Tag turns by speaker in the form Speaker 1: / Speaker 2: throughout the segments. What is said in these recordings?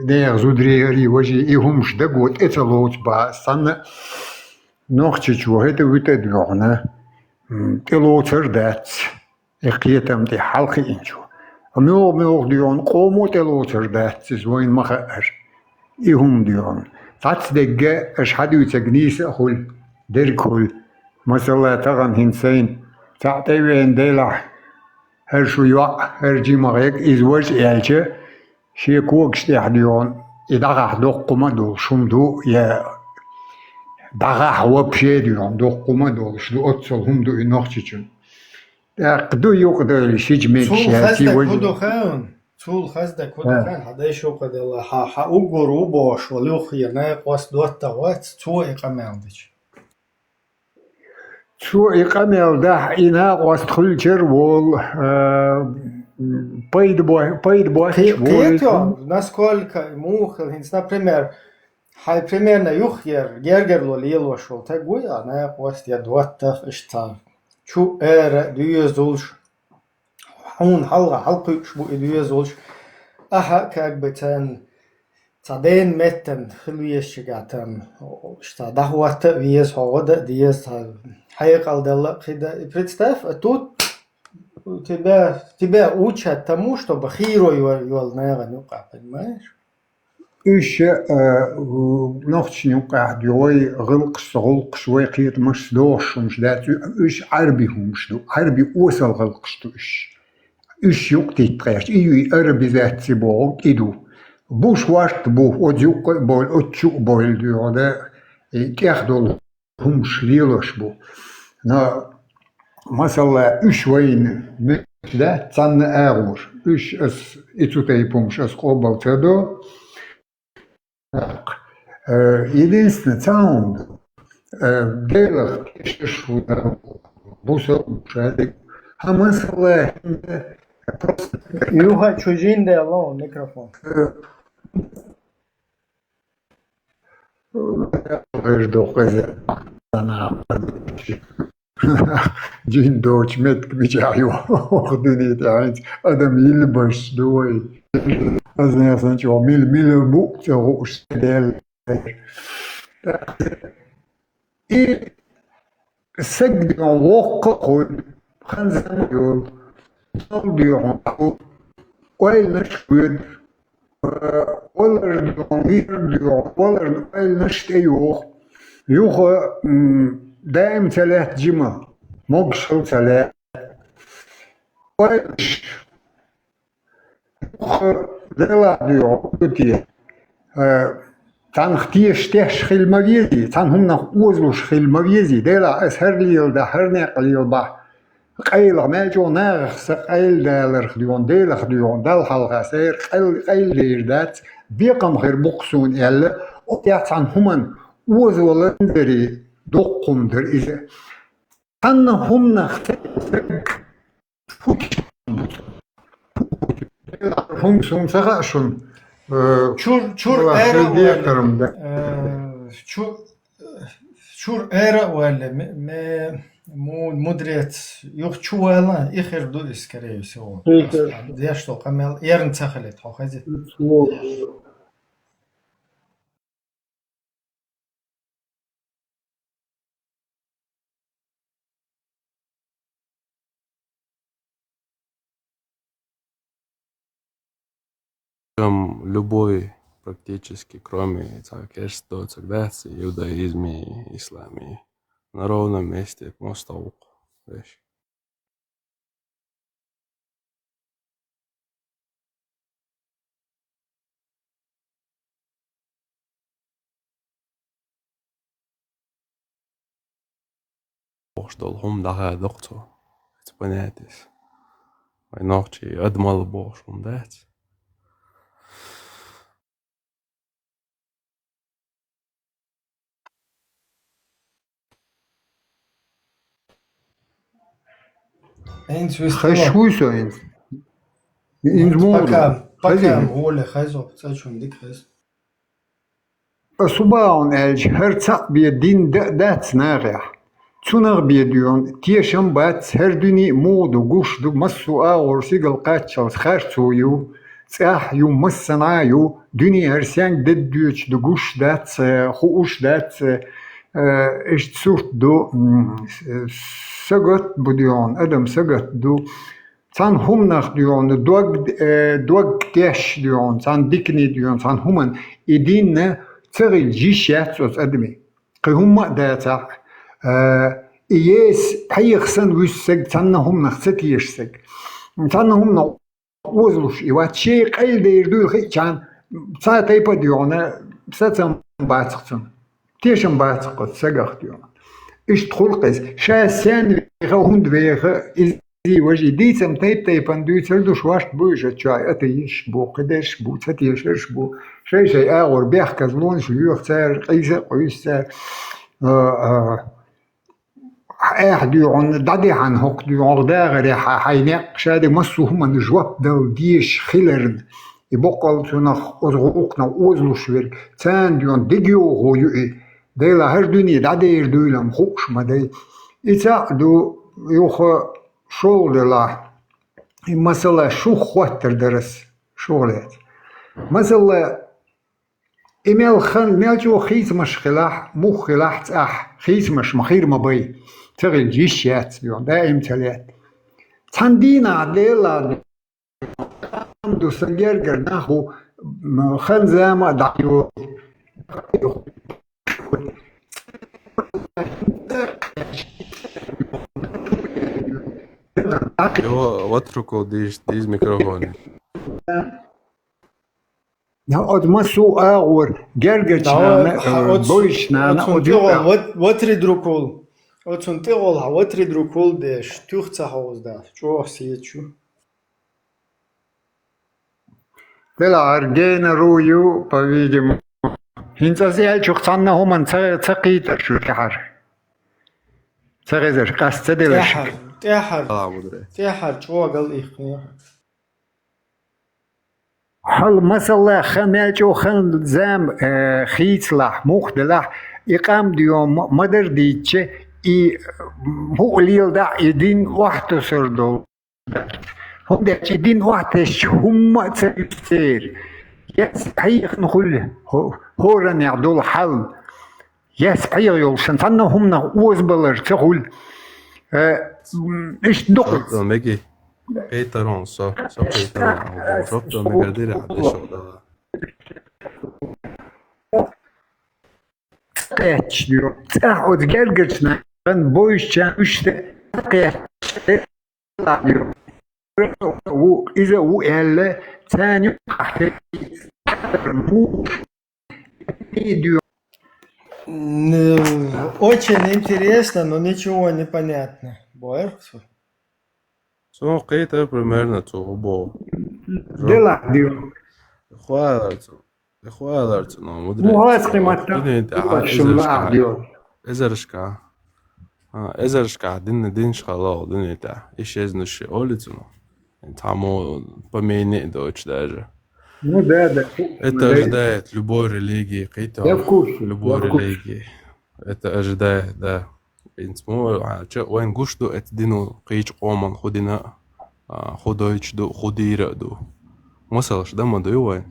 Speaker 1: نير زودري وجي إيهمش دقوت إتلوت با صن نوختش وهذا ويتدلعنا تلوتر دات إقيتم دي حلقي إنشو ميوغ ديون قومو تلوتر دات زوين مخأر إيهم ديون تعتصدق أشحد يتقنيس أخول دركول مثلا تغن هنسين تعطيوين ديلا هرشو يوع هرجي مغيك إزواج إلجة شيكوك شتيحديون إدغح دوقما دول شمدو يا دغح وبشيديون دوقما دول شدو أتصلهم دو إنوختشن قدو يقدر شجمك شاتي
Speaker 2: وجه طول خزدك ودخان هذا شو قد الله ح أقول وباش ولو خيرنا قاس دوت توات تو إقامة
Speaker 1: شو إقامة ده إنا قاس كل جرول بايد بوي
Speaker 2: كيتو насколько мухал хинс например хай примерно юхер гергерло лило шо тагуй она قاس я دوت اشتا شو ديوزولش حون حلقة شبو ديوزولش كاك بتن تعدين متن خلويش شجعتم اشتا دهوت ويز هودا ديز حيق الدلا كده представь тут тебя учат тому, чтобы хиро юал наера нюка, понимаешь?
Speaker 1: نوختش نوقع ديوي غلق شوي قيت مش دوش مش دات عربي هم مش دو عربي وصل غلقش يقتي تغيرش عربي ذات سيبوغ إدو بوش واشت بو أديوك بول أتشوك بول ديو دا كيخدول هم شليلوش بو مثلا وين ده تن أغور إتوتيبومش قوبل تدو единственный саунд делах что бусел шадик хамасла просто
Speaker 2: Юха чужин де алло микрофон
Speaker 1: жду хозя она جين دوش متك بجايو خدني تعيد ادم يلبش دوي أزني شو ميل بو تروش ديال سجد وقع خنزن يول صلبيون ويل نشكود ولا نشتيوخ يوخ دائم ثلاث جمع مقصر ثلاث ويش دلا ديو كتي تان ختيش تيش خيل مغيزي تان هم نخوزلوش خيل مغيزي دلا اسهر ليل ده هرني قليل با قيل ما جو ناغس قيل دالر خديون ديل خديون دال حلقة سير قيل دير دات بيقم غير بقسون يلا ويا تان همان وزولن دري دوقم در إذا تان هم نختيش هم سمسخة شون
Speaker 2: شور эра ولا مدريت يخ شوالا إخر دو скорее всего я что камел ерн цахалет хохази
Speaker 3: любой практически, кроме церкви, иудаизме и исламе, на ровном месте мостаук. Boşdol hum daha doktor. Het понятись. Vai nochtje admal boş hum dat.
Speaker 1: خشويسو إنت
Speaker 2: пока هو خازو سأشون ديك خاز
Speaker 1: صباعون ألج هرتق بيدين دات نارح تونغ بيديون تيشم بات هردني مود وقوش دو مسو آور سيقل قاتشل خارتويو صح يو مسنا يو دنيا هرسيان ددوش دقوش دات خوش دات إيش تصورت دو سقط بديون أدم سقط دو تان هم نخ ديون دوغ تيش ديون تان ديكني ديون تان همان إدين تغيل جيشات صوت أدمي قي هم داتا إياس حيخسن ويسق تان هم نخ ستيشسق تان هم نخ وزلوش إيوات شيء قيل دير دو خي كان ساتيبا ديون ساتم باتقتم تيشم باتقت سقط ديون إيش تدخل قيس شاسان هند بيغ إزي وجه ديتم تيب أندو تردو شواشت بوجة شاي أتيش بو قدش بو تتيش بو شي آغور بيخ كزلون شليوخ تار قيسة قيسة ديون دادي عن هوك ديون داغري حيناق شادي مسو هما نجواب دو ديش خيلرن يبقل تنخ أزغوقنا أوزلو شوير تان ديون ديجيو غويوئي ديلا هر دوني دادي يردويلم خوش ما دي إتا دو يوخ شغل لا مثلا شو خواتر درس شغلات مثلا إميل خان ميلجو خيز مش خلاح مو خلاح تأح خيز مش مخير مبي تغل جيشيات يون دائم تلات تندينا ديلا دو سنجرجر ناخو خان زاما دعيو
Speaker 3: واتركوا ديز ميكروفوني
Speaker 1: od masu ağır gergeçname boyşnane
Speaker 2: وتري دروكول وتون تيغول وتري دروكول ديش تيوختا هوزدا شو سيتشو
Speaker 1: Dela argena ruyu по-видимому. Хинцасиал чухтанна хуман цaqita شو كحر. Царезер قصدلش.
Speaker 2: تيحر شو قال إيه
Speaker 1: حل مثلا خماجو خن زام خيتلح مخدلح إقام ديوم مدر ديتش إي هو ليل دا يدين واحد سردو هم دا يدين واحدش هم تسير يسحيق نقول هو راني عدول حل يسحيق يولشن فانا هم نقوز بلر تقول إيش دقت
Speaker 3: ميجي Peitaron, só peitaron. Só pra me perder a deixa eu dar.
Speaker 1: Kaç diyor. O gerçekten ben bu işe işte diyor. O إذا هو elle ثاني diyor.
Speaker 2: Очень интересно, но ничего не понятно. Боерксу?
Speaker 3: Son قيتا примерно това.
Speaker 1: Dela diyor.
Speaker 3: إخوالات no مدري.
Speaker 1: Muhasebe matta. diyor.
Speaker 3: إزرشكا دين شغالة دين تا إيش إزنش أولتنا. تعمو بميني دوتش даже.
Speaker 1: Ну да.
Speaker 3: Это ожидает любой религии, قيتا.
Speaker 1: Я в курсе.
Speaker 3: Любой религии. Это ожидает, да. إنتمو وين قشدو اتدينو قيج قومن خدينا خدويش دو خديرة دو مسلش دم دو وين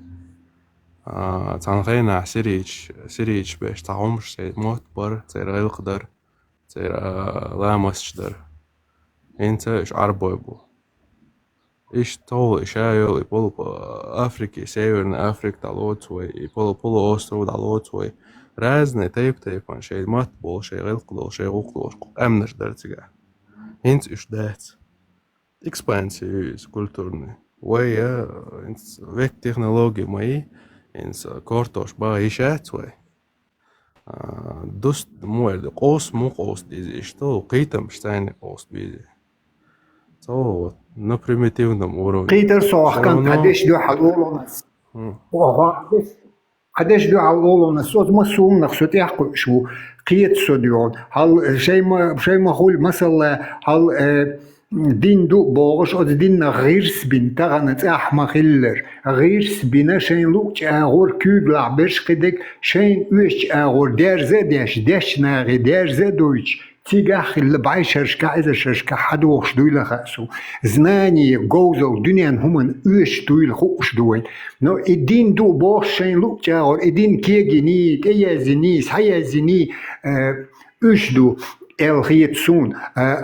Speaker 3: تنغينا سريج باش تعومش سيد موت بر تير غير قدر تير لا مسجدر انت ايش عربو بو ايش طول اشايل يبولو افريكي سيورن افريك دالوتوي يبولو اوسترو دالوتوي رازنة تيبان شيء مطبول شيء غلقلو شيء غلقلو أمنش درتجا هنت إيش دات إكسبانسيوس كولتورني ويا إنت ويك تكنولوجيا ماي إنت كورتوش بايشات وي دوست موارد قوس مو قوس ديزي إشتو قيتم شتاني قوس بيزي تو на примитивном уровне
Speaker 1: قيتر صوح كان قديش دو حلول ناس قديش دو حلول ناس صوت مسوم نقصد يحكوا شو قيت سوديون هل شيء ما هقول مثلا هل دين دو باغش أو دين غيرس بين تغنت أحمى خلر غيرس بينا شين لوش أغور كوبلا برش قدك شين وش أغور درزة داش ناغي درزة دويش تيجاخ اللي بعيش إذا شركة حدوش دويلة خاسو زناني جوزو دنيا هم إيش دويل خوش دوين نو الدين دو بوشين لوك جاور الدين كيجيني كيا زنيس هيا زني إيش دو الخيتسون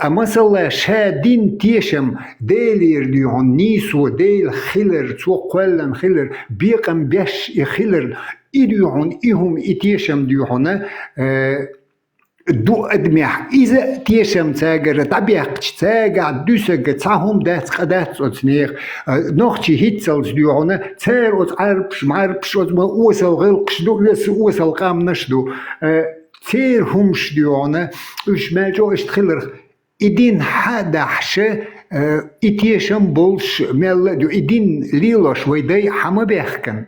Speaker 1: مثلا شادين تيشم ديلير ديون نيسو ديل خلر تو قلن خلر بيقم بيش خلر إديون إهم إتيشم ديون دو أدمح إذا تيشم تاجر طبيعة تاجع دوسك تاهم دات قدات أتنير نختي هيتسلز ديون تار أتعربش معربش أتما أوصل غلقش دو يس أوصل قام نشدو تير همش ديون إيش ما جو إشتخلر إدين حدا حشة إتيشم بولش مل دو إدين ليلوش ويدي حما بيحكن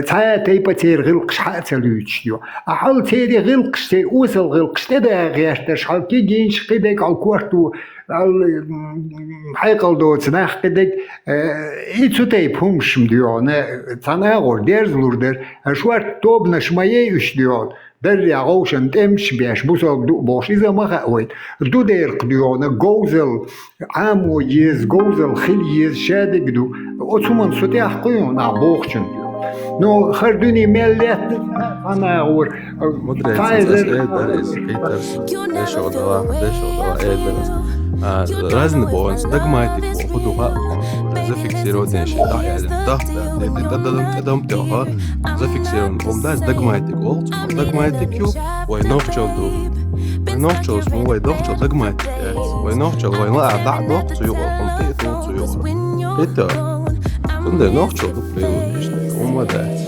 Speaker 1: تا تيبا تير غلقش حتى لوتش ديو أحال تيري غلقش تي أوصل غلقش تدا غيرتش حال كي جينش قدك على كوارتو على حيقل دو تناخ قدك إيتو تيب همش مديون تناغور ديرز لوردر أشوار توب نشمايه إش ديون دري عوشن تمش بيش بوسوك دو بوش إذا ما خاويت دو دير قديونا جوزل عامو يز جوزل خيل يز شادق دو أتومن سوتي أحقيون عبوخشن نو خردوني مليت أنا أقول
Speaker 3: مدري
Speaker 1: فايزر
Speaker 3: разные бонусы, догматик, ходу зафиксирован ши, да, я дам тёха, зафиксирован, да, догматик, догматик ю, ой, нохчал ду, нохчал, ой, нохчал, догматик, ой, нохчал, ой, ла, да, нохчал, ю, это, кунде нохчал, ду, умадать.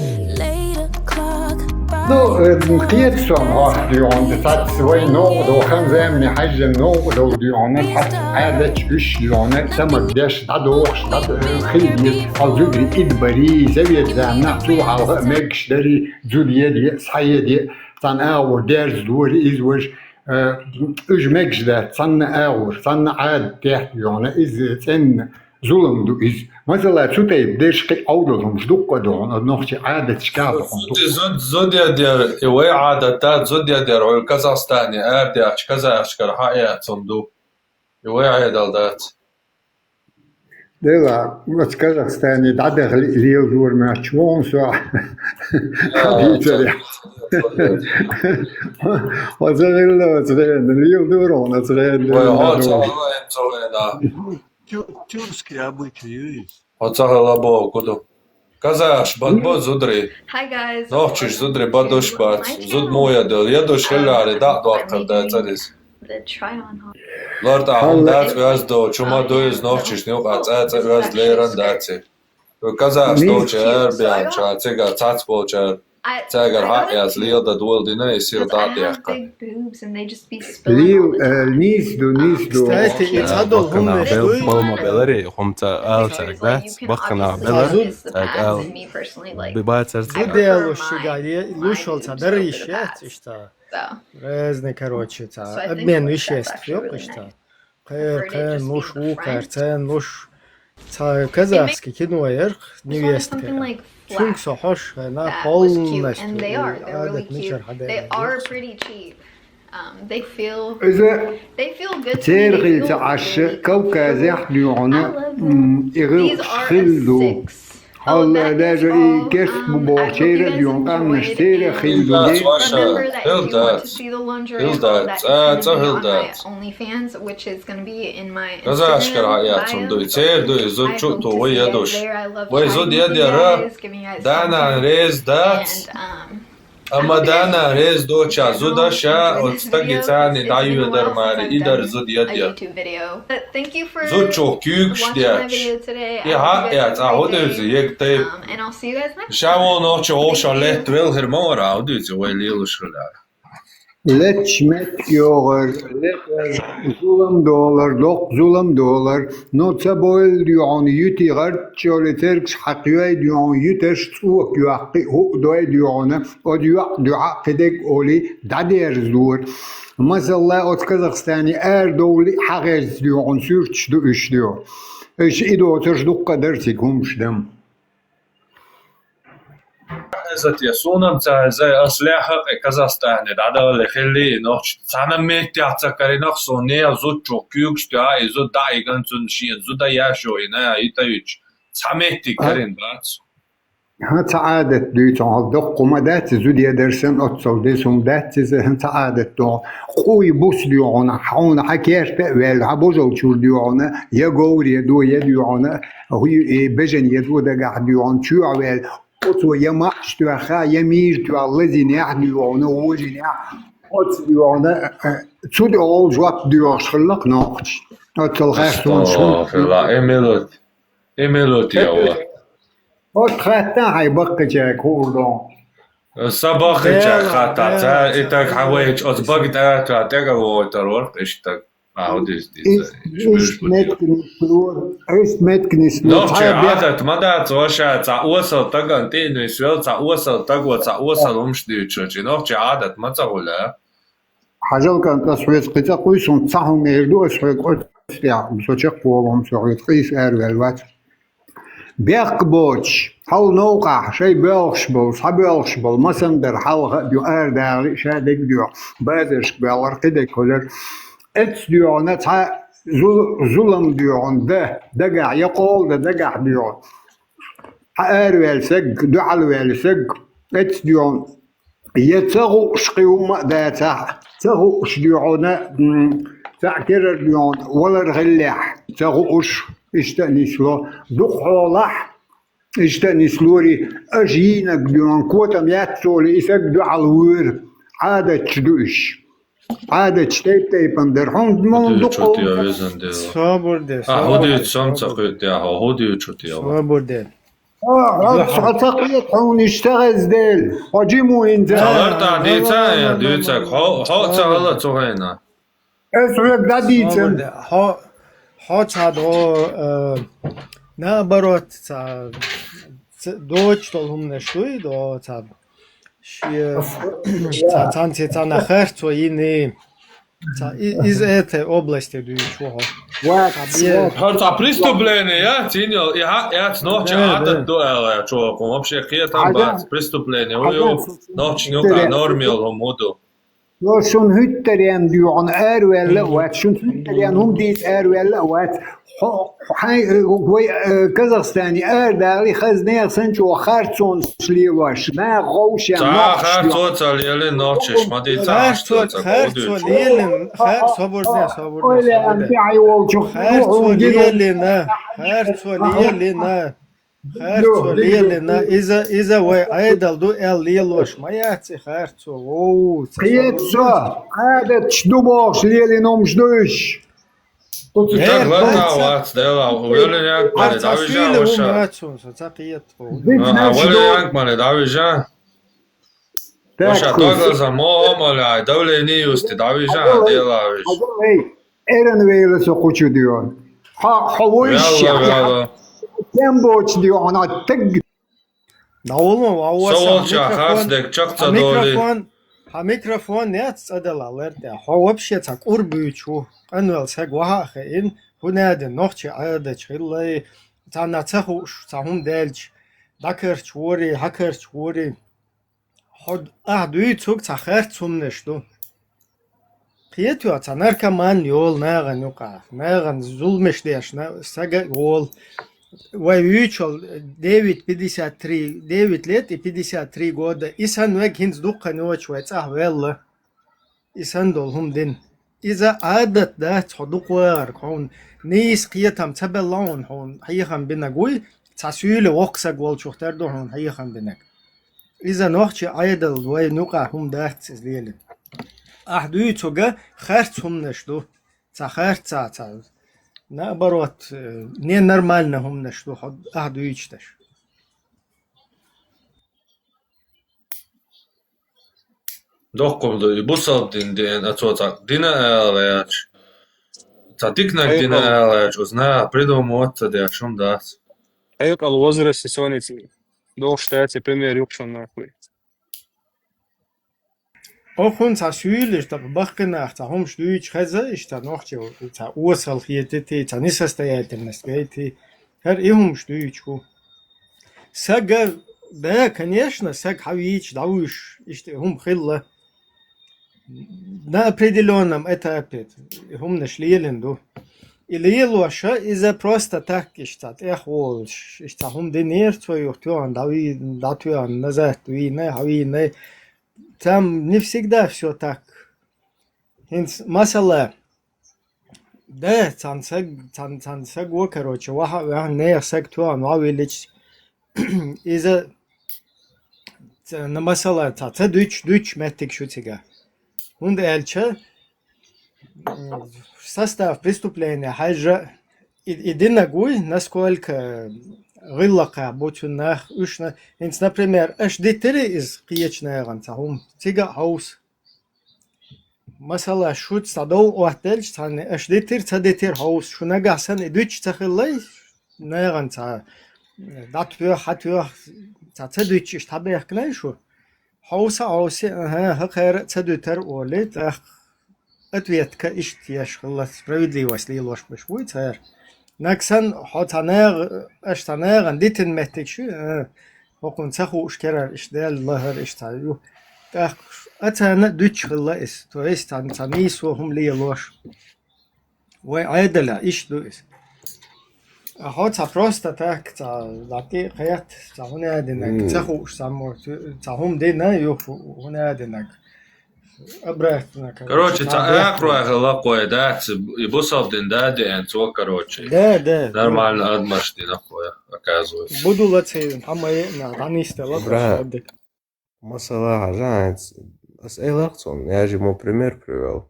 Speaker 1: نو قيتسون هاش ديون تات سوي نو دو خنزامني حاجة نو دو ديون تات عادة إيش ديون تم بداش تدوخش تد خيدي الزودري إدبري زاوية زامنا تو على مكش داري زودية دي صحية دي تان أور دارز دوري إزوج إيش مكش دار تان أور تان عاد تحت ديون إز تن ظلم دو إز مثلا تسوتي بديش قي أولهم شدوق دون نوختي عادة شكابة
Speaker 4: زوديا دير إوي عادة زوديا دير عول كازاخستاني أردي أش كذا أشكر حقيقة صندوق إوي عادة دات
Speaker 1: ديلا بس كازاخستاني دادغ ليل دور ما تشوون سوا حبيتري وزغير ليل دور ونزغير
Speaker 5: Тюркский обычай есть.
Speaker 4: Оцахалабо куду. Казаш, бадбо зудри.
Speaker 6: Hi guys.
Speaker 4: Нохчиш зудри бадош бац. Зуд моя дел. Ядош хелари да дуакар да царис.
Speaker 6: The try on hall.
Speaker 4: Лорд ахун дац вяздо. Чума доиз нохчиш нюк ацаца вяз леран даци. Казаш доче эрбиан ча цега цац болчар. Цегар хаяс лил да дуэл дина исир да дяхка.
Speaker 6: Big boobs and they just be
Speaker 1: ليل
Speaker 6: spilling.
Speaker 1: نيسدو
Speaker 2: Кстати, يتصدوا هم شوي
Speaker 3: بالما بيلري خمت آل تاك بخنا بيلر تاك آل
Speaker 6: Me personally like
Speaker 3: ببايت سرت
Speaker 2: Делу щегади, лушал ца дарищет, что
Speaker 6: so.
Speaker 2: разные, короче,
Speaker 6: So I
Speaker 2: ца
Speaker 6: think
Speaker 2: обмен
Speaker 6: that's
Speaker 2: веществ,
Speaker 6: actually really
Speaker 2: что
Speaker 6: nice.
Speaker 2: Кэр,
Speaker 6: Pretty just
Speaker 2: луш,
Speaker 6: being
Speaker 2: укар,
Speaker 6: friends.
Speaker 2: цен, луш, ца казахский кино,
Speaker 6: Just wanted something
Speaker 2: невестка.
Speaker 6: like
Speaker 2: Чунг
Speaker 6: flat
Speaker 2: сохош, на
Speaker 6: that was cute,
Speaker 2: полностью.
Speaker 6: and they are. They're really cute. They are pretty cheap. They feel
Speaker 1: إذا
Speaker 6: good to me. They
Speaker 1: تيرغي
Speaker 6: feel
Speaker 1: تعش
Speaker 6: really
Speaker 1: كوكا
Speaker 6: comfortable.
Speaker 1: زح
Speaker 6: I
Speaker 1: ديونا
Speaker 6: love them.
Speaker 1: إغيق
Speaker 6: These are a
Speaker 1: خلدو
Speaker 6: 6.
Speaker 1: هلا
Speaker 6: that is
Speaker 1: لاجري
Speaker 6: all.
Speaker 1: كيس
Speaker 6: I
Speaker 1: ببو
Speaker 6: hope you
Speaker 1: تيرا
Speaker 6: guys
Speaker 1: ديون قام
Speaker 6: enjoyed,
Speaker 1: نشتيرا
Speaker 6: and
Speaker 1: خلدو
Speaker 4: That's
Speaker 1: دي
Speaker 4: why
Speaker 6: remember that if you want to
Speaker 4: Hilda.
Speaker 6: see the lingerie
Speaker 4: Hilda.
Speaker 6: haul, that is going to be on my
Speaker 4: Hilda.
Speaker 6: OnlyFans, which is going to be in my
Speaker 4: Kaza aşkar
Speaker 6: Instagram
Speaker 4: hayat
Speaker 6: bio.
Speaker 4: sondu. Çer du
Speaker 6: I
Speaker 4: zod
Speaker 6: hope
Speaker 4: çok
Speaker 6: to
Speaker 4: to
Speaker 6: see
Speaker 4: ve
Speaker 6: you
Speaker 4: yadoş.
Speaker 6: guys there. I love
Speaker 4: Ve
Speaker 6: chatting
Speaker 4: zod
Speaker 6: with you
Speaker 4: yadera.
Speaker 6: guys, giving you guys
Speaker 4: Dana
Speaker 6: content.
Speaker 4: rez dat.
Speaker 6: And
Speaker 4: Ama dana rez doça
Speaker 6: I
Speaker 4: zoda
Speaker 6: hope you
Speaker 4: şa
Speaker 6: enjoyed this
Speaker 4: odsta
Speaker 6: video.
Speaker 4: gitsani
Speaker 6: It's
Speaker 4: dayu
Speaker 6: been a
Speaker 4: eder
Speaker 6: while
Speaker 4: mari
Speaker 6: since I've
Speaker 4: idar
Speaker 6: done
Speaker 4: zod
Speaker 6: a
Speaker 4: yadia.
Speaker 6: YouTube video. But thank you for
Speaker 4: Zod çok küyük
Speaker 6: watching my
Speaker 4: şdiyaç.
Speaker 6: video today. I
Speaker 4: Ya
Speaker 6: hope you guys
Speaker 4: hayat
Speaker 6: have a great
Speaker 4: ahodu
Speaker 6: day.
Speaker 4: yek teyp.
Speaker 6: And I'll see you guys next time.
Speaker 4: Şavo noço oşa let vel hermora ahodu ve lilushlar.
Speaker 1: لتشمت يوغر ظلم دولار دوق ظلم دولار نوتسا بويل ديون يوتي غرد شولي تركش حقيوي ديون يوتش تسوك يوحقي هو دوي ديون وديوح دعاء قدك أولي دادير زور مثلا أوت كازاخستاني دولي حقيج ديون سورتش دو إش ديون إش إدو ترش دوق قدرتك همش دم
Speaker 4: زت يسونم تا زي أصلح كازاستان هذا اللي خلي نوش أنا ميت يعتقد نفسه نيا زوج كيوكس تاعي زود داعي كنتون شيء زود ياشو هنا يتويج سميتي كرين باتس
Speaker 1: هات عادة دوتون دق ومدات زود يدرسن أتصل ديسهم دات هات عادة دون قوي بوس ديونا حون حكيش تقبل عبوزو تشور ديونا يجور يدو يديونا هو بجن يدو دقع ديون شو عوال أتو يمحش تو أخا يمير تو الذي نح ديونا وجي نح أتو ديونا تود أول جواب ديوش خلق ناقش أتو الغاستون شون
Speaker 4: لا إيميلوت يا الله
Speaker 1: أتخطى هاي بقى كوردون
Speaker 4: صباح خاطر تا إتاك حوايج أتبقى تا تاجا وتروح إشتاك عوديس
Speaker 1: ist metkenis
Speaker 4: Noch عادت مدى توشا تعوصل تاجا تين وسوي تعوصل تاجا تعوصل ومشتيتش noch عادت ما تقولها
Speaker 1: حاجة كانت أسويت قطع قويسون تصحهم يردو أسويت قلت يا مسوشق قوهم سويت قيس أروالوات بيقبوش حول نوقع شيء بيلشبل صبيلشبل مسندر حلقة ديو أردالي شادك ديو بادرش بيالر قدك كولر اتس ديو نتها ظلم ديو ده دقع يقول ده دقع ديو أروال سق دعالوال سق اتس ديو يتغو شقيوم داتا تغو شديونا تعترر ديون ولا الغلاح تغو اشتنسلو دقولح اشتنسلوري اجينك ديون كوتا مياتسولي يسجدو على الوير عادة تشدوش عادة تشتيب تيبن درهم من دقول
Speaker 2: Svobodne.
Speaker 4: هودي تشمسك يا هودي تشوتي
Speaker 2: Svobodne.
Speaker 1: أعتقد هون يشتغل زدل حجمو إنت
Speaker 4: تعرف ديتا يا ديتا هو تعالى توهينا
Speaker 1: اسمك ده ديتن
Speaker 2: Ha tad naоборот Deutschland humnestui do tab танцы на херцо и не из этой области чего
Speaker 4: هرتا преступление я тинил я ночь عادت дуэла чувак вообще какие там бац преступление ой ночь нюка нормил همودو
Speaker 1: لو شون هتريان ديون أروال لوات شون هتريان هم ديت أروال لوات هاي كازاخستاني أردالي خزنير سنشو خارتون سليواش ما غوشا
Speaker 4: تا خارتون سليلي نوچش ما ديتا
Speaker 2: خارتون ليلن صبرنا
Speaker 1: ولا أنت عيوالشو
Speaker 2: خارتون ليلنا خارتون ليلنا إذا وي أيدل دو ليلوش ما ياتي خارتون أوه
Speaker 1: قيتسو هذا تشدوبوش ليلي نومشدوش
Speaker 4: Так вот дела уверен як мане давижа ваша уверен як мане давижа ваша тогда за моля давление юсти давижа дела виш
Speaker 1: Eren vele så kuchu diyor. Havoiş ya. Temboç diyor ona tek.
Speaker 4: Солча хасдек чакца доли
Speaker 2: המיקרופון נצעדל אלרטה, вообще так урбючу, анвел сагваха ин, хунаден нохчи ада чхиллай, та нацаху сахум дельч, дакерч вори, хакерч вори, ход дуй цуг цахер цумнешту. Приятю та наркоман йол наган юка, наган зулмештеш, сага йол. Вайвичал 9 лет и 53 года. Исан век хинц дукка ночь вайцах велла. Исан долхум дин. Иза адат да цодуквар кон. Нис қиятам табеллаун хон. Хайхан бинагуй. Цасюйле вокса гол чухтар до хон. Хайхан бинаг. Иза нохчи айдал вай нука хум дахт излеле. Ахдуй цога харц хум нешту. Цахарца цаз. Наоборот, ненормально هم نشدو أهدو يجتش.
Speaker 4: доққом доли бусал дин ацота дина алаяч татикна дина алаяч узна придумывать да шум дат
Speaker 7: هيك الوزر السيسوني دو штати премьер юкшон нахуй
Speaker 2: Охун сасюйлиш та бахкнах та хом штуич хаза ишта нохче та усал хиетти та нисостоятельность гейти хер ихум штуичку сага Да, конечно, сак хавич, дауш, هم خلة на определенном этапе, هم нашли ленду. Или лоша из-за просто так штат. Эх, вот, что هم денег твою, твоан, дави, да твоан, назад, твои, хавине. Там не всегда все так. Масала, да, цан го, короче, ваха не сак твоан, вавилич. Из-за на масала, та дуч метик шутига. Он дальше состав преступления, хайжа идина гуй, насколько غلقة بوتشناخ وشنا إنس например أش ديتري إز قيتشنا غنتهم تيجا هوس مثلا شوت صدو وحدلش تاني أش ديتر تديتر هوس شو نجا سن إدوش تخلي نيغن تا داتوه حتوه تا تدوش إش تبيه كناي شو هوس ها خير تدوتر ولد أتويت كإش تياش خلص سبرايدلي وسلي لوش بشوي تهر نكسن حتناغ أشتناغ ديتن متك شو وقن تخو إشكرر إشدال الله إشتايو تأخ أتانا دوتش خلاص تويست تانيس وهم لي لوش وعادلة إيش دوس حتى بروستا تاك تا لاتي خيات تا هنا دينك تخو إشتامو تا هم دينا يوفو هنا دينك
Speaker 4: Короче, та акруага лакоя, да, бусовдин, да, диэнцо, короче.
Speaker 2: Да.
Speaker 4: Нормально адмашти нахуя, оказывается.
Speaker 2: Буду лацей, а мои на ранисте лапашадик.
Speaker 3: Масала, жанец. أسألك يا جماعة بريمير بريول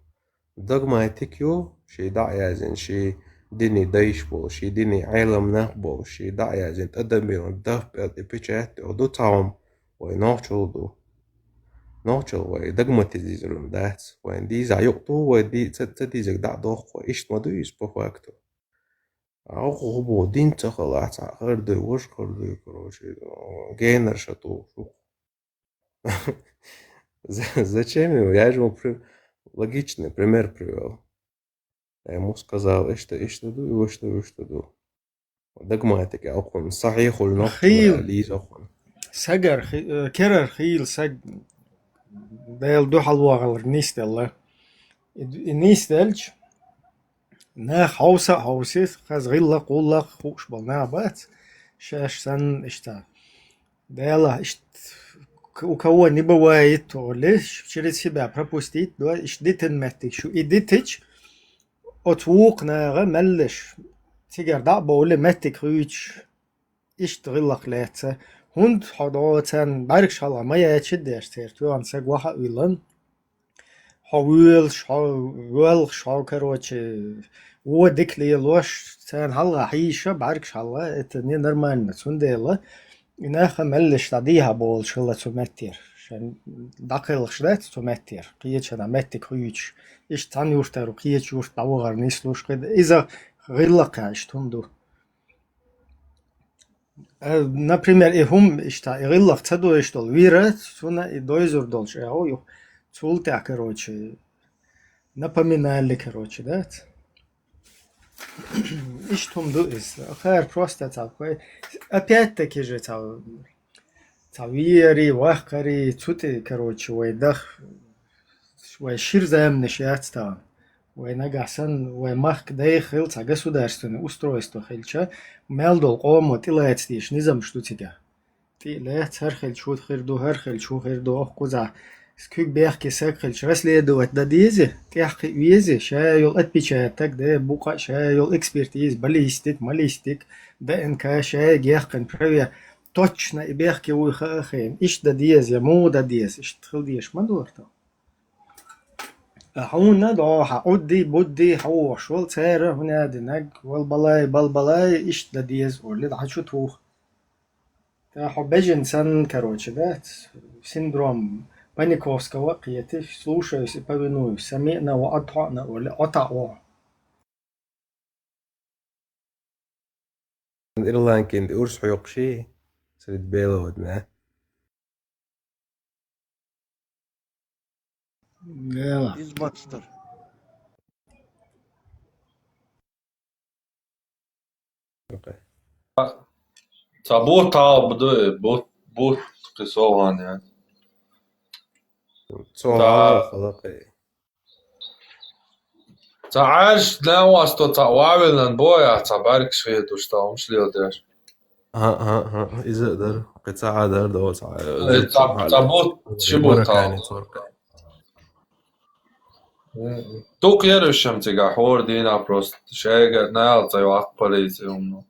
Speaker 3: دogmatic يو شي دعيازن شي ديني دايش بول شي ديني عالم نخبول شي دعيازن تقدمين دف بيتشات ودو تاوم وينوشل دو نوشل ودogmatizirun دات وين دي زعيقتو ودي تديزك دع دوخ وإيش ما دويس بفاكتو أو غبو دين تخلعت غردي وش غردي كروشي гейнер шату Зачем ему? Я же ему логичный пример привел. Я ему сказал, что ду, что ду. Догматики, أخون صحيح والنقطة
Speaker 2: خيل
Speaker 3: ليز أخون.
Speaker 2: سجر كرر خيل سج ديل دو حلوة غلر نيستل نيستلج نا حوسة خز غيلا قولا خوش بالنا بات شاش سن اشتا ديلا اشت وكون نبوايت وليش شريت سبع пропустить دو اش ديتن ماتك شو اديتج اتوق ناغا ملش تيجر دا بولي ماتك ريتش اش تغلق لاتسا هند حضاتن بارك شالا ما ياتشد داشتير تو انساق واحد ويلن حويل شاو كروتش هو ديك لي لوش تان هلا حيشة بارك شالا اتنين نرمان نتون ديلا إنها ملش تديها بول شغلة تومتير عشان دقيق شدت تومتير قيتش أنا متك خيوش إيش تاني يورتر وقيتش يورت داوغر نيسلوش كده إذا غيرلك عايش تندو например هم إيش تا غيرلك تدو إيش دول ويرت سونا إدويزور دولش أو يو تولتع كروتش напоминали короче да и что мдуис خير просто такой опять-таки же تعويري وحقري تути короче ويدخ وشير زم نشيات تا وينقاسن ومخ داخل تا государственное устройство хилча мелдол قوم تلاتيش نظام штутига تلات هرخل شو خيردو هرخل شو خيردو أخوزا سكوك بيحكي ساكل شرس ليه دوت دا ديزي تحكي ويزي شايل اتبيشاتك ده بوقع شايل اكسبرتيز باليستيك ماليستيك ده انكا شايل يحقن بريا точно بيحكي ويخاخين ايش دا ديز يا مو دا ديز ايش تخل ديش ما دورتا هون ندعو حقودي بودي حو شوال سارة هنا دينك والبلاي بالبلاي ايش دا ديز ولي دا حشو توخ تا حبجن سن كروتش دات سيندروم Паниковского قيتي слушаюсь и повинуюсь سمعنا وأطعنا ولا أطعوا
Speaker 3: إيرلان كنت أرس حيوق شيء سرت بيلو ودنا
Speaker 2: يلا
Speaker 5: Izbacıdır.
Speaker 3: أوكي
Speaker 4: Ta bu ta bu بوت قصوان يعني
Speaker 3: صوها خلقي
Speaker 4: تعاش نواس تو تعوامل بويا تعبارك شوية وشتا مش ليو دير
Speaker 3: ها إذا در قطعة در دو
Speaker 4: تابوت شبوت
Speaker 3: بركاني صورك
Speaker 4: توك يرشم تيجا حور دينا بروست شايقة نايل تيو عقباليزي ومنو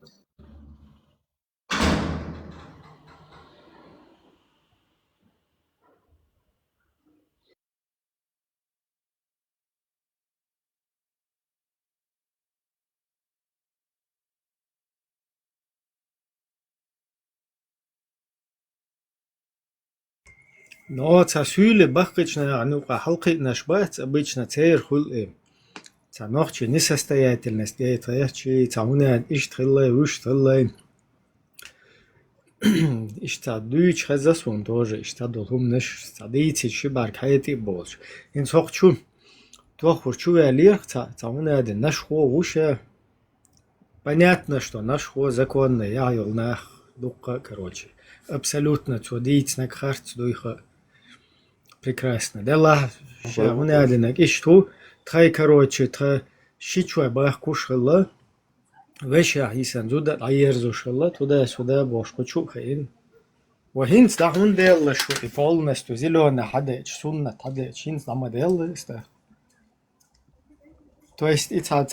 Speaker 2: Но цасюле бахкачная анука халкы нашбат обычно цейр хул цанохчи несостоятельность цейрчи цауна иштриллай уштиллай иштадуич хазасун тоже иштадулум неш садийти шибар хайти болш ин сохчу тохурчу алир цауна один наш хо уша понятно, что наш хо законно я юлнах дукка короче абсолютно цодиц на харц дуйха прекрасно. Дела, он один ишту, тхай короче, тха шичуай бах кушала, веща исан зуда айерзушала, туда-сюда бошкочу хаин. وهين ستاهون ديل شو يفعل نستو زيلونا حدا سنة حدا شين سلام ديل است. То есть и ца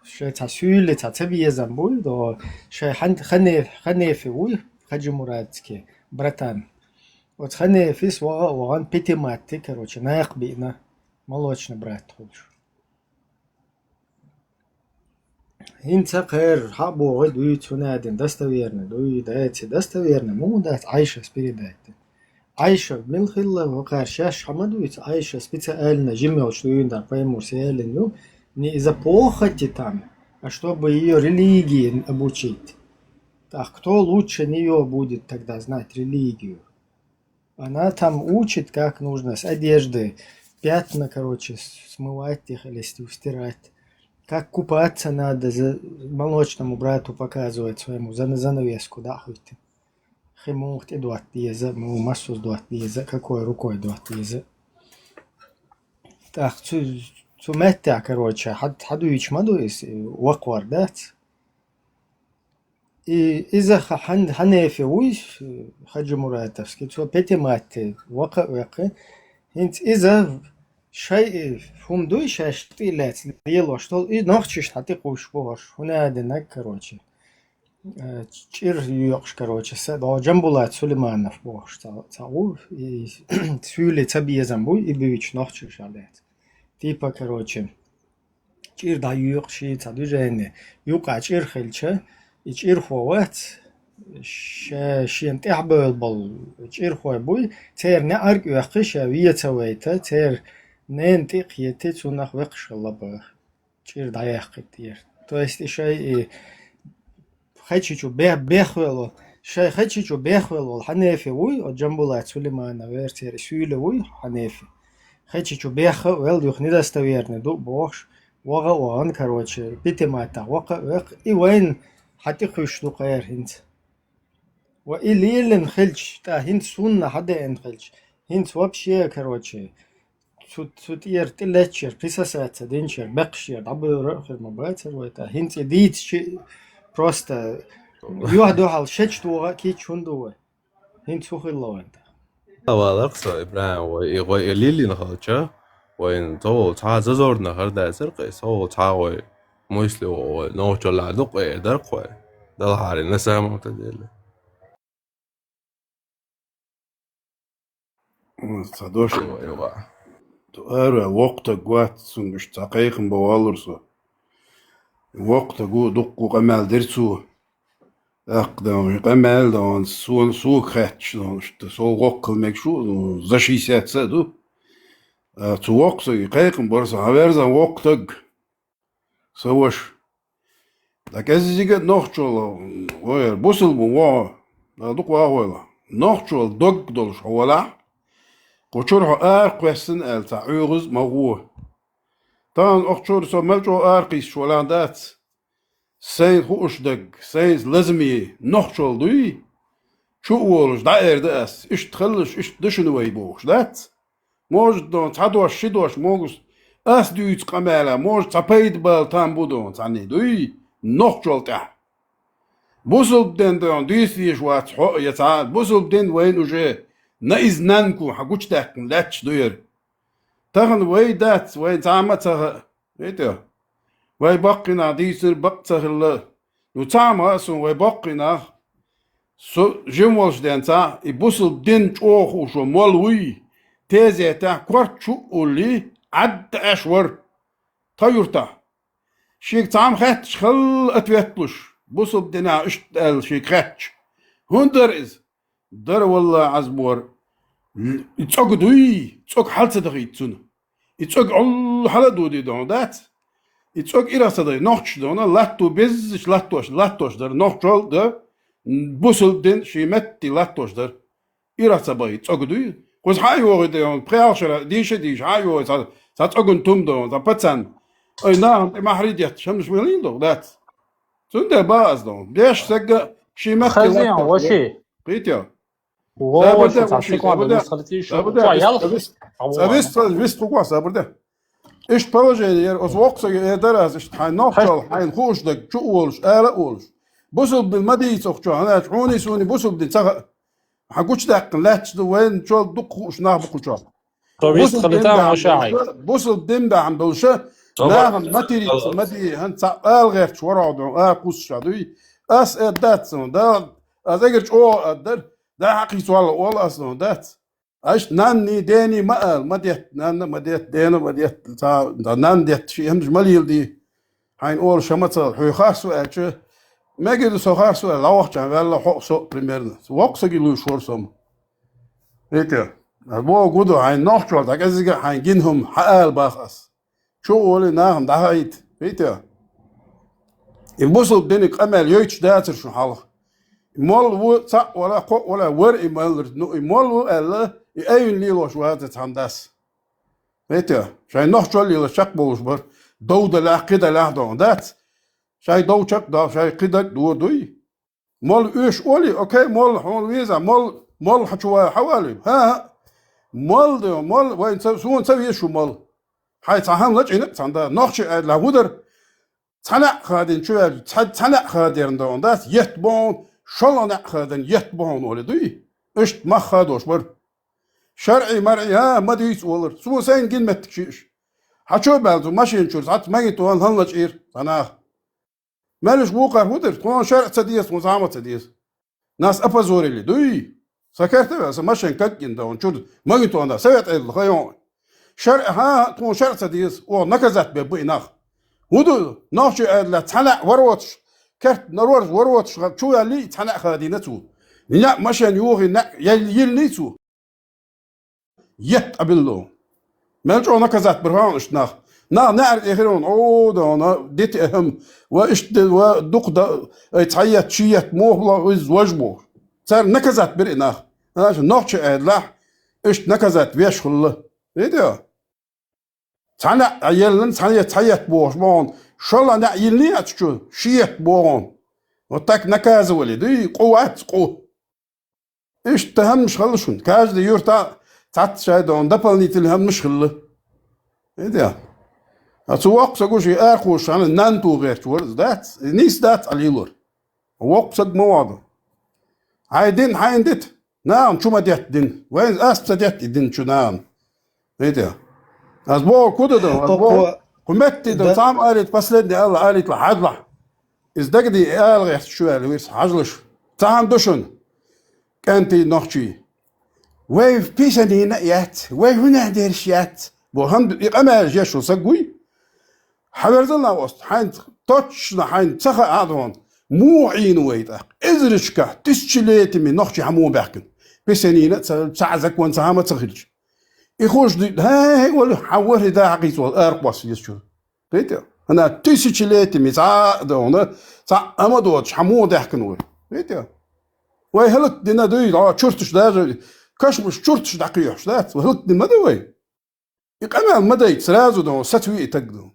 Speaker 2: شو تسويل تبيه زنبول دو شو خني في وي خج مرادكي برتان وتخني فيس وغان بيتي ماتي короче наях бина молочный брат хочешь инца кэр хабо гыдуй цунадин достоверно дуй дайте достоверно му дать Айша спередайте Айша милхилла вакаршаш хамадуйц Айша специально жимел что юнда пойму селеню не из-за похоти там а чтобы ее религии обучить так кто лучше нее будет тогда знать религию. Она там учит, как нужно с одежды пятна, короче, смывать их или стирать. Как купаться надо, молочному брату показывать своему занавеску, да, хоть. Химухт и дуат еза, мы массу с дуат еза, какой рукой дуат еза. Так, цумеття, короче, хадуич мадуис, ваквар, да? И из-за ханефи уйш хаджи муратовский, то пятиматти вака инц из-за шай фум дуйш штилец ело что и нохчиш хати кушбош хунадинак короче чир юкш короче са до Джамбулат Сулейманов бош цау и сюле цабие замбуй и бивич нохчиш алет типа короче чир да юкши цадужене юка чир хелча إيش خوات شين تعبل بال إيش خوي بوي تير نأرك وقش ويا تويته تير ننتق يتت ونخ وقش الله بخ إيش ضايق كتير تويست شيء خدشوا بيخولو شيء خدشوا بيخولو حنيفي وي وجنبولات سليمان ويرتير سويله وي حنيفي خدشوا بيخول يخني دستويرنا دو بوش وغا وغان كروتشي بيتماتا وق إي وين حتى خشلو قير هنت وإليل نخلش تا هنت سنة حدا نخلش هنت وابشي كروتشي تير تلاتشر بيساسات دينشر بقشير دبر آخر مباتر وتا هنت ديت شيء بروستا يوهدو حال شتشتوغا كي شوندوه هنت سوخي الله انت
Speaker 3: والله إبراهيم ويليلي نخلشة وين تو تا زورنا هردا سرقي سو تا وي مويسلي ونوچو لا دقي درقوي دلهاري نسامة تدل
Speaker 5: صدوش
Speaker 3: ايوه
Speaker 5: تقرا وقت قوات سنجش تقيق بوالرسو وقت قو دقو قمال درسو اقدام قمال دون سو خاتش دون سو وقل مكشو زشي سات سادو تو وقت قيق برسا هاورزا وقتك سوش لك ازيجت نخشول وير بوصل بوا دوق واولا نخشول دوق دولش حولا قشرح قوسن التعيغز موغوه تان اخشور سو ملجو قيس شولان دات سين خوش دق سين لازمي نخشول دوي شو أولش داير داس إيش تخلش إيش دشنو ويبوش دات موج دون تعدوش شدوش موجس أس ديوت قمالة موج تبيد بال تام بودون تاني دوي نوخجول تاع بوصل بدن دون ديسي شوات حق يتعاد بوصل بدن وين وجه نايز نانكو حقوش تاكن لاتش دوير تاخن وي دات وين تعمتها ايتو وي بقنا ديسر بقتها الله وتعمى سون وي بقنا سو جمولش دانتا يبوصل بدن تشوخ وشو مولوي تيزي تا كورتشو أولي عد أشور طيورتا شيك تعم خاتش خل أتويتلش بوصل بدنا اشتقل شيك خاتش هون در إز در والله عزبور يتسوق دوي يتسوق حالة دغيتون يتسوق عل حالة دودي دون دات يتسوق إراسة دي نوخش دونا لاتو بزش لاتوش در نوخشول در بوصل بدن شي متي لاتوش در إراسة باي يتسوق دوي قوز حايو غديون بريالشرا ديش حايو ساتسوغن تومدون زابتسان اي نعم ما حريديت شمس ملين دو دات سند باز دون ديش سق شي مخي
Speaker 8: خزيان وشي
Speaker 5: قيتيا
Speaker 8: وش تعسيكون بالمسخلتي شو
Speaker 5: سابست قوا سابرده ايش بروجير از وقت يدرس ايش حين نوصل حين خوش دك شو اولش اولش بوصل بالمدي تخشو انا تعوني سوني بوصل بدي حقوش داقن لاتش دو وين شو دقوش ناخ بقوشا
Speaker 8: طبيس خليتها وشاعي
Speaker 5: بوصل دم ده عم بلشة لا مدي هن تقال غير شو رادو قوس شادوي اس ادات سون ده ازاجر شو ادر ده حقي سؤال اول اصلا دات ايش ناني داني مقال مديت نان مديت دينا مديت تا نان ديت شي همش مليل دي حين اول شمت حي خاص واتش ما قد سوخار سؤال لا وقت عن ولا حق سوق بريميرنا وقت سجلوا شور سام هيك البو قدو عين نوخشول داك ازيك حين جنهم حقال باخس شو ولي ناهم ده هيت هيك البوصل دينك امل يوتش داتر شو حاله مول و تا ولا قو ولا ور ايمال نو مول الا اي ليلو شو هذا تهندس هيك شاي نوخشول لي شق بولش بر دود لا قيده لا دون دات شاي دوچك دا شاي قيدك دوي مول ايش اولي اوكي مول هون ويزا مول حشوا حوالي ها مول دو مول وين سو نسوي شو مول حي تعهم لجينك تندا نوخش لا ودر تنع خادين شو تنع خادين دون داس يتبون شلون خادين يتبون اولي دوي ايش ما خادوش بر شرعي مرعي ها ما ديس ولر سو سين قلمتك شيش حشو بالدو ماشي نشوف حتى ما يتوان هنلجير انا مالش بوقر هودر تكون شرع تديس مزعمة تديس ناس أبازوري اللي دوي سكرت بس ماشين كجن دون شو ما جيتوا أنا سويت الخيون شرع ها تكون شرع تديس ونكزت ببيناخ هودو ناخش لا تحلق وروتش كرت نروج وروتش شو اللي تحلق خادينته لا ماشين يوغي يلنيتو يتقبلو مالجو نكزت برهانش ناخ نعرف إخرون أنا ديت أهم وإيش ودق دا تعيط شيء موهلا ويز وجبه صار نكزت برينا أنا نوخش لا إيش نكزت بيش خلا إيه ده تعال عيالن تعيط بوش بون شلا نعيلني أتشو شيء بون وتك نكاز ولي دي قوات قو إيش تهم مش خلشون كاج دي يورتا تعت شايدون دبل تلهم مش خلا إيه ده أتوقع سجوشي أخوش عن النانتو غير شورز دات نيس دات عليلور وقت سج مواضع هايدين هايندت نعم شو ما ديت دين وين أسبت ديت دين شو نعم إيه ده أسبوع كده ده أسبوع قمت ده طعم قالت بس لدي الله قالت لحدلح إزدقدي قال غير شو اللي ويس حجلش طعم دشن كانتي نخشي ويف بيسني نقيات ويف هنا ديرشيات بوهم يقمع جيشو سجوي حبرزلنا وسط حين توتشنا حين تخا عادون مو عين ويدا ازرشكا تسشليتي من نخشي حمو بحكن بسنينة تعزك وانت عام تخرج يخوش دي هاي ولا حور دا عقيت والارقص يسشو قيت انا تسشليتي من تعادون تاع امدوش حمو بحكن وي قيت وي هلك دينا دوي شرطش دا كشمش شرطش دقيقش لا وهلك دي مدوي يقمع مدى سرازو دون ستوي تقدو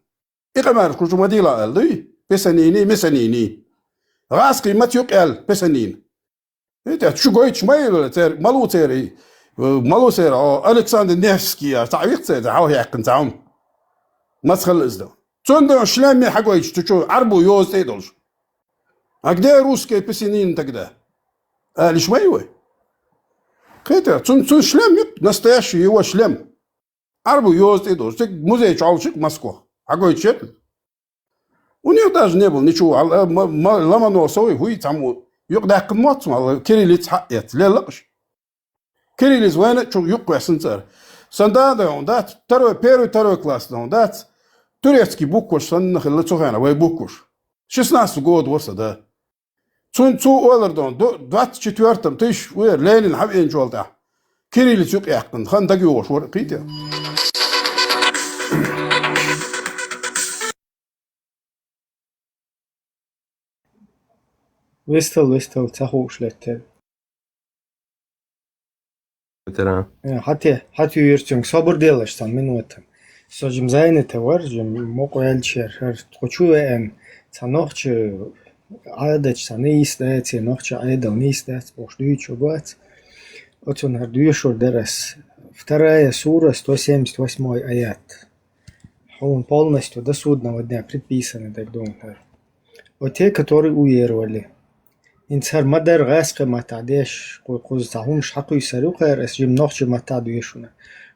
Speaker 5: إقامر كل مديلا اللي بسنيني مسنيني غاس قيمة يقال بسنين انت شو قويتش ما تير مالو تيري مالو تير الكسندر نيفسكي تعويق تير هاو يعقن تعم ما تخل ازدو تندو شلامي حقويتش تشو عربو يوز تيدولش اكدا روسكي بسنين تكدا ليش ما يوي كيتا تون شلام настоящий هو شلام عربو يوز تيدولش تك музей чаушик Москва حقويتش у них даже не было ничего Ломоносовый хуй там يقدر قمات مال كيريليت حقيت لا لقش كيريليت وين شو يقوى سنتر سندان دات ترو كلاس دات турецкий букваш сан нахилла цохана вай букваш 16 год ورثة ده цун олардон 24-м тыш вер Ленин хабен жолда كيريليت يق يقن خان داك يوش ور قيته
Speaker 2: ويستل تاخوش لتر
Speaker 3: ترى
Speaker 2: حتى يرتون صبر ديلش تان منوتن سوجم زين تورجم موقع الشر هر تخشوا ان تنوخش عادة سنيس ده تنوخش عادة نيس ده بوشدوي شوبات أتون هردويشور درس вторая сура 178 аят он полностью до судного дня предписаны так думаю вот те которые уверовали инцар мадар гасқа матадеш қозтахум шақу сарукар асжим нохчи матадуешуна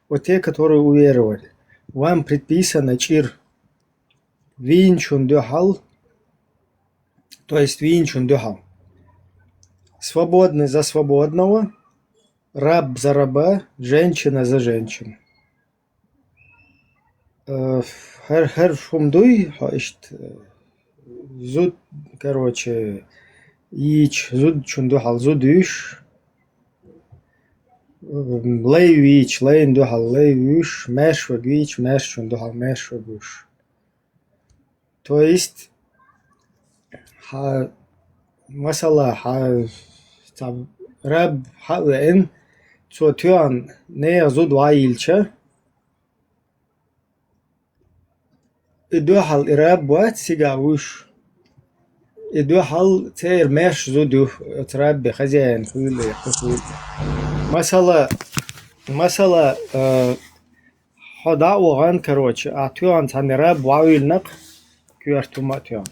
Speaker 2: вот те которые уверовали вам предписано чир винчун духал то есть винчун духал свободный за свободного раб за раба женщина за женщину хер фумдуй хаишт зуд короче ич зуд чундухал зудуш лейвич лейндухал лейвиш мешвагвич мешчундухал мешвагуш то есть масала раб хаэн цотюан не зуд ваилча идухал ираб ват сигавуш идухал тер меш зуду траб хозяин хули масала хода оған короче атюан танираб ваилнак кюартуматюан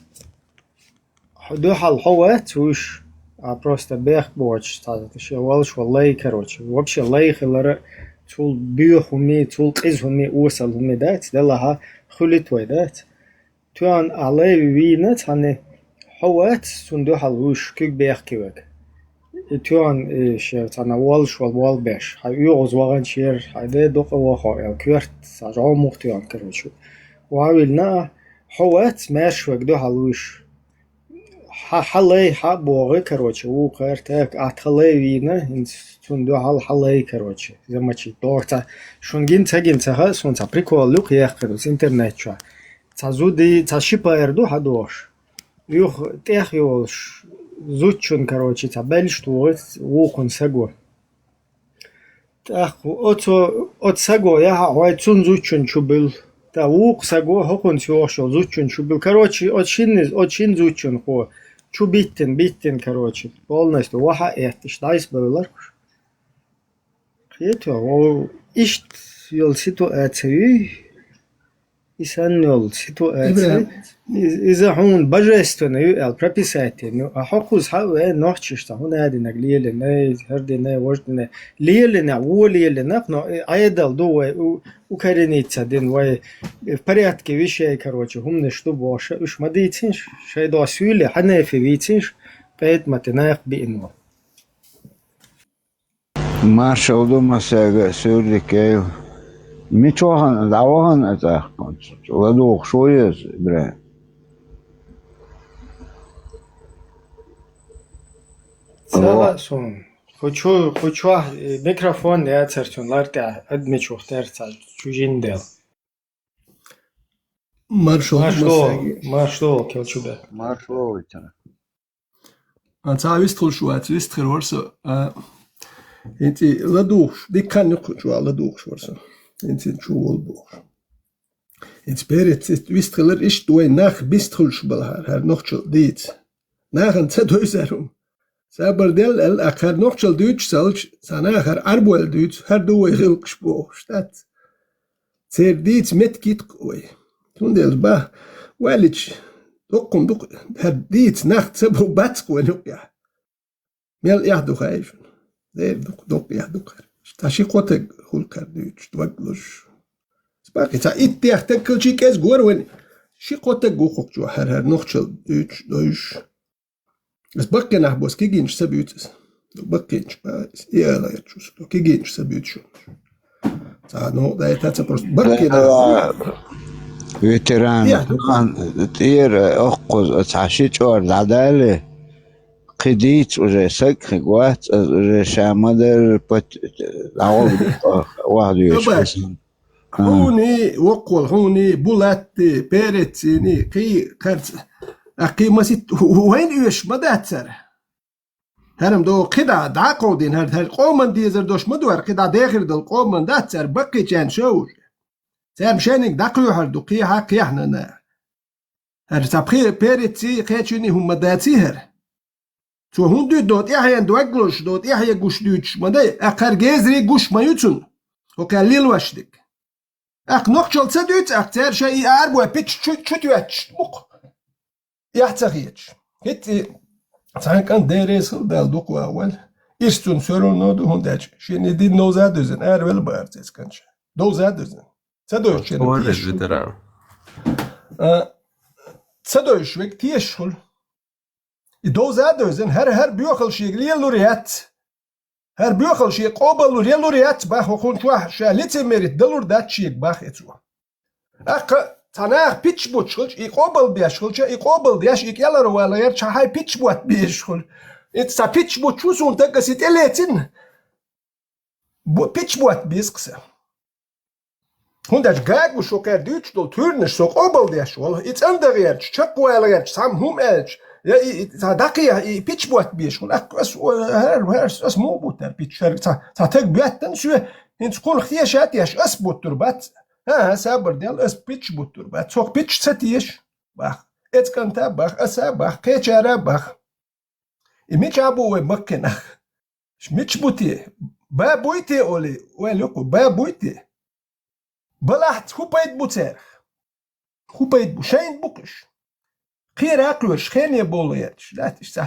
Speaker 2: идухал ховат уж просто бех боч это еще волш валлай короче вообще лай хилара тул бюхуми тул қизхуми усалуми дат далаха хулитвай дат туан алай винат ане ховат сундухал уж кик бех кивек туан шер тана волш вал беш юз ваган шер хайде доқа ваха кюрт сажа мухтиан короче вавилна ховат мешвек духал уж حلي حبوغي كروتشي وقرتك اتخلي وينا سندو حلي كروتشي زي ما تشي دورتا شونجين تاجين سون تابريكو لوك ياخدوس انترنت شو تزودي تشيبا اردو حدوش يوخ تيخيوش زوتشون كروتشي تابلش توغت وكون سغو تاخ اوت سغو يا هاي تون زوتشون شوبل تا وق سغو هكون سيوشو زوتشون شوبل كروتشي очень زوتشون خو شو بيتن короче полностью وها احتش دايس بولار خيتو ишт يل ситуации исаннол ситуации إذا هون божественную прописать ну حقوق حق نحشش هون هذه نقليل نه هردنا وجدنا ليلنا وليلنا но айдал до укорениться дин вай в порядке вещей короче умно что больше уж мадитинш шайда сюле ханефи витинш поэтому ты наих бинно
Speaker 9: маршал дома сага сюрикею мичохан давахан это ладох шоез бре
Speaker 2: Саласон хочу микрофон я церчун ларта адмичу хтерца чужиндел маршал келчубе
Speaker 9: маршал это
Speaker 10: أنت ويستخل شوات ويستخل ورسة أنت لدوش دي كان يقول شو على دوش ورسة أنت شو والبوش أنت بيرت ويستخلر إيش دوين ناخ بيستخل شو بالهار هر نخ شو ديت ناخ أنت دوي زارم سابر دل الأخر نقشل دوتش سالش سنة آخر أربوال دوتش هر دو يغلقش بوشتات سير ديت متكيت قوي تون دل با والج دقم دق هر ديت نخت سبو باتق ونقيا ميل يحدو خايفن دير دق يحدو خير تاشي قوتك خلقر دوتش دوغلوش سباقي تا إيت تيختك كل شي كيس غور وين شي قوتك غوخوك جو هر نقشل دوتش دوش بس بقى نحبوس كي جينش سبيوتس بقينش بس يا لا يتشوس كي جينش سبيوتش نو ده تاتس بروست بقى
Speaker 9: فيتران تير أخوز تعشيت ورد عدالة قديت وجه سك قوات وجه شامدر بت عوض واحد يشوف
Speaker 10: هوني وقول هوني بولات بيرتسيني قي كرت أقي مسيت وين إيش بدأت سر هرم دو قدا دعقودين هر قومن ديزر دوش مدور قدا داخل دل قومن دات سر بقي كان شوش سر مشانك دقلو هر دو قي حق يحنا نا هر سبخي بيرتسي قيتشوني هم داتسي هر تو هون دوت يحيان دوغلوش دوت يحيا قوش دوتش مدى أقر جيزري قوش ما يتسون وكاليل واشدك أق نقشل سدوت أقتر شيء أربو بيتش شتواتش مق يحتاجيتش هتي كان دارس دال دوق أول إستون سرون نودو هنداش شيني دي نوزادوزن أرول بارتس كانش دوزادوزن سدوش
Speaker 3: ورج درا
Speaker 10: سدوش وقت تيشل دوزادوزن هر بيوخل شيء ليلوريات هر بيوخل شيء قابل ليلوريات باخو خون شوح شاليتي ميريت دلور دات شيء باخ يتسوا أق تناخ بيتش بوتشلش يقابل بيشلش يقابل دياش يكيلر ولا يرش هاي بيتش بوت بيشل إتس بيتش بوتشوس ونتقسيت إليتين بيتش بوت بيسقس هنداش جاج وشوكر دوتش دول تورنش سوق قابل دياش والله إتس أندر يرش شق ولا يرش سام هم إلش يا دقيقة بيتش بوت بيشل أك أس مو بوتر بيتش تاك بيتن شو إنت تقول اختياشات ياش أس بوتربات سابر ديال اس بيتش بوتر بات سوق بيتش ستيش باخ اتس كانتا باخ اسا باخ كيتشارا باخ إميتش أبو وبكنا شميتش بوتي با بويتي أولي وليكو با بويتي بلاحت خو بايت بوتر خو بايت بوشين بوكش خير أكلوش خير يبوليتش لا تش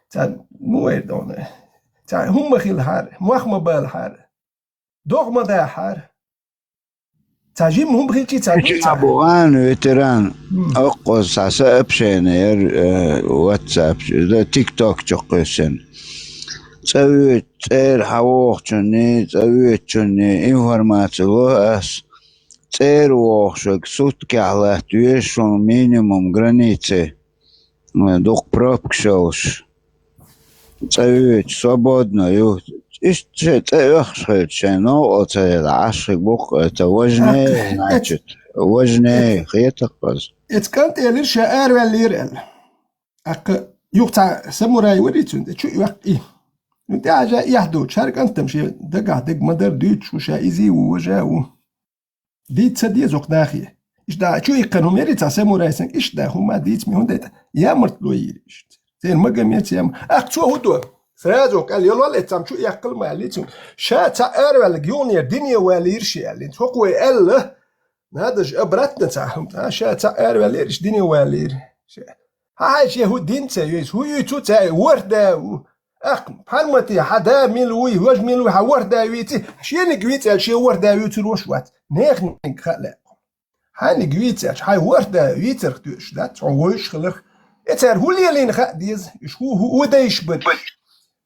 Speaker 10: تا موير دونه تا هم خيل حار مخم بالحار دوغ مدا حار تاجيم هم بخيلتي تاجيم
Speaker 9: أبوغان ويتران أقوز ساسا أبشينير واتساب تيك توك تقوسن تسويت تير حووخ چوني تسويت چوني إنفورماتيو أس تير ووخشك سوتكي على تويشون مينيموم границы دوق пробкшоуш تسويت свободно إيش تأخذ نوع العشق بق توجني значит وجني خيطك بس
Speaker 10: إتكلت إلى شعر والليرال أك يقطع ساموراي وريتون شو يوقت إيه أنت عجا يحدو شارك أنت مشي دقع دق مدر ديتش وشايزي وجاو ديت سدي زوق داخي إيش دا شو يقنهم يريت ساموراي سن إيش دا هما ديت مي هون يا مرتلوي زين ما جميت يا أك شو هدو سرازوك قال يلا اللي تسمشو يقل ما ليتون شا تأر والجونير دنيا واليرشي اللي تفقوا قال هذا أبرتنا تاعهم شا تأر واليرش دنيا والير هاي شيء هو دين تاعيس هو يتو تاع وردا أق بحرمتي حدا ميلوي وج ميلوي وردا ويتي شيء نقويت شيء وردا ويتي روشوات نيخ نخلق هاي نقويت هاي وردا ويتر توش لا تعوش خلق اتر هو اللي نخ ديز هو دايش بد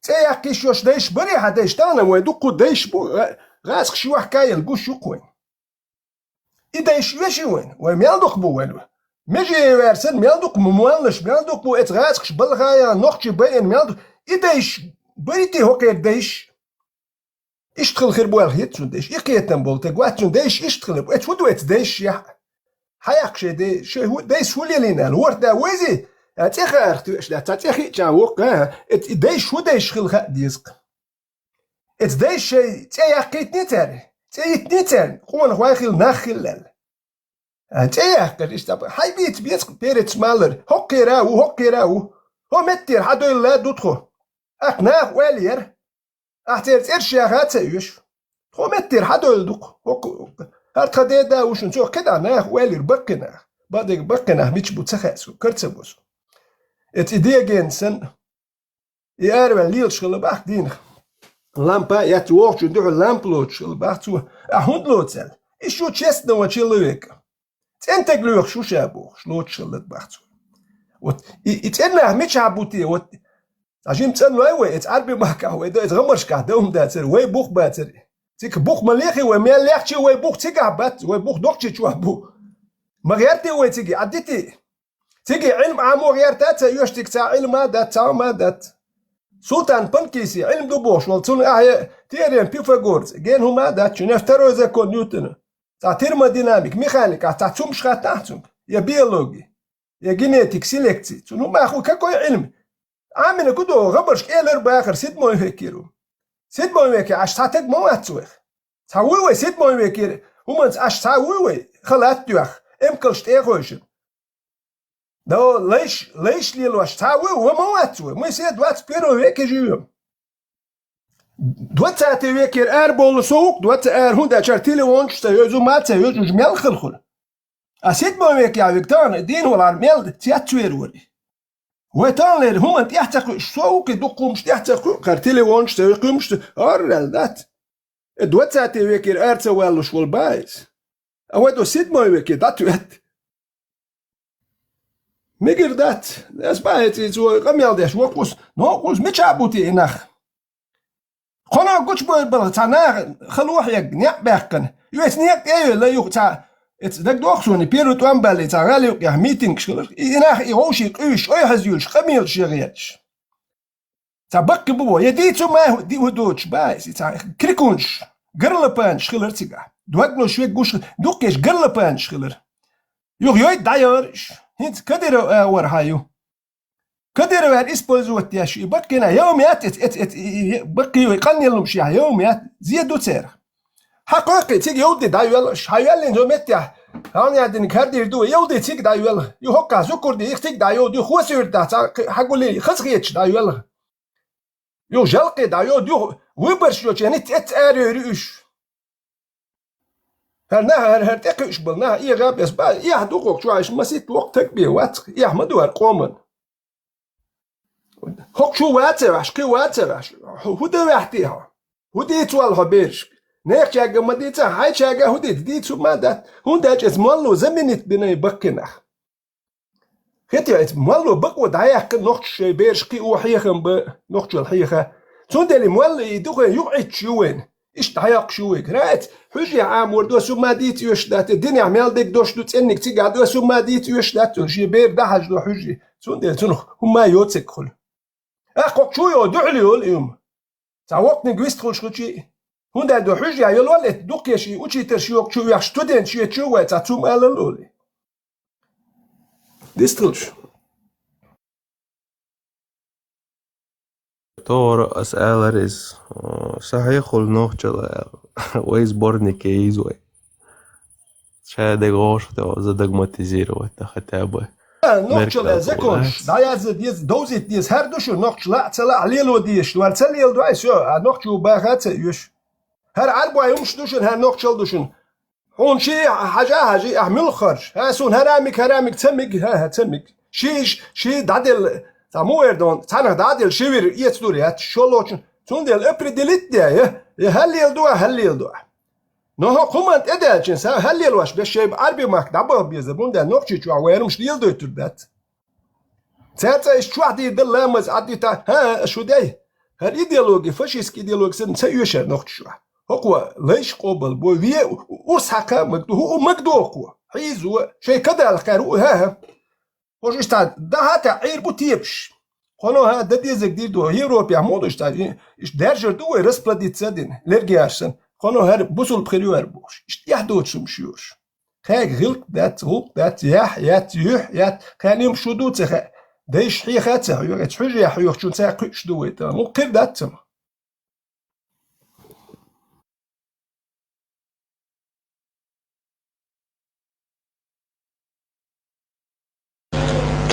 Speaker 10: تياكي شوش دايش بري حدايش تانا ويدقو دايش بو غاسق شو حكاية القوش يقوين إدايش يشي وين وميالدوك بو وينو ميجي يوارسن ميالدوك مموالنش ميالدوك بو اتغاسقش بالغاية نوخشي باين ميالدوك إدايش بريتي هوكي دايش اشتغل خير بو الخيط دايش إقيتن بولتك واتشون دايش اشتغل بو اتودو اتدايش يا حياقشي دايش هو دايش ولي لينا الورد ويزي تيخار توش لا تيخي جاوق دايش هو دايش خلق ديزق دايش تياقيت نتر تيت نتر قوان خواخيل ناخلل تياقر اشتاب هاي بيت بيرت مالر هوكي راو هو متر حدو إلا دوتخو أقناق والير أحترت إرشاغات سيوش خومتر حد أولدوك هرت خديدا وشن سوق كده ناخ والير بقنا بعدك بقنا ميتش بوتسخاسو كرتسبوسو ات إديه جنسن يارب ليل شغل باخ دين لامبا يتوقع دو لامبلوت شغل باخ تو أهون لوتسل إيشو تشستنا وشيلويك أنت جلوخ شو شابو شلوت شغلت باخ تو إتنا ميتش عبوتي عشان تسألوا أيوة إتعربي معك وإذا إتغمرش كهدهم داتر وي بوخ باتر تيك بوخ مليخي وميال ليخشي وي بوخ تيك عبات وي بوخ دوكشي شو أبو ما غيرتي وي تيجي عديتي تيجي علم عمو غيرتات يوشتك تا علم دات تا ما دات سلطان بنكيسي علم دو بوش والتون أهي تيرين بيفاغورز جين هما دات شو نفترو إذا كون نيوتن تا تيرموديناميك ميخانيكا تا تشومش خاتاتهم يا بيولوجي يا جينيتيك سيلكتي تنو ما أخو كاكوي علم عامل كده غبرش كيلر باخر سيد موي هيكيرو سيد موي هيكي عش تاتك مو اتسوخ تاوي سيد موي هيكير ومن عش تاوي خلات دوخ امكلش تيغوشن دو ليش ليلو عش تاوي ومو اتسوخ مو سيد وات بيرو هيكي جيوم دوات ساعتي هيكير اربول سوق دوات هوندا شارتيلي وونش تيوزو مات تيوزو جميل خلخل اسيد موي هيكي عويكتان دين ولا عميل تياتوير وري ويتانلر هم انت يحتقوا شوك دقوا مش يحتقوا قرتلي وونش تيقوا مش ارل ذات دوت ساعتي ويكير ارتا والوش والبايس اودو سيد ما ويكي دات ويت ميجر دات اس بايت زو قميال داش وقوس نوقوس مش عبوتي انخ خنا قوش بل تانا خلوح يق نيق باقن يوت نيق ايو لا يقطع ات دك دوخسوني بيرو توامبالي تاغالي يا ميتينغ شغل إناخ يغوشي قيش أي حزيولش قميل شغياتش تبقى بو يديتو ما دي ودوتش بايس تا كريكونش قرلبان شغل ارتقا دوغلو شوي قوش دوكيش قرلبان شغل يوي دايرش هنت كديرو ورهايو كديرو هاد اسبوزو تياشي بقينا يوميات بقي يقني لهم شي يوميات زيادو تير حقيقي تيجي يودي دايوالش هايالين جو متيا هاني عندك هردي دو يودي تيجي دايوال يهوكا زكور دي يختيك دايو دي خوسير دا حقولي خسخيتش دايوال يو جلقي دايو دي ويبرش يو يعني تأريريش هرناها هرتقيش بلناها إيه غاب يسبا إيه هدوقك شو عايش مسيت وقتك بيه واتق إيه مدو هرقومن هوك شو واتر كي واتر هو ده وحديها هو دي توالها بيرش نيك شاقة مديتا هاي شاقة هودي ديتو مادات هونداج اسمالو زمنت بناي بكناخ خيتي اسمالو بقو دايق نوخش بيرش قي وحيخن بنوخش الحيخة سوندالي مولي يدوغن يقعد شوين إيش دايق شويك رات حجي عام وردو سوما ديت يوشدات الدنيا عمال ديك دوش دو تسنك تيقعدو سوما ديت يوشدات شي بير دهج دو حجي سوندال سنخ هما يوتسك خل أخوك شو يودعليو اليوم تعوقني قويست خل شخوشي هوندا دو حجة يلولت دوكيشي وشي ترشيوك شو يخ ستودنت شي تشو تاتوم ألولي ديستلش
Speaker 3: تور أسألرز صحيح النوخجل ويزبورني كيزوي شادق غوش تو زدق متزيرو وتختابه
Speaker 10: نوخجل زكونش دايز ديز دوزيت ديز هردوشو نوخجل لا تلا عليلو ديش وارتليل دوايس يو نوخجو باغات يوش هر عربوا يمش دوشن هر نوخجل دوشن هون شي حاجة احمل خرج ها سون هرامك تمك ها تمك شي دادل تامو اردون تانا دادل شوير يتدوريات شولوچن تون دل ابري ديليت يا هليل دوا نو كومنت ادالچن سا هليل واش بشيب عربي ماك دابا بيزبون ده نوخجي چوا ويرمش ديل دوتردات تاتا اش چوا دل لامز اديتا ها شو داي هر ايديولوجي فاشيست ايديولوجي سن سيوشر نوخجوا هو ليش قبل بوي ورسحكا هو مقدوق حيزو شيء كذا الخير ها وش استاد ده هتا عير بوتيبش خلو ها ده ديزك دو يوروبيا مودش تاع ايش درجه دو رسبلديت سدين لرجياشن خلو هر بوسل بريور بوش ايش يحدوت شمشيوش خاك غلق دات يات كان يمشو دو تخ دايش حي خاته يوت حجه حيوخ شو تاقش دويت مو قير دات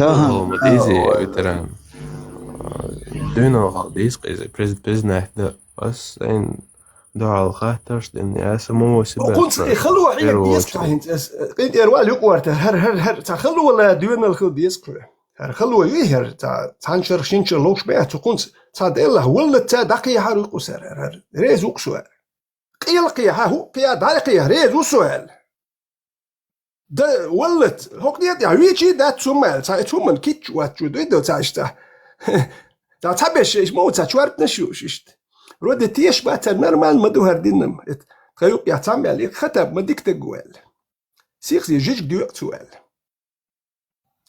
Speaker 3: هو مديزي وتران دينا ديسقي بزن هذا بس إن دعاء الخاطر إني أسمو وسبب
Speaker 10: وقلت خلوا عينك ديسك هنت انت اروال يقورت هر تا خلوا ولا دينا الخل ديسك هر خلوا يهر تا تنشر شنشر لوش بيع تقول تا دله ولا تا دقي حرق وسر هر ريز وقسوال قيل قيا هو قيا دقي ريز وسوال ده ولت هوك ديت يا ويجي ده تسمال تا تسمن كيتش واتشو ده تاشتا تا تبش ايش مو تا شوارت نشوشت رود تيش بات نورمال مدو هردينم تخيو يا تامي عليك خطب ما ديك تقوال سيخ جيج ديوق سؤال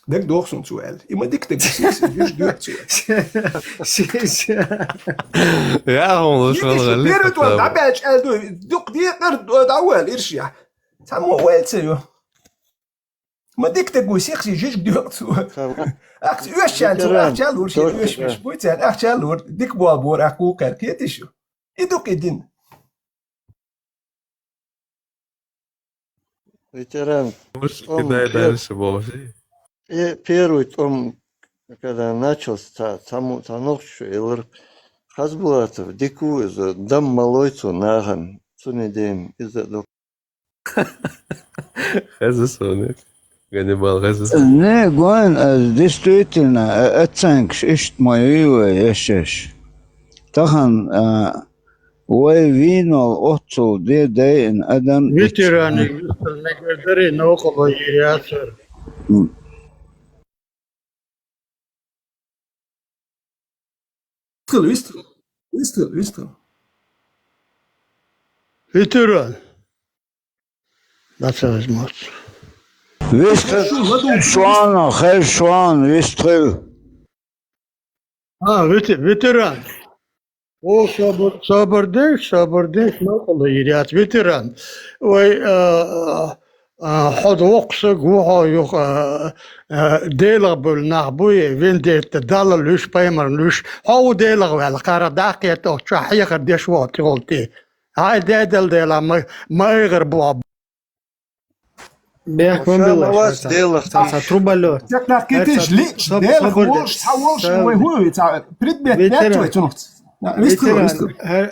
Speaker 10: دك دوخسون سؤال إما ديك تقوال سيخ جيج ديوق سؤال
Speaker 3: يا هو مش والله
Speaker 10: بيرد ولا بعد قال دوق دي قرد اول ارشيا تامو ويل سيو ما ديك تقوال سيخ جيج ديوق سؤال اخ يوش انت اخجل ورشي يوش مش بويت اخجل ور ديك بور اكو كيتشو يدوك يدين
Speaker 11: ветеран
Speaker 3: مش كده دارش بوشي
Speaker 11: первый том, когда начался, танохш илр хазбулатов дику из дам малойцу наган цунедем из док
Speaker 3: خزسونك Ганнибал خزس
Speaker 9: Не, Гуан, действительно, оценкш, ишт мою ешеш. Тахан, ой винол отцу, де ин адам.
Speaker 12: ветераны, некоторые наоколо ирясер.
Speaker 10: ويستغل
Speaker 12: ветеран. Nasıl azmaz?
Speaker 9: Вистрел, шуана, хер шуан, вистрел.
Speaker 12: Ветеран. O sabır değil, naokolo iriyat ветеран. Ой, حد وقصة جوها يخ ديلا بالنعبوي وين ديت دالا لوش بايمر لوش هو ديلا والقارة داقية تو شحية قديش وقت قلتي هاي ديلا ما يغربوا
Speaker 2: بيح من
Speaker 11: واس ديلا
Speaker 2: تا تروبالو
Speaker 10: تقدر كيتش ليش ديلا خولش تحولش هو تاع بريد بيت ناتو تنقط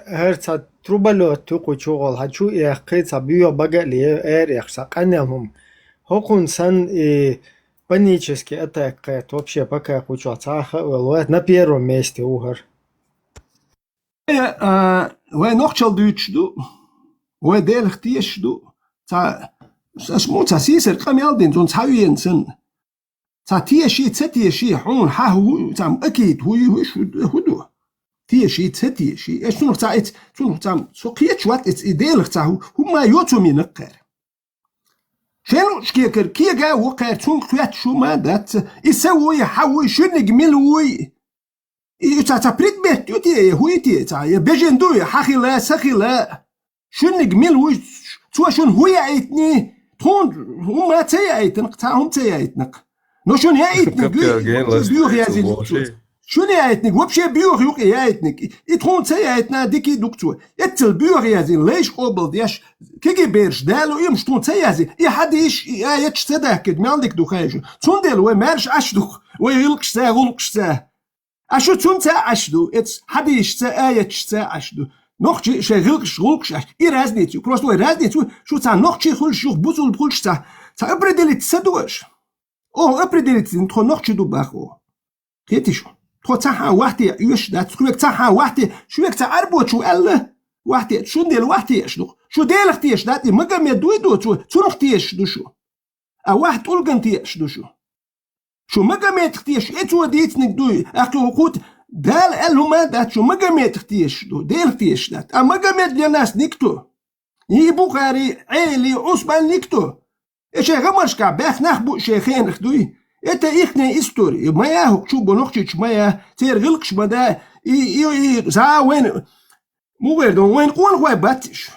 Speaker 2: هر تا تروبالو توقو شغل هاتشو يقيت بيو بقى لي اريخ قنهم هوكون سن панически атака вообще пока кучу цаха вот на первом месте угар
Speaker 10: وين نقشل دوتشدو وين ديل اختيشدو تا اسمو تا سيسر قام يالدين زون تساويين سن تا تيشي تسيشي حون حاهو تا اكيد هو هدو تيشي تسيشي ايش شنو تا شنو تا سوقيت وات اتس ديل تا هما يوتو من نقر شنو شكيكر كي جا وقع تون كيات شو ما دات يسوي حوي شنق ملوي تا بريد بيت يوتي هويتي تا يبجن دوي حخي لا سخي لا شنق ملوي تو شون هو يعيتني تون هما تيعيتنق تاهم تيعيتنق نو شون يعيتنق بيوغ يازي شون يعيتنق وبشي بيوغ يوقي يعيتنق يتخون تيعيتنا ديكي دكتور يتل بيوغ يازي ليش قبل دياش كيكي بيرش دالو يمش تون تيازي يحديش يتش تداكد ما عندك دوخاجو تون دالو ومارش اشدو ويغلقش تا غلقش تا اشو تون تا اشدو اتس حديش تا يتش تا اشدو نوخشي شغلقش غلقش يرازنيتو بروستو يرازنيتو شو تا نوخشي خل شوخ بوزول بخلش تا ابردلت تسدوش ابردلت انتو نوخشي دو باخو كيتيشو تو تاها وحدي يوش دات تخوك تاها وحدي شوك تا اربو شو الله وحدي شو ديل وحدي اشدو شو ديل اختيش داتي مقام يدويدو شو اختيش دو شو واحد تلقن تيش دو شو مقام يتختيش اتو ديتنك دوي اخو قوت دال قالوا ما دات شو مقام يتختيش دو ديل اختيش دات مقام يدلي ناس نكتو يبوخاري عيلي عصبان نكتو ايش غمرشكا باخ نخبو شيخين اخدوي اتا اخني استوري ما ياهو شو بنوختش ما يا تير غلقش بدا زا وين مو وردون وين قون هو باتش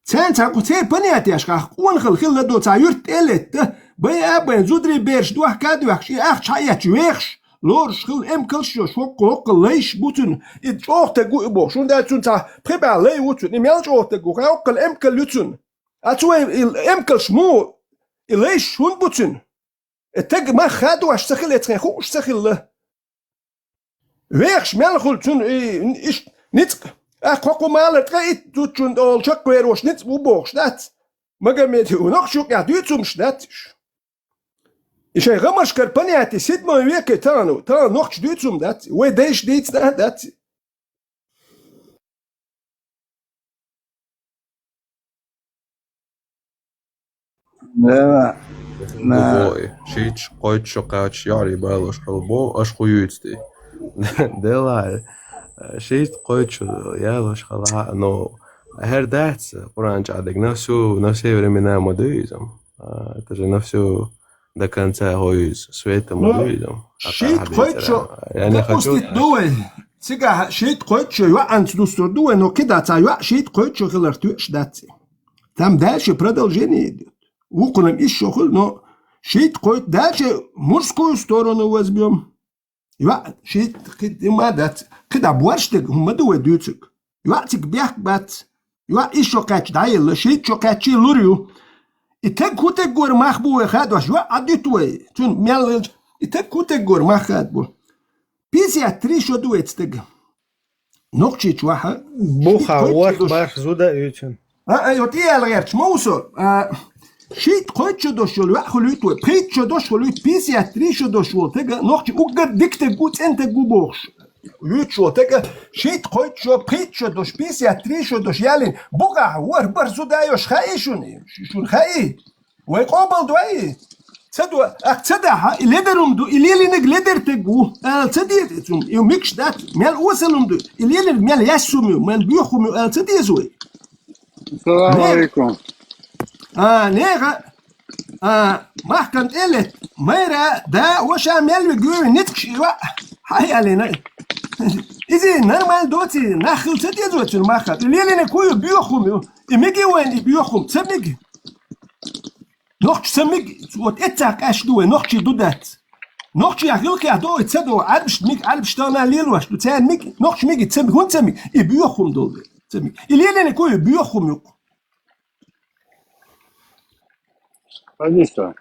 Speaker 10: سان تاكو تير بنياتي اشكا قون خل دو تا يرت الت بيا بن زودري بيرش دو حكاد وحشي اخ شايات ويخش لورش خل امكلش شو قوق ليش بوتن اتشوخت جو بو شو دا تون تا بريبار لي وتن يمالش اوخت جو قوق الامكل لوتن اتو الامكلش مو ليش شون بوتن التج ما خدوا اشتغل يتخو اشتغل ويخش مالخل تون إيش نتق أخوكم مالت قايت توتشون دول شكوير وش نتق وبوخش دات مقاميتي ونقشوك يعديتهم شداتش إيش غمش كربانياتي سيد ما ويكي تانو نقش ديتهم دات ويديش ديت دات
Speaker 9: لا
Speaker 3: Boy, šīč, koičo, kāč, jāri bailoš halbo, aš hujūtsti. Delā, šīt koičo, jāloš halā, no, her dāts, Quran čādek, nafsu времена модуизм, takže nafsu до конца hoiz, sveta модуизм.
Speaker 10: شيت koičo, pustit دوه, ciga šīt koičo, joans dustor دوه, no kida ca jo šīt koičo hilar tuš dati. Tam дальше продолжение идет. Укунам еще хул, но шит коит дальше мужскую сторону возьмем. Ива шит кидма дат, кида борштик хумаду ведуцик. Ива тик бях бат. Ива еще кач дайл, шит чо качи лурю. И так куте гор махбу эхад ваш, ива адитуе. Тун мял, и так куте гор махад бу. 53 шо дуэцтиг. Нокчи чуаха.
Speaker 2: Буха ворх бах зуда ютун.
Speaker 10: يوتي الغيرش موصل شيت قوتشو دوشول واخلوتو بريتشو دوشولوت بيسيا تريشو دوشول تيجا نوختي اوغر ديكت جوت انت جوبوخش يوتشو تيجا شيت قوتشو بريتشو دوش بيسيا تريشو دوش يالين بوغا ور برزو دايوش خايشون شون خاي ويقوبل دوي تدو اقتدها ليدرم دو اليلينك ليدر تجو تديتم يوميكش دات مال وصلهم دو اليلين مال ياسومي مال بيخومي تديزوي
Speaker 9: السلام عليكم.
Speaker 10: نيغا ما كانت قلت ميرا دا وشا ميل بيجوي نتكش هاي علينا إذا نرمال دوتي ناخل تديزوت ما كانت اللي نكوي بيخوم يمجي وين بيخوم تسمج نوخش سمج وات اتاك اش دوه نوخش دودات نوخش ياخلك يا دو تصدو عربش ميك عربش تانا ليلواش تسان ميك نوخش ميك تسمج هون تسمج بيخوم دول تسمج اللي نكوي بيخوم يق
Speaker 9: Конечно.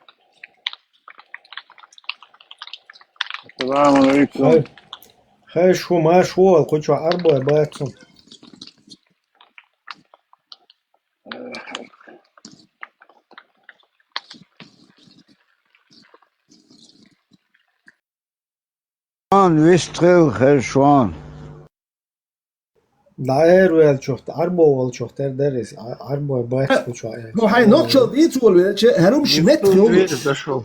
Speaker 9: السلام عليكم.
Speaker 2: خير شو ما شو القدشو أربعة باتهم.
Speaker 9: ويستريل خير شوان.
Speaker 2: داير ويل شوفت أربعة ويل شوفت درس أربعة بات وشو
Speaker 10: No, hij nog zal dit wel, weet je, herum schmet
Speaker 11: دشو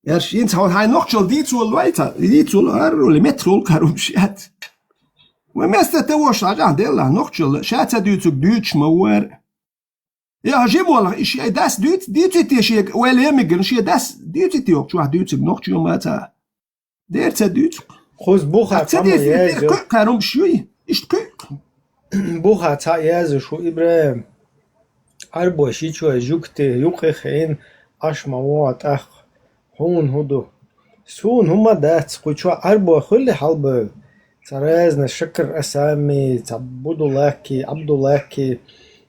Speaker 10: Ja, eens houdt hij nog zal dit wel weiter, dit wel haar metrol herum schat. We meeste te was aan dela nog zal schat duurt ook Duits maar. Ja, je moet is je das Duits dit is je wel emigren je das dit is ook zo Duits nog zo maar. Der ze Duits.
Speaker 2: خوز بوخا تما يازو
Speaker 10: herum شوي. Ist
Speaker 2: بوخا تا يازو شو إبراهيم أربعة شيء جوكتي يوقي خين أش موات أخ هون هدو سون هما دات قوشوا أربعة خلي حلبة ترازنا شكر أسامي تعبدو لاكي عبدو لاكي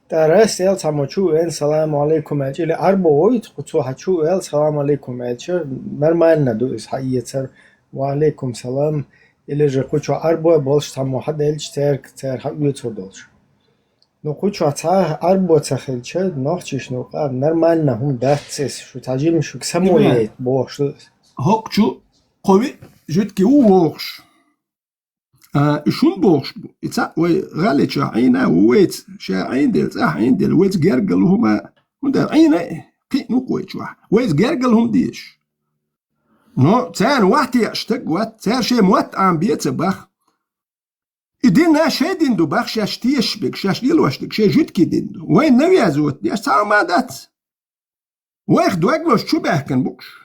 Speaker 2: تراس يل تماشو إن سلام عليكم أجل أربعة ويت قوشوا هتشو إل سلام عليكم أجل نرمال ندو إس حقيقة وعليكم سلام إلى جقوشوا أربعة بولش تمو حد إلش تر حقيقة دولش نو قوشوا تا أربعة تخيلش ناخشش نو قاب نرمال نهم داتس شو تعجيم شو كسمويت بوش
Speaker 10: هوكشو قوي جد كي ووش شون بوش إتسا وي غالي عينا وويت عين ديل عين ديل ويت جرجل هما وندا عينا كي نقوي شو ويت جرجل هم ديش نو تان واحد يشتق وات تان شيء موت عم بيتبخ إدينا شيء ديندو بخ شاش تيشبك شاش ديل واشتك شيء جد كي ديندو وين نوي أزوت ديش تاو ما دات ويخ دوغلوش شو بحكن بوش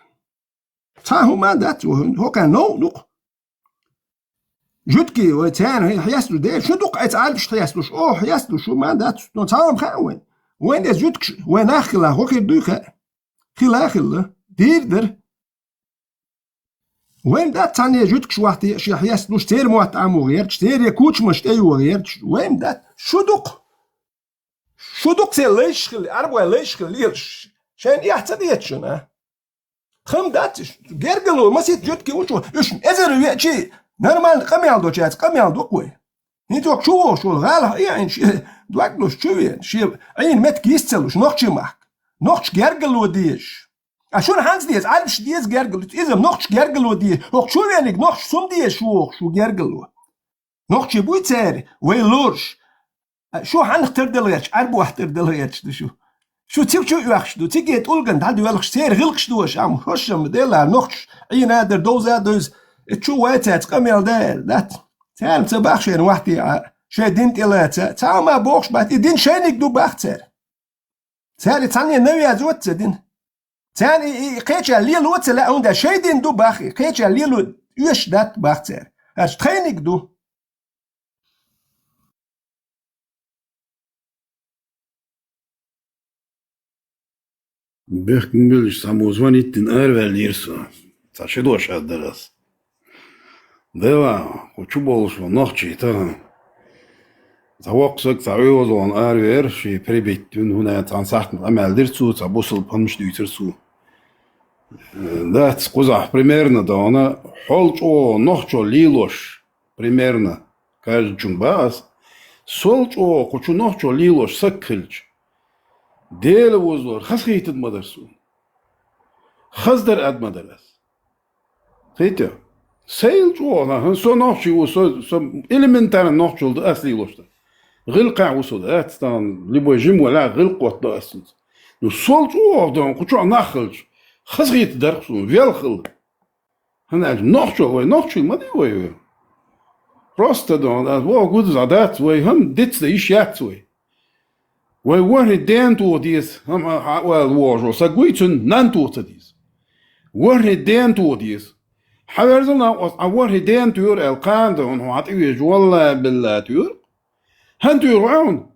Speaker 10: تاو ما دات هو كان نو جدكي وتان حياسلو ديل شو دوق اتعالش حياسلوش حياسلو شو ما دات نو تاو مخاوين وين ديز جدك وين اخلا هو كي دوخا خلا دير وين دات تاني جدك شو واحد شي حياسلوش تير موات عمو غير تير يكوتش مش ايو غير وين دات شو دوق سي ليش خلي اربع ليش خليش شان يحتديتشنا خم دات جرجلو ما سيت جدكي وشو ايش ازر شي نرمال قميال دو جات قميال دو قوي انتو شو الغالة يعني دوكلوش شو عين مت كيستلوش نوخشي ماك نوخش جرجلو ديش اشون هانز ديز عارف ديز جرجلو اذا نوخش جرجلو دي شو يعني نوخش سوم ديش شو جرجلو نوخش بوي تاري ويلورش شو هنختار دلغيش عربو اختار دلغيش شو تيب شو يخش دو تيجي تقولن تعال يلخش سير غلقش دوش عم خشم ديلا نوخش عين هذا دوز تشو واتات قميل دات تعال تباخش يعني وحدي شي دين تلاتا تعال ما بوخش بات دين شينك دو باختر تعال تاني نوي ازوت دين تعال قيتش ليل وت لا عند شي دين دو باخي قيتش ليل يش دات باختر اش ترينك دو
Speaker 5: بيحكم بلش ساموزواني تنقار واليرسو تاشدوش هالدرس دوا وشو بولش ونخشي تهم توقسك تعوض وان أروير شي بريبيتون هنا تنصحت أمال درسو تبوصل بانش ديترسو دات قزح примерно دانا حولشو نخشو ليلوش примерно каждый джумбас солчо кучу нохчо лилош саккылч ديل وزور خسخيت المدرسون خزدر أد مدرس خيتة سيل جوانا سو نوحشي وسو إلمنتار نوحشول ده أصلي لوشتا غلقع وسو ده أتستان لبو جيم ولا غلق وات ده أسنت نو سول جوا ده كوشو نخلج خسخيت درسون فيالخل هنا نوحشول ما دي وي روستا ده وو جود زادات وي هم ديتس ده إيشيات وي ووري دين تو ديس هم وورجو ساقويتون نان تو تديس وري دين تو ديس حوارزنا وري دين تور القاندون هو عطيوي جوالا بالله تور هن تور عون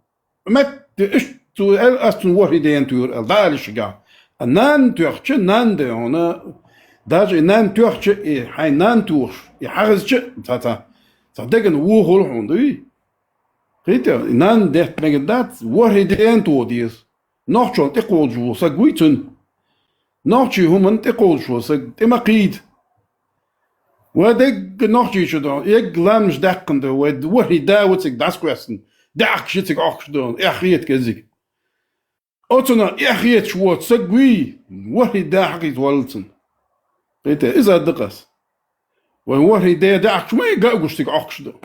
Speaker 5: مت اش تو الاستون وري دين تور الدالش قا نان تورش نان ده هنا داج نان تورش هاي نان تورش يحرز تا دغن وو هون دوي قيتا نان دهت مجدات وري دين تو ديس نوحشو تقول جو ساقويتون نوحشي هم تقول شو ساق تمقيد ودق نوحشي شو دون يقلامش دقن دو وري داوتك داسكوسن داك شتك اخش دون اخيت كزيك اوتنا اخيت شو ساقوي وري دا حقيت ولتن قيتا اذا دقس وري دا داك شو ما يقاقشتك اخش دون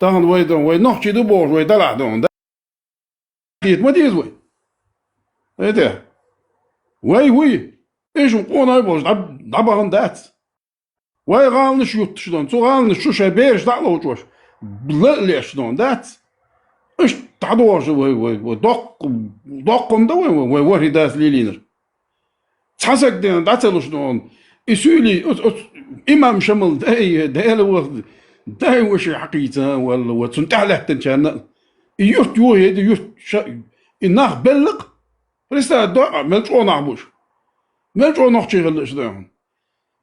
Speaker 5: تاهن ويدون وينوحشي دو بور ويدلع دون خيت ما ديز وي ايه وي ايش نقونا يبوش دبغن دات وي غالنش يوتش دون تو غالنش شو شبيرش دعلو جوش بلقليش دون دات ايش تعدوش وي دقم دو وي وري داس ليلينر تحسك دين داتلوش دون يسولي امام شمل داي وش حقيقة ولا وتنتهله تنشان يوت يوهيد يوت إنه بلغ رسالة دعاء ملجو نعبوش ملجو نحشي غلش داهم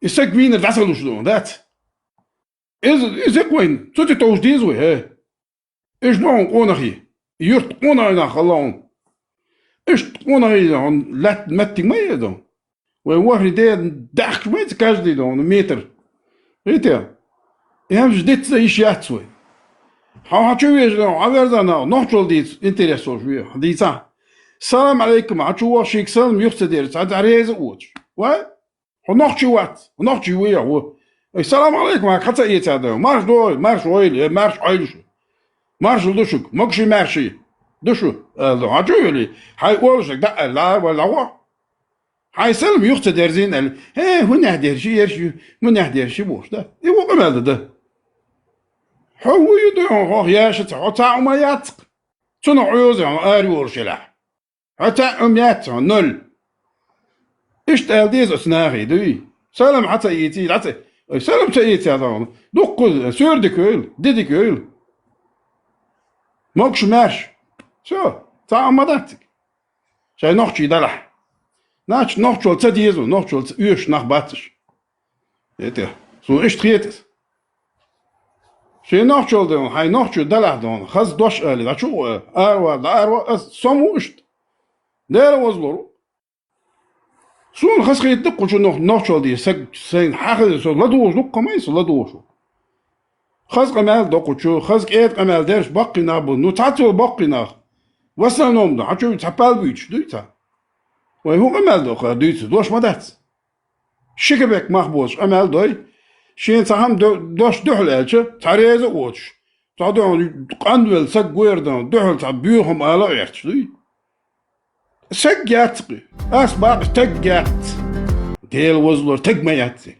Speaker 5: يسقوين الرسلوش دون ذات إذا كوين توتي توش ديزوي هاي إيش نوعن قونا خي يورت قونا إنا خلاهم إيش قونا إنا لا متي ما يدون وواحد داخش ما يتكاش دي دون متر ريتيا يهمش ديت زي ياتسوي هاتشوي جنو عبردنا نحشول ديت انتريسو شويه ديتا السلام عليكم هاتشو شيك سلام يختدير تعد عريز اوتش واي ونحشي وات ونحشي ويا هو السلام عليكم حتى يتعدى مارش دوي مارش ويلي مارش عيلش مارش دوشك مكشي مارشي دوشو هاتشوي لي هاي اولشك دا لا ولا هو هاي سلم يختدير زين هي هنا ديرشي يرشي من ديرشي بوش ده يبغى قمال ده هو يدعو ياشت عطا وما ياتق تنو عيوز آري ورشلاح عطا أميات نول إيش تالديز أسناغي دوي سلام حتى يتي حتى سلام تيتي هذا دوق سور ديكول ديكول موكش مارش شو تا أمداتك شاي نوحشي دلح ناش نوحشول تديزو نوحشول يوش نخباتش يتي سو إيش تخيتس شي نوحشول دون هاي نوحشول دلح دون خز دوش ألي دا شو أروا سموشت دير وزلورو سون خز خيت دقو شو نوحشول دي سين حاخذ سو لا دوش نقا ما يسو لا دوشو خزق أمال دقوشو خزق إيد أمال درش بقينا بو نتعطو بقينا وصل نوم ده حتشو تحبال بيتش دويتا وهو أمال دقا دويتا دوش مدات شكبك مخبوش أمال دوي شين تهم دوش دوحل ألشة تعريزة قوتش تعدون قندول سق ويردان دوحل تعبيوهم آلا يرتش دوي سق ياتقي أسباق تق ديل وزلور تق ما ياتي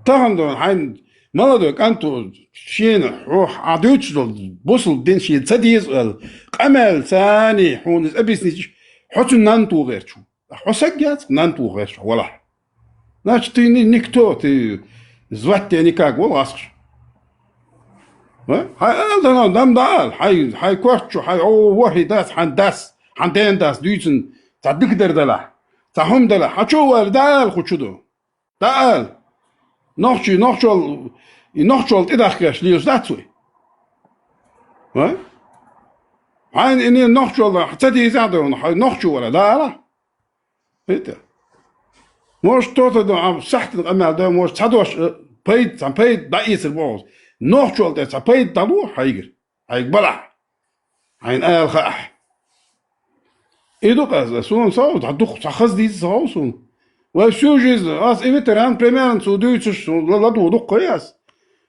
Speaker 5: تهم دون حين مالدوك أنتو شين روح عدوش دول بوصل دين شين تديز قمل ثاني حونس أبيسنيش حتى نانتو غيرشو حسقيات نانتو غيرشو ولا ناش تيني نكتو تي زواتي نكاك ولا أسخش هاي ألدنا دم دال هاي كوشو هاي أو وحي داس حندين داس دويسن تعدك دردلا تهم دلا حشو دال خشودو دال نخشول إدخكش ليش داتوي ها عين إني نخشول حتى يزعدون هاي نخشو ولا لا هيدا مش توتا دو عم سحت الأمل ده مش تدوش بيد دايس البوز نخشول ده بيد دلو هيجر بلع عين آل خاح إيدو قاز سون صوت هدوخ تخص دي صوصون وشو جيز أس إيفيتران بريميرن سو دويتش لا دو قياس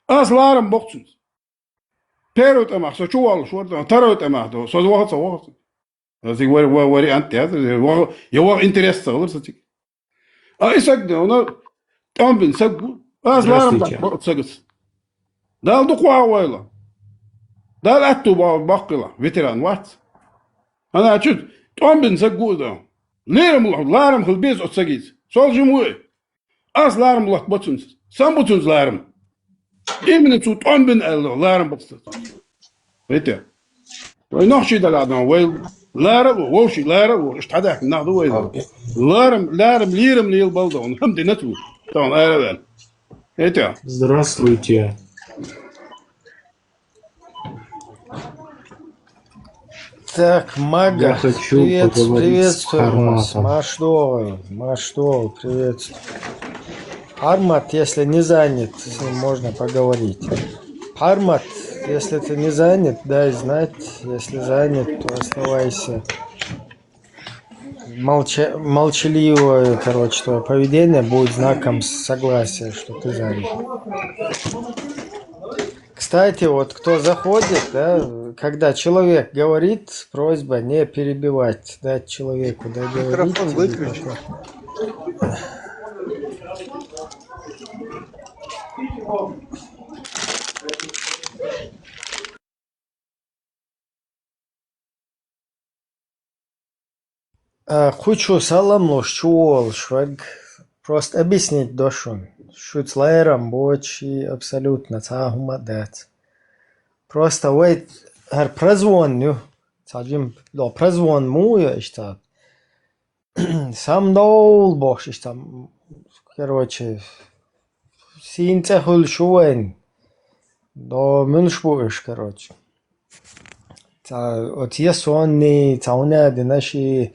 Speaker 5: أس لارم بوكسنز بيروت أماخ سو شو والله شو تروت أماخ دو سو واحد زي وري أنت هذا يوا إنترست غير ستيك أي سجد أنا أم بن سجد أس لارم سجد دال دو قوا ويلا دال أتو باقلا فيتران وات أنا أشوف أم بن سجد ده لارم خلبيز أتسجد sol جموعي أصل لارم لك بطنز سام بطنز لارم إيمن تسوت أم بن لارم بطنز فيتا ونحشي دلعنا ويل لارم ووشي لارم واشتحدك ناخذ ويل لارم ليرم ليل بلده ونحمد نتو طبعا أهلا فيتا
Speaker 8: Здравствуйте.
Speaker 2: Так, Мага,
Speaker 8: Я хочу поговорить с
Speaker 2: приветствую вас.
Speaker 8: Харматом.
Speaker 2: Маштол, приветствую. Хармат, если не занят, с ним можно поговорить. Хармат, если ты не занят, дай знать. Если занят, то оставайся. Молчаливое, короче, твое поведение будет знаком согласия, что ты занят. Кстати, вот кто заходит, да, когда человек говорит, просьба не перебивать, дать человеку договорить.
Speaker 11: Микрофон выключи.
Speaker 2: Кучу саламло, чуол, шваг. Просто объяснить дошу. Шут лайрам бочи абсолютно цахума дать. Просто вейт هر прозвоню, цаджим до прозвон муя ишта. Сам дол бош ишта. Короче, синцехул шуэн. До мюншбуш, короче. От ясонни, цауна динаши,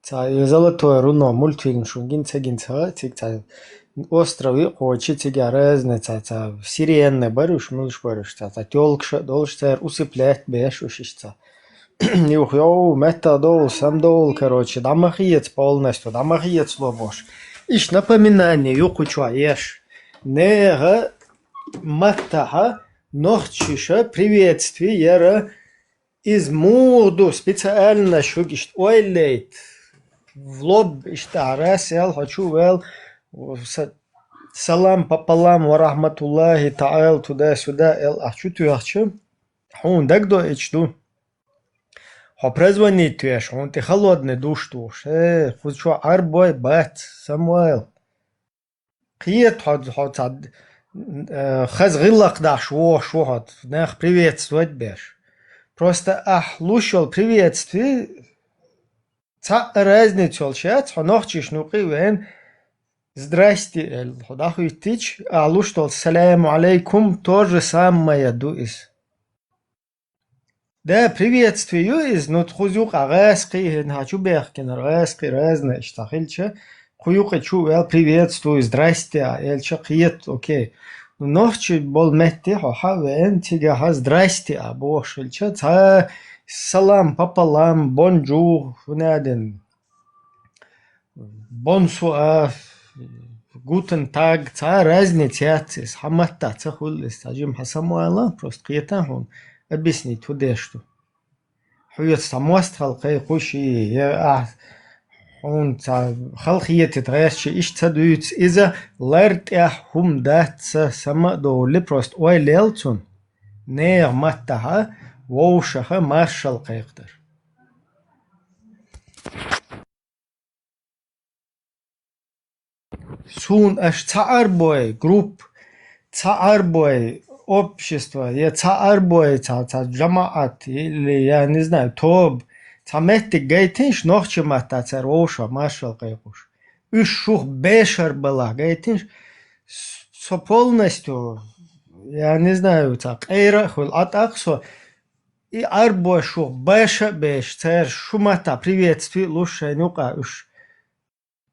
Speaker 2: золотое руно мультфильм шунгин цегинца, цигца. Островы очи тигаразны, сирены барыш, мылш барыш, тёлкша, должен усыплять беш ушишца. Юх, йоу, мета дол, сам дол, короче, дамахиец полностью, дамахиец лобош. Иш напоминание, юкуча еш. Нега маттаха, нохчиша, приветствие, яра, из мурду, специально шугишт, ойлейт. В лоб иштарас, ял, хочу вел, салам пополам ва рахматуллахи та'ал туда-сюда эл ахчу тюахчу хун дагдо ичду прозвони тюаш он ты холодный душ туш худшо арбой бат самуэл қиет хад хаз гиллак да шо хад нах приветствовать беш просто лушол приветствие ца разницол шат хонохчиш нуқи вен Здрасте, Худахуйтич, алуштол саляму алейкум, то же самое дуис. Да, приветствую из, но тхузюк агаски, хочу бехкин, агаски, разные, штахильча, хуюк хочу, приветствую, здрасте, эльча, киет, окей. نوخش بول متي حوين تيجا здрасте أبوشلча تا سلام بابالام بونجور ونادن بونسوار Guten Tag, ca разница, хамата, ca хулис, таджим хасамуала, просто киета хун, объяснить худешту. Хует самост халкай куши, я хун ca халкиете трэшчи, иш ca дуйц, иза лэрт я хум датца сама доли, просто ой лелцун, неер маттаха, воушаха маршал кайктар. Сун аж цаарбой групп, цаарбой общество, я цаарбой ца джамаат или я не знаю, тоб, ца метти гейтинш нохче мата цар оша маршал кайкуш. Иш шух бешар была гейтинш со полностью, я не знаю, ца кайра хул атаксо и арбой шух беша беш цар шумата приветствие лучше нюка уж.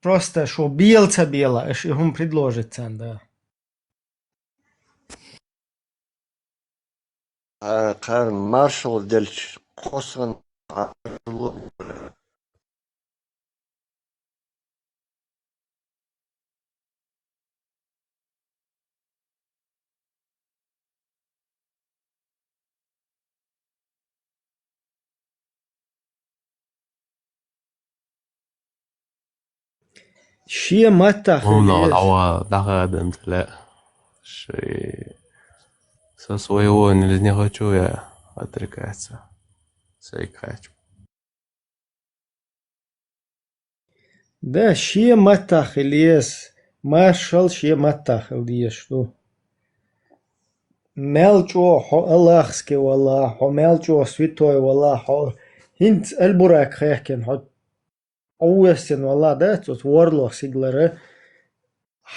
Speaker 2: Просто что белца бела, аж им предложит да.
Speaker 11: Карн маршал дельч косан
Speaker 2: شيء ما تاخذ
Speaker 3: والله العوا دغدم لا شيء سوي هو اللي نيجاتو يا اتركاتsa سيكاتو
Speaker 2: да شيء ما تاخذ ليس مارشال شيء ما تاخذ دي شو ملجو اللهسكي والله ملجو سويتوي والله هنت البراك خيكن حط أوستن والله ده توت وارلو سيجلره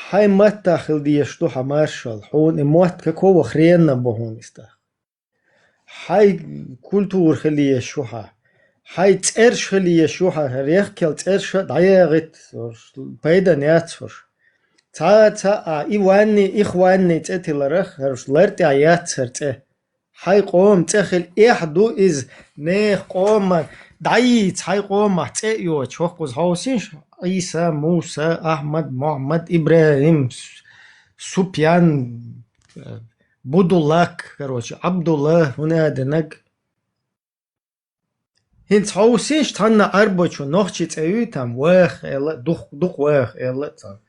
Speaker 2: هاي ما تاخل دي شتو حمارشال حون إموت ككو خرينا بهون استا هاي كولتور خليه شوها هاي تأرش خليه شوها ريخ كل تأرش دايغت بيدا نياتفر تا إيواني إخواني تأتلرخ هرش لرتي عياتسر هاي قوم تأخل إحدو إز نيخ قوم دايت هاي قوم تأيو تشوخكوز هاوسيش عيسى موسى أحمد محمد إبراهيم سفيان بودولاك короче عبد الله هنا دنك هنت هاوسيش تانا أربعة نوخشي تأيو تام واخ إلا دوخ واخ إلا تام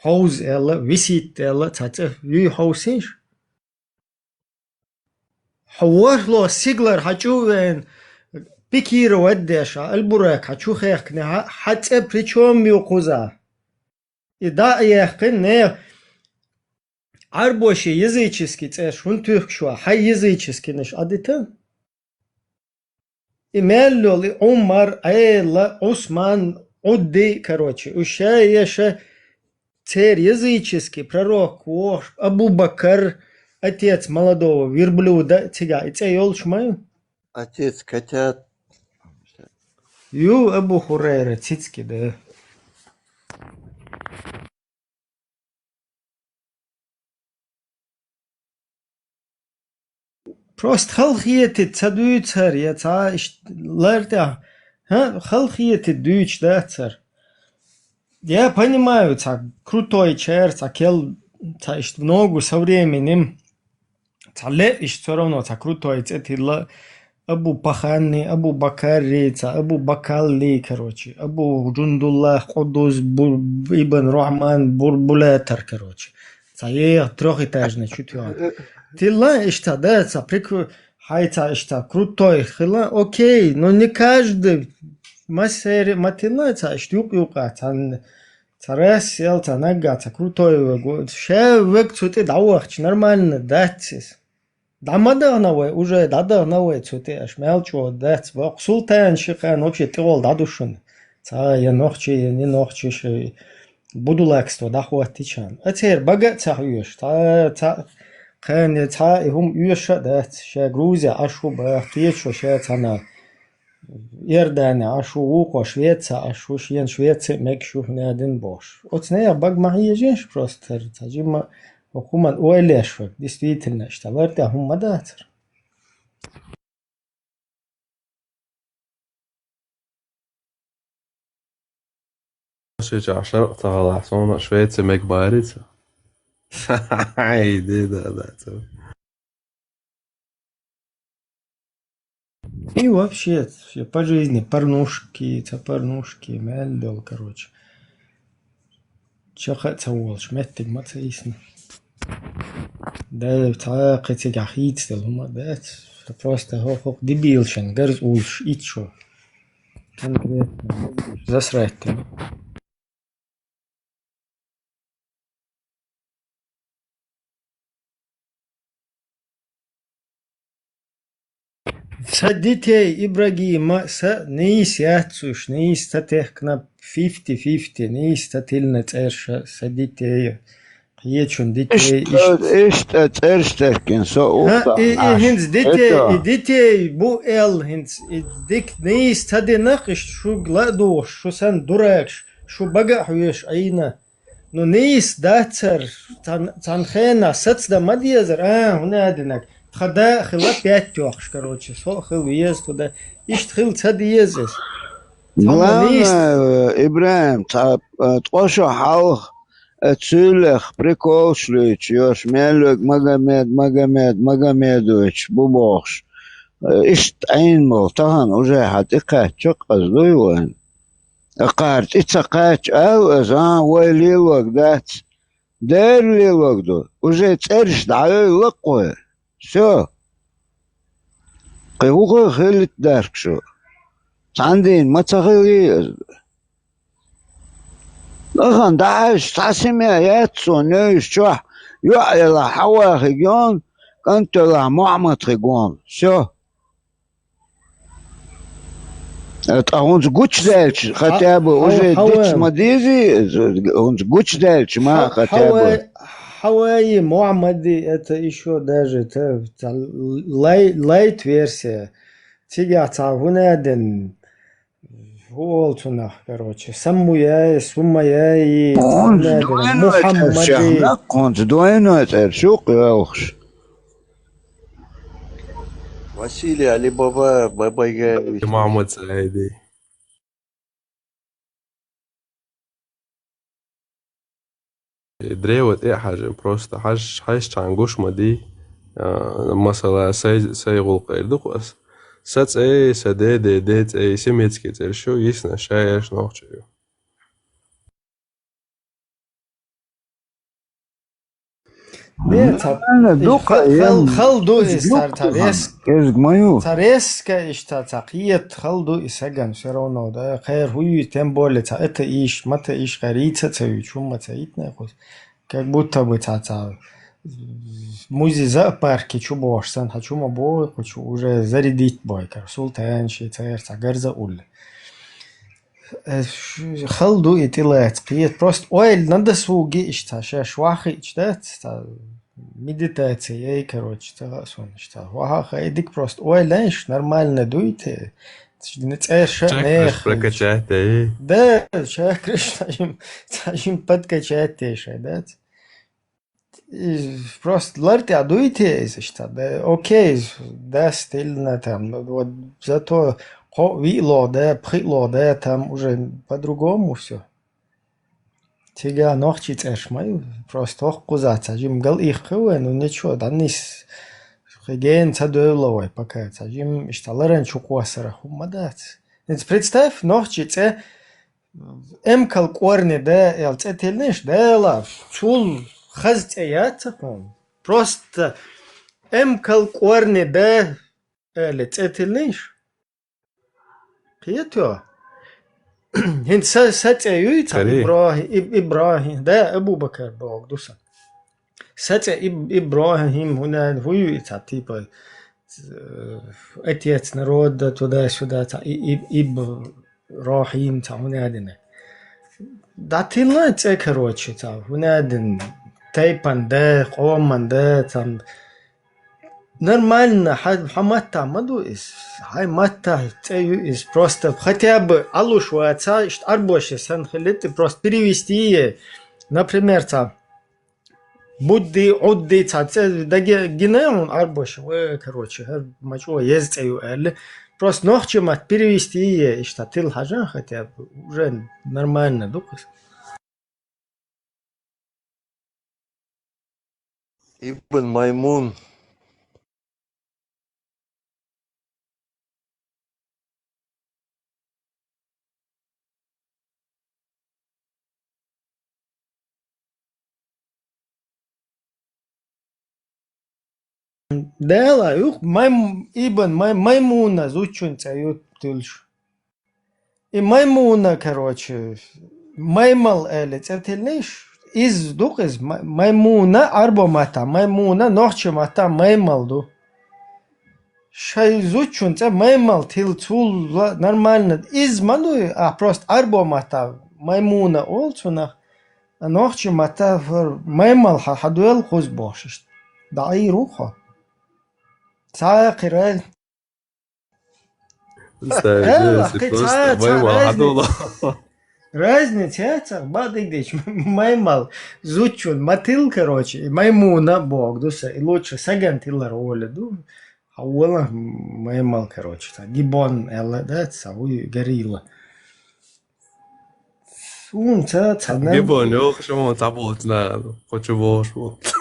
Speaker 2: هاوز إلا ويسيت إلا تاتا يو هاوسيش حوار لو سيجلر هاجوين بكير وديشا البراك هاتشو خيخنا حتى بريشوم يوقوزا إدا يخن عربوشي يزيچسكي تاش هون تركشوا حي يزيچسكي نش أديتا إمالو لي عمر عيلا عثمان عدي كروتشي وشايشا تير يزيچسكي пророк وش أبو بكر отец молодого верблюда тига и цеёл шмаю
Speaker 11: отец котят
Speaker 2: ю Абу Хурайра цицки да просто халхиети цадуйцар я ца ларта халхиети дүйч да цар я понимаю ца крутой чер ца кел ца много со временем Цале все равно ца крутой цетила Абу Пахани, Абу Бакари, Абу Бакалли, короче, Абу Джундуллах, Кудус, Ибн Рахман, Бурбулетер, короче. Ца трехэтажный чутье. Тила ишта, да, ца прикру, хай ца ишта, крутой, хила, окей, но не каждый масери матила ца штюк-юка, ца раз сел, ца нога, ца крутой, ше век цуты дауахч, нормально, датсис. Дамадагнавай уже дадагнавай цуты аш мелчо дац вак султан шихан вообще тиол дадушун ца я нохчи не нохчи ше будулакство дахватичан атер бага ца юш ца кан ца хум юша дац ше Грузия ашу ба течо ше цана Иордания ашу уко Швеция ашу шен Швеция мекшу наден бош оцне баг махиежеш просто цажима وخومن اويلاشوك действительно اشتغلت هم داتر
Speaker 3: Šeit šarp tālāk, un Šveice meg bairica. Idee да.
Speaker 2: И вообще, все по жизни, порнушки, мельдол, короче. Чаха цаулш, меттик ما تسيسنا. ده تعاقد تحيط هما ده просто هو ديبيلشن جرز улш итшо. Конкретно. Засрать-то. Садите Ибрагима с нейс яцуш, нейс татехкна 50-50, нейс татилнет эрша садите قيتشون ديتي
Speaker 11: إيش ترشتكن سو
Speaker 2: هنز ديتي بو هنز ديك نيس تدي نقش شو غلادوش شو سن دراكش شو بقى حويش عينا نو نيس داتر تنخينا ستس دا مديزر هنا هادنك تخدا خلا بياتوخش короче سو خل ويز تدا إيش تخل تدي يزس
Speaker 11: إبراهيم تقوشو حالخ تسولخ بريكوشليتش يوش مالك مغامедович بوبوخش إيش تعين ملتهن وجه حديقة شق أزلوين أقارت إتساقاتش أو أزان ويلي لوك دات دير لي لوك دو وجه تسرش دعالي لقوي شو قيوغو خيلت دارك شو تعندين ما تغيري لغن داعش تعسمي ياتسو نيش شوح يعلى حوا خيجون كنت لا معمد خيجون شو هونز قوش دالش خطابه وجه ديتش مديزي هونز قوش دالش ما خطابه
Speaker 2: حواي معمدي это еще даже light версия تيجي تعرفون دن волтунах короче самуя сумая محمد
Speaker 11: كنت دوينو ترشوق يوخش
Speaker 9: Василий Али Баба Бабайга.
Speaker 3: محمد سعيدي. دريوت ايه حاجة بروستا حاجة تانجوش مدي مثلا سي غلق اردوقس ساتس ايه سديد ديت ايه سيميتسكي ترشو يسنا شايش نوخشيو
Speaker 2: خلدو تاريسكا اشتاتاقيت خلدو إساقن سيرونو دا خير هوي تنبولي تا اتا إيش متا إيش غريتا تاوي شو متا إيتنا خوز как будто бы та музей зоопарки чу бошсан хачума бой хочу уже зарядить бой кар султан шейцер цагарза ул خلدو итилат قيت просто ойл надо суги ишташа швахи ичтат медитация короче та сон ишта ваха эдик просто ойланш нормально дуйте نتعيش
Speaker 3: прокачать
Speaker 2: да чакриш тажим подкачать шадат просто ларти адуйте что да окей да стильно там вот зато вило да прило да там уже по-другому все тига ночи цешмай просто кузаца жим гал их ну ничего да нис Хеген цадойловой пока цажим ишталарен чукуасара хумадат. Ведь представь, ночи эмкал корни да элцетельнеш да ла чул хазцеятся просто эмкал корни да элцетельнеш. Кието. Хин сацеюйца Ибрахим да Абу Бакр богдуса. Сатя Ибрахим هنا هو типа отец народа туда-сюда Ибрахим هنا هنا да тилнать короче هنا один тайпан да قومан да там нормально хамата мадуис хай мата из просто хотя бы алушваца арбоше сан хлет просто перевести например там будди عدي تعال دقي جناون أربعة وكروتش هر مجموعة يزتيو قال просто ночи мат перевести что ты лхажан хотя бы уже нормально дукас.
Speaker 9: Ибн Маймун.
Speaker 2: Да, юх Ибн Маймуна зучун цают тульш. И Маймуна, короче, Маймал элец, это лишь из дукас Маймуна арбомата, Маймуна нохчемата Маймалду. Шай зучун ца Маймал тил цул нормально. Из мануй, а просто арбомата Маймуна олцунах, нохчемата Маймал хадуэл хуз бошишт. Да и руха. Цаакирай. Разница, бадыгдыч, маймал, зучун, матил, короче, маймуна бог, дуса, и лучше саган тиллар оля, ду, а уола маймал, короче, гибон, элла, да, цауй, горилла. Сун, ца,
Speaker 3: гибон, ёх, шо, табот, на, хочу вош, вот.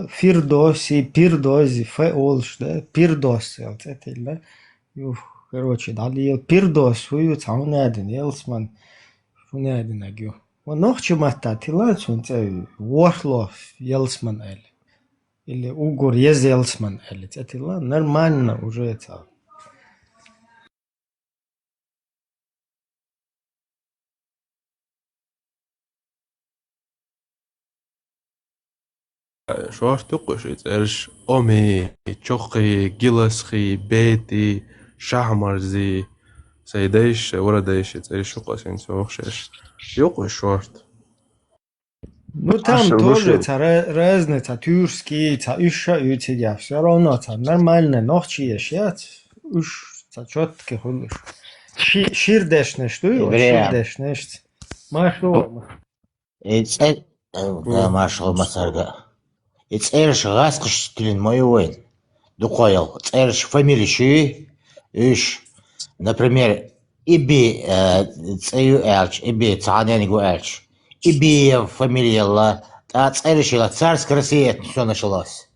Speaker 2: Фирдоси, пирдози, феолш, да, пирдос, это, да, короче, дали пирдос, хуй, цаунадин, елсман, фунадин, агю. ونوخش مهتا تلال سونتا وحلو يلسمن ال или угор ез يلسمن ال تلا нормально уже это
Speaker 3: شوش تقش إرش أمي تشخي جلسخي بيتي شحمرزي سيديش ورديش إرش شقش إنت وخشش يقش شورت.
Speaker 2: Ну там тоже разница, тюркский, еще и тебя, все равно там нормально, ночи ешят, уж четко ходишь. Ширдешне, что его? Ширдешне, машло.
Speaker 13: Машло масарга. It's эрш раскош тилин мой воин. Духоял. Эрш фамилия иш, например, иби цею элч, иби цаненигу элч. Иби фамилия ла, а церещила царская Россия, все началось.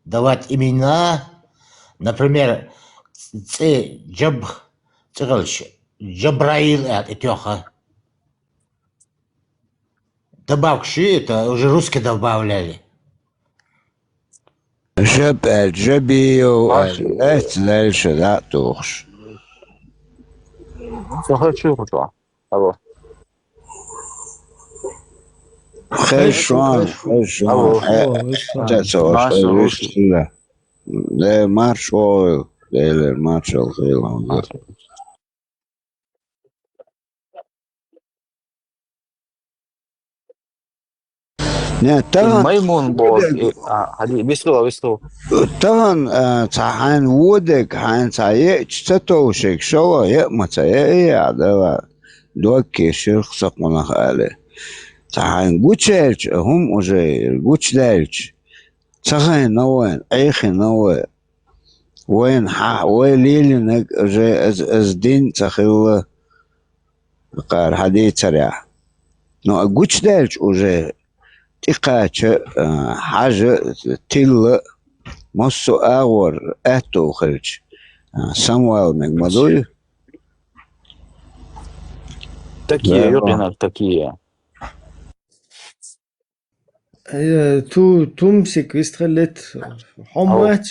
Speaker 13: Давать имена, например, Джабраил Этёха. Добавки, это уже русские добавляли.
Speaker 11: Джабио, это дальше, да, тоже.
Speaker 7: Хочу, алло.
Speaker 11: Хорошо. Да, маршал, да, маршал, нет, طبعا
Speaker 7: ميمون بول هذه بيسلو
Speaker 11: طبعا تعان ودك عن تعيق تتوشك شو يأما تعيق دوكي شيخ سقنا خاله تعان قوتشيلش هم وجاي قوتشليلش تعان نوين ايخي نوين وين ليلي جاي از دين تخيل قار حديث سريع نو قوتشليلش وجاي تقاش حاجة تل مصو أغور أتو خرج سامويل نجمدوي
Speaker 7: такие يقينا такие
Speaker 2: تمسك استغلت حمات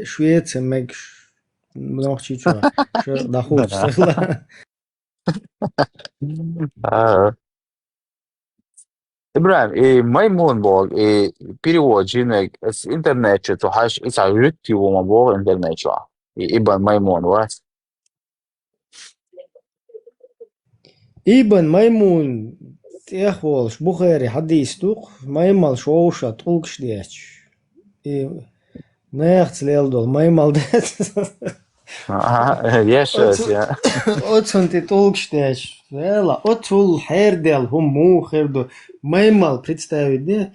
Speaker 2: شوية سمك نوخشي شو دخول استغلا
Speaker 7: إبراهيم ميمون بول перевод جينك с интернета то хаш ица рутти во мабол интернета ибн маймун вас
Speaker 2: ибн маймун تأخذ بخاري حديث دوق ما يمل شوشة تقولش ديش и nechts lieldol, maimaldēt.
Speaker 7: Yaşas ya.
Speaker 2: Отсунти толкштеш, вела, отсул хердел, хуму херду, маймал представить, да?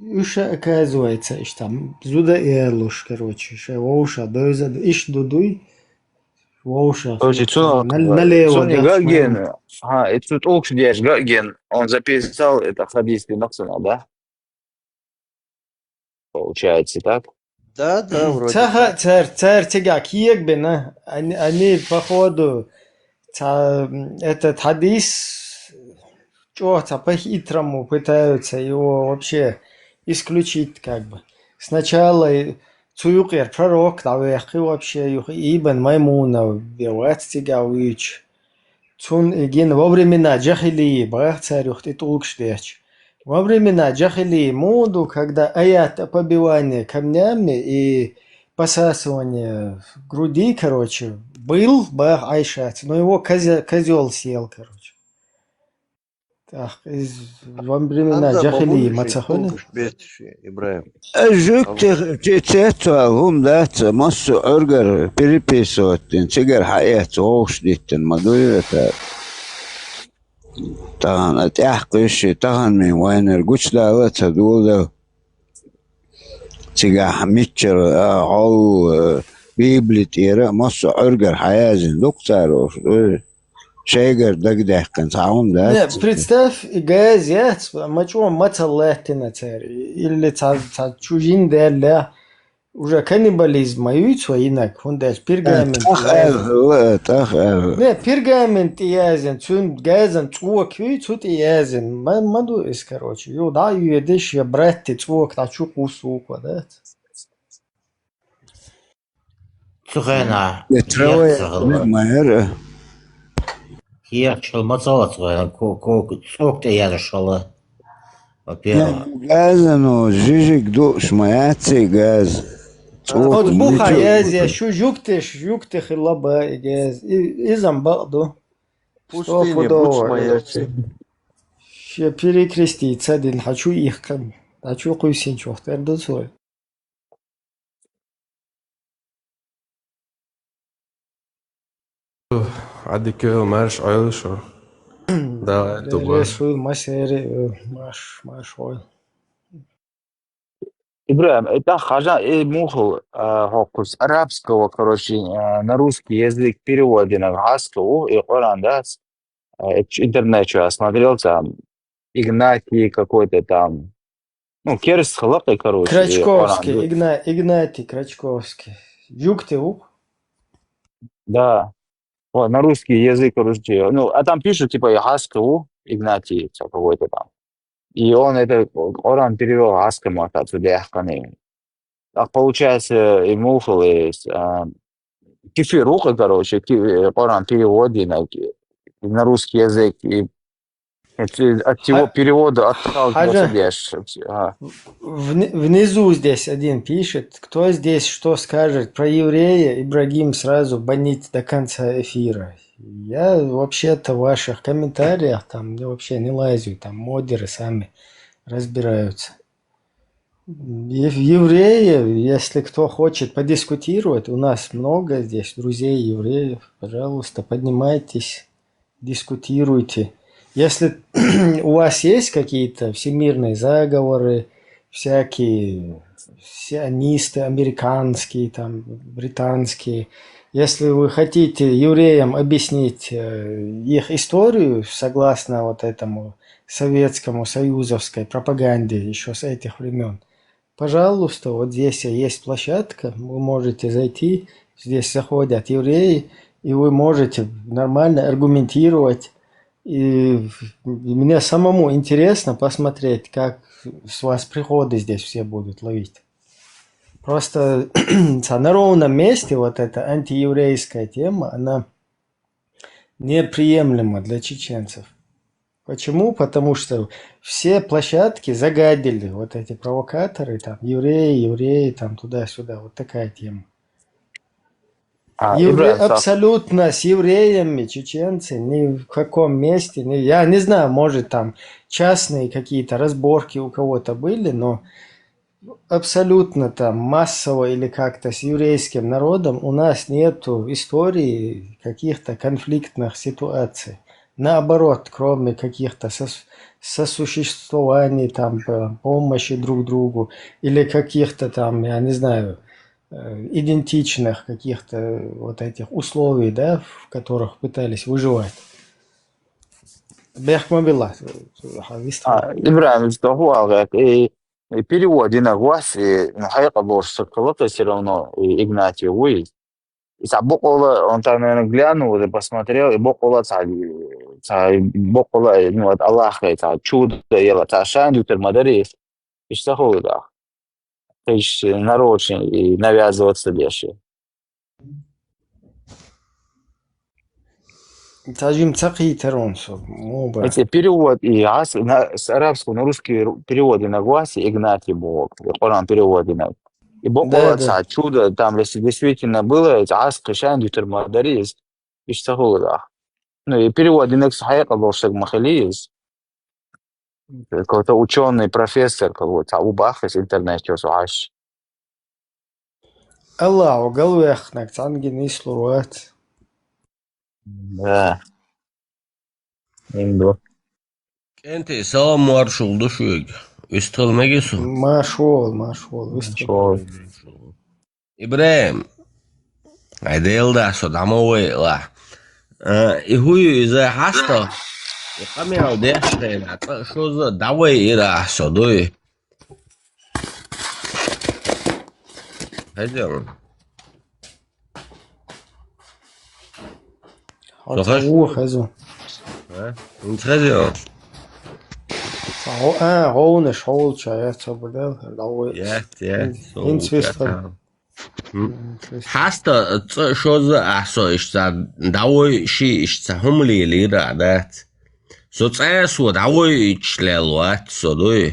Speaker 2: Уша оказывается, иш там, зуда эрлуш, короче, ша воуша, дойза, иш дудуй, воуша.
Speaker 7: Короче,
Speaker 2: налево, да.
Speaker 7: Гаген, это толк деш, Гаген, он записал это хадисный Ноксона, да? Получается так?
Speaker 9: Да, вроде.
Speaker 2: Царь тяга, киек бена, они, походу, этот хадис, что-то по-хитрому пытаются его вообще исключить, как бы. Сначала Цуюкер, пророк, и вообще, Ибн Маймуна, Вертигавич, Цун Игин, во времена Джахилии, брах царюх, ты толкштеч. Во времена Джахилии моду, когда аят побивания камнями и посасывание груди, короче, был брах Айшат, но его козел съел, короче. Так, во времена Джахилии Мацахоли.
Speaker 9: Ибраим.
Speaker 11: Жук тецетва гум дата массу оргар переписывать, тигар хаят оушдиттен мадуйрата. Тахан атяхкыш, тахан мен вайнер гучлава тадулда. Тига хамитчер ал библитира массу оргар хаязин доктор. Шейгер дагдахкан таун да.
Speaker 2: Не, представь, газет, мачо мацаллахтина царь, или чужин дела, уже каннибализм маюцу инак, он даже пергамент. Не, пергамент язен, цун газен, цуок юцут язен, маду из, короче, ю да юедеш я братти цуок на чуку сука, да.
Speaker 13: Цухена.
Speaker 11: Майер.
Speaker 13: Херчил мацалат, сколько я зашел. Во-первых.
Speaker 11: Газану, жижик душ, маяци газ.
Speaker 2: Вот буха язя, шу жуктеш и лаба и газ. И замбалду.
Speaker 9: Пустыня, будь маяци.
Speaker 2: Ще перекреститься один, хочу их, хочу кусень чохтер до свой.
Speaker 3: عندك مارش ايلشر ده
Speaker 2: Решил масери, маш ой.
Speaker 7: Ибраим, это хажа мухл хокус арабского, короче, на русский язык переводено в Гаскау и Коран, да? Интернет, что я смотрел, там, Игнатий какой-то там, ну, Керст Халакай, короче.
Speaker 2: Крачковский, Игнатий Крачковский. Юктеук?
Speaker 7: Да. Вот, на русский язык, короче, ну, а там пишут, типа, Гаскау, Игнатий какой-то там. И он это, Коран перевел Гаскому отсюда, Яхканы. Так получается, и мухл, и кефируха, короче, Коран переводе на русский язык, и от его перевода отталкиваться.
Speaker 2: Внизу здесь один пишет, кто здесь что скажет про еврея, Ибрагим сразу банить до конца эфира. Я вообще-то в ваших комментариях там вообще не лазю, там модеры сами разбираются. Евреи, если кто хочет подискутировать, у нас много здесь друзей евреев, пожалуйста, поднимайтесь, дискутируйте. Если у вас есть какие-то всемирные заговоры, всякие сионисты американские, там, британские, если вы хотите евреям объяснить их историю согласно вот этому советскому союзовской пропаганде еще с этих времен, пожалуйста, вот здесь есть площадка, вы можете зайти, здесь заходят евреи, и вы можете нормально аргументировать. И мне самому интересно посмотреть, как с вас приходы здесь все будут ловить. Просто на ровном месте вот эта антиеврейская тема, она неприемлема для чеченцев. Почему? Потому что все площадки загадили вот эти провокаторы, там, евреи, там, туда-сюда, вот такая тема. Абсолютно с евреями чеченцы ни в каком месте, я не знаю, может там частные какие-то разборки у кого-то были, но абсолютно там массово или как-то с еврейским народом у нас нету в истории каких-то конфликтных ситуаций. Наоборот, кроме каких-то сосуществований, там, помощи друг другу или каких-то там, я не знаю, идентичных каких-то вот этих условий, да, в которых пытались выживать. Бехмабилла.
Speaker 7: Ибраим, что хуалгак, и переводе на глаз, и хайка борса, кого-то все равно, и Игнатий Уилл. И Бокола, он там, наверное, глянул и посмотрел, и Бокола, Бокола, ну, от Аллаха, чудо, ела, шанду, термадари, и что худа. То есть нарочно и навязываться леши.
Speaker 2: Тажим цаки теронсо, моба.
Speaker 7: Эти перевод и с арабского на русский переводы на глаз, и Игнатий Бог, и Коран переводы на. И Бог
Speaker 2: Да, да.
Speaker 7: чудо, там, если действительно было, эти аски, шанду, термадари, и что худа. Ну, и переводы на хайка был шаг махализ. Какой-то ученый, профессор, какой-то убах из интернета, аш.
Speaker 2: Аллах, галуяхнак, цангин ислуат.
Speaker 7: Да. Индо.
Speaker 14: انت سوا مارشال دشويق ويستغل مجلسه
Speaker 2: مشغول
Speaker 7: Шо.
Speaker 14: إبراهيم عديل ده صد عموي لا إهوي إذا حاستا يقامي أو ديش غير شو ذا دعوي إذا صدوي هجر
Speaker 2: هو خزو
Speaker 14: انت هجر
Speaker 2: هون شغل شايات بدل لو
Speaker 14: يات
Speaker 2: انسفيستر
Speaker 14: حاستا شو ذا أحسو إشتا دعوي شي إشتا هم لي ليرا عدات سو تسعيسو دعوي إشلالوات صدوي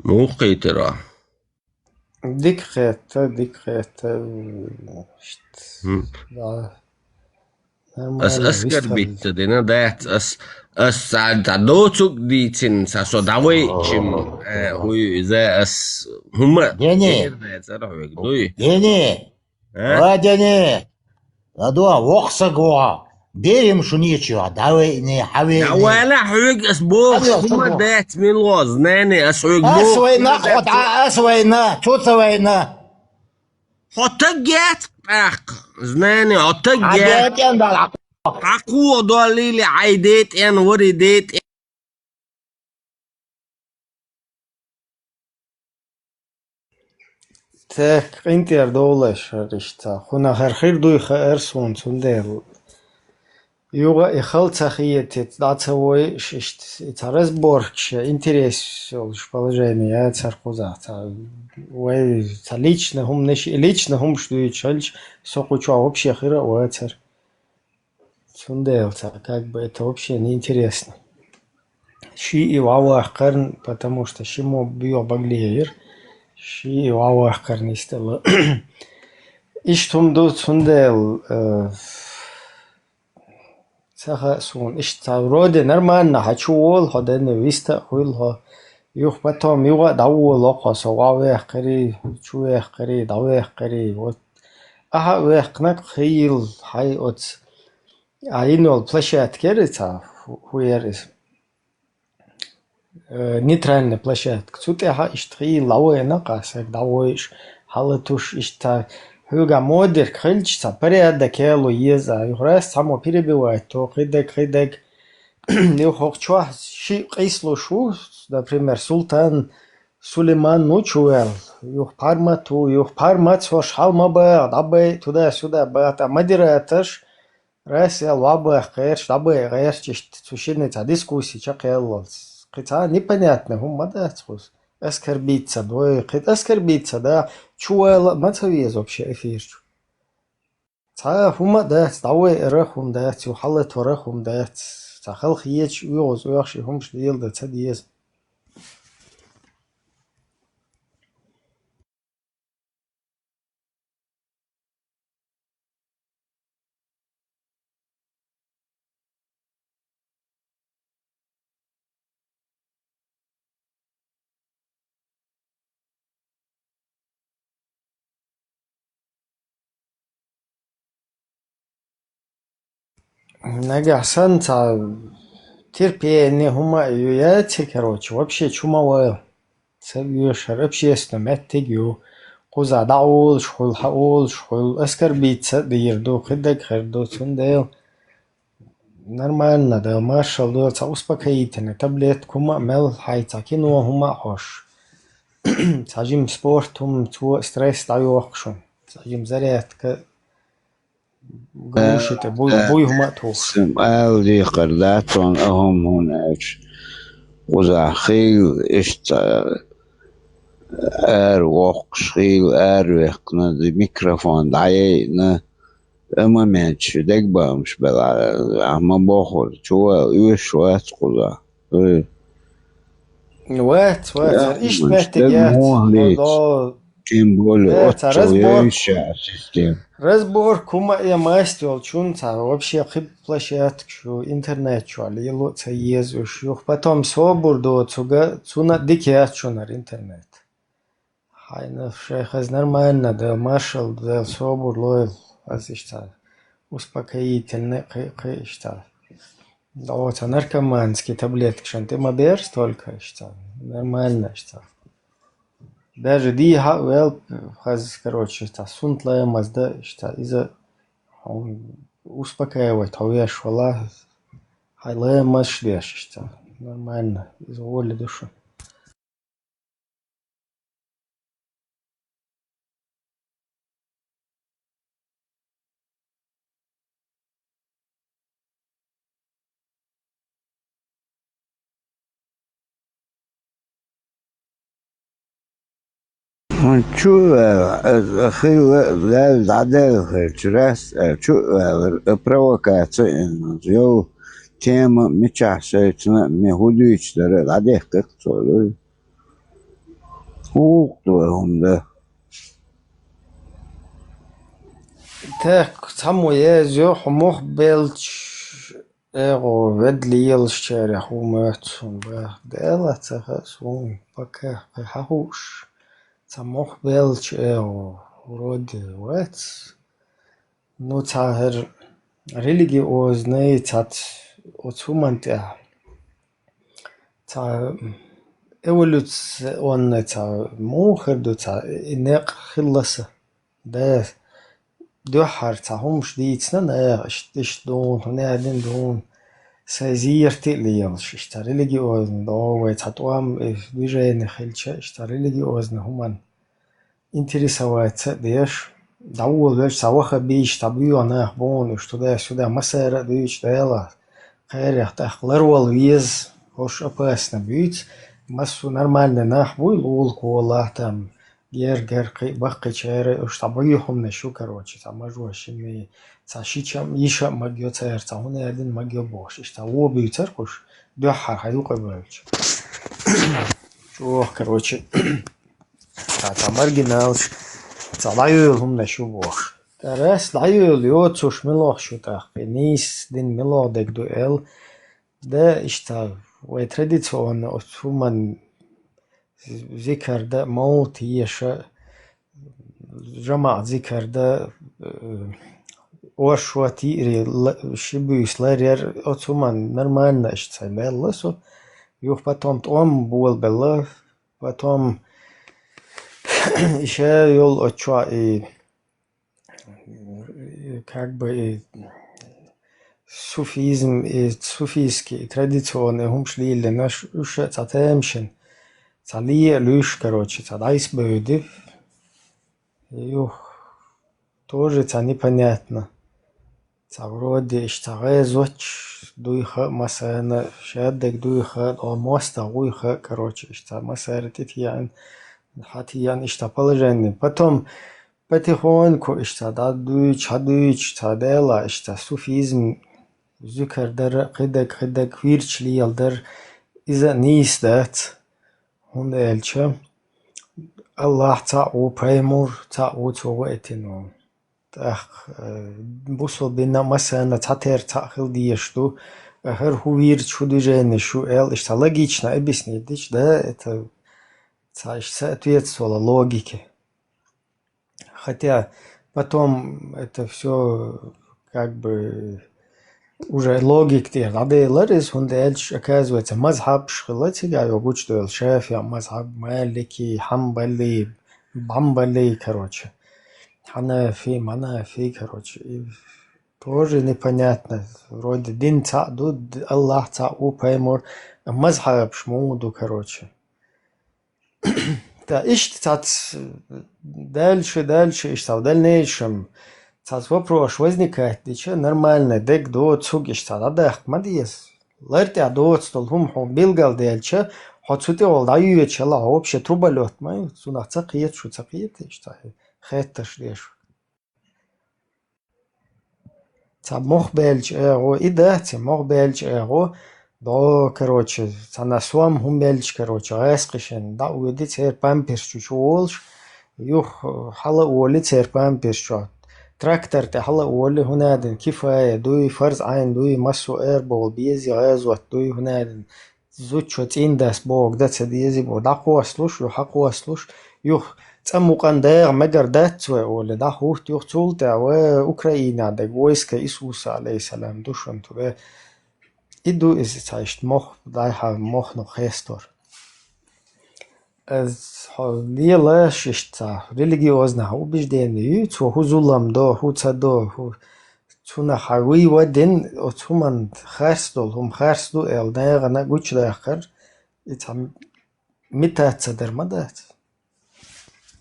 Speaker 14: موقي ترى
Speaker 2: دقيقة
Speaker 14: أس بيت دينا دات أس عدوتك ديتين ساسو دعوي شم هو إذا أس هم
Speaker 13: ديني ديني لدوا وقصقوا بيرم شو نيتشو دعوي ني حوي
Speaker 14: ولا حوج أسبوع هم دات من لوز ناني أسويق
Speaker 13: أسوينا خد أسوينا شو سوينا
Speaker 14: حتجت زناني حتجت عقوة دولي عيدت ان وردت
Speaker 2: تك انت يردولش رشتا خونا خير دوي خير سون سندل يوغا يخلط خيت داتوي ششت ترز борч интерес положение царкуза ой лично хум лично хум что и чальч сокучу вообще хера уацер сунделца как бы это вообще неинтересно ши и вава карн потому что шимо био баглеер ши и вава карн истела иштум до сундел سخا سون اشتاورود نرمان هچول هدن ويستا خيلها يوخ بتوم يوغا داو لقا سواوه قري چوه قري داوه قري و اها وقنك خيل هاي اوت عينول площадь керица хуерис нейтральная площадка тут я иштри лауэ нақасак дауэш халатуш ишта Huga модер крыльца порядок елу еза юрас само перебивает то хидек не хочешь ши кисло шу например султан Сулейман ночуэл юх пармат со шалма ба дабе туда-сюда ба та модератор раз я лаба хэш дабе хэш чишт сушинец дискуссии чакел кита непонятно хум мадацус оскорбиться, оскорбиться, да, чуэл, мацавез вообще эфир. Та хума да, давай рахум да, тю халет рахум да, та халх еч уйоз уяхши хум шдил да, та диез. Нагасан терпение, хума яйца, короче, вообще чумовал. Цевьюшер, общественно, меттегю. Куза даул, шхул, оскорбиться, дирду, хидек, херду, цундел. Нормально, да, маршал, да, успокоительный, таблетку, мел, хайца, кино, хума, хош. Сажим спорт, стресс, даю, сажим зарядка. Глушите, буй хума, тух.
Speaker 11: سؤال دي قرداتون أهم هناك وزاخيل وق شخيل وقنا دي ميكروفون دعينا أما مانش دقبا مش بلا أما بوخر شو يوش وات قضا
Speaker 2: وات إيش محتاجات
Speaker 11: كم بولي أتشو يوشا سيستم
Speaker 2: Разбор кума я мастер чунца вообще площадку шо интернет шо лило цаезу шо потом собурдо цуна дикят шонар интернет. Хайна шехаз нормально да маршал да собур лойл азишта успокоительный что. Да вот наркоманский таблетки шанты мабер столько что. Нормально что. Даже ди хаз, короче, сунтла мазда, из-за успокаивает, хавеш, вала, хайлая машлеш, нормально, из воли души.
Speaker 11: شو أخي لا عدالة شراس شو провокация جو تيما متشع سيتنا مهوديش در عدالة قصة وقتهم ده
Speaker 2: Так, само езжу, мог белч, ведлил щеря, хумецун, дела, цехасун, пока, хахуш. Самох белч, вроде, вец. Ну, цахер, религиозный, цат, отсуманте. Ца, эволюционный, ца, мухерду, ца, инек хилласа. Да, دوحر تعهم شديد سنة اشتش دون هنا دين دون سازير تقلي اشتري لجي اوزن دو تعطوام بيجي خلش اشتري لجي اوزن همان انتريسوات ديش داول بيش سواخ بيش تبيو انا بون اشتدا سودا مسار ديش دالا خير يحتاج لرول ويز хош опасно бить массу нормально нахуй лулку лахтам гер бахкы чайры штабыюхум нашу короче там мажу ашими цашичам иша магио цайр цахуна один магио бош ишта о бьютер хош духар хайука бьюч чух короче там маргинал цалаюхум нашу бош Тарас лаю льот суш милох шутах нис дин милох дек дуэл да ишта وتراديشن أسمن ذكر ده موت يشاء جمع ذكر ده وشواتي شبيس لارير أسمن نرمان اشتغل لسه يوح потом том بول بالله потом еще يول أشوا как бы суфизм и суфийские традиционные хумшли или наш уша цатемшин цали люш короче цадайс бöde тоже ца непонятно ца вроде иштагай зоч дуйха масана шаддек дуйха моста гуйха короче ишта масара титьян хатьян ишта положение потом потихоньку ишта дадуич цадела ишта суфизм ذكر در قدك ويرش لي در إذا نيس دات هون الشة الله تعو بيمور تعو توقتنو تأخ بوصل بينا مثلا تعتير تأخل ديشتو هر هو ويرش شو دجاني شو اشتلاقيتش نايبسني ديش ده это соответствовало логике хотя потом это все как бы уже логиктер адейларис хундельч оказывается мазхаб шхилатига йогучдел шафия мазхаб малики хамбали бамбали короче ханафи манафи короче и тоже непонятно вроде дин цаду Аллах цау паймур мазхаб шмуду короче да ищ цат дальше ищ в дальнейшем цат вопрос возникает дича нормально дек до цугиш цат адах мадиес ларти адот стол хум билгал дельча хоцути ол даю чала вообще трубалет май сунах цакиет шу цакиет ишта хетташ деш ца мох белч эго идати мох белч эго да короче цанасуам хум белч короче айскишен да уди цер памперс чучулш юх хала оли цер памперс чо трактор те хала оли هنادن كفاية دوي فرز عين دوي مسو ايربول بيزي غازوت دوي هنادن زوتشو تين داس بوغ دا تسديزي بو دا قواسلوش يوح قواسلوش يوح تسموقان داغ مجر داتسوي اولي دا خوفت يوح تولتا و اوكراينا دا ويسكا إسوس عليه السلام دوشن تو إدو إز تايشت مخ دايها مخ نو خيستور از ليلا ششتا ريليجيوزنا هو بجدين تو هو ظلم دو هو تصدو هو تونا حوي ودين او تومن خرسدول هم خرسدو ال داغنا گوچ داخر اتم متات درمدات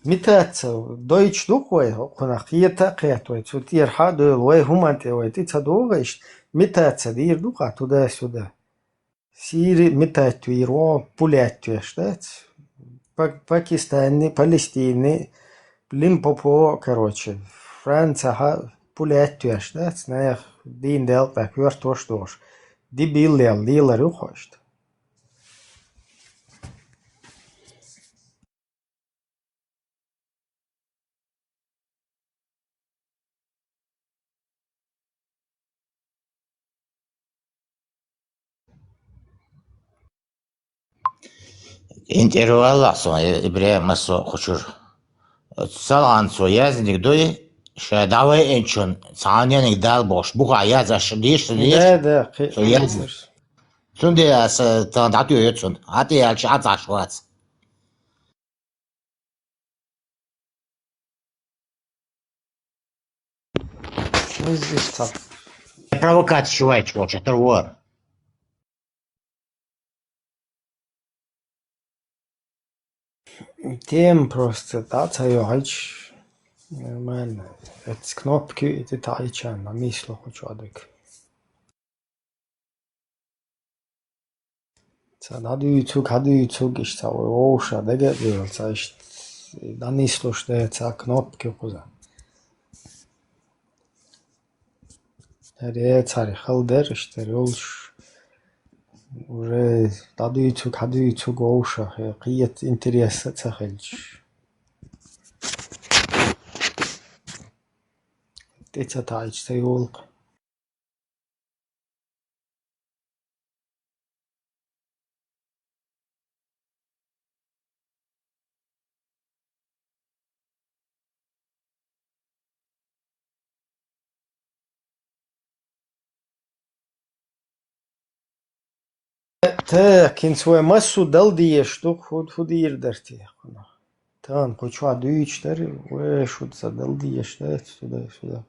Speaker 2: متات دويتش دوكوي كنا خيتا قيتوي تو تير حدو وي همانتي وي تصدوغش متات دير دوقا تدا سودا سيري متات ويرو بولات شتات Пакистане, Палестине, Лимпопо, короче, Франция, пулять да, знаешь, дин дел так вертош дош, ди биллел, дилер ухошт.
Speaker 13: Интервалла со Ибраим масо хочур. Салан со язник дой шадавай энчон цаняник дал бош буга яза шдиш.
Speaker 2: Да,
Speaker 13: со язник. Сунде ас тандатю йотсон. Ати алч азашвац.
Speaker 2: Что здесь так?
Speaker 13: Провокация чувачек, вообще, торвор.
Speaker 2: Тем просто, да, цайоч нормально. Это кнопки, это тайчан, на мисло хочу адек. Хаду YouTube ist so Osha, der geht wohl, das heißt, dann ist so steht so Knopf куза. Der царь халдер, что ролш уже хаду YouTube Osha, قيت интерес цахельч. Это тайч тайолк. Так, инсуэ массу дал диешту, худир дартие. Тан, почва дуичтер, шут за дал диештет, сюда.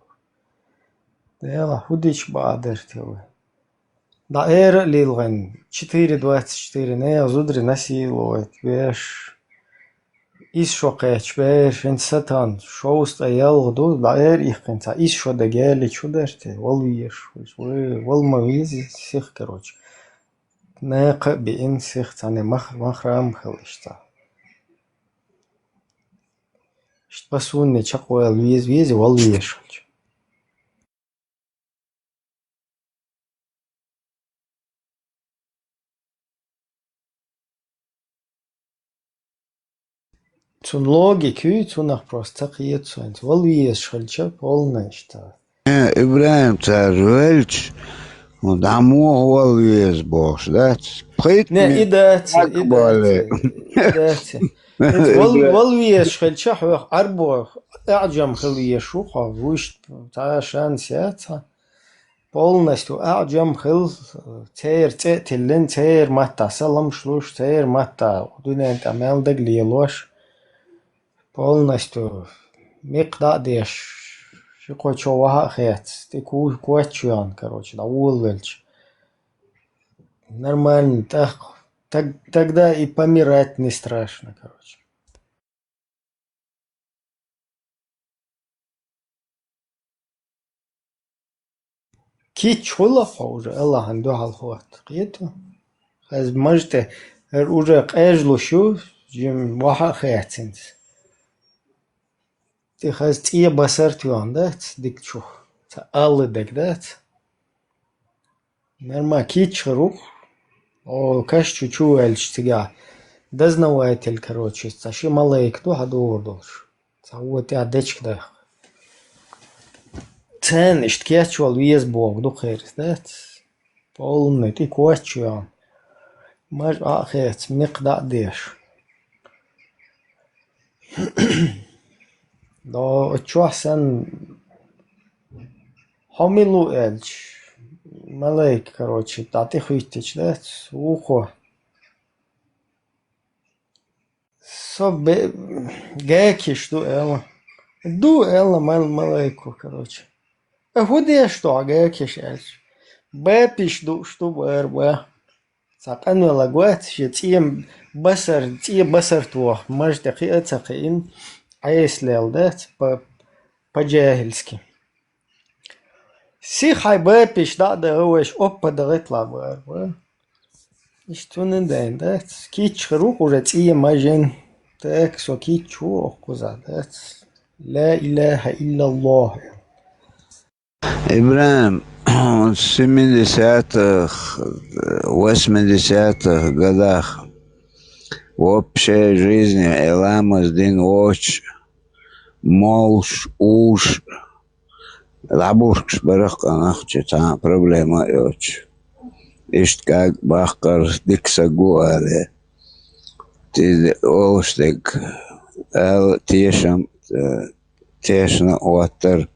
Speaker 2: Дела, худич баадертие. Да лилген, 4.24, не, зудри насилует, веш. Ис шокеч, веш, инсатан, шоуст аял, да их конца, ис шо дагели, чудерте, волвиеш, волмавизи, сих, короче. ناقة بإن سيخت عن مخرام خلشتا اشتبسوني چقوى الويز والويشج Цун логику, цунах просто қиет суэнц والويشج полна ишта
Speaker 11: Ибраим Царвельч даму هو الويزبوش ده بقيت
Speaker 2: не идати والويش خلشة حوخ أربو أعجم خلية شوخة وش تعشان سياتها полностью أعجم خل تير تقتلن تير متى سلام شلوش تير متى ودنا أنت عمل دقليلوش полностью مقدار ديش شو قوي شو وها خيات تكو كواتشيان короче да улвельч нормально так тогда и помирать не страшно короче. كيتش والله فوجة الله عنده هالخوات قيته خاز مجته الأوجة قاجلو شو جيم واحد خياتين تي خاز تيه بسرتيو عندات ديك شو تقال ديك دات نرما كيتش روح او كاش чу эльч تيجا دزنواتل короче تشي ملايك تو هدور دوش تعوت يا ديتش ده تن اشتكيتشوال ويز بوغ دو خيرس دات полный ты квачуан маж ахет مقدار ديش دا چو احسن حاملو эльч ملايك короче تاتي خويتش دات وخو سب جاكيش دو эла ملايكو короче هودي что جاكيش эльч بابيش دو что بربا ساقن ولا قوات شتيم بسر تو ماج دقيقة تقين عيس ليلدات по-джahilски سي хай بابيش да هوش опа дغيت لا بربا اشتون دات كيتش روح ورتي ماجن так سو كيتشو قزادات لا إله إلا الله
Speaker 11: إبراهيم 70-х, 80-х годах в общей жизни Эламас дин оч, молш, уж, лабушкш барахканахче, там проблема оч. Ишт как бахкар дикса гуале. Ти олштег, тешам, тешна оттер.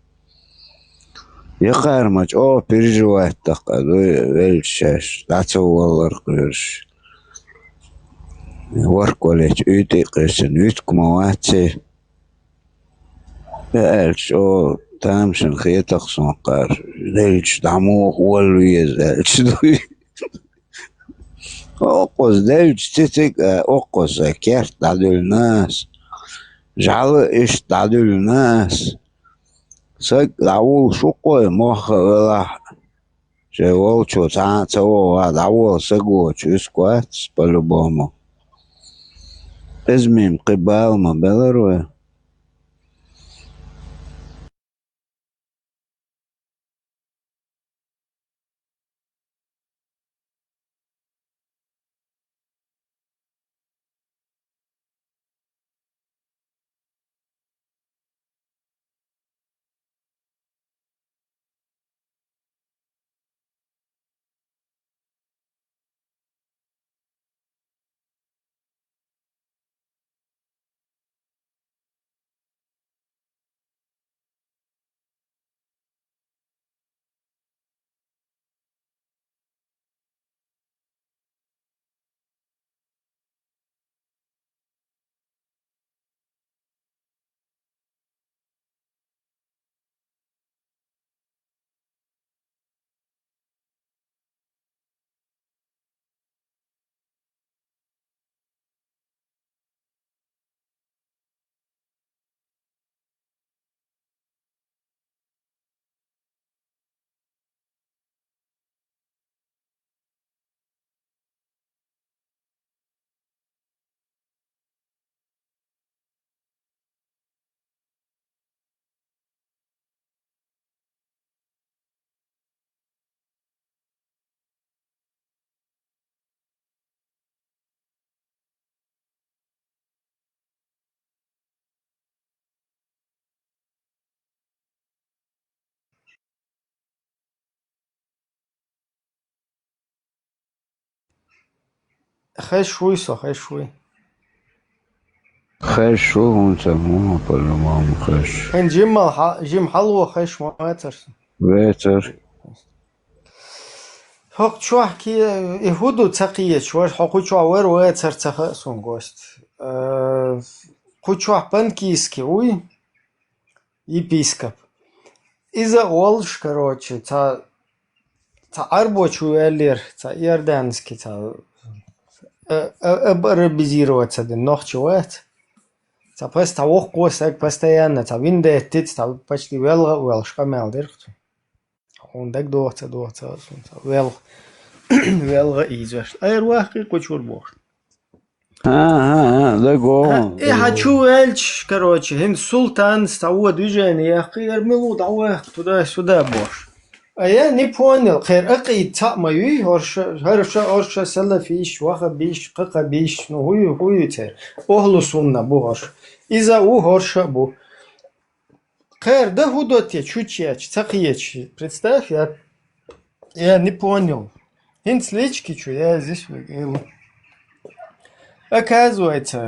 Speaker 11: يقارمج переживает такое величайш дацовалар кырш ворколеч үйти кырсын үйткмаватси элч о тамшин хетаксон кар элч даму уолуез элч дуй окоз элч тетик окоз керт дадулнас жалы иш дадулнас سك دعوة شقة مخلا شغال شو تان سوا دعوة سقوا شو سكوات بالبومو اسمي قبال ما بلروه
Speaker 2: خش شوي صح خش شوي
Speaker 11: خش شو هون سموه بالمام خش
Speaker 2: كان جيم حلوة خش ما ترسم
Speaker 11: بيتر
Speaker 2: حق شو كي يهودو تقية شو حقو شو ور واتر تخ سونغوست خو بانكيسكي وي епископ. إذا أولش короче تا арбочу элер та иорданский та арабизироваться den noch чует. Та просто ох косак постоянно та виндетит та почти велш камел дирхт. Он так доца велга изваш. Айрвахи кучур бог.
Speaker 11: ده جون
Speaker 2: إيه هتشو إلش كروتشي هند سلطان استوى دجاني يا أخي يرملو دعوة تدا سودا بوش أيه نيبونيل خير أقي تأمة يي هرش سلا فيش واخا بيش قاقا بيش نو هوي تير أهلو سنة بوش إذا هرش بو خير ده هدوتي чучьяч تقييч представь я не понял хин слички чу я здесь выиграл. Оказывается,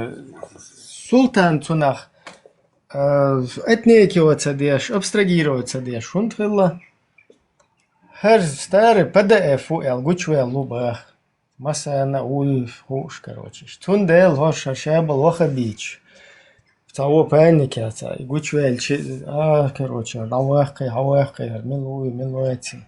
Speaker 2: султан цунах отнекиваться дешь, абстрагироваться дешь. Он трилла хер старый PDF эл гучвел лубах. Масана уй хуш короче. Тун дел хоша шабал воха бич. Того паники ата гучвел короче, хавахкай милуэти.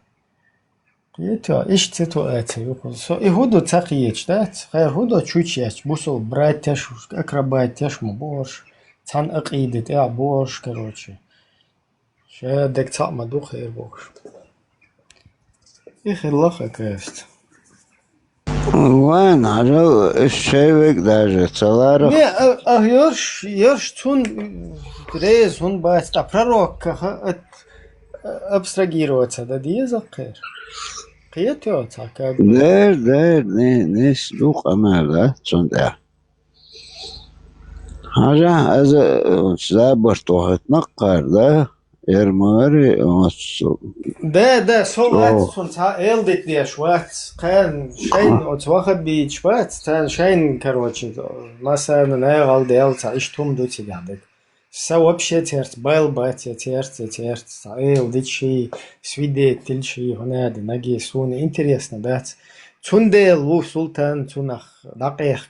Speaker 2: Это ищ ситуация يقول يهودو تقييش ده غير هودو تشوتشيش بوصل براتش أقرباتش مبورش تان أقيدت بورش كروتشي شا دك تعمل دو خير بورش إخي الله كاست
Speaker 11: وين عجو الشيوك داجة تلارو
Speaker 2: не يرش تون ريز هون باست أبراروك абстрагироваться да диза خير قيتو تاكا
Speaker 11: دير نيس دوق أمال ده حاجة أزا زابرتو هتنقر ده يرماري
Speaker 2: ده سوات سنتا إلدت دي شوات كان شين أتواخد بيشوات تان شين كروتشي مثلا ناغل ديال تعيشتهم دوتي قاعدك вообще терт байл батя терт дичи свидетель ши гонады наги суны интересно да цундел лу султан цунах дакех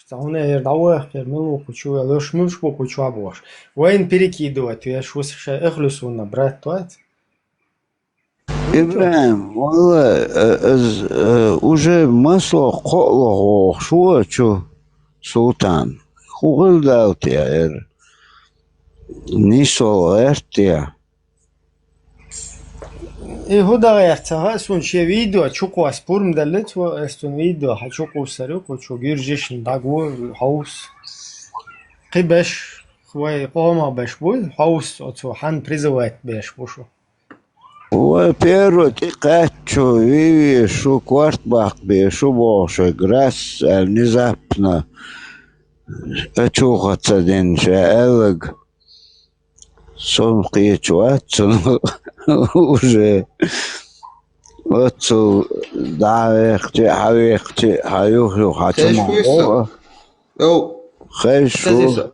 Speaker 2: зауне давах милу кучу лош муш по кучу абош вайн перекидывать я шус ша эхлюсуна брат тоат
Speaker 11: إبراهيم والله уже масло قلق شو سلطان خوغل داوت يا نيسو ارتيا
Speaker 2: هدا غيرتها سون شي فيديو تشوكو اسبورم دلت و استون فيديو هتشوكو سريكو تشو جيرجيش داغو هاوس قبش خوي قوما باش بول هاوس تو حن بريزوات باش بوشو
Speaker 11: و بيرو تيقاتشو ويوي شو كوارت باق بيشو بوشو غراس نزابنا اتشوخة تدين شاالق сон قيتشوات уже отцу давехте хавехте хаюху хатма
Speaker 15: او
Speaker 11: خيشو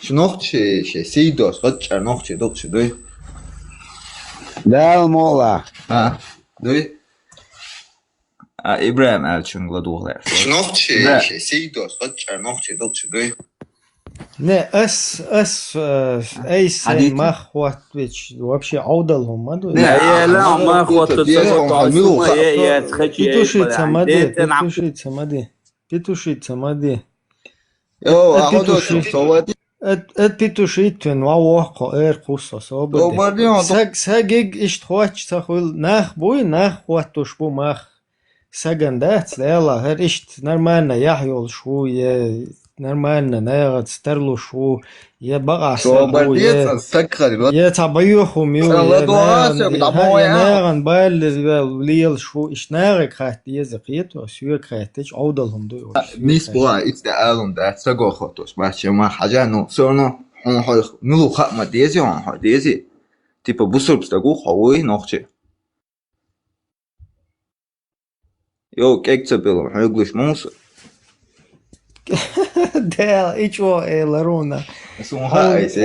Speaker 15: شنوختي شي سيدوس قطع نوختي دوختي دوي
Speaker 11: دال مولا
Speaker 15: دوي ابراهيم الچون غدوغلر شنوختي شي سيدوس قطع نوختي دوختي دوي
Speaker 2: не اس ايس ما خواطويش вообще عودلهم ما دوي
Speaker 14: لا ما خواطت يا تخجي
Speaker 2: بيتوشي تمادي
Speaker 15: يو اخدو صوتي
Speaker 2: بيتوشيتن واوقو قصة صوبة ساجيج اشتخواتش تخول ناخ بوي ناخ واتوش بو ماخ ساجندات لا هر اشت نرمانا يحيول شو نرمانا ناغد سترلو شو يبقى سابو يتابيوخو ميو ناغن بال ليل شو اشناغك خات يزقيتو سيوك خاتش عودلهم دو
Speaker 15: نيس بوا اتس دا الون دا ساغو خوتوس ماشي ما حاجة نو سونو هون هاي نلو خات ما ديزي هون هاي ديزي تيبا بوسربس داغو خوي نوختي يو كيكتا بيلو هايغلش موسى
Speaker 2: ديل ايشو لرونا
Speaker 15: حديث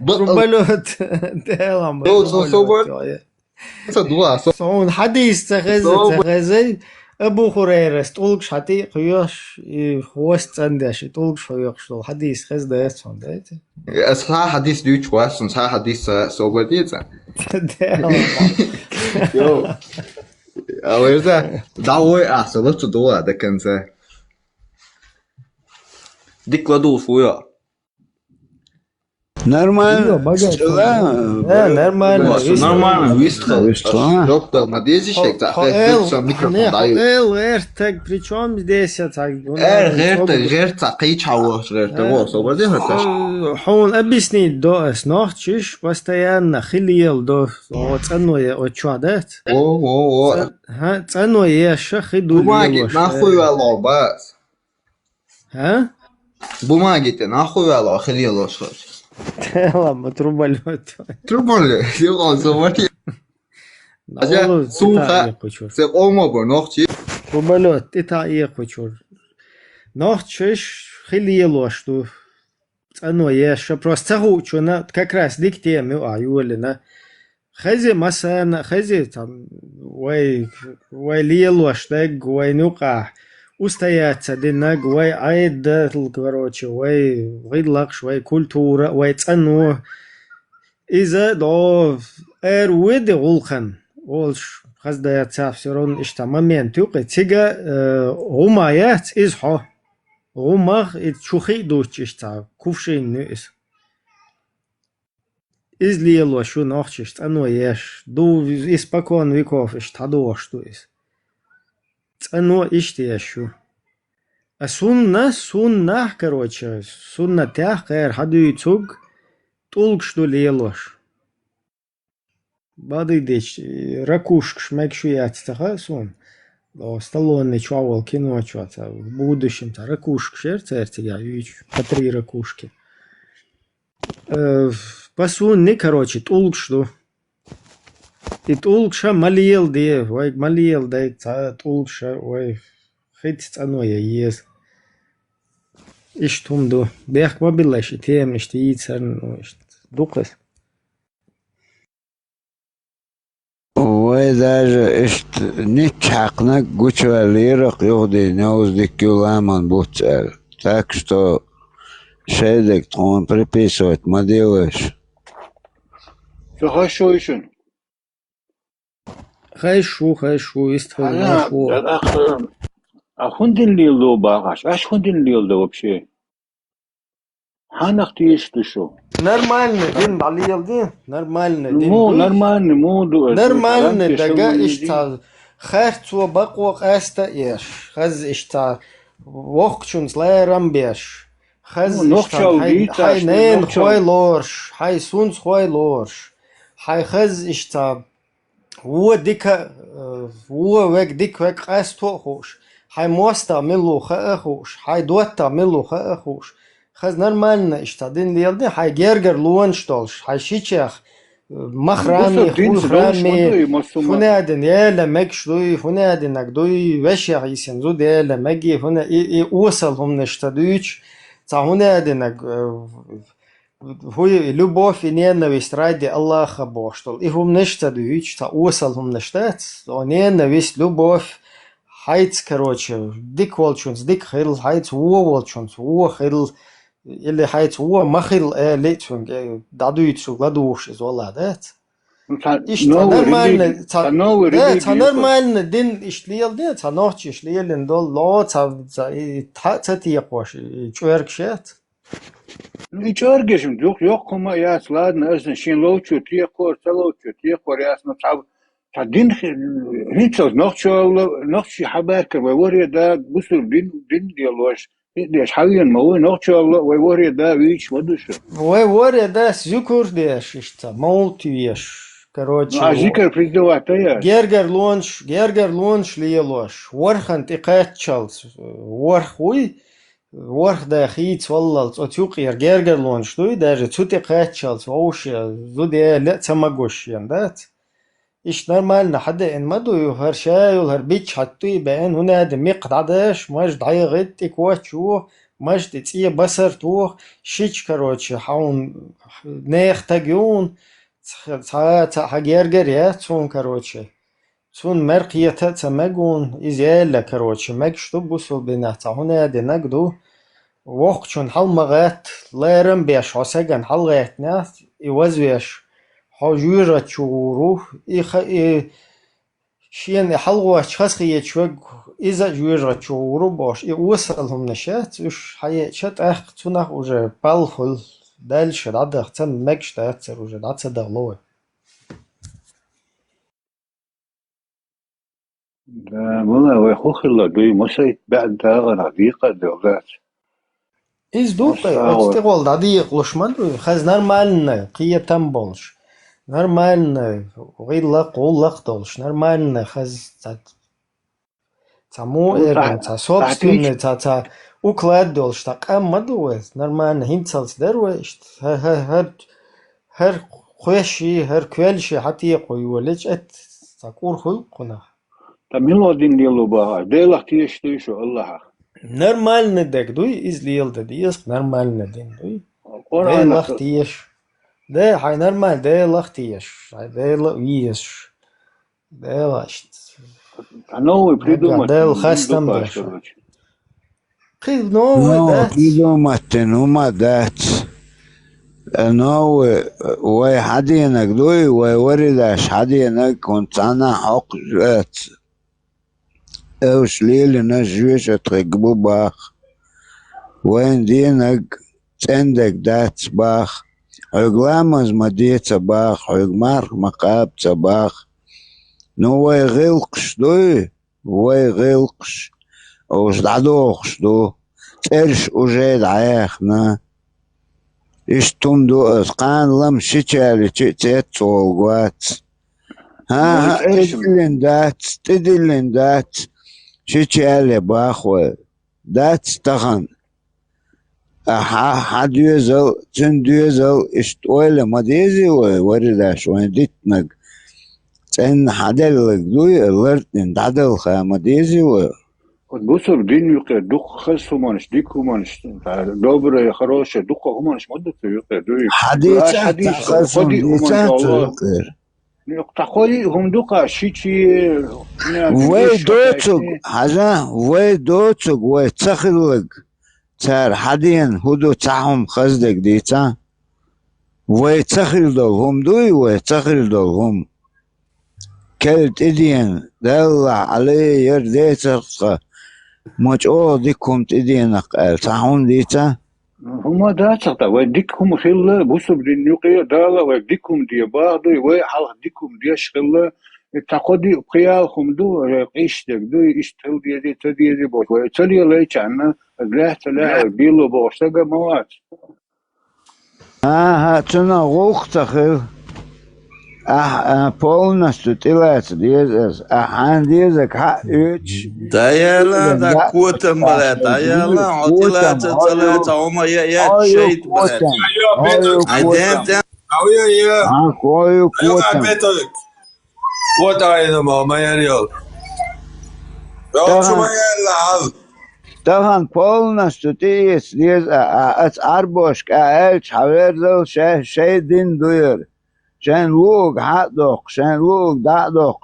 Speaker 2: ربلوت ديل
Speaker 15: صدوا
Speaker 2: صون حديث تخزي أبو هريرة طولش حتي قياش خوست عندش طولش خويش طول حديث خز ده صون ده
Speaker 15: صح حديث ديوش واسن صح حديث سوبر ديتا يو أويرزا دعوة أحسن تدوا ده كان زي ديك لدو فويا
Speaker 11: Нормально.
Speaker 2: Нормально.
Speaker 15: Нормально, вистхал. Доктор, надеюсь, что это микрофон дают.
Speaker 2: Эртек, причем здесь так?
Speaker 15: Эртек, кайчауш, эртек, собрали это.
Speaker 2: Хон объясни, до снохчиш, постоянно хилил до ценой очадет.
Speaker 15: О.
Speaker 2: Ценой я шахиду.
Speaker 15: Бумаги нахуй вало, бас.
Speaker 2: А?
Speaker 15: Бумаги-то нахуй вало, хилил что.
Speaker 2: Ладно, труболет.
Speaker 15: Труболет, я забыл. А сухо, все омого ногти.
Speaker 2: Труболет, это я хочу. Ногчиш хилило, что оно еще просто учено, как раз диктеем, аюлина. Хази масана, хази там, вай лило, штег, вай нука. Устояться динаг, вай айдатл, короче, вай лакш, вай культура, вай цану. Из-за до уиды улхан, олш, хаздаяться все равно, что момент, юка, тига гумаят из хо. Гумах и чухи дучишься, кувшин нюис. Из лило, шу нохчишь, оно ешь, ду испокон веков, что дошь, то есть. Оно ищешь. А сунна, короче, сунна тях, кэр хадуй цуг, толк что лелош. Бады дич, ракушк шмекшу яцтаха сун. Сталлоне чуавал кино чуата. В будущем-то ракушк шерцерти я вижу по 3 ракушки. Пасунни, короче, толк что. И толкша малиел де, вай малиел де, толкша, вай хитц оно я ез. Иш тумду, бех мобилаш, и тем, ишь яйцерн, дукас.
Speaker 11: Вай даже не чакна гучвалирах юхди неуздик юламан буцер. Так что шедек он приписывать моделыш.
Speaker 5: Что хорошо еще?
Speaker 2: Хайшу, истхал,
Speaker 8: А хундин лил багаж? Аж хундин лил вообще? Ханах ты есть что?
Speaker 2: Нормально, дин балиел дин, нормально.
Speaker 8: Нормально,
Speaker 2: нормально, дага ишта. Херцу баквок эста еш. Хаз ишта. Вокчун слайрам беш. Хаз ишта. Хай нен хой лорш. Хай сунс хой лорш. Хай хаз ишта. هو ديك هو وك ديك وك قاستو خوش هاي موستا ملو خوش هاي دوتا ملو خوش خز نرمالنا اشتادين ليلدي هاي جرجر لون شتولش هاي شيچخ مخرامي خولفرامي فنادن يالا مكشدوي فنادن نقدوي وشيخ يسنزود يالا مجي هنا اوصلهم نشتادوش تا هنادن هو любовь и ненависть ради Аллаха боштол. И хум нечто дуич, та усал хум нештец, то ненависть, любовь, хайц, короче, дик волчунс, дик хил, хайц волчунс, хил, или хайц махил летчун, дадуичу, гладуш из Оладец. Ишта нормально, та нормально, дин ишлил, та ночь ишлил, дол ло, та тиякош, чуэркшет.
Speaker 8: Hiç örgeşim yok ama ya sladın özün şin loçu tiyakor taloçu tiyakor yasna ta din hiç nohçu haber kır ve oraya da bu sürü din diyorlar diye haviyen ma nohçu ve oraya da hiç vaduşu
Speaker 2: ve oraya da zikr diye işte maultiyeş короче
Speaker 8: zikr приздавать ya
Speaker 2: gerger lonch liyeloş warxant iqatchal warxuy ورخ دا خيت والله تشوقي جرجر لون شتوي даже цути قاتشالس вообще زودي لا تماغوش يندات ايش نورمال حدا ان مدو هر شاي وهر بيتش حطي بان هنا دميق عداش ماش ضايغت كواتشو ماش تي بصر تو شيش короче حاون نيخ تاجون حجرجر يا تون короче تون مرقية تمجون إزيالا короче مجشتو بوصل بينات هنا دينجدو وقتشون حلمغات لا يرم بيش عساجن حلغات ناس يوزويش حجورة شورو شين حلوة خسخية شوق إذا جورة شورو باش يوصلهم نشات وش حي شات أخ تونخ وجه بالفل دالش دعدخ تم مجش تأثر وجه دعد صدغلوه
Speaker 8: والله ويخوخ الله دوي مسيت بعد داغن عديقة دولات
Speaker 2: إز دوقي أستغل دعديق لشمال خز نرمالنا قية تنبولش نرمالنا غير لق ولق دولش نرمالنا خز تمو إيرن تا собственный تا уклад دولش تا قام مدوز نرمالنا هنتسلس دروش هر خوشي هر كوالشي حتى يقوي ولج تقول خلقنا
Speaker 8: تميلودين ديالو بها ديلخ تيشتيشو الله
Speaker 2: نرمالنا دك دوي إز ليل ديس نرمالنا دين دوي ديلخ تيش ده هاي نرمال ديلخ تيش ديلخ ويش ديلشت
Speaker 8: نو بريدومات
Speaker 2: ديل خستم باش قيد نو دات
Speaker 11: بريدومات نوما دات نو وي حدينك دوي وي ورداش حدينك كنت أنا حق جات اوش ليل نجوش تغبو باخ وين دينك عندك دات باخ عقلامز مديت باخ عقمار مقاب باخ نو وي غلقش دوي وي غلقش اوش دعدوخش دو ترش وجيد عايخنا اشتم دو اسقان لم شيشالي تيت صوغوات ها تدلن دات شيشالي باخوة دات تخن حد يزل تند يزل اشتويل مديزي ورداش وين ديتنق تن حدلك دوي الرتن دعدل خا مديزي
Speaker 8: بصر دين يقع دق خس همانش ديك همانش دوبره خروش دق همانش مدة يقع دوي
Speaker 11: حديث خسون ديتات يقع
Speaker 8: تقولي هم دقة شيء
Speaker 11: وي دوتوك حاجة وي دوتوك وي تخلق تار حدين هدو تاهم خزدك ديتا وي تخل دولهم دوي وي تخل دولهم كلت إدين دلع عليه يرديتك ماش ديكم تدينك تاهم ديتا
Speaker 8: هما داتك وديكم خلا بوسب دينيقيا دالا وديكم دي بعض وحال ديكم دي شغله تقدي قيالهم دو قيشتك دو يشتغل دي تدي بوش ويتلي ليش عنا قلت لا بيلو بوشتك موات
Speaker 11: ها تنا وقت خير полностью тилац дезес дезек үч
Speaker 14: دايلا دا كوتم بلا دايلا عطلات تلات عمر يا شيت بلا عدام
Speaker 11: كويو كوتم
Speaker 4: كوتا ايضا ما يريال شو ما يلعب
Speaker 11: طبعا полностью تيس ديز أربوش كألش حويرزل شي دين دوير شان لوگ حدوق شان لوگ دادوق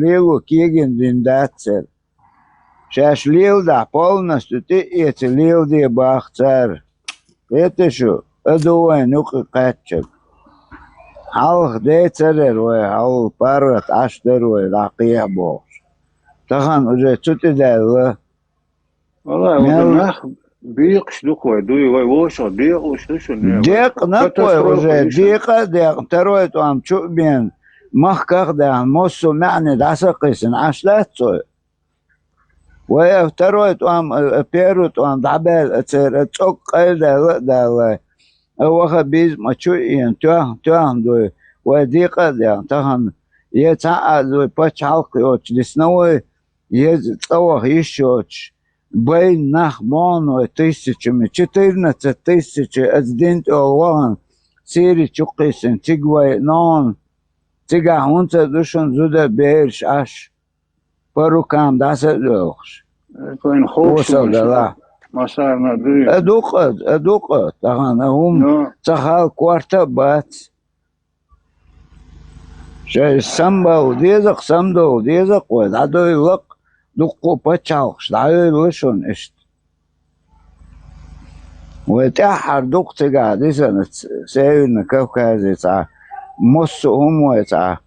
Speaker 11: ليلو كيجن دين داتسر شاش ليل دا полностью تيت ليل دي باختار это شو ادوين نوق قاتشك حلق ديتر وي حل بارت عشتر وي لاقيه بوش تخان اجي تتدال
Speaker 8: والله ودناخ بيقش دقوة دوي ووش ديق وش
Speaker 11: ديق نقوي وجه ديق ترويت وام شو بين مخكخ ده موسو معني دعسقيسن عشلات سوي ويا ترويت وام بيروت وام دعبال تسوق قيل ده هو خبيز ما شو ين توهم دوي وديق ده تهم يتعقد دوي باتش حلقي اوش دسنوي يتطوخ يشوش بين نخ مانو 1400 أزدنت أوان سيري تشقيسن تقوي نان تقع هونتا دوشن زودا بيرش أش برو كام داسة دوخش
Speaker 8: كوين خوش ما صارنا دوي
Speaker 11: أدوقت تغانا هم تخال كوارتا بات شيء سامبا وديزق سامدو وديزق ودعدو يلق دقو بتشاوش دعدو يلشون اشت وتحر دقت قاعد يسن سيون كوكازي تاع مصهم وتاع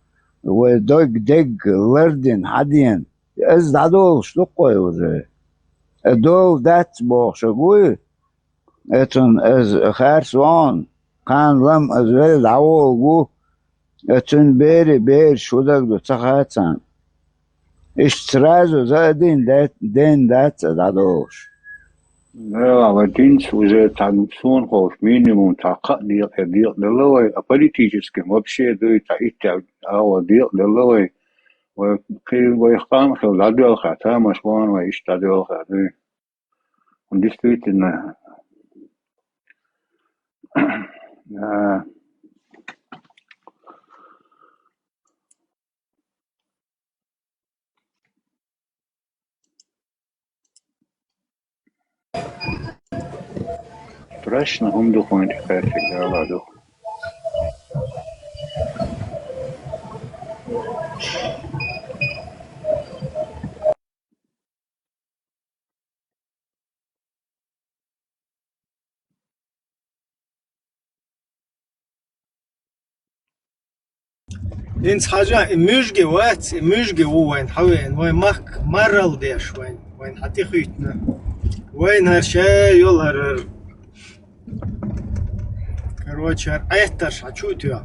Speaker 11: ودق دق لردن حدين از دعدو شلقو يوزي دول دات بوشقوي اتن از خارسوان كان لم ازويل دعوه اتن بير شودك دو تخاتان اشترازو زادين دات دعدوش
Speaker 8: لا ودينس وزي تعلمسون خوش مينيموم تعقد ديق دلوي politiическим вообще دوي تعيد او ديق دلوي ويقام خل عدو خاتا مشوان ويشتادو خاتا und действительно страшно هم دخونت خير يلا دو
Speaker 2: إنس حاجة مشجع وات مشجع وين حوين وين ماك مرل ديش وين حتى خيتنا وين هالشيء يلهر كروتشر أيترش هتشوتوا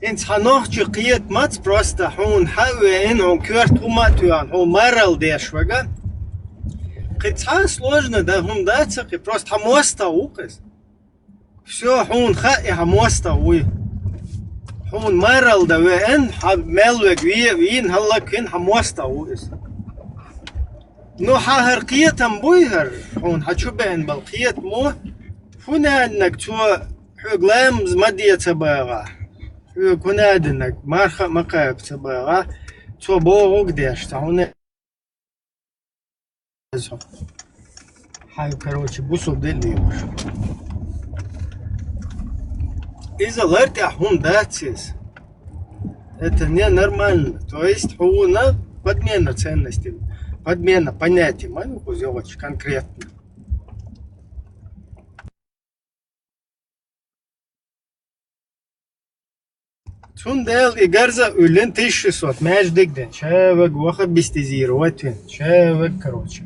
Speaker 2: إنس حنوخش قيت مات просто هون حوين هون كورت وماتوا هون مرل ديش وجا قطعة сложно да هون датсаки просто хамоста укас все هون خائي хамоста وي هون مرل ده وين ملوك وين هلا كن حموستا ويس نو حهرقية بويهر هون حتشوبين بالقية مو هنا انك تو حقلامز مدية تباغا هنا انك مارخ مقاب تباغا تو بوغ ديش تاون هاي короче بوسو دلي إذا لرتاح هم датсис, это не нормально. То есть хуна подмена ценностей, подмена понятий, маленькую сделать конкретно. Цундел и гарза улен 1600 мяч дигден. Шевек воха бестизировать, шевек короче.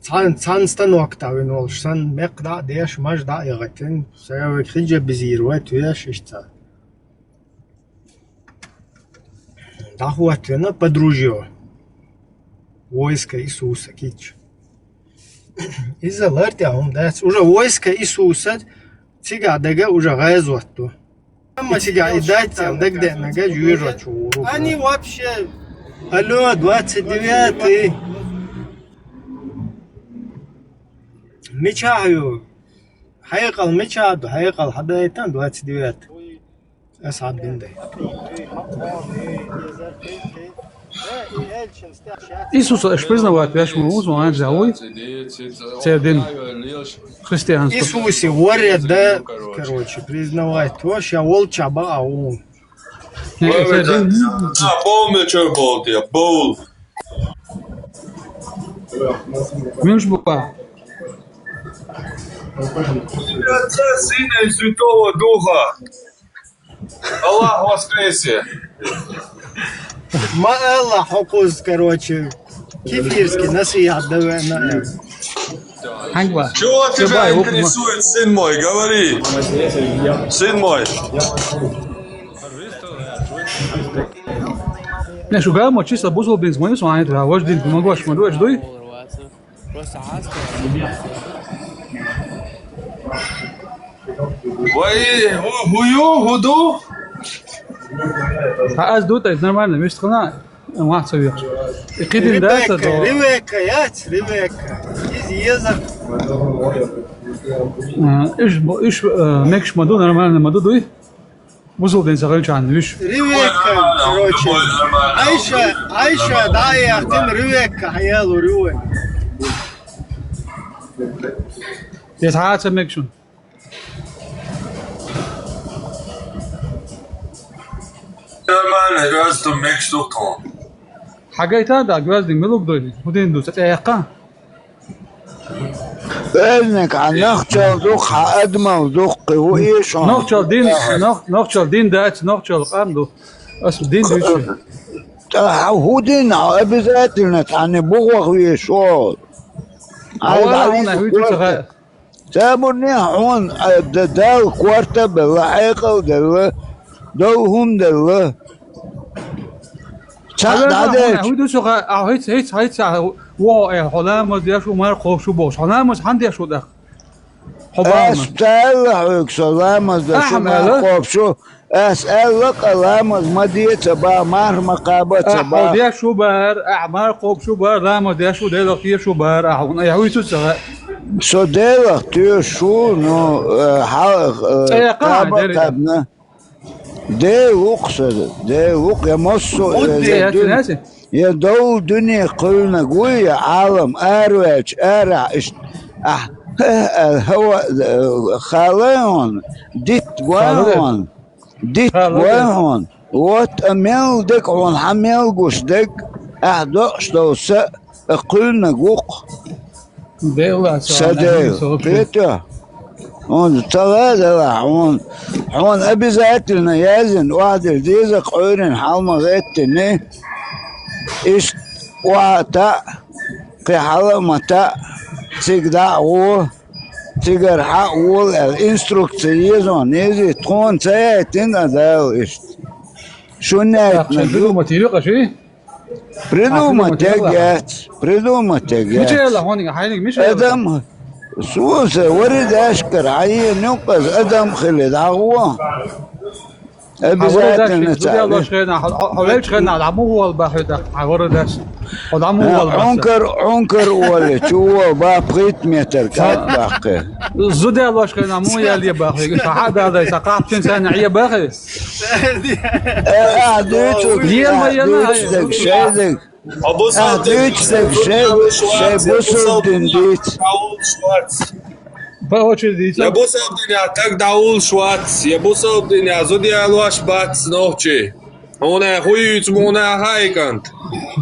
Speaker 2: цан станок тавин олш сан мекда деш маж да ягатин севек хиджа безировать уяш ишта да хуатвена подружье войска Иисуса кич из-за лартя он дац уже войска Иисуса тига дага уже газуатту amma тига идать дагде нага жуирочу они вообще алло 29-й ميشاهيو حيقل ميشاد حيقل حدايتان 29 اسعد بندي
Speaker 16: Иисус аж признавать вяш муз он жауй цердин христианство.
Speaker 2: Иисусе ворят да короче признавать то ща волча бау.
Speaker 4: Помню что был тебе был.
Speaker 16: Мюш бупа.
Speaker 4: Отца, Сына и Святого Духа. Аллах воскресе.
Speaker 2: ما الله حقوز короче кефирский насият давай.
Speaker 4: Чего тебя интересует, сын мой? Говори. Сын мой.
Speaker 16: Не шугал мочи с обузол без моей суанет, а ваш дин помогаш, мадуаш дуй.
Speaker 4: Ой, хую, худу.
Speaker 16: А аз дута, это нормально, миш тхана, мах цавиш. И кидин дата то.
Speaker 2: Ревека, яц, Ревека. Из еза.
Speaker 16: Иш мекш маду нормально, маду дуй. Бузол дин сагал чан, виш.
Speaker 2: Ревека, короче. Айша, да, я тин Ревека, хаялу Ревека.
Speaker 16: Я саат мекшун.
Speaker 4: man örs du mekst du ton.
Speaker 16: حاجة دا جواز دي ملوك دوي ودين دو تتأيقا
Speaker 11: إذنك عن نخشل دوخ أدمى ودوخ قويش
Speaker 16: نخشل دين دات نخشل قامدو اسم دين دوشي
Speaker 11: هو دين أبي ذاتنا تعني بغوغ ويشول تابوني هون دال كوارتا بالحقيقة ودل دو هم دل
Speaker 16: هو شو هيت و حلام ديشو مار خوب شو باش حلام عندي شو ده
Speaker 11: أسأل لك سلام ديشو مار خوب شو أسأل لك لامز ما ديت با مار مقابة با
Speaker 16: ديشو بار أعمار خوب شو بار لام ديشو ده خير شو بار يا هو شو صغير
Speaker 11: شو ده تيو شو نو قابة ده وقصد ده وق يا مصو يا دو دنيا قلنا قوية عالم أروج أرع هو خالون ديت وين وات أميل دك عن حميل قش دك أحدقش دو سا قلنا قوق سديل بيتا هون ثلاثة هون أبي ذاتنا يازن واحد الديزة قعورن حالما غيتني إيش واتا في حالما تا تقدع هو تقدر حقول الانستروكتيزون يزي تكون سايتين أداو إيش شو نايتنا
Speaker 16: بريدو ما تيريقا شي
Speaker 11: بريدو ما تاقات
Speaker 16: مش يلا هوني حينك مش
Speaker 11: أدم سوسة ورد أشكر عين ينقذ أدم خلد عغوة أبي ذاتنا
Speaker 16: تعالي حوليش خلنا على عمو البحر ده ورد أشكر
Speaker 11: عنكر ولا شو بابريت متر كات باقي
Speaker 16: زودي الله شكرا مو يلي باقي صحاد هذا سقاط سنة عيا باقي
Speaker 11: أديتك شيدك أديتك شيء بوصل دنديت
Speaker 4: يا بوصل الدنيا تك داول شوات يا بوصل الدنيا زودي الله شبات نوتشي هنا خويت مونا هايكانت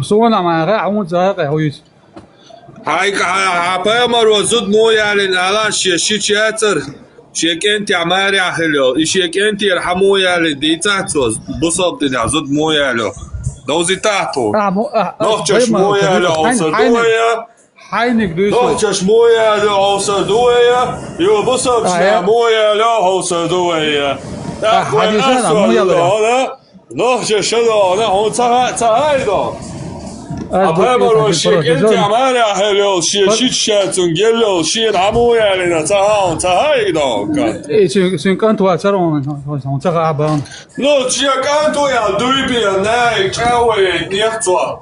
Speaker 16: سونا ما غا عمود زاقه خويت
Speaker 4: هايك هابمر وزود مو يعني الان شي تشاتر شيك انت عماري حلو شيك انت يرحمو يعني دي تاتوز بصوت دي زود مو يعني دوزي تاتو نوتش مو يعني اوسدويا
Speaker 16: حينك دويس
Speaker 4: نوتش مو يعني اوسدويا يو بصوت مو يعني اوسدويا
Speaker 16: حديثنا مو يعني
Speaker 4: نوچه شده نه اون تهایدو ابهمر شيك انت عمال اهلو شي شاتون گلو شي همو يعني نه تهایدو
Speaker 16: اي سين كانت واترون هون تغابان
Speaker 4: نو تشي كانت يا دويبي ناي كاوي نيختوا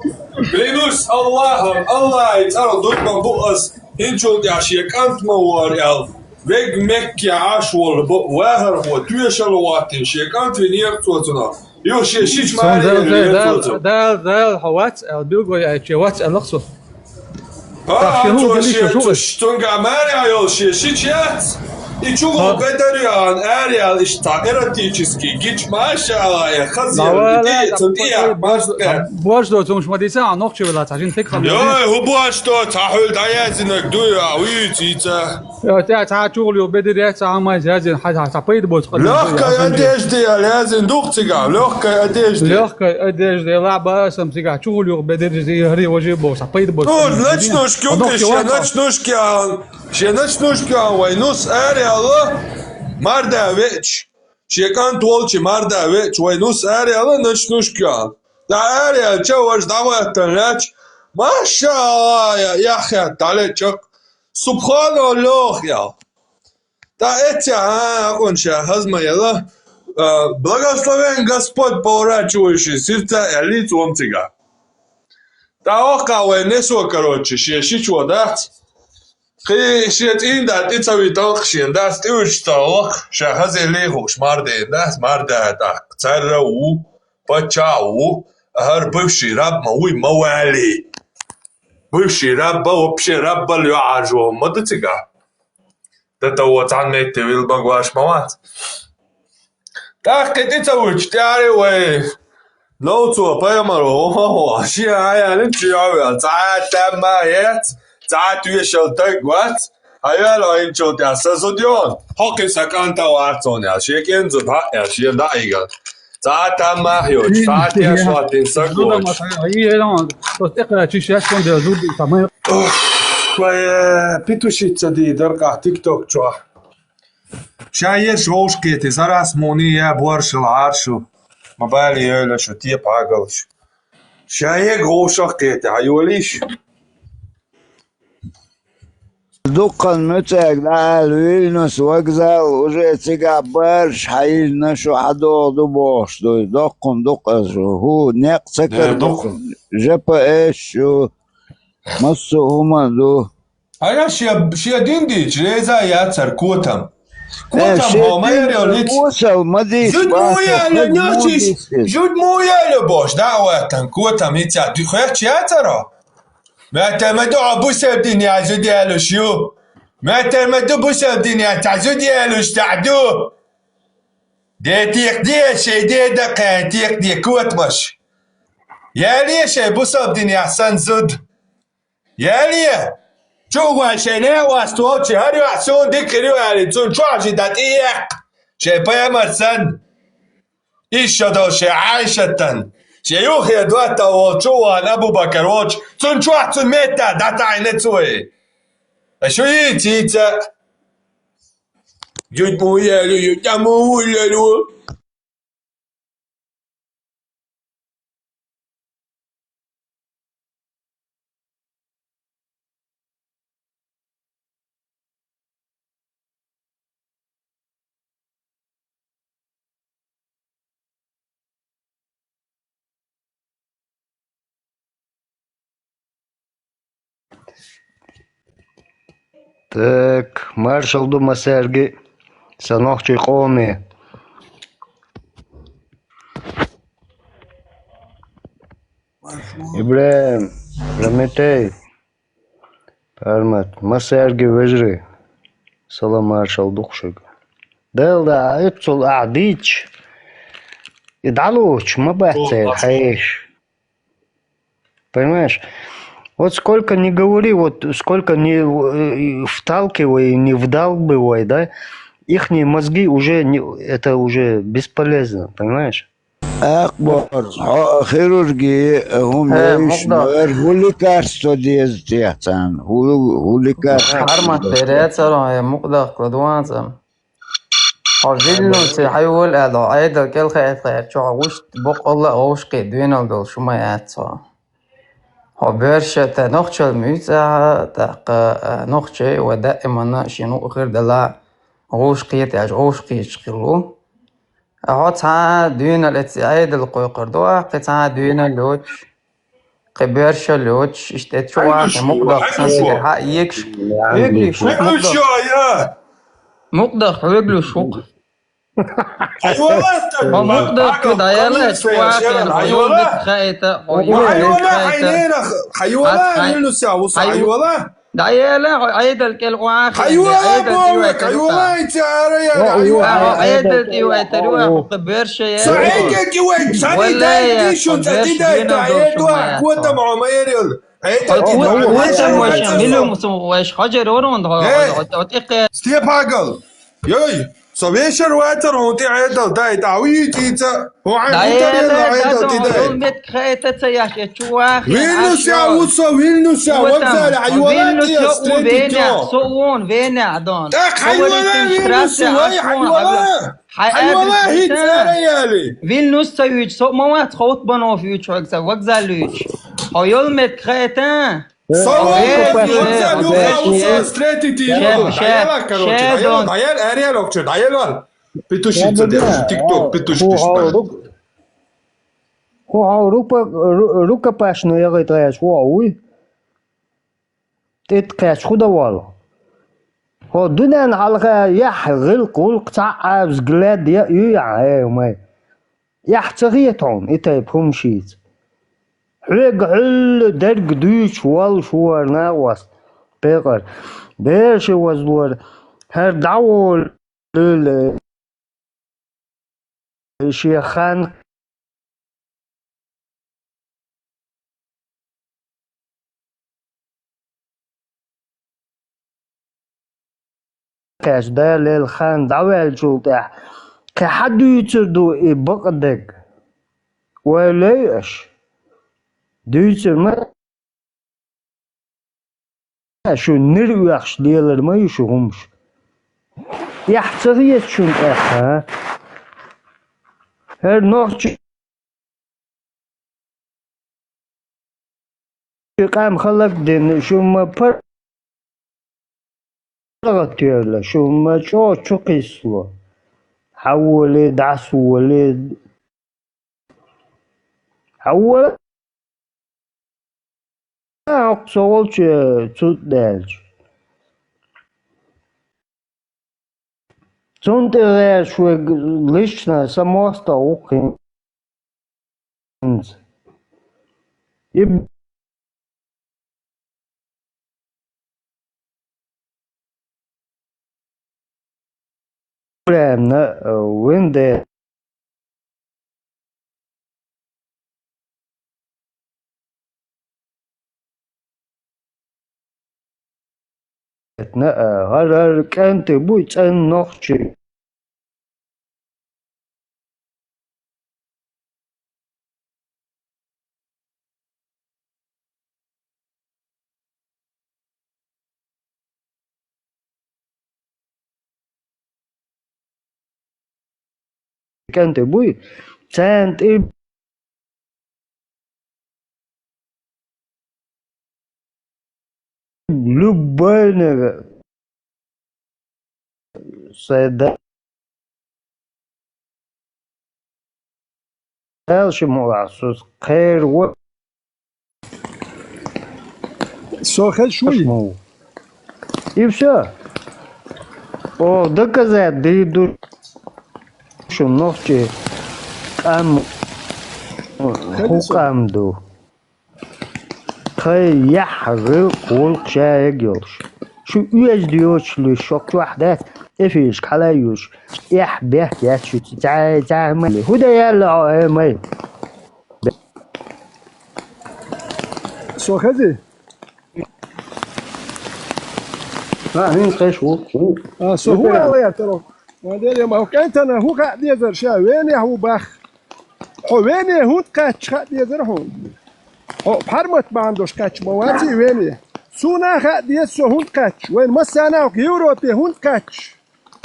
Speaker 4: بلينوس الله يترى دويبن بؤس انجو يا شي كانت موار يا ويج مك يا عاشول واهر هو تويشلواتين شي كانت نيختوا يو شيش ما
Speaker 16: ده حوات البيلجو ياتشوات الاقصى
Speaker 4: شو شتونغا ماريا يو شيشات يشوفوا بدريان اريال اشتاقراتيشسكي جيش ماشا يا خزير دي تنتيا ماسكا
Speaker 16: بواش دو مش مديسا نوقشي ولا تعجين تكرم
Speaker 4: يا هو بواش دو تحول دايازنك دويا ويتيتا
Speaker 16: يا تا شغل بدري تا ما جازين حاجه تعبيد بوت
Speaker 4: لوكا اديش دي لازم دوقتيغا لوكا اديش دي
Speaker 16: لعبه سمسيغا شغل بدري دي هري وجه بوس تعبيد بوت
Speaker 4: نچنوش كان وينوس اريالا مارداويتش شيكان تولچي مارداويتش وينوس اريالا نچنوش كان دا اريال چاوش دعوتنلاچ ما شاء الله يا اخي تعالى سبحان الله يا دا اتя конча хазма яла благословен Господь поворачивающий сердца элит ломтига да окаве несо короче шичо да خي شيت إن ده تسوي تنقشين ده استويش تاوخ شهزة ليهوش مارده ده مارده ده تسرو بتشاو هر بوشي رب موي موالي بوشي رب وبشي رب اللي عاجو مدتيجا ده توت عن نيت ويل بانغواش موات ده قد تسويش تعري وي لو做朋友们我现在呀，你只要要在他妈耶，在对小队管，还要来做点事情的，好给啥干到啊？做呢，先跟着他，也先那一个，在他妈有啥点说点啥过。
Speaker 16: هي لون تقرا شي شكون ديال زود تمام
Speaker 4: Koje pitušica di drga TikTok čua. Šajer šošketi, zaraz moni je boršil aršu. Ma bali öyle şu diye pagalış. Şajer goşaketi, hayoliş.
Speaker 11: دقا متاك دعال ويلنس وقزا وجه تيقع برش حيل نشو حدو دبوش دو دقم دقزو هو نيق سكر دقم جبا ايش شو مصو هما دو
Speaker 4: Aya šia dindić, reza jacar kutam. Kutam homa jer je lic. Zud mujele, njočiš, zud mujele boš, da wetan, kutam ica, du khojach jacaro. Mete me do abuseb dinya zud jelu šju. Mete me do buseb dinya ta zud jelu šta'du. De tiq diye şey de daqan tiq diye kutmaş. Yaliye şey buseb dinya san zud. Yaliye. جوا شنو واستوب شهري وحسون دكري وعلي تون شواجي دات إياك شي بايا مرسن إيش شدو شي عايشتن شي يوخي دواتا وشوان أبو بكر وش تون شواح تون ميتا داتا عينتوي شو يتيتا جود مو يالو يتامو يالو
Speaker 17: Так, маршал дома Сергей, санохчий коми. İbrahim, Ramitey, Parmat, Masergi Vejri, Salam маршал Духшик. Делда, Ицул Адич, Идалуч, Мабацель, Хаиш. Понимаешь? Вот сколько не говори, вот сколько не вталкивай, не вдалбывай, да, ихние мозги уже, это уже бесполезно, понимаешь?
Speaker 11: أكبر خيرورجي هم يشمر هو اللي كارستو ديز تيحتان هو اللي كارستو
Speaker 18: أرمى تريات سرعة مقدر قدوانزم حرجلون سيحيول أدو أيضا كل خير شو عوش بق الله عوش قيدوين دول شو ما يعطوا حبرشة نخشى الميزة تق نخشى ودائما شنو غير دلا عوش قيت عوش قيت شغلو عطها دون الاتعاد القردوة قطعة دون اللوتش قبرش اللوتش اشتت شوها مقدر سنسير حق يكش رجلي شوق مقدر رجلي شوق مقدر كده يلا شوها كان حيول بتخايته حيولا دايلا عيدل كل واحد
Speaker 4: حيولا بوك حيولا يتعرى
Speaker 18: عيدل كيوي تروح وقبرش يا
Speaker 4: صحيح كيوي صحيح داي شو تدي داي دوا كوتا مع ميريل
Speaker 18: كوتا مش ملو مش حجر ورون ده
Speaker 4: ستيب هاجل يوي سويشر واتر هونتي عيدل داي داوي تيتا هو عيدل تداي
Speaker 18: متخيتة يا شواه
Speaker 4: وينوس يا وصا وينوس يا وقزال حيوانات يا ستريتي
Speaker 18: سوون فينا دون
Speaker 4: حيوانات حيوانات هيت ريالي
Speaker 18: فيلنوس تيوج سو موات خوت بنو فيوج وقزال ليوج هيول متخيتة
Speaker 4: Dajel Ariel okče, dajel val. Pitušica, TikTok, pitušica.
Speaker 17: Ruka пашно я говорю, уй. تتكاش خدا والله. هو دنيا على يح غلق غلق تعب زجلاد يا يعني ما يح تغيتون إتى شيء. حلق حل درج دوش وال شوار ناقص بقر بيش وزور هر دعول الشيخان كاش دال الخان دعوال جوطح كحد يتردو إبقدك وليش ديتر ما شو نرويخش ديالر ما يشوهمش يحتريت شون ها هر نوع قام خلق دين شو ما برغتيرلا شو ما شو قيسلو حولي دعس ولد حول أقصولش تودالج زونت غير شو ليشنا سموستا وقين يب برامنا وين ده هر كانت بويت ان نوخشي كانت بوي كانت لبنان سيدا هالش مرعصوص خير و
Speaker 10: سوخل شوي
Speaker 17: يبشا او دكزات ديدو شو نوخشي قام قام دو خي يحرق والقشايق يرش شو يج ديوش لشوك وحدات افيش كلايوش يحبه ياتشو تعمل هدا يلا ماي
Speaker 10: سوخزي
Speaker 17: هين قشو
Speaker 10: سو هو يا ترى ودير ما هو كانت انا هو قاعد يزر شا وين هو باخ وين هو قاتش قاعد يزر هون او بحرمت ما عندوش قاتش مواتي وين سونا قاعد يسو هون قاتش وين مسانا يوروبي هون قاتش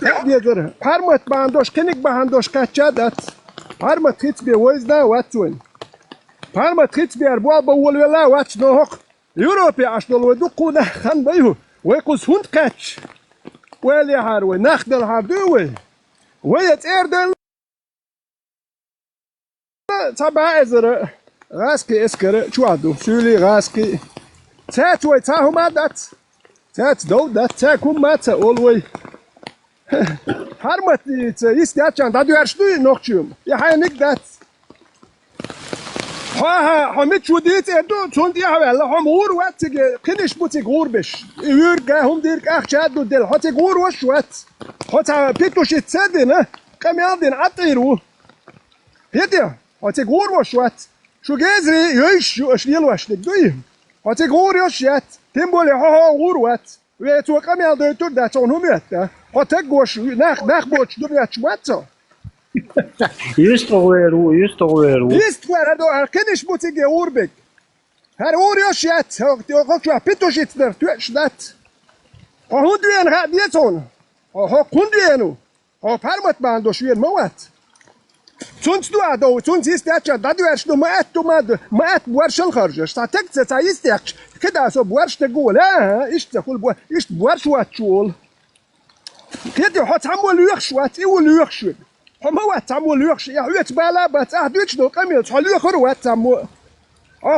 Speaker 10: قاعد يزر بحرمت ما عندوش كنك ما عندوش قاتش دات بحرمت خيت بي ويزنا واتوين بحرمت خيت بي اربوا بول ولا واتش نوق يوروبي عشان ودقونا خان بيهو ويقص هون قاتش ويلي هاروي ناخد الهاردوي ويت اردل تبع ازر غاسكي اسكر شو عدو سولي غاسكي تات وي تاهو ما دات تات دو دات تاكم ما تقولوي هرمت يستياتشان دادو ارشدوي نوخشيوم يا حي نك دات ها متشو ديت اردو تون دي هلا هم غور واتك قنش بوتي غور بش يورجا هم ديرك اخ شادو دل هاتي غور وش وات هاتا بيتوش تسدنا كم يالدين عطيرو بيتيا هاتي غور وش وات شو جازري يش اش ديال واش دك هاتي غور يش يات تيمبولي ها غور وات ويتو كم يالدين تور دات اون هم يات هاتي غوش ناخ بوتش دوبيات شواتو
Speaker 17: يستغويرو
Speaker 10: دو كنش بوتيجي اوربك هر اوريوش يات هو بيتوشيت در توش دات هو دوين غاد يتون هو كوندينو هو فرمت باندوش وين موات تونت دو ادو تونت يستاتش دادو ارش دو ما ات بورش الخرج تا تكت تا يستاتش كده سو بورش تقول ايش تقول ايش بورش واتشول كده هو تعمل يخشوات يقول يخشوا هم هو تعمل يخش يا هو تبالا بات اهدوش دو كامل تحلو يخرو تعمل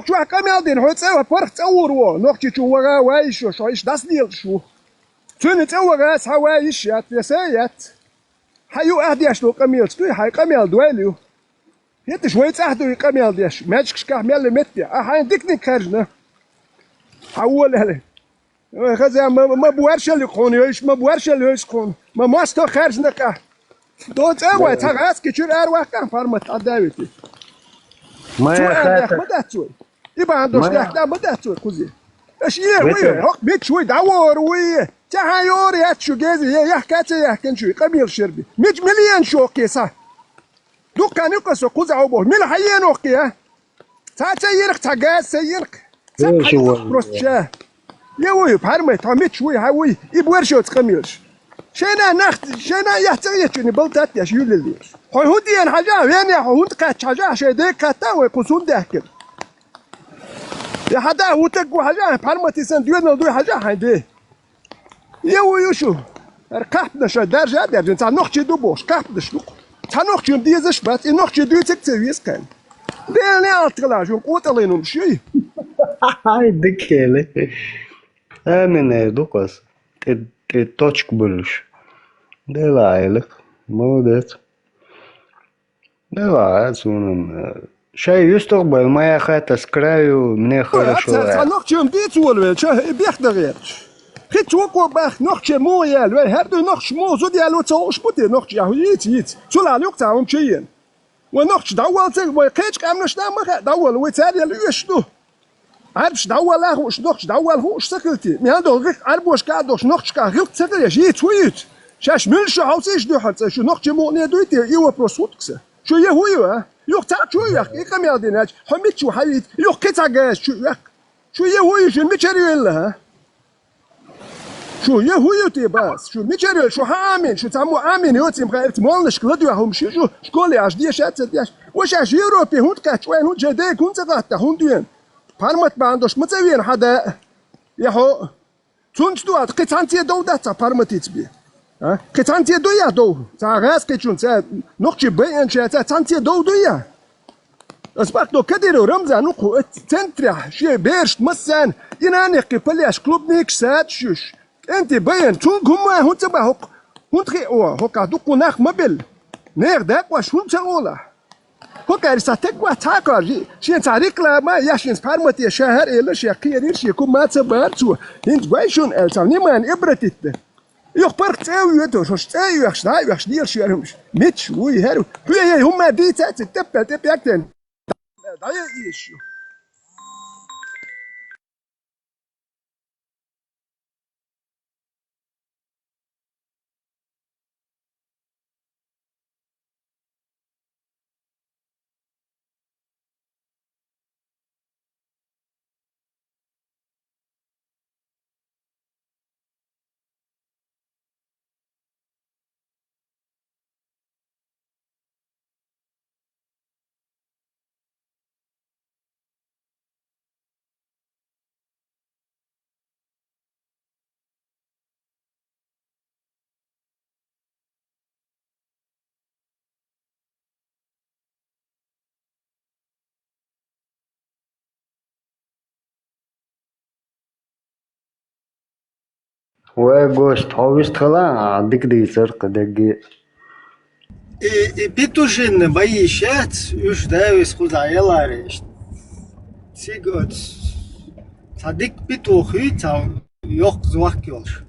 Speaker 10: شو كامل دين هو تسوى فرق تصور نوختي شو ورا وايش شو ايش داس ديال شو تون تصور اس هوايش يا تسايات حيو اهديش دو كامل تي حي كامل دواليو هيت شويه اهدو كامل ديش ماجكش كامل متي حي ديك خرجنا حول عليه خزا ما بورش اللي يكون ايش ما بورش اللي يكون ما ماستو خرجنا كه دوت اول تغاس كتير اروح كان فرمت عداوتي
Speaker 17: ما
Speaker 10: يا بدات يبقى عنده شلاح ده بدات كوزي اشياء ويا هق بيت شوي دور ويا تهايور يا شو جازي يحكي كان شو قبيل شربي مش مليان شو كيسا دكان يقص قزع وبه مل حيان وقيا سيرك تجاز سيرك شو يا وي بحرمة تعمد شوي هاوي يبور شو تقميش شينا نخت شينا يحتاج شنو بلتات يا شو اللي هاي هودي أنا حاجة وين يا هود كات حاجة شيء ده كاتا ويقصون ده كده يا حدا هو تقوى حاجة بحرمة تسند يونا دوي حاجة هندي يا وي شو ركحنا شو درجة درجة تاع نخشي دوبوش كحنا شو تاع نخشي مديزش بات نخشي دوي تكتويس كان ده لا أطلع شو قوت الله نمشي
Speaker 17: هاي دكيلة أمين دوكاس التوتشك بلش ده لا عيلك مودت ده لا سونن شيء يستقبل ما ياخذ تسكرايو من خرشو
Speaker 10: تاع نخشي مديت ولا شو بيخدر غيرش خيت وقوا باخ نخشي مو يال هردو نخش مو زود يالو تاوش بوتي نخشي يا يت سولا لوك تاعهم شيء ونخش دول تك ويقيتش كاملش نعم دول ويتالي اللي يشدو عارفش دول له وش نخش دول هو وش سكلتي مي هذا غير عارف واش قاعد وش نخش كا غير سكل يا شي تويت شاش ملش هاوسيش دو حتى شو نخشي مو ني دويتي يو بروسوتكس شو يهوي يو تاع شو يا اخي كم يا ديناج حميت شو حيت يو كيتا شو يا شو يهوي شو ميتشري لها شو يهوي تي باس شو ميتشري شو حامين شو تعمو امين يوتي مغيرت مولش كلدو هم شو شكون عاش دي شات دياش واش عاش يوروبي هون كاتش وين هون جدي كنت غاتا هون دوين بارمت ما عندوش متسوين حدا ياهو تونت دو قطعنتي دو داتا بارمتيت بي ها قطعنتي دو يا دو تاع غاس كيتشون تاع نقطي بين تاع تانتي دو يا اسبق دو كديرو رمزا نقو تنترح شي بيرش مسان يناني قبلياش كلوب نيك سات شوش انت بين تون كما هون تبع هون تخي هو كادو ناخ مبل نير داك واش هون تقوله هو كارثة تقوى تاكل شين تاريخ لا ما ياشين سبارمت يا شهر إلا شيء كيرين شيء كم ما تبارتوا هند ويشون ألتاني ما نبرتت يخبر تسوي يدوش تسوي يخش دير شيء رمش متش وي هرو هي هم دي تتبع أكتن ضايع يشوا
Speaker 17: وجوست هوست خلا عندك دي سرق دقي
Speaker 2: بيتوشن بايشات يش داويس خذ عيالاريش سيجوت صديق بيتوخي تاع يوق زواكيوش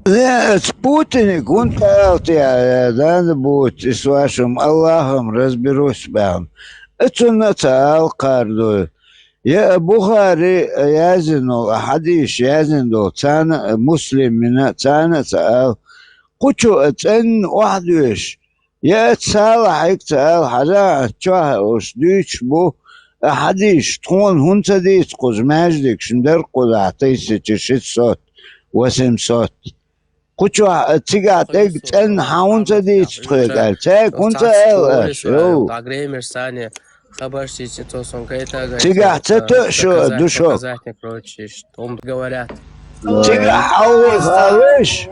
Speaker 11: لا سبوتنيك وانت يا دان بوت اسواشم اللهم разберусь بهم اتنا تعال قاردو يا بخاري يازنو حديث يازنو تانا مسلم من تانا تعال قوتو اتن وحدوش يا تصالح هيك تعال حدا تشاه وش ديش بو حديث تكون هنت ديت قز ماجدك شندر قد عطيس تشيت صوت وسم صوت قوتو تيجا تيج تن حاونت ديت تخيل تاك كنت شو
Speaker 14: تاغريمر ثانيه خبر شيء توصل كيتا
Speaker 11: تيجا تشو دوشو
Speaker 14: том говорят
Speaker 11: تيجا حول خالش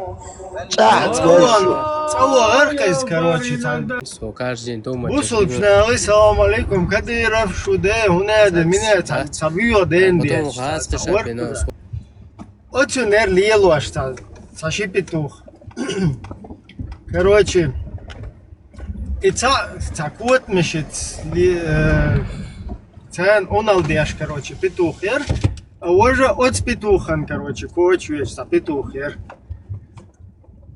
Speaker 11: صح
Speaker 2: تصور اركز كروتشي
Speaker 14: каждый день дома
Speaker 2: وصل شناوي السلام عليكم كدير شو ده هنا ده من صبيو دين دي اوتشو نير ليلو اشتا ساشي بيتوخ короче تاكوت مشت تان اونال دياش короче петухер уже от петухан короче коучуешь за петухер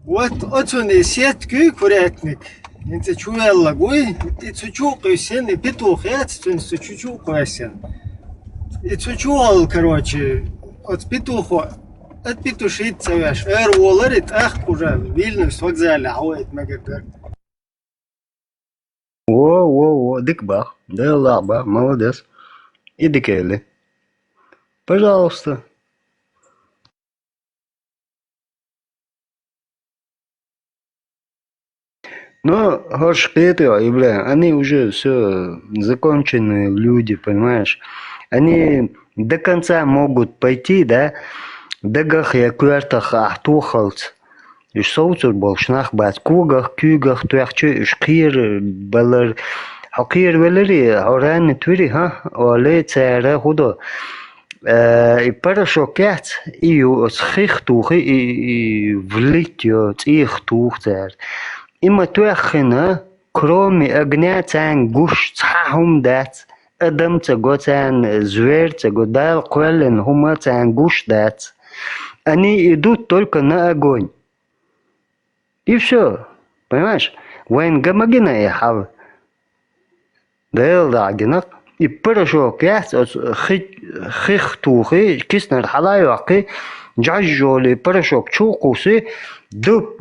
Speaker 2: вот отсюда сетки курятник انت чуяла гой и цучуку сен и петухет ты цучуку сен и цучуал короче أتبتو أتبتو شيت سواش ولرت أخ قرال فيلنوس وقزال عويت ما قدر
Speaker 17: Во, дикба, да лаба, молодец. Иди Келли. Пожалуйста. Но это, Ибрахим, они уже все законченные люди, понимаешь? Они до конца могут пойти, да? Дагах я квартах ахтухалц. Иш соуцур болшнах бат кугах кюгах туяхчу иш кир балар حقير ولري أوران توري ها ولا ترى خدا إبرشوكات إيو سخيخ توخي فليتيو تيخ توخ تر إما توخنا كرومي أجنات عن جوش تحهم دات أدم تجوت عن زوير تجو دال قلن هما عن جوش دات أني يدوت تلك نأجون يفشو بماش وين جمجنا يا حال ديل داعجنك يبرشوك يحت خيخ توخي كيسنر حلاي واقي جعجولي برشوك تشوقوسي دب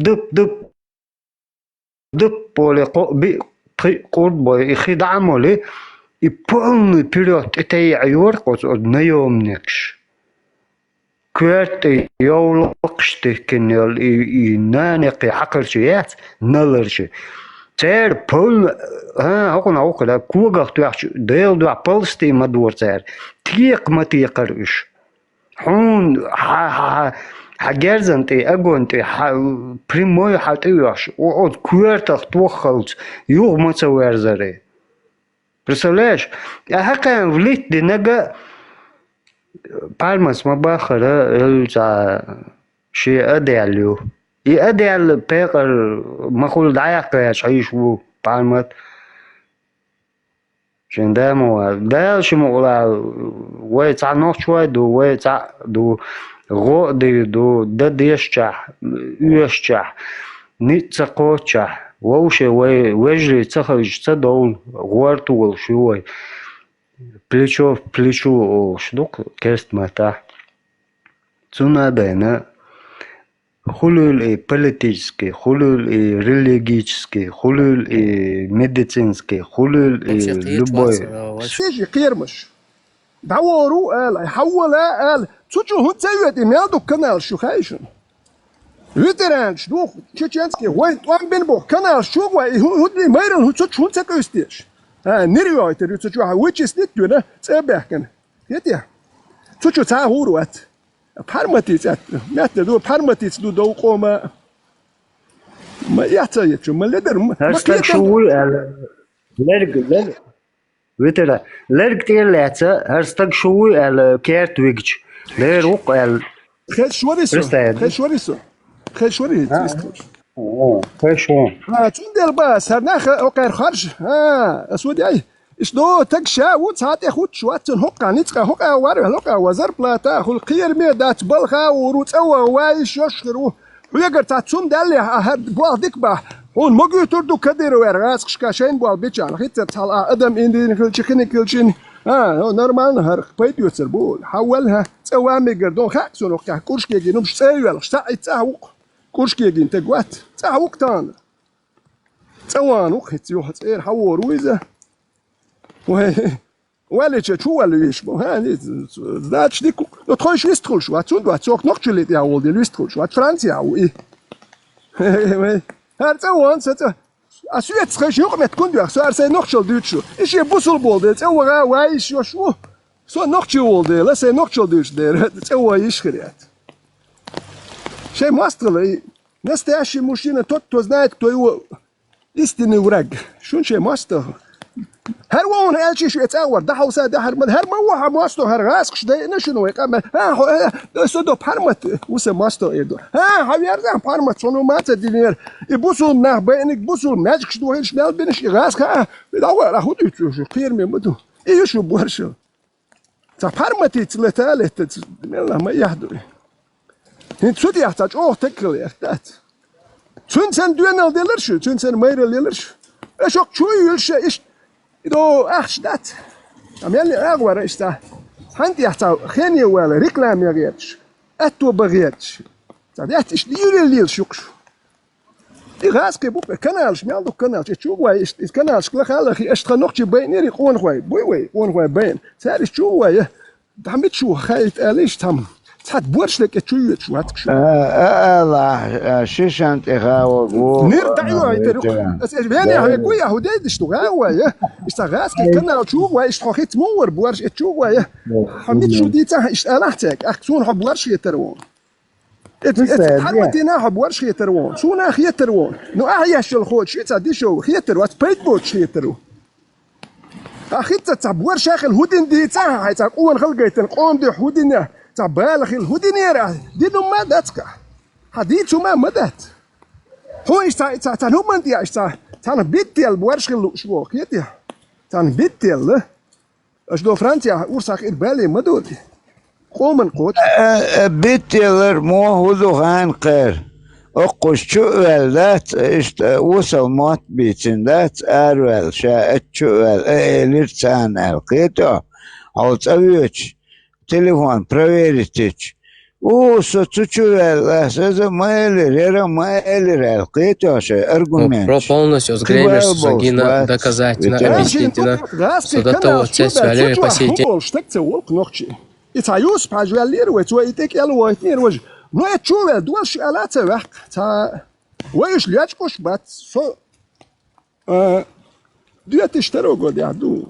Speaker 17: بولي قرد بوي إخي دعمولي يبولني بيريوت إتاي عيور قوس نيوم نكش كوارت يولقشتي كنيل نانقي حقرشيات نلرشي تير بول هاقنا لا كوغاخ توخ ديل دو بولستي مدور تير تيق ما تيقرش حون حجرزنتي اغونتي بريموي حاتيوش او كوارتخ توخلت يوغ ما تسويرزري представляешь я хакан влит динага пальмас мабахара элза شي اداليو يأدل بيقر مخول دعيق يعيشوا بعمت شندامو ده شمولا ويتع نوشوا دو ويتع دو غو دو ديشچا يشچا نيتسقوچا ووش وجري تخرج تدول غورتول شوي плечо в плечо شدوق كاست متا цунадайна حلول политические, حلول религические, حلول медицинские, حلول любой.
Speaker 10: سيجي قيرمش دوروا قال يحول قال تشو هون تسويت يمادو كنال شو خايشن ويترانش دوخ تشينسكي وين وان بين بو كنال شو واي هو دي مايرن هو تشو هون تكوستيش نيريو تري تشو ويتش ستيت دونا تسبحكن يتيا تشو تا هوروات parmatiz mette du parmatiz du do qoma ma yahtayet ma leder
Speaker 17: هاشتاج شوي لرق وتر لرق تيلاتsa هاشتاج شوي على كارت ويجج لير وق
Speaker 10: خير شوريسو خير شوري
Speaker 17: خير شو
Speaker 10: تندل باس هناخ اوقير خرج اسودي اي إيش دو تكشا وتساعد ياخد شوات هقا نتقا هقا وارو هقا وزر بلاتا خل قير ميدات بلخا وروت أوا وايش يشخرو ويقر تاتسون دالي هاد بوال ديكبا هون مجو تردو كدير ويرغاس كشكاشين بوال بيتشان خيت تطلع أدم إندين كلشين كلشين نورمال هرق بيتيو تربول حولها تسوى ميقر دون خاكسون وقع كورشكي يجي نمش تساوي شتاعي تساوق كورشكي يجي تقوات تساوق تان تسوان وقت يوحد إير حور ويزا ولی چه ولیش با هنی داشت دیکو دو تایش لیست خورش و چون دو چوک نقطه یا ولدی لیست خورش و فرانسیا و هر زمان سه اسویت سخش یوق متکن دیوخ سو هر سه نقطه دیوت شو ایشی بوسل بولده چه وقا وایش یا شو سو نقطه ولده لسه نقطه دیوت در چه وایش خریت شی ماسترلی نستعشی ماشین تو знаєте хто його істинний враг شون شی ماستر هر وون هالشي شو يتصور ده حوسه ده هر موها ماستو هر غاسقش ده نشنو يقام ده سودو بارمت وسه ماستو ايدو هاويرزان بارمت شنو مات دينير يبوسو نخ بينك بوسو ماجكش دو هيش مال بينش غاسقه بدور اهو شو خير من بدو ايه شو بورشو تا بارمتي تلتالت ملا ما يحدو انت سودي يحتاج تكل يحتاج تنسن دوينال ديلرش تنسن مايرل ديلرش اشوك شو يلش ايش دو اخش دات عم يلي اغور اشتا هانتي حتى خاني ولا ريكلام يا غيرش اتو بغيتش تعرف ايش ليل شوكش غاز كي بوك كنالش مي عندو كنالش تشوف واي كنالش كلا خالخي اش تخنوقتي بين يري قون خوي بوي وي قون خوي بين سالي شو واي دحمت شو خايت اليش تم تحت بورش لك تشوي شو هاتك شو
Speaker 11: لا شيشانت إغاو
Speaker 10: نير دعيو يتريق يعني هي كويا هو دايدش تو غاوية استغاس كي كنا تشوف واي اشتخيت مور بورش تشوف واي حميت شو ديتا اش الحتك اكسون حب ورش يتروون حرمتنا حب ورش يتروون شو نا يتروون نو احياش الخوت شي تدي شو يترو بيت بوت يترو اخي تتعب ورش اخي الهودين ديتا هاي تقون خلقيت القوم دي هودين بالغ الهودينيرا دي ما داتك حديث ما مدت هو تان هم انت تان بيتيل بورشل شو كيتي تان بيتيل اش دو فرنسا ورساك بالي مدودي قومن قوت
Speaker 11: بيتيلر مو هو هان قير اقوش شو ذات اشت وصل مات بيتين ذات ارول شاء شو ليرتان القيتو او تسويش телефон проверить. Соцучувел, майли, китоше, аргумент.
Speaker 19: Про полностью сгребешь Загина доказательно, объяснительно, что до того часть свяли по сети.
Speaker 10: يتعيوس بحاجوالير ويتويتك يلو ويتنير وجه نو يتشوف دول شغالات وقت تا ويش لياتكوش بات سو دو تشتروا قد يعدو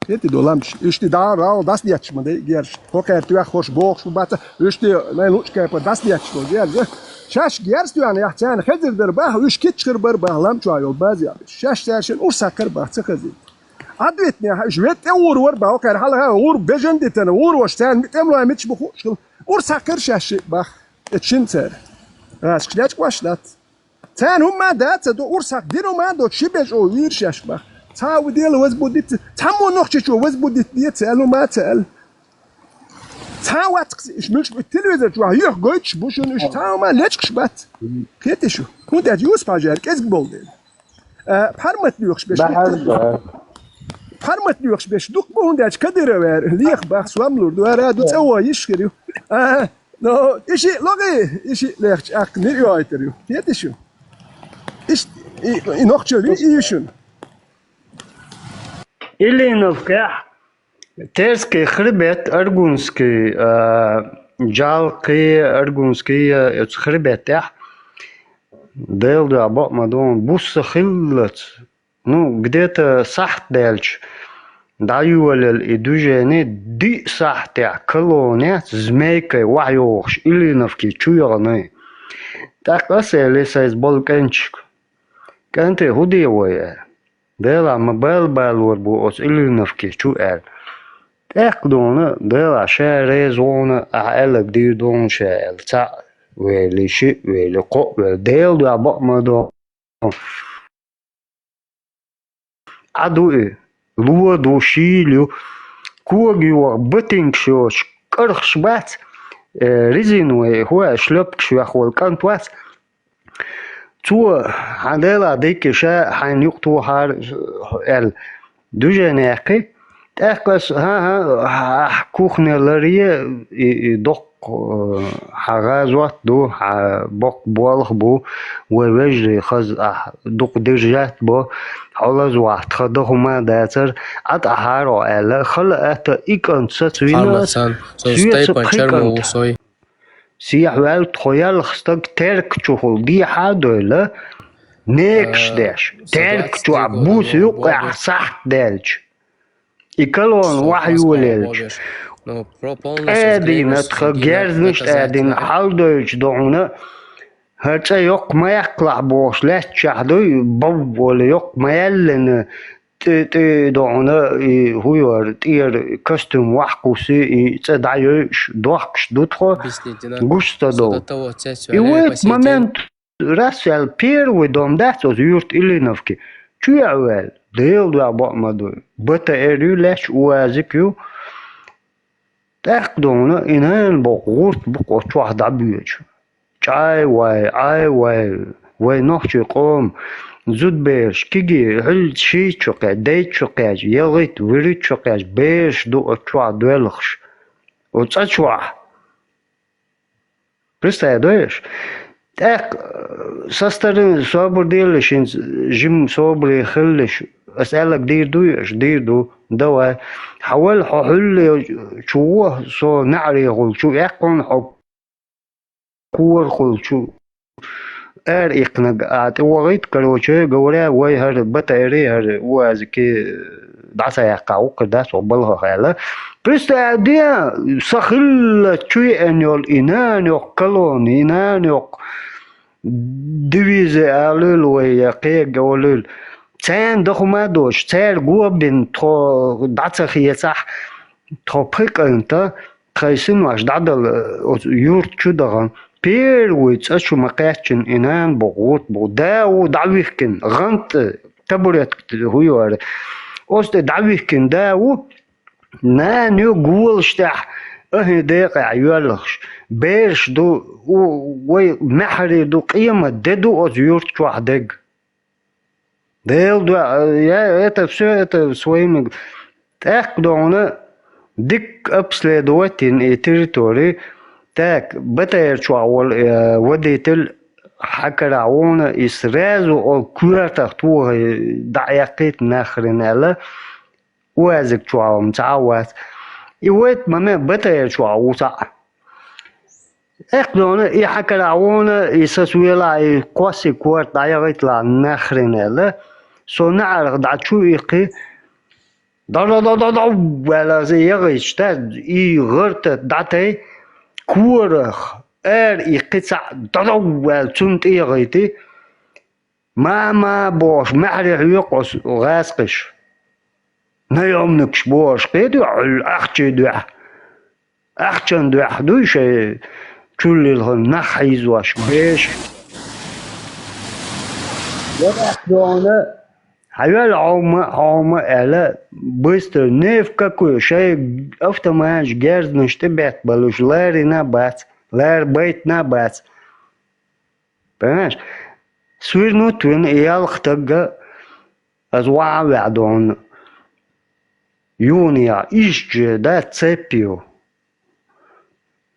Speaker 10: Jeti dolamš, išti da rao das dječmo da gerš. Pokaj tu ja hoš bog što bata, išti ne lučka pa das dječmo gerš. Şaş gerš tu yani yahcan hazır derbah, üç kitçir berbah lam şu ayol bazı abi. Şaş dersin ursakar bah çıkazı. Advetni ya jvet uğur var bah okar hala uğur bejendeten uğur vaştan bitemlo amitş bu hoş. Ursakar şaş bah. Etçin ser. Raşklaç başlat. Sen humma da do ursak dino ma do çibej o wir şaş bah. تا وديل وزبوديت تامو نوخشو وزبوديت ديت سالو ما تال تا واتك مش بالتلفزيون جو هيخ قوتش بوشون اش تا ما لاتش بات كيتشو كنت اديوس باجر كزك بولدين بحرمت ليوخش باش بحرمت ليوخش باش دوك بون داش كدر وير ليخ باخ سواملور دو رادو توا يشكريو نو ايشي لوغي ايشي ليخش اك نيو ايتريو كيتشو ايش نوخشو ايشون
Speaker 17: إلينوفكا تيرسكي خربت أرجونسكي جالكي أرجونسكي خربت ديل دا بق مدون بوس خلت نو где-то صح دالش دايول الإدوجيني دي صح تاع كلونات زميكي وعيوخش إلينوفكي تشويغني تاقاسي ليسايز بولكنشك كانت هودي ويا ديلا مبال بالور بوس إلينوفكي شو قال تاخدونا ديلا شاريزونا أعلق ديدون شال تا ويلي شي ويلي قو ديل دا بق مدون عدو إيه لو دو شيليو كوغيو بتنكشوش كرخش بات ريزينوي هو شلوبك شو أخوال كانتوات تو عدالة ديك شا حين يقطو هار ال دوجانيقي تاقس ها كوخنا لريه دق حغازوات دو بق بوالخ بو ووجري خز دق درجات بو حولا زوات خدهما داتر ات هارو ال خلقت ايكن ستوينات
Speaker 19: سوستي بانشرمو سوي
Speaker 17: سيحوال تخيل خستك ترك تشوفل دي حادولا نيكش داش ترك تو عبوس يوقع صح دالج يكلون وحي وليلج ادين اتخجرز نشت ادين حالدوش دونا هرتا يوق ما يقلع بوش لا تشاهدو بوب ولا يوق ما يلن دعونا هو ير كاستم وحكوسي تدعيش دوحش دوتخو gusta do. I u et moment rasel per wedom dat os yurt ilinovki. Tuel deel do abamado. Bata erüleş uazikyu. Taqdona inan boqurt boq twah dabüç. Çay way nochchi qom زود بيرش كيجي هل شي تشقع دي تشقع يغيت وري تشقع بيرش دو اتشوا دوالخش وتشوا برستا دوش تاك ساسترن صبر ديلش جيم صبر يخلش اسالك دير دو دوا حاول حل شو صو نعري غول شو يقون حب كور غول شو إقناع وغيت كروشة جورا وي هر بتأري هر وازكي دعسة يقعو كداس وبلها خياله بس تعديا سخل شوي أنيول إنان يق كلون إنان يق دويزة علول ويقي جولول تان دخما دوش تار جوا بين تو دعسة خيسح تو بيك أنت خيسين واش دعدل يورت شو دغن بير ويتسأشو مقاتشن إنان بغوط بغداو دعويخكن غنط تبريت هو أوست دعويخكن داو نانيو قول شتاح أهي ديقع يولخش بيرش دو وي محري دو قيمة دو أزيورت شو عدق ديل دو يا إتا سويمك تاقدونا ديك أبسلي دواتين تريتوري تاك بتاير شوال وديتل حكراونا إسرازو أو كورة تختوه دعيقيت ناخرين ألا وازك شوال متعوات يويت ماما بتاير شوال وصع اقدونا حكراونا إساسويلا قواسي كورة دعيقيت لا ناخرين ألا سو نعرق دعشو إيقي ولا زي يغيشتاد غرطة دعتي كورخ إقصع ضرب تنت إيغيتي ما بوش محرح يقص غاسقش نيومنكش بوش قيدو أخشن دوح دوش كل الهن نحيز واش بيش ورحدونا حيال عوما ألا بستر نيف كاكو شيء أفتماش جارز نشتبعت بلوش لاري نابات لار بيت نابات بماش سوير نوتوين إيال اختقا أزواع بعدون يونيا إيش دا تسيبيو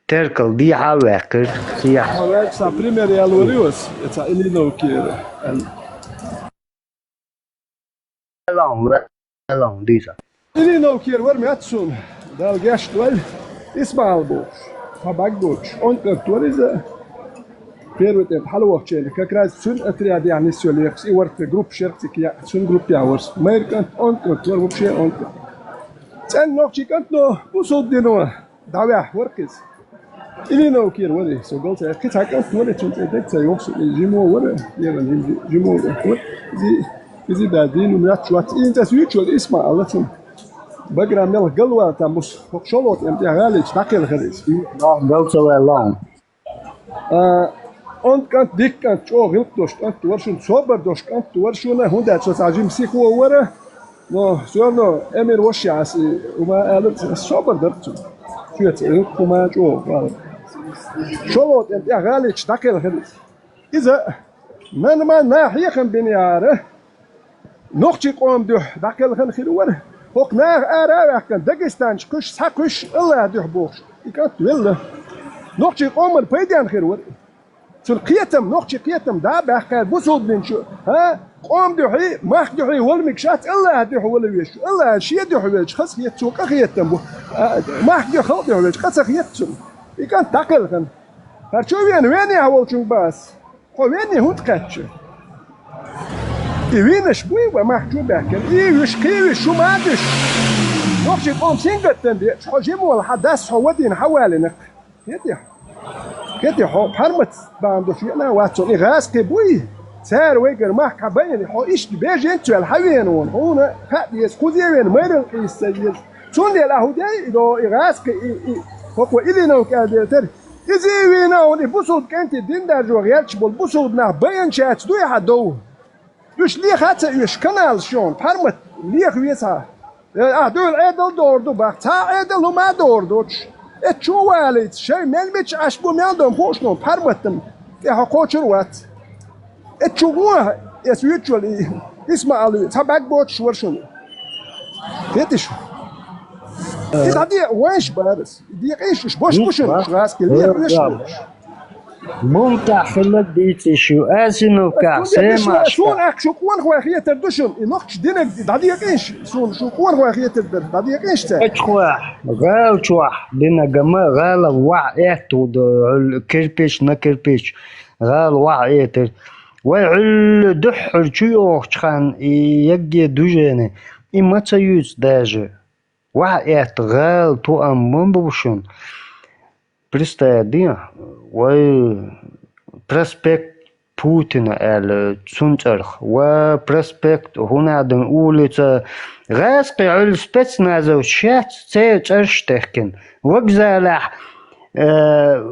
Speaker 17: تركل دي عواقر سياح
Speaker 10: Sa primer je Alvarius, sa Ilino kjer.
Speaker 17: Long disa.
Speaker 10: Ilino kjer var med Atsun, dal gästväl Ismailbos, Habaggoch, und aktualize Pervet et halwachchen, kakraz sun atriad yani solix, I work group shirts ki sun group hours. American und aktualize und sen noch chikant no usod dino dawa workis. Ilino kjer wali so قلت كنت حكيت ولا كنت اديت يوصل جيمو ولا يلا جيمو زي دادين ومات شوات انت سويتشول اسمع الله تم بقرا مل قلوه تمس شلوت انت غالي تاكل غريس
Speaker 17: قلت ولا
Speaker 10: und kant dik kant cho hilp dos kant warshun sober dos kant warshuna hunda so sajim sikhu wara no so emir washas uma alut sober dabt شوية الكوماج شلوت انت غالي تشتكي الخليس إذا ما ناحية خن بنياره نقطي قوم ده داخل خن خيروره فوق ناح أرا كان داغستان كش ساكش الله ده بوش يكاد ولا نقطي قوم البيدان خيروره سلقيتم نقطي قيتم ده بحكي بوسود من شو ها قوم ده حي ما ده حي والمكشات الله ده ولا ويش الله شيء ده ويش خس يتسوق خيتم ما ده خل ده ويش خس خيتم يكاد داخل خن هرشو وين يهول شو بس وين هو تقتش وين شوي ومحجوب بحكي يشكي شو ما ادش نقطي قوم سينجتن دي حجموا الحدث حودين حوالينك يدي كده حرمت باندو فينا واتسون إغاز كبوي سار ويجر ما كبين هو إيش بيجي أنت الحوين هون فاديس خذين مير القيس شون دي له دي إذا إغاسك هو إذا نو كادر إذا وينا ونبصل كنت الدين ده جوغياتش بالبصل بنا بين شات دوي حدو يش ليه خاطر يش كنال شون فرمت ليه ويسا دول عدل دور دو بقى عدل وما دور دوش اتشو والد شيء ملمش عشبو ميالدم خوشنو فرمتم يا خوشر وات اتشوفوها يسويتشول اسمع علي تبعك بوتش ورشون فيتش إذا دي ويش بارس دي إيش بوش بوشن راس كلية ويش
Speaker 17: ممتع خلت بيتي شو أسنو كاسيما
Speaker 10: شون شو كون هو خير تردشن نقش دينك داديك إيش شو كون هو خير تردر داديك إيش تا
Speaker 17: اتخواه غال تشوح دينا جما غال وعيت كربيش نكربيش غال وعيت وعل دحر تشيوخ خان يجي دوجيني إما تيوز داجه وعيت غال تو أم بوشون بريستاديا و برسبكت بوتين ال تسونترخ و برسبكت هنا دن أولي غاسقي عل سبتسنازو شات تيرشتهكن وقزالح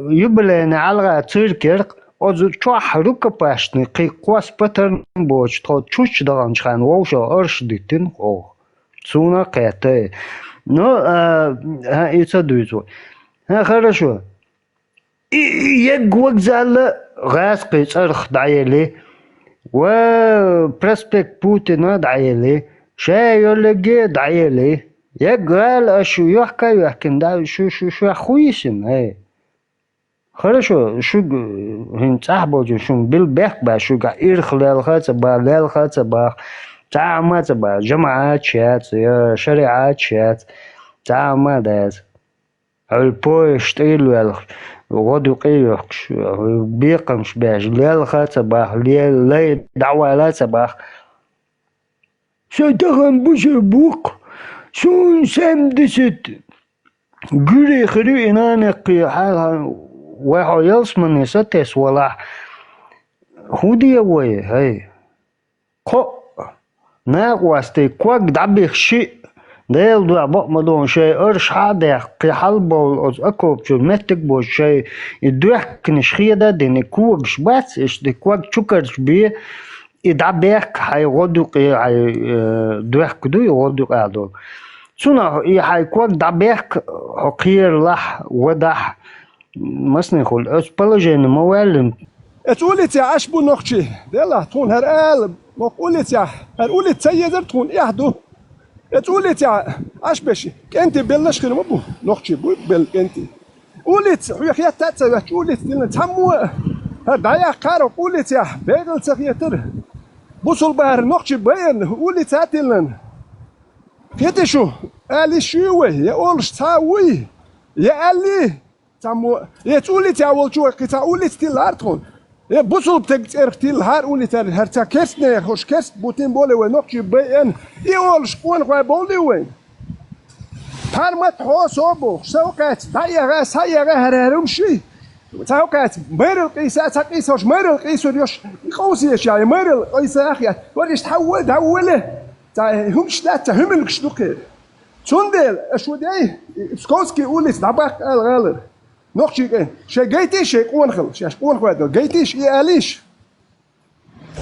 Speaker 17: يبلين على تركيرق أزو تشوح ركباشني قي قواس بترن بوش تشوش دغان شخان ووشا أرش ديتين تسونا قياتي نو ها يتصدويتو ها хорошо يق وقزال غاسقي ترخ دعيلي و برسبك بوتين دعيلي شاي يولجي دعيلي يقال اشو يحكي دا شو خويسن هاي хорошо شو هن صاحبو شو بالبخ با شو غير خلال خاص با لال خاص با تعامات با جماعات شات يا شريعات شات تعامات البوش تيلو غدو قيوخش بيقمش باش لال خاص با لي دعوة لا صباح شو تغن بوش بوق شو سمدست جري خري انانقي حال وحو يلسمن يستس ولا هودي وي هاي قو ناقواستي كواك دعبيخ شيء ديل دو عبق مدون شيء ارش حاديخ قي حلبو از اكوب شو متك بو شيء يدوح كنشخية دا ديني كوك شبات اش دي كواك شكرش بيه يدعبيخ هاي غدو قي هاي دوح كدو يغدو قادو سونا هاي كواك دعبيخ حقير لح ودح مسني خل اسبلجين موالم
Speaker 10: اتقولت يا عشبو نقشي ديلا تون هرقال مقولت يا هرقولت سيدر تون احدو اتقولت يا عشبشي كنت بلش خير مبو نقشي بو بل كنت قولت حيا خيات تاتسا قولت ديلا تمو هردايا قارو قولت يا بيغل سخيتر بوصل بهر نقشي بين قولت هاتلن كيتشو قالي شوي يا اولش تاوي يا قالي تمو يتقولت يا ولشو قتاولت تلارتون يا بوصل بتقترخ تلهار قولت هرتا كسنه خوش كست بوتين بولي ونقشي بين يولش قون خو بولي وين فرمت هو صوبو سوقات دايا راس هيا هرهرمشي سوقات ميرل قيسات تقيسوش ميرل قيسو يوش قوسيش يعني ميرل قيس اخيات وريش تحول دوله تا همش لا هم الشدوقه تندل اشو داي سكوسكي قولت دبق الغالر نقشي شي جيتي شي قون خل شي قون خو جيتيش ياليش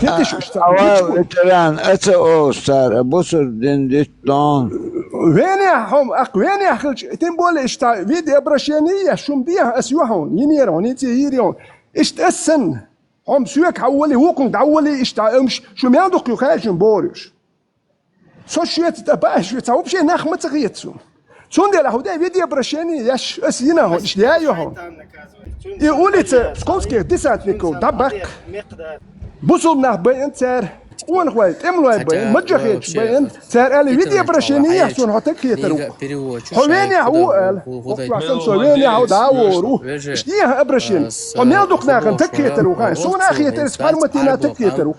Speaker 10: كنتش
Speaker 11: اشتغل اتلان اتو صار بوصر دين ديتون
Speaker 10: وين يا هم وين يا خل تنبول اشتا فيديو برشينيه شوم بيها اسيوهون ينيرون يتيريون اشتسن هم سوك حولي وكم دولي اشتا امش شو ميادوك يخاجن بوريش سوشيت تباش يتاوبشي نخمه تغيتسو سوندي له ده فيديو برشيني ياش اسينا هون اشتيايو يقولت سكوسكي ديساتنيكو دبق بوصل نح بين تار وين خويت املوا بين مجخيت بين تار قال فيديو برشينيه سون هتك خيترو هوين هو قال وقتن سوين هو داورو اشتيها ابرشين وميل دوقنا كان تكيترو كان سون اخيتر سبارمتينا تكيترو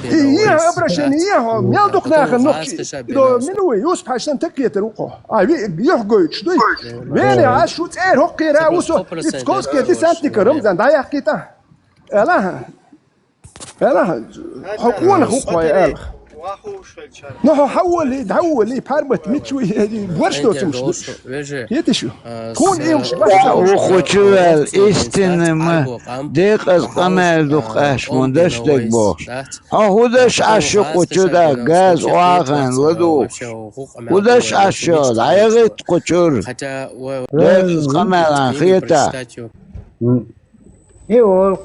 Speaker 10: إيه ابرشينيه هو ميل دوقنا كان نقشي دو منوي يوسف حشان تكيترو يحقوي شدوي وين عاشو تير هو قيرا وسو سكوسكي دي سانتي كرمزان دا يحكيتا لا أنا حقونا حقوي ألخ نحو حول باربت متشوي بورشتو تمشي يتشو كون إيه مش
Speaker 11: وخوتشوال إستنما ديق القمال دوق أشمون دش ديك بوش هو دش عشو خوتشو دا غاز واغن ودوش ودش عشو دعيغت خوتشور ديق القمال عن خيطة
Speaker 17: ايوه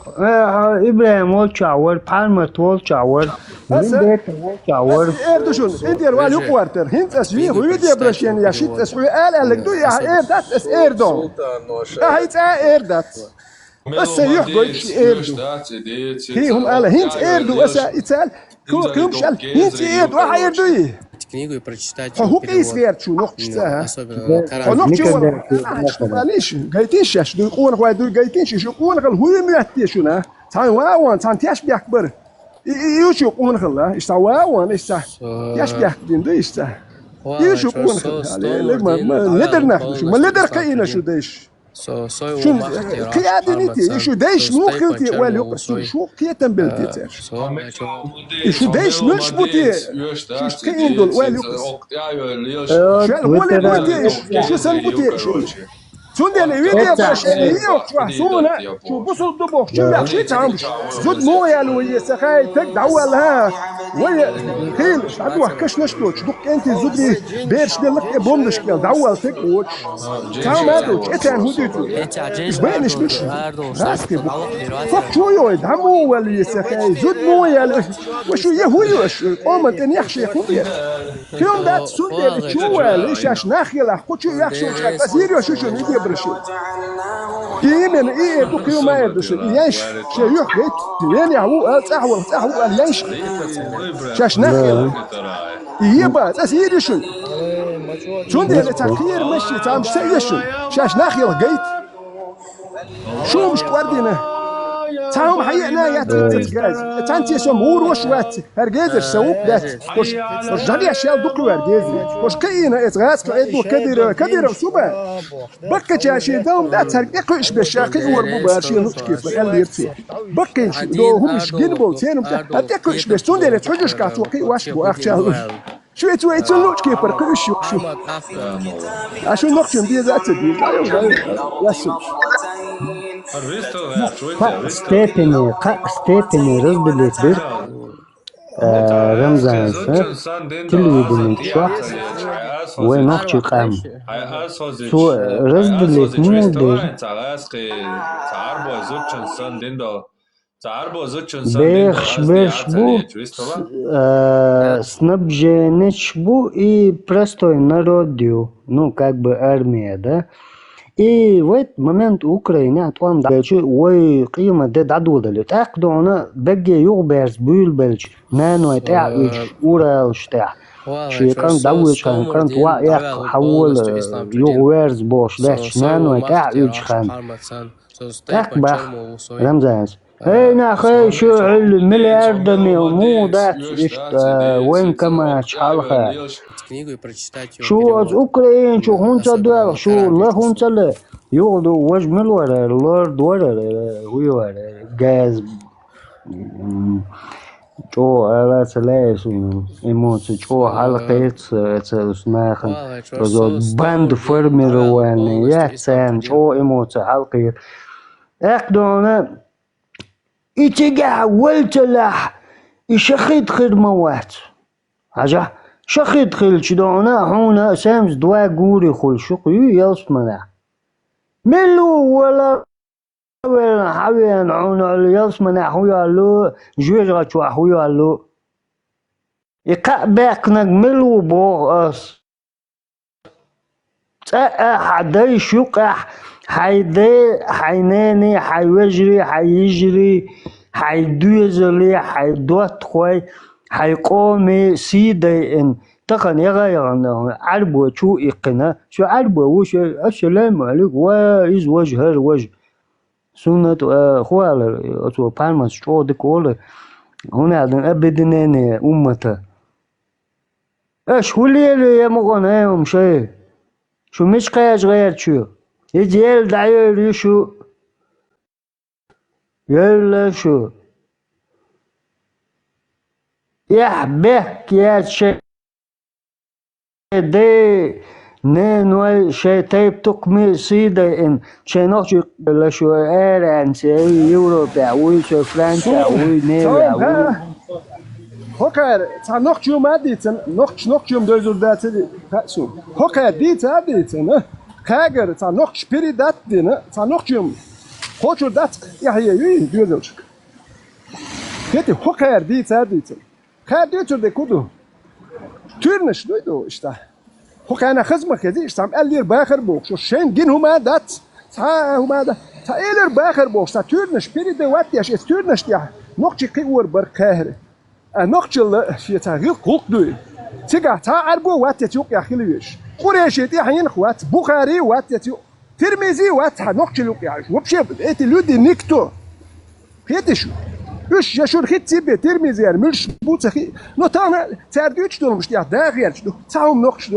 Speaker 17: ابراهيم والشاور بالمت والشاور من بيت والشاور
Speaker 10: اردشون انت روال يقوارتر هنت اسوي هو يدي برشين يا شيت اسوي لك دو يا اردات اس اردون هيت اردات بس يحكوا اردو هي هم قال هنت اردو اس يتسال كم شال هنت اردو راح اردو
Speaker 19: книгу и прочитать
Speaker 10: هو كيس غير شو نقطة معليش قايتيش اش دو يقول غوا دو قايتيش شو يقول غل هو مياتي شو نا تان واوان تان تياش بيكبر يوش يقول غل ايش تا واوان ايش تا تياش بيكبر دو ايش تا يوش يقول غل ما ندرنا شو ما ندر قينا شو دايش شو قيادة نيتي شو دايش مو خلتي والو شو قيادة بلتي تاش شو دايش مش بوتي شو قيين دول والو شو الولي بوتي شو سن بوتي شو دي اللي ويدي باش يو شونا شو بوصل دبوخ شو بيحشي تعمش زود مو يالو يسخاي تقدعوا لها ويا خيل عدوه كش نشتوش دوك انت زودي بيرش دلك بومدش كل دعوا تقوش تعم هادوش اتان هديتو بينش مش راسكي فوق شويو يدعموا ولا يسخاي زود مو يالو وشو يهويوش قومت ان يحشي خويا كيوم دات سودي شو ليش اش ناخيل اخوتو يحشي كثير شو يدي برشيد كيمن ايه دو كيوم ما يدش ياش شيوخ جيت يعني هو احول ياش شاش ناخيل يبا تسير شو شون دي التفكير مشي تام سيشن شاش ناخيل جيت شو مش توردينا تاهم حيقنا يا تتغاز تانتي سمور وشوات هرجيزش سوق دات وش جالي اشياء دوكو هرجيزي وش كاينه اتغاز كايدو كدير سوبا بكا شي دوم دات هرجيكو ايش بشاقي وربو باشي نوت كيف قال لي يرتي بكا دو هم مش جنبو تينم هرجيكو ايش بستون دي تحجش كاتو قي واش بو اخشا شو يتو نوت كيف بركو شو اشو نوكشن دي ذات دي لا ستيبني رزبلت بير رمزان تلويدن شوح ونوخشي قام سو رزبلت مودر بيخش بو снабженец бу и простой народью, ну как бы армия, да. И в этот момент Украина отвам дальше, ой, قيمة ده دادودل تأخذونه بقى يغبرز بيلبلش نانو يتعيش أورالش تاع شيء كان داوش كان تواقع حول يغبرز بوش داش نانو يتعيش كان تأخبخ رمزاز هنا خي شو الملياردني ومو دات وين كما شحالها شو از اوكرين شو هونتا دار شو لا هونتا لا يغدو وجمل ولا لورد ولا هو غاز شو على سلاش ايموت شو حلقه تسمعن زود باند فرمر وان يا سان شو ايموت حلقه اقدونا إتجاه والتلاح يشخيد خدموات عجا شخيد خل شدونا هونا سامز دوا قوري خل شقي يلصمنا ملو ولا حوين عونا يلصمنا حويا لو جوجا شو حويا لو يقع باقنا ملو بوغ حدي شقح حيناني حيوجري حيجري حيدوزلي حيدوت خوي حيقومي سيدي ان تقن يغير عربو شو إقنا شو عربو وش السلام عليك وايز وجه الوجه سنة خوال أتو بالمس شو دكول هنا عندنا أبدناني أمته إيش هو اللي يا مغنى يوم شيء شو مش قاعد غير شو يجيل دعير شو يلا شو
Speaker 17: يحبك يا شيء دي نوي شيء تيب تقمي سيدة إن شيء نوشي لشو إيران سي يورو بعوي شو فرنسا عوي نيو عوي
Speaker 10: هوكر تا نوخشيوم اديتن نوخشيوم دوزور داتي تاسو هوكر ديت اديتن كاجر تا نوخش بيري دات دين تا نوخشيوم خوشو دات يا هي دوزور كتي هوكر ديت اديتن كاديتو دي كودو تورنش دويدو اشتا هوكر انا خزمه كدي اشتام الير باخر بوكشو شين جين هما دات تا هما دا تا الير باخر بوكس تا تورنش بيري دي واتياش تورنش يا نوخشي قيور بركاهر نقشل في تغيير قلقدوي تيجا تا عربو وات يتيوق يا خليش قريش يتي حين خوات بخاري وات يتيوق ترمزي وات نقشل يوقع وبشي اتي لودي نيكتو هيتشو ايش يا شو خيت تيبي ترمزي ملش بوتخي نو تانا تاردوش دولمش يا داغير تاهم نقش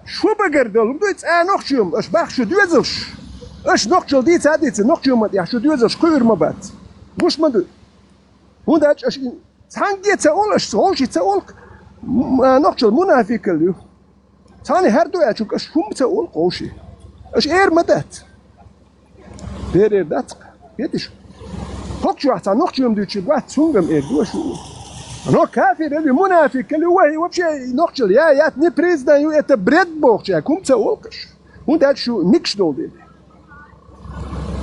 Speaker 10: شو بقر دولم دويت نقشيوم اش باخ شو دوزلش اش نقشل دي تاديت نقشيوم يا شو دوزلش كير مبات مش مدو هنداش اش تانجي تقولش تقولش تقولك نقشل منافق اليو تاني هردو يشوك اش هم تقول قوشي اش اير مدات بير دات يتش فوقشو حتى نقشل مدوتش بوات سونغم اير دو شو انا كافر اللي منافق اللي هو وبشي نقشل يا ني بريزدان يو ات بريد بوخش كم تقولكش وانت شو نيكش دول دي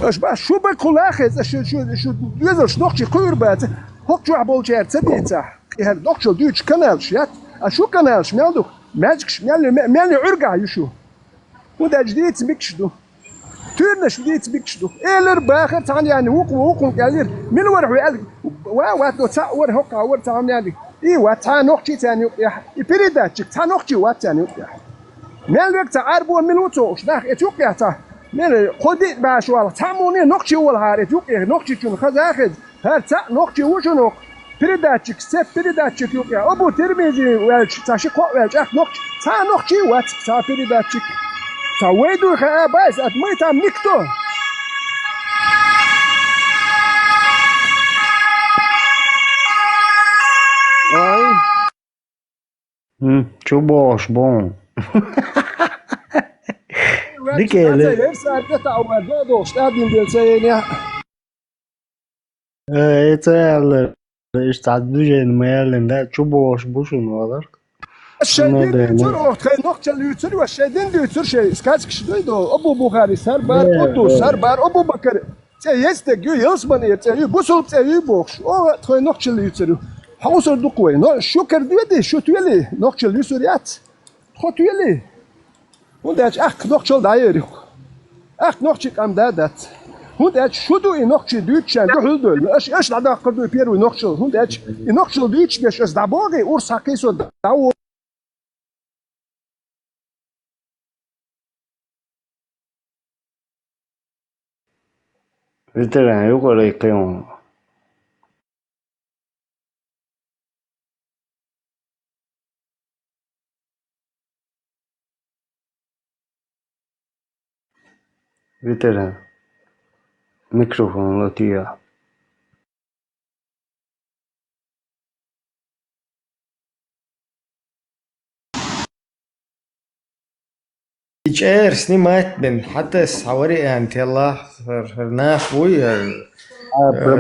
Speaker 10: اش با شو بكل اخذ شو دوزلش نقشي قربات هوكشو عبولشير تبيتا هر نقشل دوتش كانالش يات اشو كانالش مالدو ماجكش مالي عرقع يشو ودا جديد بيكشدو تورنش جديد بيكشدو ايلر باخر تعني يعني وقو قالير من ورحو قال واتو تصور هوكا ور تعني يعني اي واتا نقشي تاني يا بريداتك تا نقشي وات تاني يا مالك تعربو من وتوش داخ اتوقع تا من خدي باشوال تاموني نقشي والهار اتوقع نقشي تون خذاخذ هر تا نقشي وشنو بريداتك سيف بريداتك يوقع ابو ترمزي والش تاشي قو والش نقش تا نقشي وات تا بريداتك تا ويدو خاباز اتميتا ميكتو
Speaker 17: اي شو باش بون ديكيل يتعال يستعدوجين ميالن ده شو باش بوشون والر
Speaker 10: الشايدين ديتر تخيل نقطة اليوتر والشايدين ديتر شيء سكاتك شدويدو أبو بخاري سربار قدوس سربار أبو بكر يستك يلسمن يتعي بوصل بتعي بوخش أو تخيل نقطة اليوتر حوصل دقوي نو شكر ديدي شو تويلي نقطة اليوتريات خو تويلي ونداش نقطة دايري نقطة أم دادت هنداش شدو نقطة دوتشان دهلدل اش لعدا قدو بيرو نقطة هنداش نقطة دوتش بيش از دابوغي اور ساقيسو داو
Speaker 17: veterano eu gorei que veterano microfono lo tira
Speaker 2: يجير سني مات بن حتى سعوري أنت الله فرناف ويا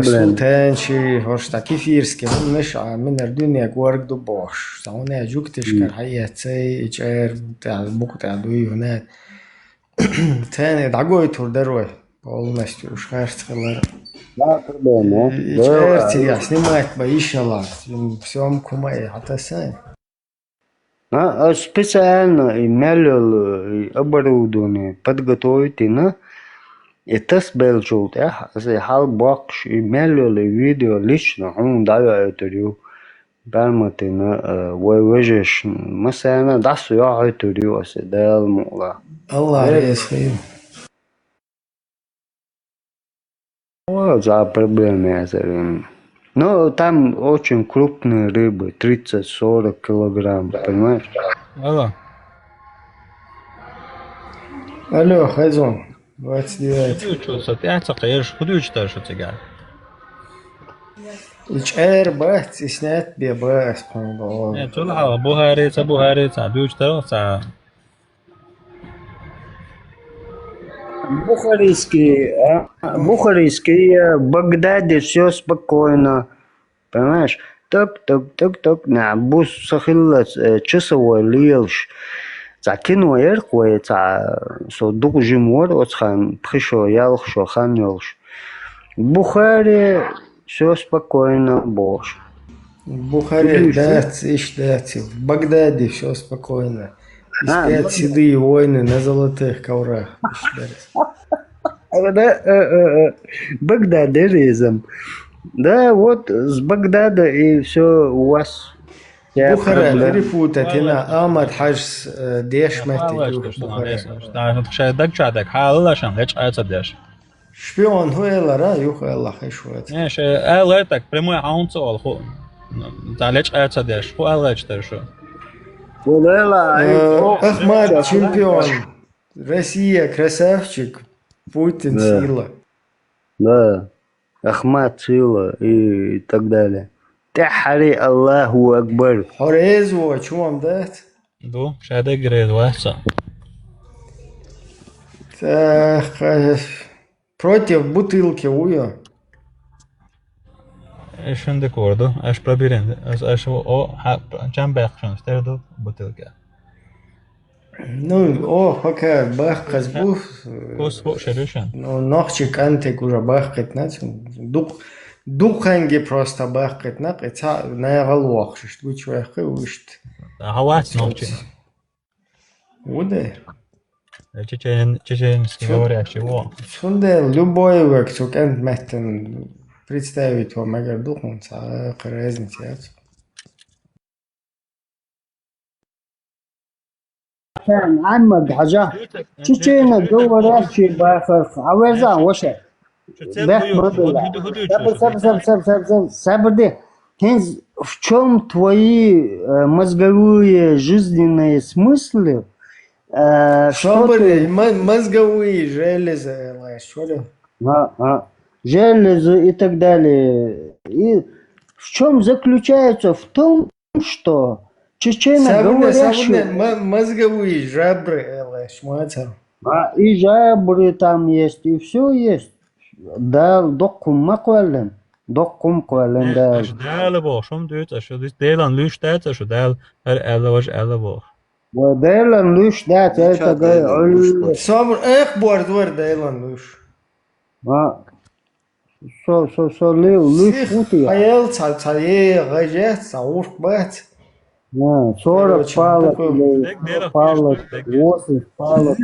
Speaker 2: سلطان شي هرشتا كيفيرس كمان مش من الدنيا قوارق دبوش سعونا جوك تشكر حياة سي يجير تاع بوك تاع دوي هنا تاني دعقوي تور دروي بقول نشتي وش خارج تخلر
Speaker 17: لا problema
Speaker 2: يجير تيجي سني مات بايش الله بسيوم كوماي حتى سنة
Speaker 17: специально имел оборудование подготовительно и тест был желтый, за халбакш имел видео лично он дает интервью برمتي ويوجش مثلا دعسو يا интервью أسدال مغلا
Speaker 2: الله يسخير
Speaker 17: за проблемы это но там очень крупные рыбы, 30-40 килограмм, понимаешь?
Speaker 2: Алло, Хайзон, 29.
Speaker 20: Ты что, ты ацакаешь, куда учитаешь, что ты
Speaker 2: إيش بس إسنات بس خلاص.
Speaker 20: تلها بوهاري دوش ترى
Speaker 17: Бухарийский, Багдаде все спокойно, понимаешь? Так, на бус сахилlas часовой лилш. Закинул эрквей, со духжимор, отхан пришел ялхшо ханелш. Бухаре все спокойно, бош.
Speaker 2: Бухаре дать, в Багдаде все спокойно. И спят седые войны на золотых коврах.
Speaker 17: Багдадеризм. Да, вот с Багдада и все у вас.
Speaker 2: Бухара перепутать, هنا آمد حجز ديش متى شبيون هو يلا را يخ يلا خشوات.
Speaker 20: إيش ألقيتك прямой аунцол خو. تعالج أتصدقش خو ألقيت ترشو.
Speaker 2: Ахмад чемпион. Россия красавчик. Путин сила.
Speaker 17: Да. Ахмад сила и так далее. تحري الله أكبر.
Speaker 2: حريزو شو عم دات؟
Speaker 20: دو شهادة جريد واسع.
Speaker 2: Против бутылки уя.
Speaker 20: إيش عندك وردو؟ إيش برابيرين؟ إيش هو كم بيخشون استردو بطلقة.
Speaker 2: Ну, пока бахкас буф.
Speaker 20: Кос фок шерушен.
Speaker 2: Ну, нахчик антик уже бахкет нацин. Духанги просто бахкет нак. Это наявал что вы человек ушт.
Speaker 20: Хават ночи.
Speaker 2: Удар.
Speaker 20: Чечен говоря чего?
Speaker 2: Шунде любой век, что кент меттен представить вам агар духун са разница.
Speaker 17: كان عمد حاجة تشينا دور شيء باخر عوزا وشة ده برضه сабр де в чем твои мозговые жизненные смыслы
Speaker 2: мозговые железы
Speaker 17: железы и так далее и в чем заключается в том что чечена говорящие
Speaker 2: мозговые жабры,
Speaker 17: и жабры там есть, и все есть. Да, докум маквален, докум квален да.
Speaker 20: Аж дал бошом дют, аж дис делан луш дат, аж дал элаваш элавох.
Speaker 17: وديلان لوش دات это говорит.
Speaker 2: Сабр эх бордвер делан луш.
Speaker 17: So луш пути.
Speaker 2: Аял цае гажет саурк бат.
Speaker 17: 40 палок, 8 палок.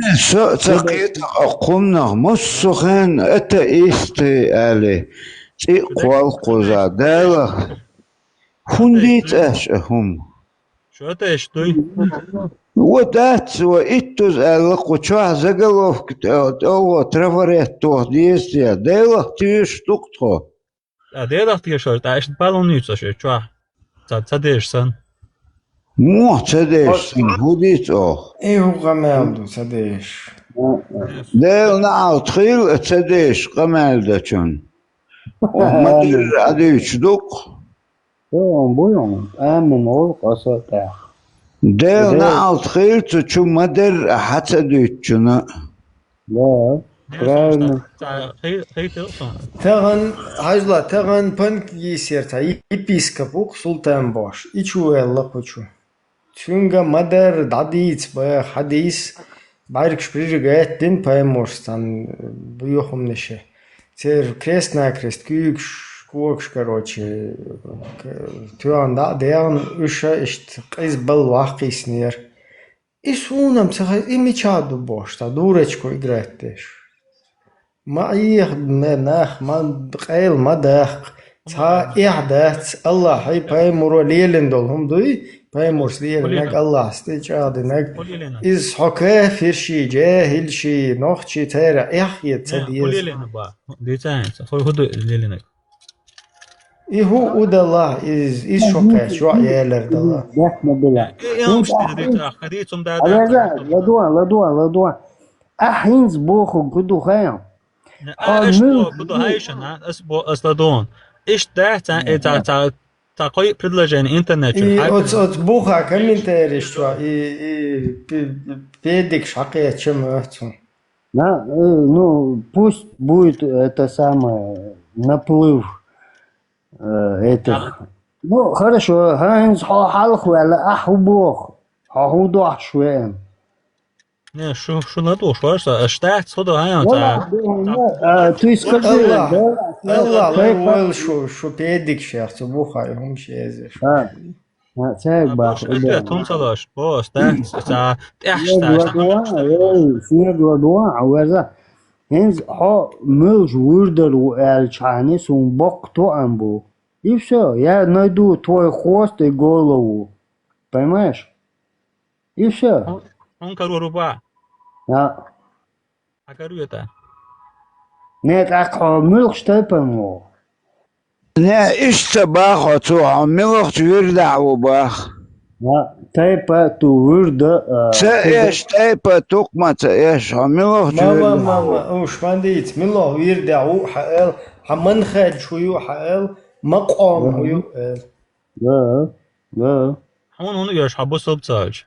Speaker 11: سقيت قمنا مسخن أتيستي عليه تقوى القزا دالة خنديت أشهم
Speaker 20: شو تشتوي
Speaker 11: ودات وإتوز ألق وشوح زقلوف أو ترفريت توه ديستي دالة تيش تقطو
Speaker 20: دالة تيش تعيش بالون نيوتس شو تصدقش سن
Speaker 11: مو تصدقش هوديت
Speaker 2: ايه هو قمال تصدقش
Speaker 11: ديل نعو تخيل تصدقش قمال داتشون وما دير عديش دوق
Speaker 17: بويون آمن ول قصة
Speaker 11: ديل نعو تخيل تشو ما دير حتى ديتشون
Speaker 17: لا
Speaker 2: تغن هجلا تغن بنك يسيرتا يبيسكوب سلطان باش يشو يلا قوشو Чунга мадер дадиц ба хадис байрк шприжгает дин пайморстан буйохом неше. Цер крест на крест кюк шкуокш короче. Туанда деян уша ишт қиз был вақиснер. И сунам саха и мечаду бошта дуречко играттеш. معي مناخ من قيل مداخ تا إحداث الله هاي بايمور ليلن دولهم دوي بايمور ليلن الله استيجاد نك إز حكاه فرشي جاهل شي نخشي تارا إحيا تديز
Speaker 20: ليلن با ديتان خو هدو ليلن
Speaker 2: إيه هو أود الله إز شكاه شو عيالر الله
Speaker 17: رحمة بالله لدوان أحينز بوخو قدو خيام
Speaker 20: أش بدو هايشن أس بو أصلدون إيش ده تاقي предложение интернет.
Speaker 2: И от буха комментарий что и педик шакет чем это.
Speaker 17: Да, ну пусть будет это самое наплыв этих. Ну хорошо, ханс халху على أحبوخ هودوح شوية.
Speaker 20: Не, шо на то, что штат сходу гаем.
Speaker 17: Ты скажи,
Speaker 2: الله ويل شو بيدك شيخ بوخا يهم شيء زي شو.
Speaker 17: تعال باخ.
Speaker 20: إيه تونسلاش باش ده
Speaker 17: سنة دوان وذا هنز ها ملج وردر والچانه سون бок то амбу. И все, я найду твой хвост и голову. Понимаешь? И все.
Speaker 20: Он коруба.
Speaker 17: Да.
Speaker 20: А кору это?
Speaker 17: Нет, а мылх что пойму?
Speaker 11: لا إيش تباخ تو ملوخ ويردع وباخ
Speaker 17: لا تايبا تو ورد
Speaker 11: تايش تايبا توقما تايش ملوخ
Speaker 2: ما اوش مانديت ملوخ ويردع حقل حمن خد شويو حقل مقام هيو
Speaker 17: لا
Speaker 20: هون ياش حبوس بتاج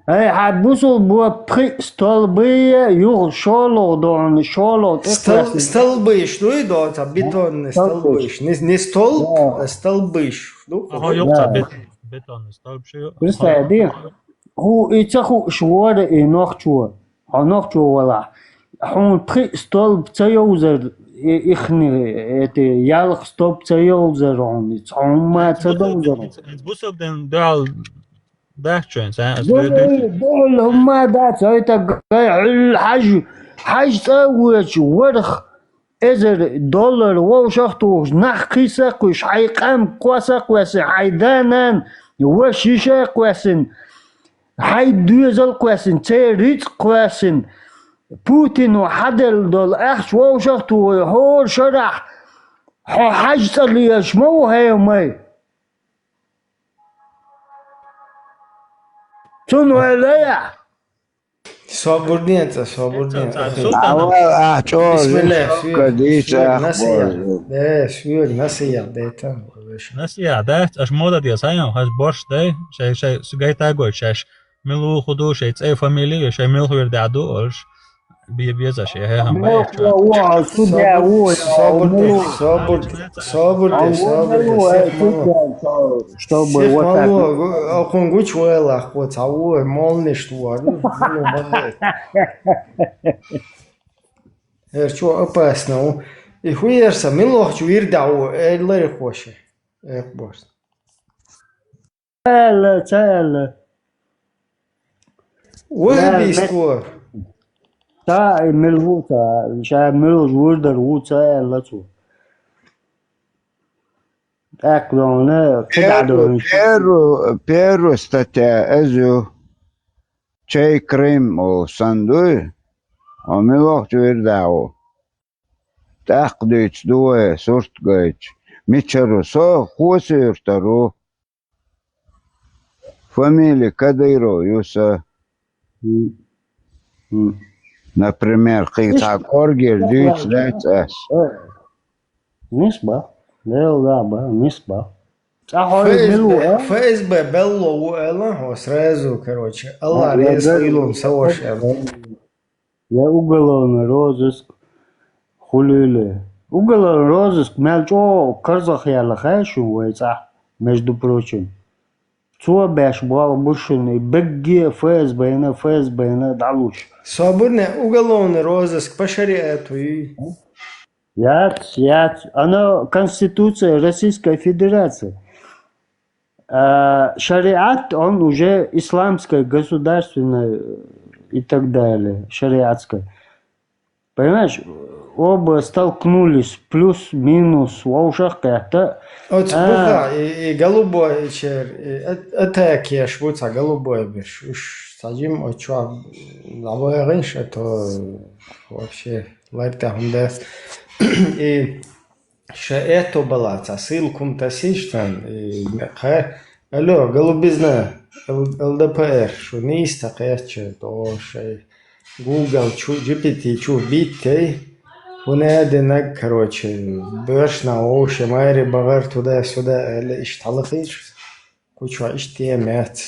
Speaker 17: اي حبوسو بو بري столбы юр шоло дон шоло
Speaker 2: столбы что это бетонные столбы не столб а столбы ну
Speaker 20: يقطع بيتون столб شو
Speaker 17: представь هو يتخو شوار نوختو هنوختو ولا هون بري столб تيوزر إخني يالخ stolp تيوزر هون تسمع تدوزر
Speaker 20: بوسو بدن دال داكشنز
Speaker 17: دول هما دات هيتا حاج تسويش ورخ ازر دولار وشختو نحكي ساقوش حيقام كواساقواسن حيدانان وشيشا قواسن حي دوزل قواسن تيريت قواسن بوتين وحدل دول اخش وشختو هور شرح حاج تسليش مو هاي ماي شنو عليا؟
Speaker 2: صابرني
Speaker 17: بسم
Speaker 2: الله
Speaker 20: نسيا ده اش مودا دي سايو هاش بورش ده شي سجايتا غوتشاش ملو خدو شي تساي فاميلي شي ملو ويردادو اش بيزا شي هي هم
Speaker 2: чтобы вот так вот молни что что опасно и хуерса милох вирдау эллер хоше бос
Speaker 17: تعال
Speaker 2: وين بيسكور
Speaker 17: تا ملوتا شايف ملوش وردر ووتا لاتو اكلونه كدادو
Speaker 11: بيرو ستاتيا ازو شاي كريم او صندوق او ملوخ ويرداو تاخديش دوه سورت جايش ميتشرو سو خوسيرترو فاميلي كاديرو يوسا Например, قطع كورجر ديوتش دات اس
Speaker 17: نسبة لا نسبة
Speaker 2: ФСБ белло его сразу, короче, Allah резал совершенно.
Speaker 17: Я уголовный розыск хулили. Уголовный розыск мельчо Казах я лахашу вайца, между прочим. Цо беш бал бушный бегги ФСБ далуш.
Speaker 2: Свободный уголовный розыск по шариату.
Speaker 17: Яд. Оно Конституция Российской Федерации. Шариат, он уже исламское, государственное и так далее, шариатское. Понимаешь, оба столкнулись, плюс-минус, в ушах как-то.
Speaker 2: Вот и голубой чер, это кеш, вот голубой беш, уж садим, от чего, лавой раньше, это вообще лайта хундес. И что это была, ссылку тасиштан, и алло, голубизна, ЛДПР, что не истакает, то что Google, GPT, что битей, ونادي короче, бэш на оуше майри багар туда-сюда, или ишталахиш, кучу иштемет.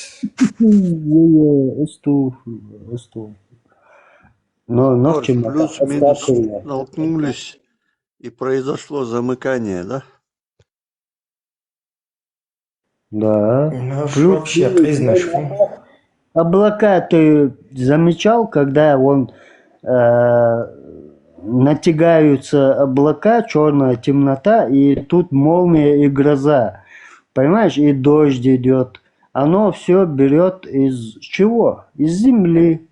Speaker 17: Но
Speaker 9: Орс, плюс-минус столкнулись, и произошло замыкание, да?
Speaker 17: Да.
Speaker 2: Ну, вообще признашь.
Speaker 17: Облака ты замечал, когда натягаются облака, черная темнота, и тут молния и гроза. Понимаешь, и дождь идет. Оно все берет из чего? Из земли.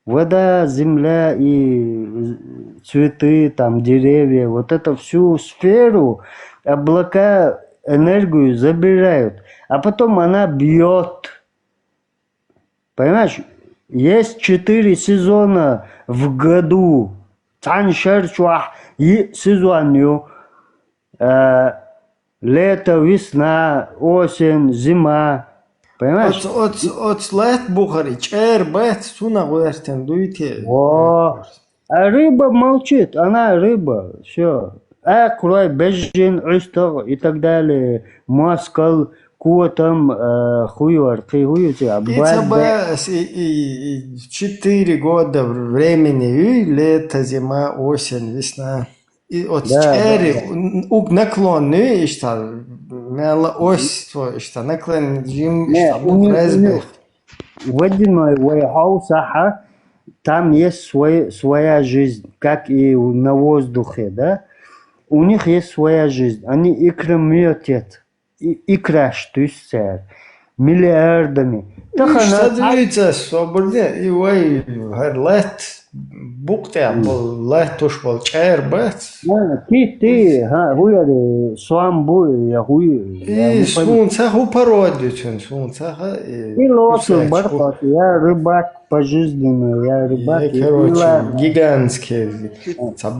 Speaker 17: Вода, земля и цветы, там, деревья. Вот эту всю сферу облака энергию забирают. А потом она бьет. Понимаешь, есть 4 сезона в году. И сезонью. Лето, весна, осень, зима. Понимаешь?
Speaker 2: От лет бухари, чер, бет, суна гуэртен, дуйте.
Speaker 17: О, а рыба молчит, она рыба, все. Крой, бежин, устав и так далее. Москал, куатам, хуюарты, хуюти,
Speaker 2: аббад. 4 года времени, лето, зима, осень, весна. И от чери, наклонный, что, мела ось, что, наклон, жим, что, бухрезбех.
Speaker 17: Водяной warehouse, там есть своя жизнь, как и на воздухе, да? У них есть своя жизнь. Они икрометят, икраштуются миллиардами.
Speaker 2: Что двигается свободно, и вы лет, бухте, лет уж был чер, бет.
Speaker 17: Ты, хуяри, суамбу, я хуй.
Speaker 2: И сунца упородит, сунца.
Speaker 17: И лосу, бархат, я рыбак пожизненный, я рыбак.
Speaker 2: Короче, гигантский,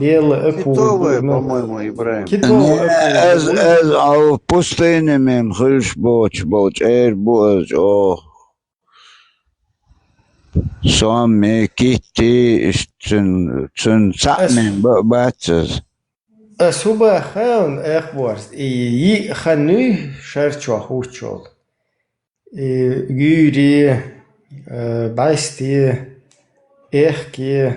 Speaker 2: белый акул.
Speaker 9: Китовые, по-моему, Ибраим.
Speaker 2: Китовые
Speaker 11: акул. А в пустыне мем, хыльш боч, эр боч, о. Сами кити, цун цапмен, бацаз.
Speaker 2: Суба хан эхворст, и хану шерчо хучол. Гюри, басти, эхки,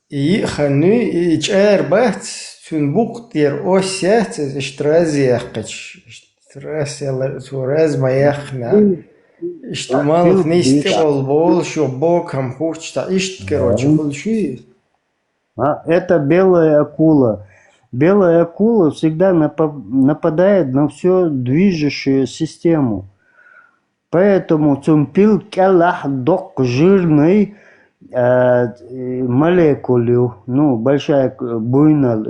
Speaker 2: и хану, и чер бац, цун буктир осят, штрази эхкач, штрази маехна. Иштамал нистевал бол, шо боком хочется, короче, получи.
Speaker 17: Это белая акула. Белая акула всегда нападает на всю движущую систему. Поэтому цумпил келах док жирный молекулю, ну, большая буйна,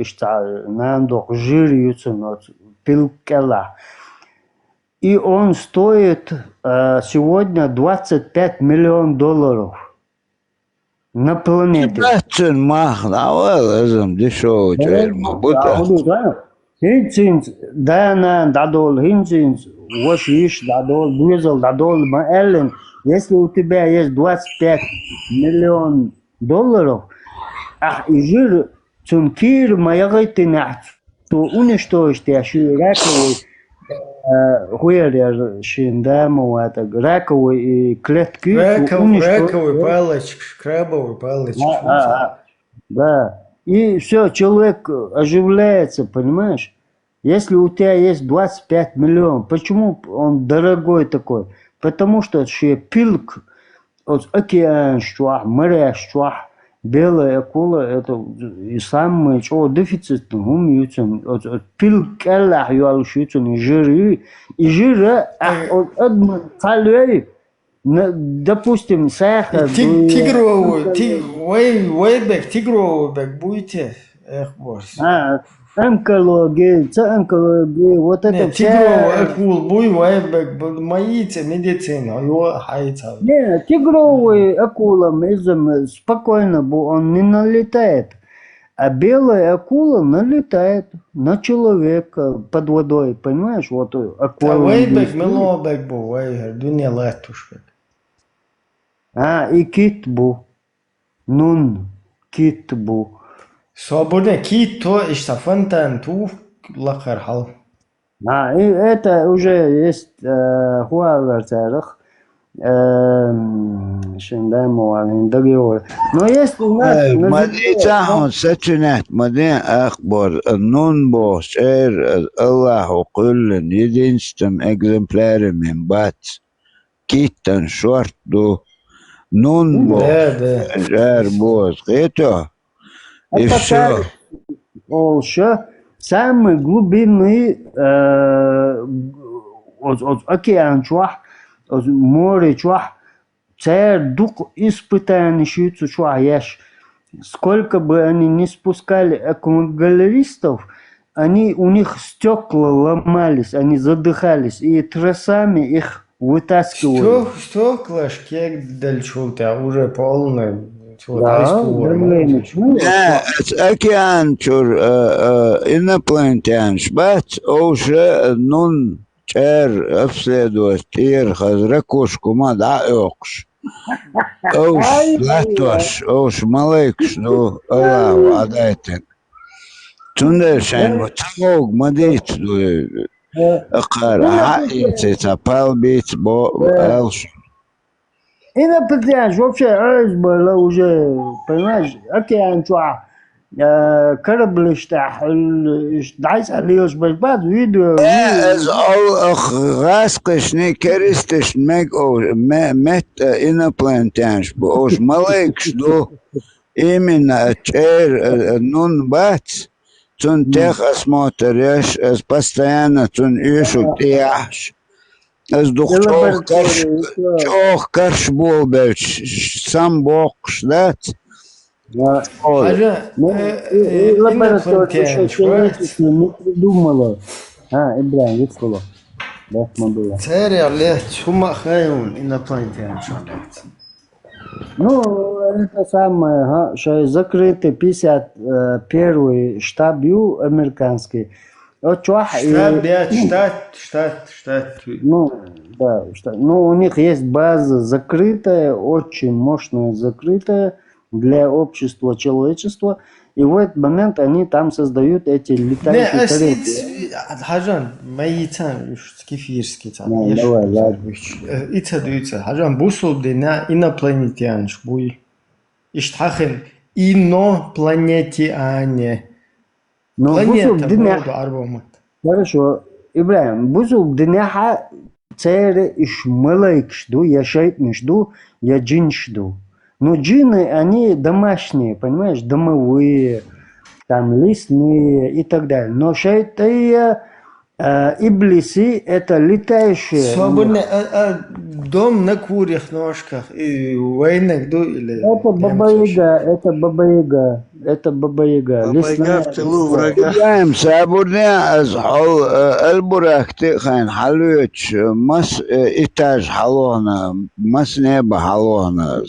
Speaker 17: на док жирюется, но пил келах. И он стоит сегодня $25 миллионов на планете. Если у тебя есть $25 миллионов, и жир цункир моя то уничтожить я раковый хуяри шиндаму, это раковые клетки.
Speaker 2: Раковые палочки, крабовые палочки.
Speaker 17: Да. И все, человек оживляется, понимаешь? Если у тебя есть 25 миллионов, почему он дорогой такой? Потому что это пилк, океан, море, белая акула, это и самое, что дефицитно умеются. Пилк, эллах, юалшются, и жиры. И жиры, допустим, сахар.
Speaker 2: Тигровый, тигровый бэк будете? Эх, боже.
Speaker 17: Онкология, вот это все.
Speaker 2: Тигровый акул, буй, вайбэк, моите медицина, его хайца.
Speaker 17: Не, тигровый акулам спокойно, он не налетает. А белая акула налетает на человека под водой, понимаешь? Вот акула.
Speaker 2: Вайбэк, мелобэк был, вайбэк, дуня латушбэк.
Speaker 17: И кит был. Нун, кит был.
Speaker 2: Свободно кито иштафантан ту лакар хал.
Speaker 17: Это уже есть хуавер царах. договор. Но есть у нас...
Speaker 11: مدينة ستنات مدينة أخبار النون بوش الله وكل يدينستم إكزمبلار من بات كيتن شورت دو نون بوش بوش غيتو
Speaker 17: Это Олша самый глубинный океан чуах, море чуах, царь дух испытаний шьются чуах яш. Сколько бы они ни спускали аквагалеристов, у них стекла ломались, они задыхались, и тросами их вытаскивали.
Speaker 2: Стекла шкек дальчута уже полный.
Speaker 11: океан чур инопланетян шбат уже нун чер обследовать тир хазракушку мада окш ош латош ош малейкш ну аллах адайтен тунде шайн вот мог мадит акар хаити тапал бит бо алш.
Speaker 17: Инопланетяне вообще было уже, понимаешь, океан чуа, корабли штах, дайс алиос башбат видео.
Speaker 11: As al раскошни керистиш мег мет инопланетяне, ош малейкш до именно чер нун бац, тун тех осмотришь, постоянно тун ишук тияш. As doch karš bolbeč, sam bokš, dat?
Speaker 17: Лаборатория не придумала. Ибрahim, ведь сказал. Да, было.
Speaker 2: Царя лет, чума хайун, инопланетян, шалят.
Speaker 17: Ну, это самое, что закрытый 51-й штаб американский.
Speaker 2: Штат.
Speaker 17: Ну, да, штат. Ну, у них есть база закрытая, очень мощная закрытая для общества, человечества. И в этот момент они там создают эти летающие тарелки.
Speaker 2: Хаджан, мои там, скифирские там.
Speaker 17: Давай, ладно.
Speaker 2: Ица, Хаджан, бусул дена инопланетян, шбуй. Иштахен инопланетяне.
Speaker 17: Хорошо, Ибрahim, бузул дыняха цере иш мылайк жду, я шейт не жду, я джин жду. Но джины, они домашние, понимаешь, домовые, там лесные и так далее. Но шейтые иблисы это летающие.
Speaker 2: Свободный дом на курьих ножках и войнах ду или.
Speaker 17: Это баба-яга.
Speaker 11: Баба-яга в тылу врага. Яем свободный азхал البراك تخين حلوش مس إتاج حلونا مس نبى حلونا.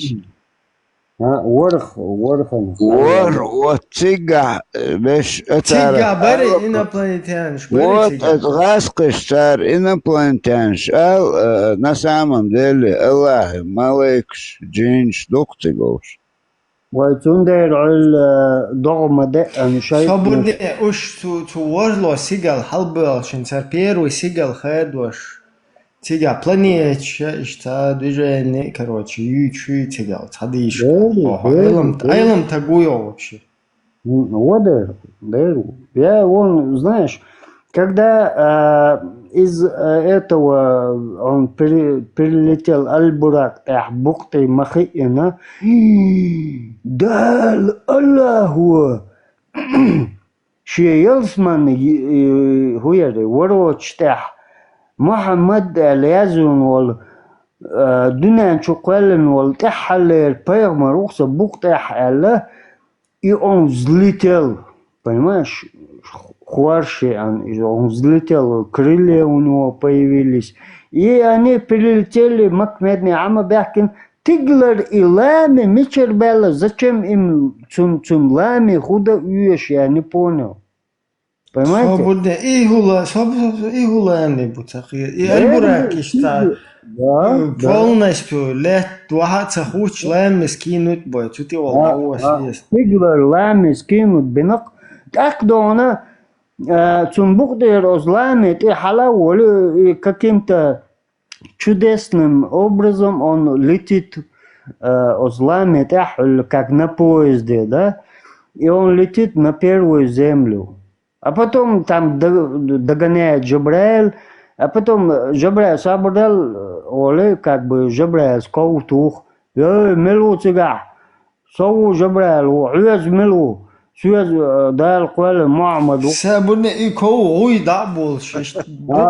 Speaker 17: ورخ
Speaker 11: وتيجا باش
Speaker 2: تيجا بري инопланетянш
Speaker 11: вот غاسقشتار инопланетянш на самом деле الله малейкш джинш доктигош
Speaker 17: وتندر على ضغمة دقة شايف
Speaker 2: صبرني اش تو ورلو سيجال حلبة عشان تربيرو سيجال خادوش تيجا планет что движение, короче, ючи тига, цадиш. Айлам тагуя вообще.
Speaker 17: Вот я вон, знаешь, когда из этого он перелетел Аль-Бурак, бухты Махиина, дал Аллаху, Шиелсман, хуяри, ворочтах, محمد اليازون وال دنيا شقالن والتحل البيغ مروخ سبوك تح الله и он взлетел, понимаешь, хуарши, он взлетел, крылья у него появились, и они прилетели, Макмедни Амабяхкин, Тиглер и Лами, Мичербелла, зачем им цум Лами худо уешь, я не понял.
Speaker 2: Понимаете? Свободно. Игула не бутахи. И Аль-Бурак, полностью лет 20 хуч лами скинуть бой. Что ты волновался?
Speaker 17: Тигр лами скинуть бинок. Так дона цунбук разламит и халаволи каким-то чудесным образом он летит разламит как на поезде, да? И он летит на первую землю. А потом там догоняет Джабраэль, а потом Джабраэль собрал, оле, как бы Джабраэль скоутух, милу тига, сову Джабраэль, уез милу, суез дал квал Мухаммаду.
Speaker 2: Сабуне и коу, ой, да, больше.
Speaker 17: Да.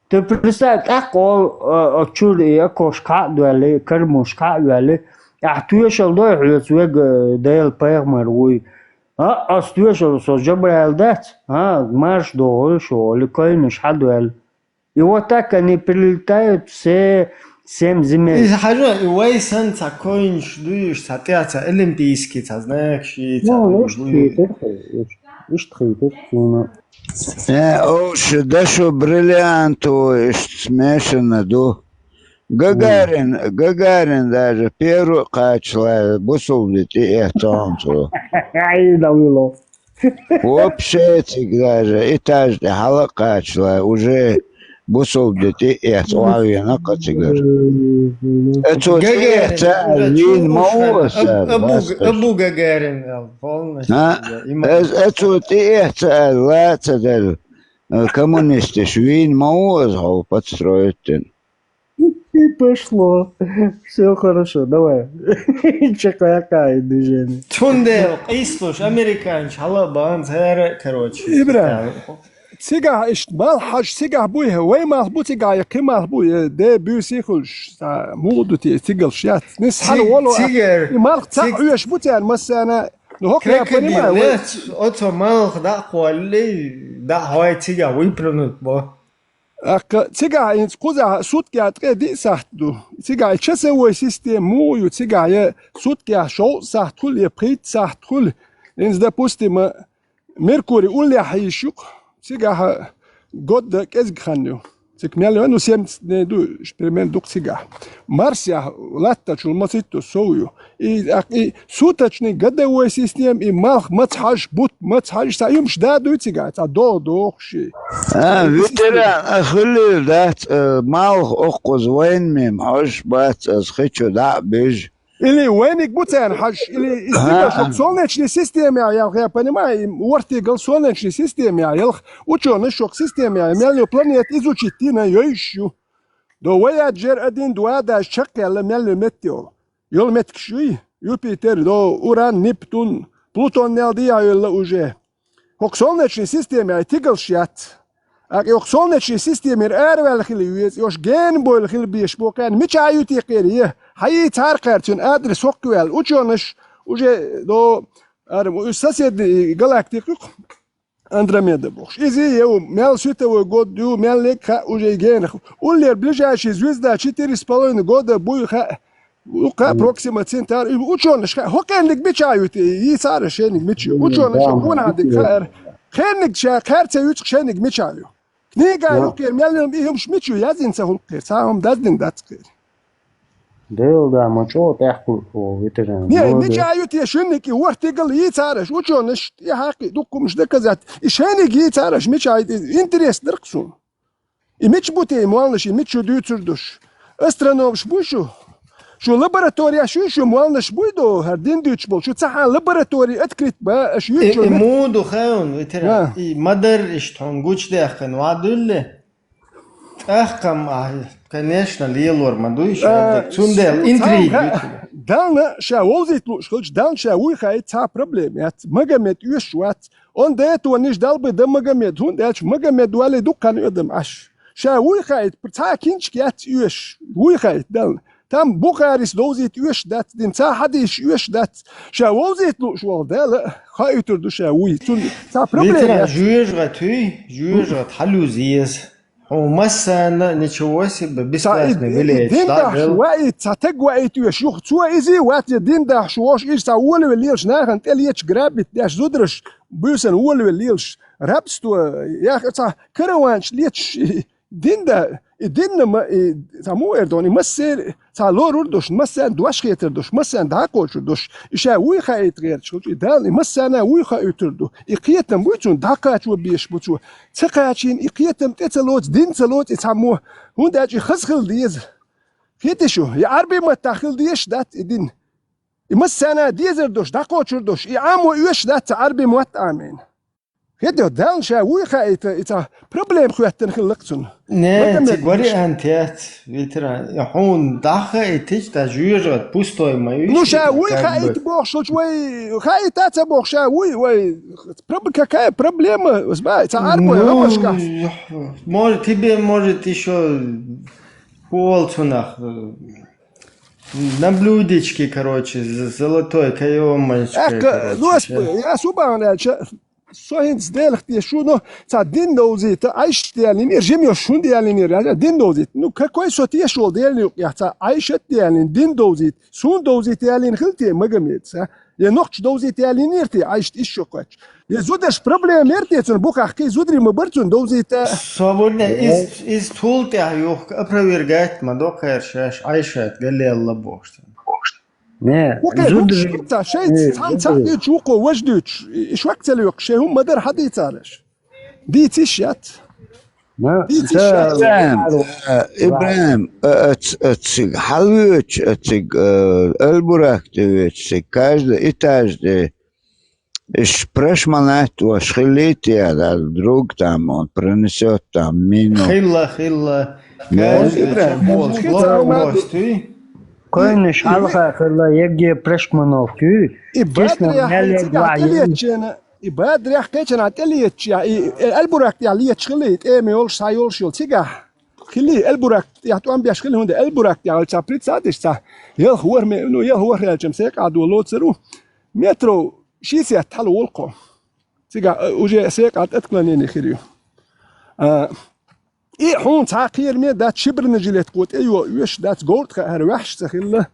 Speaker 17: Ты представь, как он чули, кошка дуали, кормушка дуали, а tu ешал дой, хуяцуег дал пэрмэр, ой. Астуешал со Джабраэль дать, марш до шо, или койнуш хадуэль. И вот так они прилетают все 7 земель.
Speaker 2: Из хажа, и вайсан такойнш дуешь, сатяца, олимпийский, та знаешь, и
Speaker 17: ну, иштритер, суна.
Speaker 11: Дашу бриллианту, смешано, ду. Гагарин даже первый качла, бусулит и это он то. Вообще даже и даже хала качла уже бусулит и это лавина категор. Это вин мауса.
Speaker 2: Абу Гагарин полностью.
Speaker 11: Это лацадер коммунисты вин мауса подстроить.
Speaker 17: И пошло. Все хорошо, давай. Чекай движение.
Speaker 2: Тундел, Ислуш, американец, халабан, короче.
Speaker 10: Ибра. Сига иш малхаж сига буйhe, وين مالبو سيجا يقيم مالبو ده بيسيخلش مودو تيجلش نس حلو والله
Speaker 2: تيجر
Speaker 10: مالخ تاعوش بوتان مثلا نهوك يا بني
Speaker 2: اوتو مالخ دا قولي دا هاي تيجا ويبرنوت بو
Speaker 10: تيجا إنت قوزا صوت كيا تقدي ساعتو تيجا تشسوي سيستم مو يو تيجا صوت كيا شو ساعتول يبريت ساعتول إنت ده بوستي ما ميركوري أولي حيشوك تيجا God كذا خانيو تكمل أنو سيم ندو إكسبيرمنت دوك تيجا مارسيا لاتا شو المسيتو سويو إي سوتشني قد هو سيستم إي مالخ ما تحاج بوت ما تحاج سايوم شدادو تيجا دو شيء
Speaker 11: فيترا خلي ذات مالخ أقوز وين ميم حش بات أسخيتشو دا بيج
Speaker 10: Или войник бутен хаш, или издига, солнечный системе, я понимаю, вертигал солнечной системе, ученый шок системе, мелью планет изучить на ещё. До Voyager 1, 2, да, шакал мелью метеор. Йол меткшуй, Юпитер, до Уран, Нептун, Плутон нелдия йола уже. Хок солнечной системе, тигал шят. А йох солнечной системе, эрвел хилиюец, йош ген бойл хилбиш, бокан, мичаю тикерие. هاي تاركرتون أدرس وقوال وجونش وجه دو أرم ساسيد جالاكتيك أندروميدا بوش إذا يوم مال سويته وجود يوم مال لك وجه جينخ واللي بلجاش زوجة شتري سبالون جود بوي خا وقا بروكسيما سنتار وجونش هو كان لك بيشايوتي يسار شينك ميتشيو وجونش هون عندك خير خيرنك شا خيرته يوتش شينك ميتشايو نيجا يوكير مال بيهم ميتشيو يازين سهول خير ساهم دازدين داتكير
Speaker 17: Да, мочо тахку ветеран.
Speaker 10: Не, мечают я шенники, вортигал яйцараш, учёныш, я хаки, дукумш доказать. И шенник яйцараш мечает, интерес дырксун. И меч бутей, муалныш, и мечу дюцурдуш. Астроном шбушу, شو لابراتوري شو موالنش بويدو هردين ديتشبول شو تصحى لابراتوري اتكريت با اش يوتشو
Speaker 2: مودو خاون وترى مدر اشتون قوش داخن وعدل احكم конечно ليلور ما دويش سوندل انتريج
Speaker 10: دالنا شاولزيت لوش دال شاوي خاي تا بروبليم يات مغامد يشوات اون ديت ونيش دالب د مغامد هون دالش مغامد والي دكان يدم اش شاوي خاي تا كينش يات يش وي خاي دال تام بوخاريس دوزيت يش دات دين تا حديش يش دات شاولزيت لوش وال دال خاي تردو شاوي تا بروبليم
Speaker 2: جوج غت حلوزيز ومسنا نشوف بسلاس نبلي
Speaker 10: دين ده شوائت تتجوائت ويشوخ تسوى إزي وات دين ده شواش إيش تقول والليلش ناخن تليش جرابت داش زودرش بيسن أول والليلش رابستو يا أخي تا كروانش ليش دين ما تامو اردوني مسير تالور دوش مسير دوش خيتر دوش مسير دا قوش دوش إشا وي خايت غير شو دال مسانا وي خايتر دو إقيتم بيتون داقات وبيش بتو تقاتين إقيتم تتلوت دين تلوت تامو هون داجي خزخل ديز خيتشو يا عربي ما تاخل ديش دات دين مسانا ديزر دوش دا قوش دوش يعامو يوش دات عربي موت آمين هيدا دال شا وي خايت إتا بروبليم خواتن خلقتون
Speaker 2: Ne, ti gori antiat, vitra, hon dacha etich da jurat pustoy mai.
Speaker 10: Nu sha wui khait bokhshol shوي khait ta bokhsha wui كاي проблема اسمع تعرفوا يا مشكا
Speaker 2: может тебе может еще полцунах на блюдечке, короче, золотой каемочкой.
Speaker 10: Я субана صحيح زدالك شنو تاع دين دوزيت عايش ديالي نرجم شون ديالي نرجع دين دوزيت نو كوي صوتي شو ديالي يا تاع عايش ديالي دين دوزيت سون دوزيت ديالي نخلتي ما قميت يا نقش دوزيت ديالي نيرتي عايشت ايش شوكاش يا زودش بروبليم نيرتي تن بوكا حكي زودري ما برتون دوزيت
Speaker 2: صابون از تولت يا ابرويرجات ما دوكر شاش عايشت قال لي الله بوشت
Speaker 17: نه
Speaker 10: زودري تاع شيء تاع تشوقو وجدوش ايش وقت الوقت شي هم مدر حد يتعرش دي تيشات
Speaker 11: إبراهيم حلوش البراك تيجي каждый этаж إيش برشمانات وشخليتي هذا الدروج там он принесет там мину.
Speaker 2: خلا
Speaker 17: كونش حلقة خلا يجي برشمانوف كي
Speaker 10: جسنا مالك وعي إبادر يا حكيت أنا تليت يا البراك يا ليت شخليت إيه ميولش سايولش يول تيجا خلي البراك يا توام بيشخلي هون البراك يا الشابريت سادش تا يا هو إنه يا هو يا جمسك عدو لو تسرو مترو شيء سيتحلو والقو تيجا وجه سيك عد أتكلني خيريو إيه هون تعقير مي دات شبر نجلت قوت أيوة ويش دات قولت خير وحش تخيله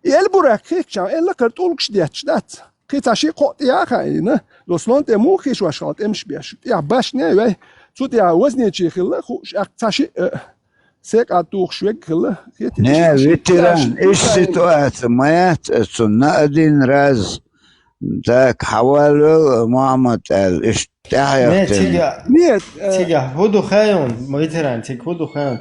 Speaker 10: إيه البراك هيك شام إلا كرتولكش دات قيت شيء قوت يا خاينه لو سلونت مو خيش واشغلت امش بيش يا باش ناوي صوت يا وزني شي خله خوش اقتاشي سيك اتوخ شوك خله
Speaker 11: نه ويتران ايش سيتوات مايات سنة ادين راز ذاك حوالو محمد قال ايش
Speaker 2: تحيا تيجا هودو خايون ويتران تيك هودو خايون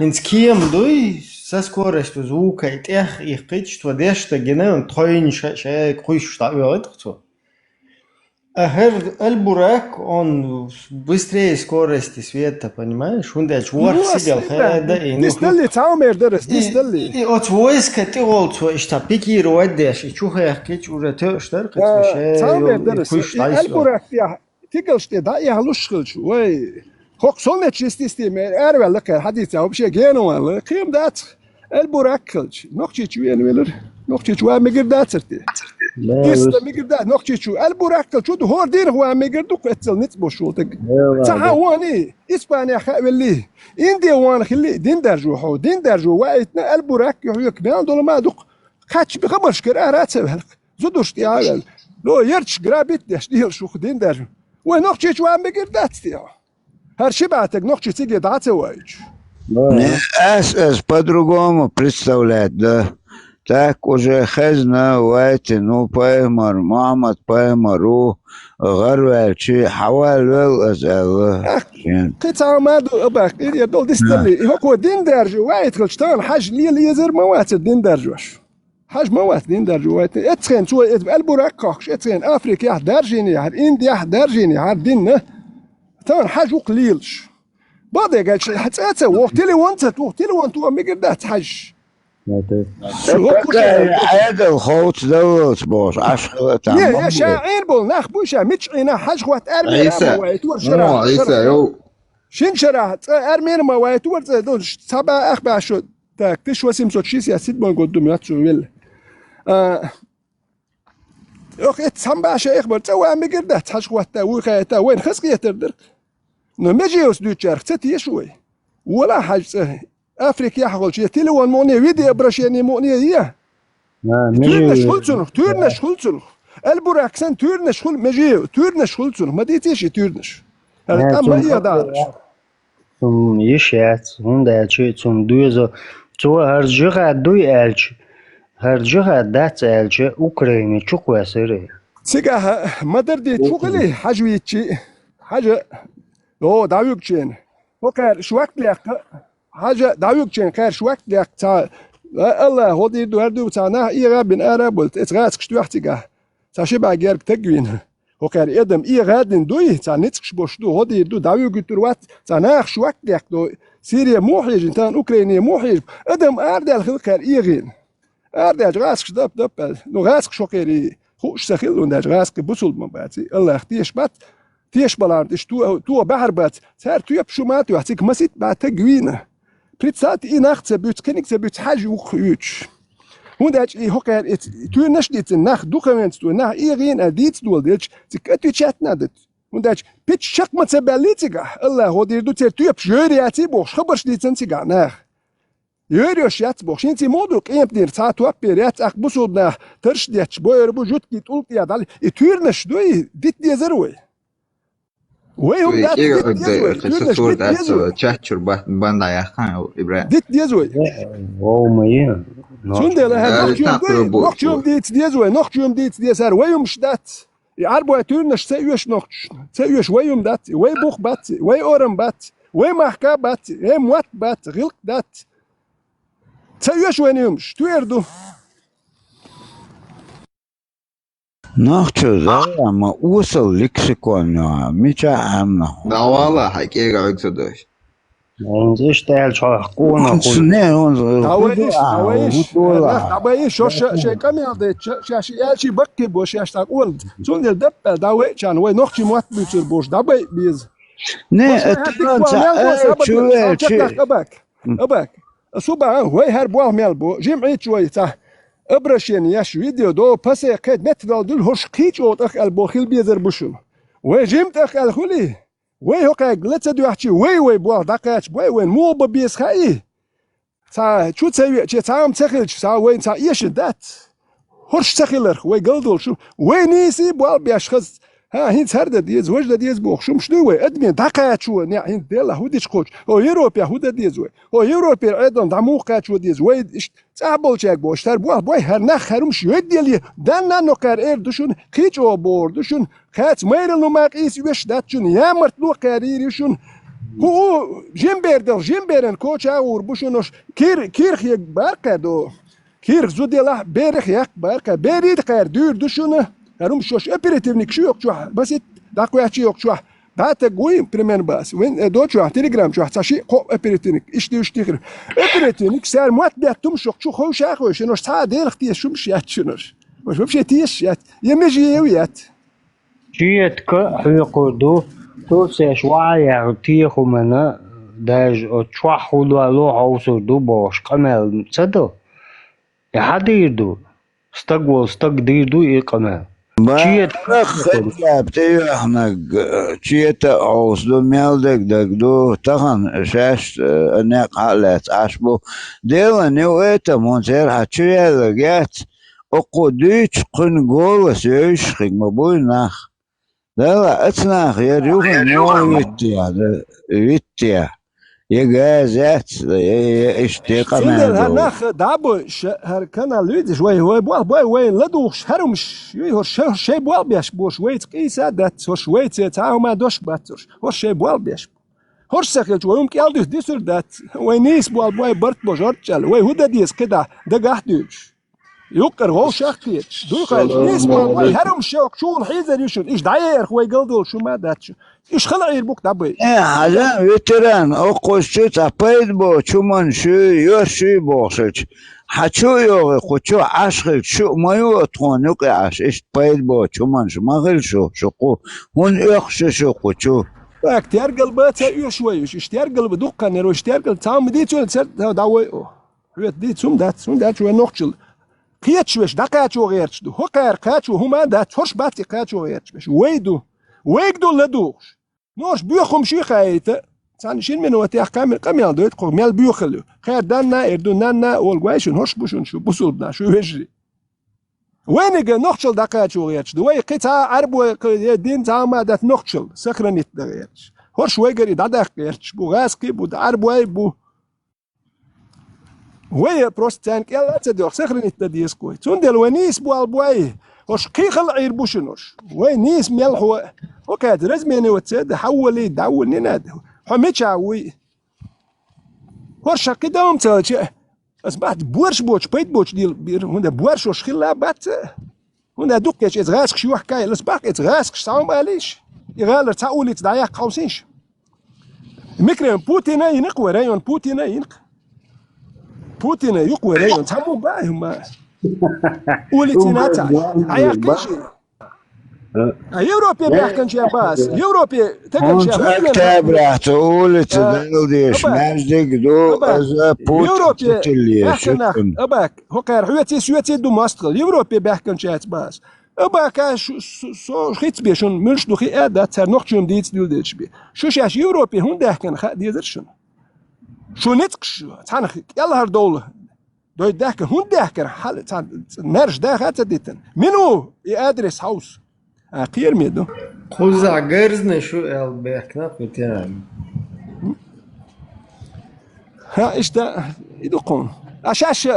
Speaker 2: انت كيم دوي ساسكورش بزوكا يتيخ يقيتش توديش تجينا ونطوين شيء كويش تعبيرات خطو أهر البراك он быстрее скорости света, понимаешь? Он даже ворк сидел, да и
Speaker 10: не стали таумер дерес, не стали.
Speaker 2: И от войска ты олцо, что пикирует деш, и чуха я кич уже то что
Speaker 10: таумер дерес. البراك يا تقلش ده يا هلوش وي خوك صلت شستي أروى لك حديث أو بشيء جينو ولا قيم دات البراك كلش نقطة شو يعني ولا نقطة شو مقدار ترتي يست مقدار نقطة شو البراك كلش شو هو دين هو مقدار كتل نتبو شو تك تعاوني إسبانيا خاولي إندي وان خلي دين درجو حو دين درجو وقتنا البراك يحيك بيان دول ما دق كاتش بخبرش كرارات سبهلك زودوش تيعال لو يرتش قرابيت دش ديال شو دين درجو ونقطة شو مقدار تيعال هرشي بعتك نقطة تيجي دعته وايج.
Speaker 11: أس по-другому представлять, да. Так уже хезна вайти, ну поймар, Мамад поймару, غروالشي حوالو أزال.
Speaker 10: قطع ما دو أباك يدل دستلي هو دين درجة وايد كلشتان حاج لي يزر موات الدين درجوش. حاج موات دين درجة وايد اتخن شو البراك كاخش اتخن أفريقيا درجيني عاد إنديا درجيني عاد دينه. تان حاج وقليلش بعد قال شيء حتى وقت اللي وانت مقدات حاج
Speaker 11: هذا الخوت دوت بوش عشرة
Speaker 10: يا شاعر بول نخبو شا متشعينا حاج خوات أرمينا مويت ورشرا شين شرا أرمينا مويت ورشرا سبا أخبع شو تاك تشوى سيمسوت شي سياسيد بون قدوم ياتشو ويل أخي تسمع شيء إخبار تسوى مقدات حاج خوات وخيتا وين خسقية تردرك نمجيوس دوتشار ختي شوي ولا حاجة أفريقيا حقول شيء تلوان مونية ويدي برشيني مونية هي تورنش خلصنو البراكسن تورنش خل مجيو تورنش خلصنو ما ديتيش تورنش أما هي دارش
Speaker 17: يشات هوندا شيء ثم دوزو تو هرجع دوي ألش هرجع دات ألش أوكراني شو كويسري
Speaker 10: سيجا مدر دي تشوغلي حاجويتشي حاجة لو داويوكشين وكار شوكت لك حاجة داويوكشين كار شوكت لك تا الله هو دي هردو تاعنا إيرا بن أراب ولت إتغاتك شتو احتيجاه تاشيبا جيرك تجوين وكار إدم إيرادن دوي تا نتكش بوشدو هو دي داويوكتروات تاعنا شوكت لك دو سيريا موحيج انتان أوكرانيا موحيج إدم أردال خلقار إيرين أردال غاسك دب نو غاسك شوكيري خوش سخيل ونداج غاسك بوصل مباتي الله اختيش بات تيش بلارتش تو بحر بات سار تو يبشو ماتو احتيك مسيت بات تجوينه بريتسات اي ناخت سبوت كنيك سبوت حاجة وخيوش ونداج اي هوكار تو نشديت ناخ دوكمنت تو ناخ ايغين اديت دول ديلش تكتو تشات نادت ونداج بيتش شق ما تسباليتيغا الله هو ديردو تير تو يبش يورياتي بوش خبرش ديتنتيغا ناخ يوريوش يات بوش انتي مودوك ايم دير ساعت وابيريات اخ بوسودنا ترش ديتش بوير بو جوت كيت قلت يا دالي تورنش دوي ديت دي زروي ويهم دات
Speaker 15: ديت تشاتشر باندا يا خان ابراهيم
Speaker 17: ديت ديزوي او مايا
Speaker 10: سوندلا نوختيوم ديت ديزوي نوختيوم ديت ديسار ويهم شدات يعربوا تورنش سيوش نوختش سيوش ويهم دات وي بوخ بات وي اورم بات وي محكا بات وي موات بات غلق دات سيوش وين يمش تويردو
Speaker 11: ناخذ ما وصل لكسيكون ميجا عنا
Speaker 15: لا والله حكيك عكسدوش
Speaker 17: نزيش تعال شو حقونا
Speaker 10: داويش شو كامي هذا شاشي يالشي بكي بوش ياشتاق ول زون الدب داويش أنا وين نختي موت بيصير بوش داوي بيز
Speaker 11: نه
Speaker 10: أباك صباح هو هربوه ملبو جمعيت شوي تا ابرشين ياش فيديو دو بس قد متر دول هوش قيچ او تخ البوخيل بيزر بوشن وجمت اخ الخلي وي هو قاعد لتدو احكي وي بو دقات وين مو ببيس خاي تا شو تسوي تاعم تخلش تا وين تا ايش دات هوش تخلر وي قلدول شو وين يسي بو بيشخص ها هين سرد ديز وجد ديز بوخ شو مشنو ادمين دقات شو نيا هين ديلا هوديش خوش او يوروبيا هودا ديز وي او يوروبيا ايضا دمو قات شو ديز وي تعبول چاك بوشتر بو هر نخ هرمش يديلي دنا نوكر اير دوشون قيچ او بور دوشون خات ميرل نو ماقيس وش داتشون يا مرتلو قريريشون هو جيمبرن كوچا اور بوشونوش كير خيك باركادو كير زوديلا بيرخ يك باركا بيريد قير دور دوشون هرم شوش ابيريتيفنيك شو يوك شو بس داكو يحكي يوك شو بعد قوي بريمين باس وين دو شو تليجرام شو تاشي قو ابيريتيفنيك ايش تخر ابيريتيفنيك سال موت بيتم شو خوش اخو شنو ساعه دير اختي شو مش شنوش مش بمشي تيش يمجي يويات
Speaker 17: جيت كحيقودو تو سيشوايا تيخو منا داج تشوحو لو هاوسو دو باش قمل صدو يا حديدو استقديدو يقمل
Speaker 11: جيت خدابتي احنا جيت اوصلو ميلدك دو تخن شاش انك حالات عشبو ديلا نويتا مونتير حتشوية لقيت اقوديش قن قول وسيش خيق مبوي ناخ ديلا اتناخ يريوخن مو ويتيا يجازات اشتيقة
Speaker 10: سندر هناخ دابو هر كان لودي شوي هو بوال وين لدوش هرمش يهور شي بوال بيش بوش ويت قيسا دات هوش ويت تاعو ما دوش باتوش هوش شي بوال بيش هوش سخل شوي يمكن يالدو ديسر دات وينيس بوال بوي برت بوجورتشال وي هودا ديس كده دقاحدوش يقر هو شاختيت دوقا نيس بوال هرمش شوك شو الحيزر يشون ايش داير خوي قلدول شو ما داتش ايش خلع يربوك دابي
Speaker 11: حاجة ويتران اقوشتو تابيد بو چومن شو يوشي بوشش حچو يوغي خوچو عشق شو مايو اتخونوك عش ايش بايد بو چومن شو مغل شو شقو هون اخش شو خوچو
Speaker 10: اختيار قلبات يشوي اشتيار قلب دوقا نرو اشتيار قلب تام ديتو داوي ويت ديت سوم دات شو نوخشل قيتشوش دقاتشو غيرش دو هو قير قاتشو هما دات هوش باتي قاتشو غيرش ويدو لدوش نوش بيوخم شي خايته سان شين من وتي كامل قميان دوت قو مال بيوخلو خير دانا اردوننا والغوايشن هوش بوشن شو بوسودنا شو هجري وينك نوخشل دقاتشو غيرش دو وي قيتا عربو دين تاع ما دات نوخشل سكرنيت غيرش هورش ويجري دادك يرش بو غاسكي بو دارب واي بو ويا بروستان يلا تدور سخرني التديس كوي تندل ونيس بو البواي هورش كي خلع يربوشنوش وينيس ملحو وكاد رزميني وتسد حولي داول ناد حميتشاوي هورش كده متلش اصبحت بورش بوش بيت بوش ديال بير هنا بورش وش خلا بات هنا دوكش از غاسك شي حكايه لسباك از غاسك ساوم باليش يغالر تاولي تدايا قوسينش ميكرين بوتين ينقوى رايون بوتين ينق بوتين يقوى رايون تامو باهم ولتينا تاع عيا كلشي يوروبيا بيحكن شي باس يوروبيا تكن شي
Speaker 11: اكتب راح تقول تدلديش مازدك دو از بوت تلي
Speaker 10: شكرا اباك هوكار حويتي سويتي دو ماستر يوروبيا بيحكن شي باس اباك سو خيت بيشون ملش دو خي ادا تر نوختشم ديت دولدش بي شو شاش يوروبيا هون داكن خا ديزرشن شو نتقش تانخ يلا هردول دوي داكن هون داكن حال نرج داخل تديتن منو ادرس هاوس اخير ميدو
Speaker 2: خوزع جرزنا شو الباكنا بتاعي
Speaker 10: ها ايش ده يدقون اشاش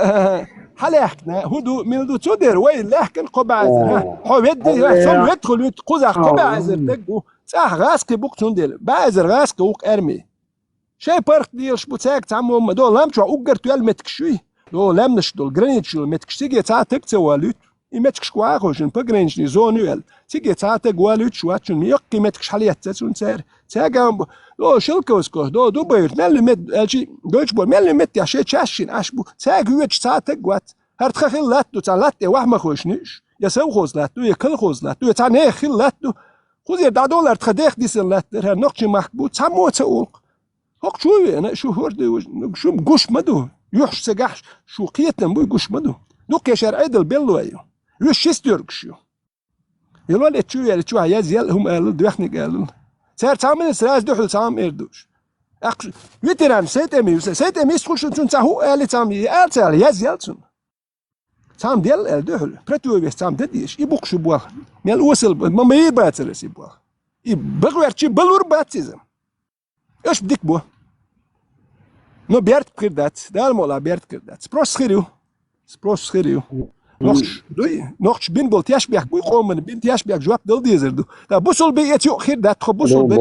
Speaker 10: حلاحنا هدو من دو تودر وين لاحكن قبعزر هو يدي ثم يدخل قزع قبعزر تقو صح غاسك بوك تندل بعزر غاسك وك ارمي شي بارك ديال شبوتاك تعمو دول لامچو اوغر توال متكشوي دول لامنش دول جرينيتش متكشتي تا تكتوالوت يمتكش كواخوشن بغرينشني زونوال تيجي تاتا غوالوت شواتشن ميقي متكش حاليات تسون سار تاغا لو شلكوسكو دو بايرت ملمت الشي دوتش بول ملمت يا شي تشاشين اشبو تاغوتش تاتا غوات هرت خلاتو تلات وهم خوشنيش يا سو خوزلاتو يا كل خوزلاتو تا نه خلاتو خوزي دا دولار تخديخ ديسلات هر نقش محبو تمو تقول هوك شوي انا شو هرد شو غوش مدو يحش سجاح شو قيتن بو غوش مدو دوك يا شرعي دل بيلو ايو يوش شيستوركشيو يلو لتشو يا زيال هم قالوا دوخني قالوا صار تعمل سراج دخل تعم اردوش ويتران سيت امي سخوش تنتهو قال تعمل قال يا زيالتون تعم ديال دخل برتو بس تعم دديش يبوكش بوا مال وصل ما يباتلس يبوا يبغوا يرتي بلور باتيزم ايش بدك بوا نو بيرت كردات دال مولا بيرت كردات سبروس خيريو نوخش بين بول تياشبيك بو قوم بين تياشبيك جواب دل ديزردو دا بوسل بي اتيو خير دات خو بوسل بي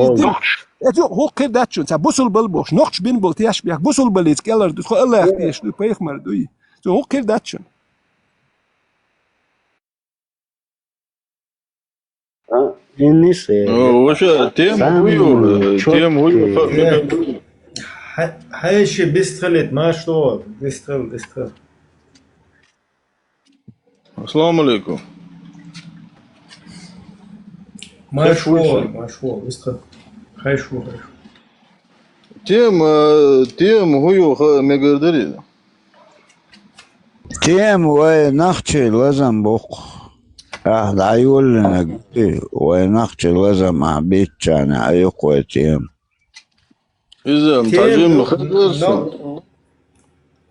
Speaker 10: اتيو هو خير دات شون تا بوسل بل بوش نوخش بين بول تياشبيك بوسل بليت كلر دو خو الله يختيش دو بيخ مردوي تو هو خير دات شون
Speaker 11: النساء
Speaker 5: وش تيم ويو
Speaker 2: حيشي بيستخلت ما شلون بيستخل
Speaker 5: السلام عليكم
Speaker 2: مشهور بيستخل خيشو
Speaker 5: تيم هو مقدري
Speaker 11: تيم ونختشي لازم بوق عيول لنا ونختشي لازم عبيت انا ايقوى تيم
Speaker 5: إذا متعجم خدرس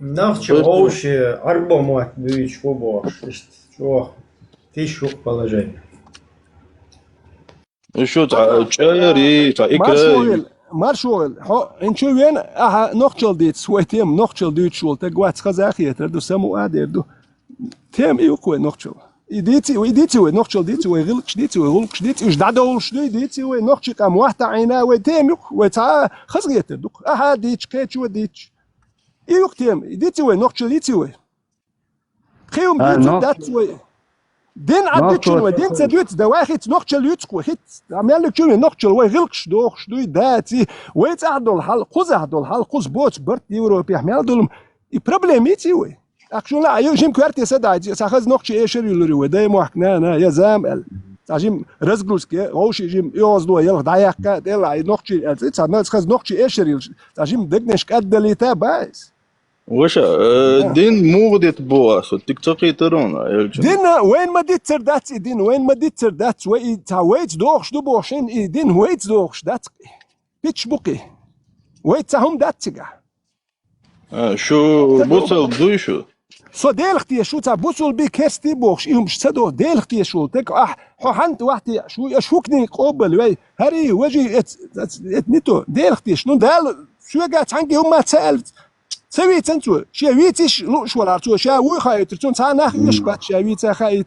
Speaker 2: نختشي اوش 4 بيش فوبوش شو تيشو положение
Speaker 5: شو تشاري تا إكرا
Speaker 10: مارشوغل هو انشو وين نختشل ديت سويتيم نختشل ديت شول تقوات خزاخية تردو سمو ادردو تيم ايوكوي نختشل يديتي نختشل ديتي ويغلقش ديتي ويغلقش ديتي وش دادولش ديتي ونختشي قام واحدة عينا وتيم يوك وتا خزغية تردوك ديتش كيتش وديتش ايوك تيم يديتي نختشل ديتي خيوم ديتي دات دين عدتشن ودين تدويت دواخت نختشل يتسكو خيت عمل لك شنو نختشل ويغلقش دوخش دوي داتي ويتعدل الحل قز عدل الحل قز بوت برت يوروبي حمل دول بروبليميتي وي اكشن لا يو جيم كارتي سداج ساخذ نقش ايشر يلوري وداي محكنا انا يا زام تاجيم رزقلوسكي اوش جيم يوزدو يلغ داياكا ديلا نقش تاع ساخذ نقش ايشر تاجيم دغنش قدلي بايس
Speaker 5: وش دين مو غديت بواس تيك توك يترون
Speaker 10: دين وين ما ديت تردات دين وين ما ديت تردات وي تا ويت دوخش دو بوشين دين ويت دوخش دات بيتش بوكي ويت تاهم دات تيغا
Speaker 5: شو بوصل دويشو
Speaker 10: So deelchtje shoot a busol bi kersti box ihum stado deelchtje shoot tek hant wachti shukni qobel way hari waji et nito deelchtje shnu dal شوقات عنقي هم تسألت سويت انتو شاويتش لوش ولا عرتو شاوي خايت ترتون تا ناخ يوش بات شاويت خايت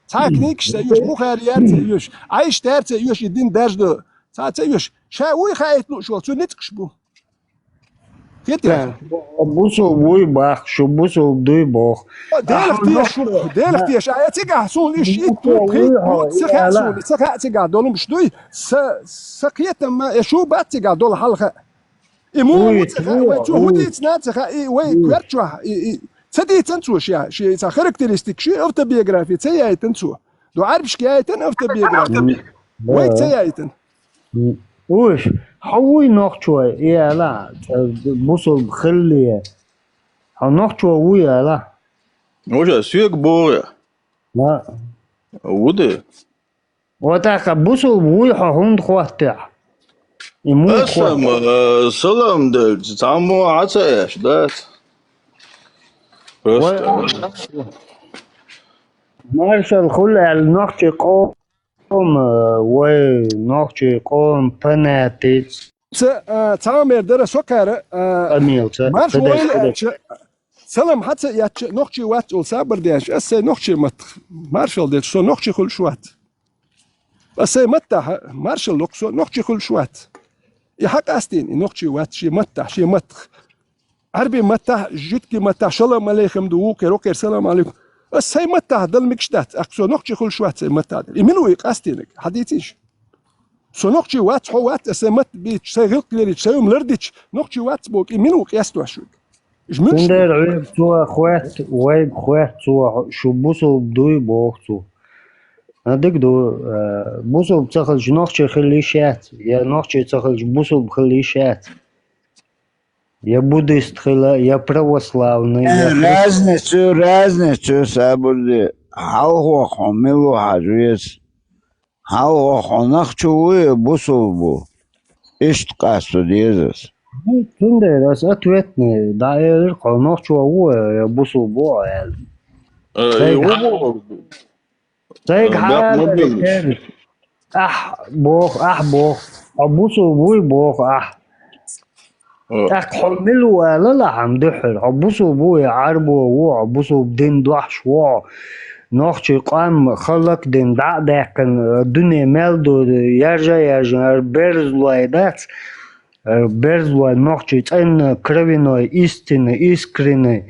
Speaker 10: تاكنيك يوش مو خيريات يوش عايش تارت يوش الدين داجدو تا يوش شاوي خايت لوش وتو نتقش بو كيتا
Speaker 17: بوسو بوي باخ شو بوسو دوي باخ
Speaker 10: ديلفتيش عياتيقع سون ايش يتو سخا سخا تيقع دولم شدوي سقيت ما شو بات تيقع دول حلقه إمو هودي تناتخ وي كويرتشوا تدي تنسو شي تا كاركترستيك شي اوف بيوغرافي تاي تنسو دو عارفش كايتن اوف بيوغرافي وي تايتن
Speaker 17: وش حوي نوخشوا يا لا بوصل خليه نوخشوا ويا لا
Speaker 9: وش سيك بوريا
Speaker 17: لا
Speaker 9: ودي
Speaker 17: وتاك بوصل وي هوند خواتع
Speaker 9: اسم سلام دل تعمو عتاش دات
Speaker 17: مارشال خلع النوخشي قوم وي نوخشي قوم بناتي
Speaker 10: تعمر در سكر سلام حتى يا نوخشي وات وصابر ديش اس نوخشي مت مارشال ديش سو نوخشي كل شوات بس متى مارشال لوكسو نوخشي كل شوات يحق استين نوخشي وات شي متى شي متخ عربي متى جدكي متى سلام عليكم دوك روكر سلام عليكم بس هي متى دل مكشتات اقصو نوخشي كل شوات متى يمنو يقاستينك حديتيش سو نوخشي وات هو وات اسمت بيتش سيغلق لي تشايم لرديتش نوخشي وات بوك يمنو قياستو شو
Speaker 17: ندير عيب تو اخوات ويب خوات تو شو بوسو بدوي بوختو هذاك دو بوسو بتخرج نوخشي خليشات يا نوخشي تخرج بوسو بخليشات يا بوديست خلا يا православный
Speaker 11: разницу сабурди хау хомилу хажуес хау хонахчуи бусулбу ишт касту дезес
Speaker 17: تندر اس اتوتني داير قنوخشو هو يا بوسولبو يعني تايق حال بوخ عبوسو بوي بوخ حملو لا عم دحر عبوسو بوي عربو وو عبوسو بدين دوح شوا نوخشي قام خلق دين داكن الدنيا مالدو يرجع برز لايدات برزوا نوخشي تن كروينو искренне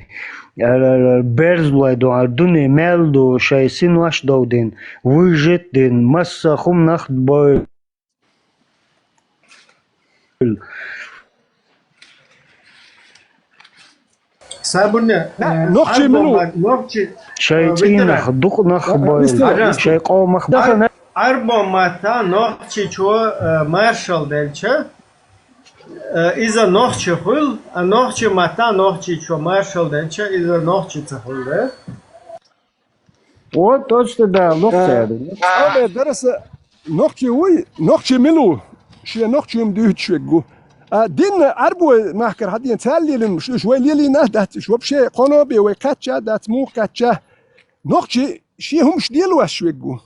Speaker 17: برزوا دو الدنيا مالدو شايسين واش دودين ويجت دين مسا خم ناخد باي
Speaker 2: سابونا
Speaker 10: نوخشي منو
Speaker 2: نوخشي
Speaker 17: شايتين خدوق ناخ باي شاي قوم مخدخ
Speaker 2: أربع ماتا نوخشي شو مارشال دلشة إذا نوخشي خل نوخشي ماتا نوخشي شو مارشال دلشة إذا نوخشي تخل ده
Speaker 17: Вот точно да,
Speaker 10: أنا درس نوخشي وي نوخشي منو شيء نوخشي مدوتشوجو دين عربو محكر هدين تالي لن شوي ليلي نهدات شو بشي قنوبي وكاتشا دات مو كاتشا نوخشي شيء هم شديلو شويجو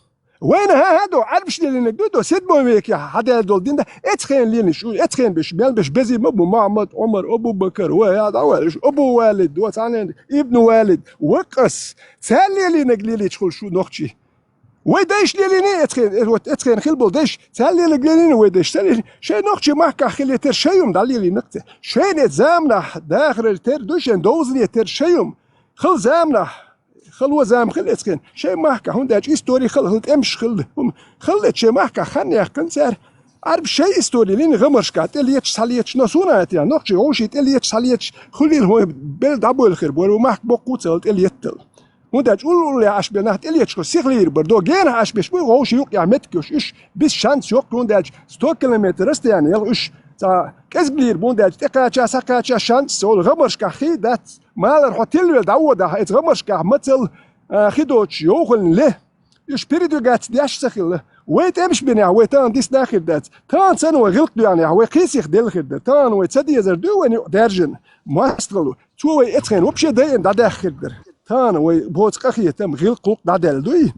Speaker 10: وين هادو عربش ليلي دو سيد بوميك هذا دول دين ده اتخين ليلي شو اتخين باش بزي ابو محمد عمر ابو بكر وهذا والش ابو والد وتعني ابن والد وقص تالي ليلي تدخل شو نوخشي ويداش ليليني اتخين خلبو داش تالي ليليني ويداش تالي شي نوخشي محكا خلي تر شيوم دالي نقطه شي زامنا داخل التر دوشن دوزلي تر شيوم خل زامنا خلوا زام خل اتخين شي محكا هون داج استوري خل امش خل شي محكا خني يحكن سار عرب شي استوري لين غمرشكات اللي يتساليتش نسونا يعني نوخشي وشيت اللي يتساليتش خلي هو بلد ابو الخير بو محك بوقوت اللي يتل وده تقول لي عش بنات اللي تشكو سيغلير بردو جين عش بيش بو شي يوقع متكش ايش بس شانس يوق وده 100 كيلومتر است يعني يلا ايش تا كزبلير بونداج تقاچا سقاچا شانس سول غمرش كخي دات مال هوتيل داودا ات غمرش كه مثل خدوش يوغل له ايش بيريدو جات داش سخل ويت امش بني ويتان ديس داخل دات تان سنه غلق يعني هو قيس يخدل خد تان ويتصدي يزر دو وني درجن ماسترلو تو اتخن وبشي داين دا داخل تان وبوت قخيه تم غير قوق دادل دوي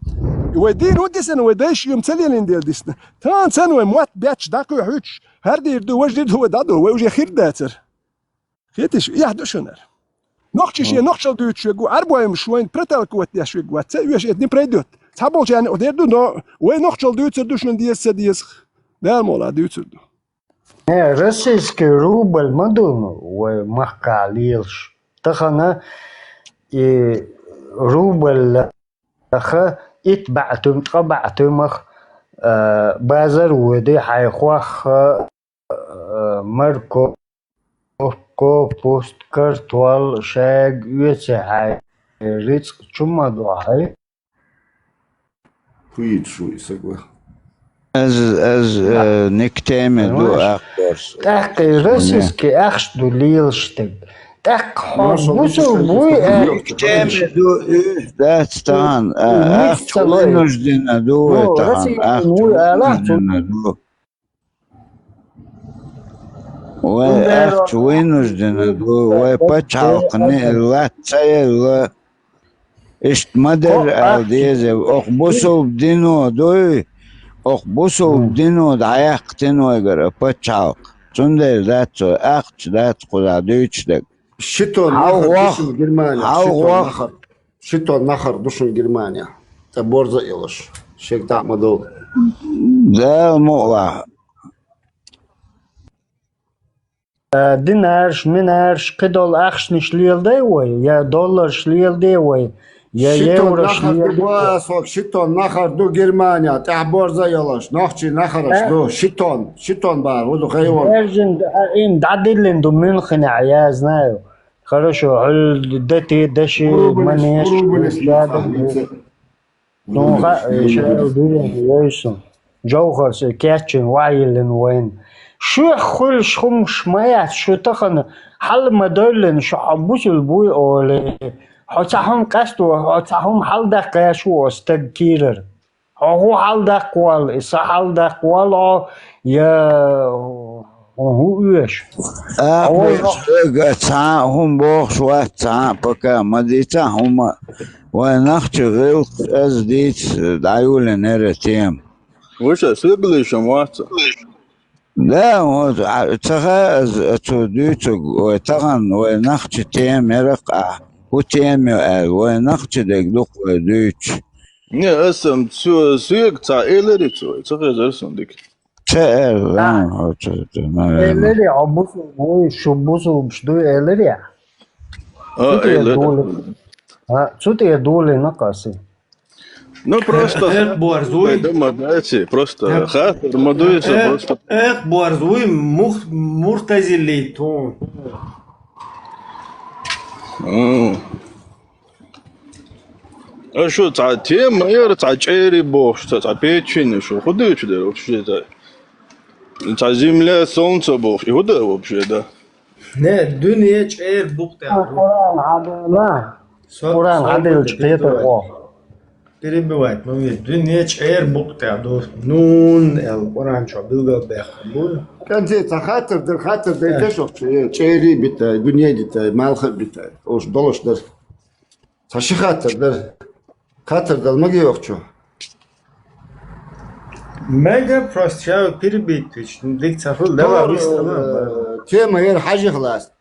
Speaker 10: ودين ودسن وداش يوم تلين ديال ديسنا تان سنوي موات بياتش داكو حوتش هردي دو وجد هو دادو وجي خير داتر خيتش يحدشنر نوختش نوختشل دوتش جو اربويم شوين برتال كوت يا شوي قوات ياش اتني بريدوت تابول جان ودير دو وين نوختشل دوتش دوشن ديس ديس دال مولا دوتش دو
Speaker 17: روسيسكي روبل مدون ومحكا ليلش تخنا روبل أخا اتبعتم تقبعتم بازر ودي حيخوخ مركو كو بوست كرتوال شاق يتي حي ريتس شما دوحي
Speaker 5: كويت شو يسقوه
Speaker 11: از نكتام دو أخبرس
Speaker 17: تحقي روسيسكي أخش دو ليلشتك تق حبوسو بوي
Speaker 11: نكتام دو ذات تان أخش وينجدنا دو تان أخش وينجدنا دو وأخش وينجدنا دو ويبتشعقني الوات سيل اشت مدر الديزي أخبوسو بدينو دوي أخبوسو بدينو دعيقتنو يقرأ بتشعق تندر ذات أخش ذات قد دويتش دك
Speaker 5: شتون نخر جرمانيا شتون نخر دوشن جرمانيا تبورزا يلش شيك تعمدو
Speaker 11: ده مغلق
Speaker 17: دينارش منارش قدول أخش نشليل دي وي يا دولار شليل دي وي يا يورو شليل
Speaker 5: دي شتون نخر دو جرمانيا تعبورزا يلش نخشي نخرش دو شتون بار ودو خيوان
Speaker 17: ارجن إن دعدلن دو منخن عيازنايو хорошо دتي دشي منيش نوغا شاو دورين يوسن جوهر كاتشن وايلن وين شو خل شخم شمايات شو تخن حل مدلن شو حبوس البوي اولي حتهم قصدو حتهم حل دقيا شو استكيرر هو حل دقوال إسا حل دقوال يا هو ايش
Speaker 11: هم بوخ شوات بكا مديتا هم ونخش غير از ديت دايول نرتيم
Speaker 9: وش سيقلي شموات
Speaker 11: لا هو تغاز توديت وتغن ونخش تيم يرقع وتيم ونخش دق وديتش
Speaker 9: يا اسم سيق تا إلري تغاز ارسم ديك
Speaker 11: تأر
Speaker 17: إلري عبوسو بوي شبوسو بشدو إلري
Speaker 9: إلري
Speaker 17: شو تقدولي نقاسي
Speaker 9: Ну просто
Speaker 2: борзуй.
Speaker 9: Просто хатер модуется просто.
Speaker 2: борзуй муртазили то.
Speaker 9: А что тема я чери бог что печень что ходишь да вообще да. Земля солнце бог и куда вообще да.
Speaker 2: Не, dünya çer bukta.
Speaker 17: Kur'an adına. Kur'an adil çıkıyor o.
Speaker 2: Перебивать, но ведь dünya çer bukta do nun el Kur'an ço bilgal bek.
Speaker 5: كان زي خاطر ده تشوف تشيري بتاع دنيا دي مالخ بتاع اوش دولش در تشي خاطر ده ما يوقچو
Speaker 2: Mega prost перебить ведь дик цафыл да
Speaker 5: تيما غير حاجه خلاص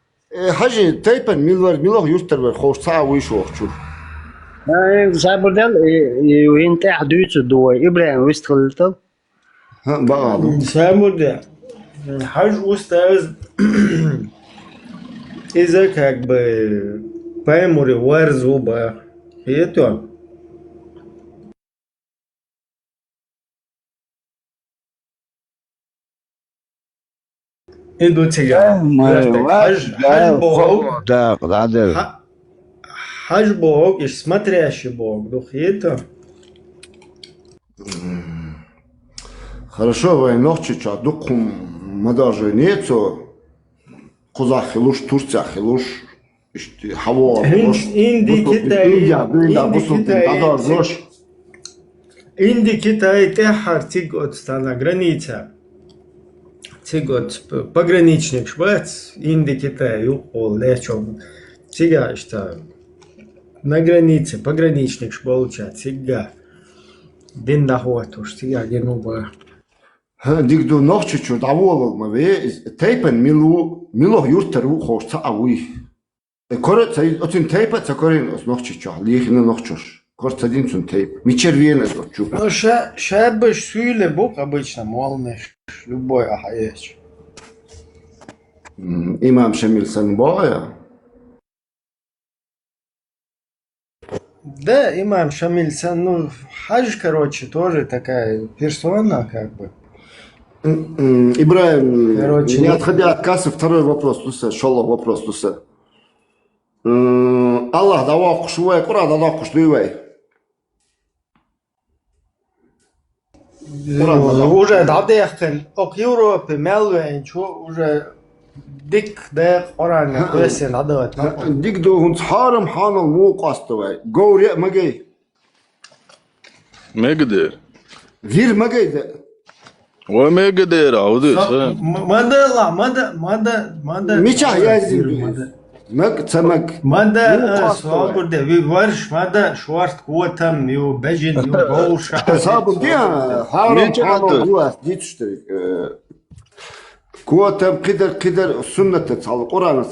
Speaker 5: حاجه تايبن ميلور يستر خوش ساعه ويش وقچو
Speaker 17: زابردل وين تحدوت دو ابراهيم ويستغلتل
Speaker 5: ها بقى
Speaker 2: زابردل حاج أستاذ إذا как бы поймури варзуба это إندو تيجا حاج بوغ إيش смотрящий бог дух это
Speaker 5: Хорошо, вы ночью дукум мадажи нету, кузахилуш, турцахилуш, хава.
Speaker 2: Инди Китай техар тигот стана граница. Тигот пограничник швец, Инди Китай юхол лечом. Тига что На границе, пограничник ж получается, всегда. Дин доход уж, всегда генуба.
Speaker 5: ديكدو نوخشو داوول ما بي تايبن ميلو يورترو خوش تاوي كورت ساي اوتين تايبا تاكورين اس نوخشو ليخنا نوخشوش كورت سادين سون تايب ميچر ошо.
Speaker 2: Ну, шабыш сюле бук обычно молнеш, любой ахаеш.
Speaker 5: имам Шамиль Санбоя.
Speaker 2: Да, имам Шамиль Сан, ну, хадж, короче, тоже такая персона, как бы.
Speaker 5: Ибраим,
Speaker 2: Короче,
Speaker 5: не отходя от кассы, второй вопрос, туса, шоло вопрос, туса. Аллах давал кушувай, кура давал кушдуевай.
Speaker 2: Уже дадехкин, ок Европе, Мелвейн, уже ديك ده قرآن كويسين عدوات
Speaker 5: ديك دو هنس حارم حان المو قاستوي قوري مجي
Speaker 9: ما يقدر
Speaker 5: غير مجي ده
Speaker 9: وما يقدر عودي
Speaker 2: مدى لا مدى
Speaker 5: ميشا يازين مك تمك
Speaker 2: مدى صابر ده بيورش مدى شوارت قوتم يو بجن يو غوش
Speaker 5: صابر دي حارم حان المو دي تشتري كوتم قدر سنة تتصال القرآن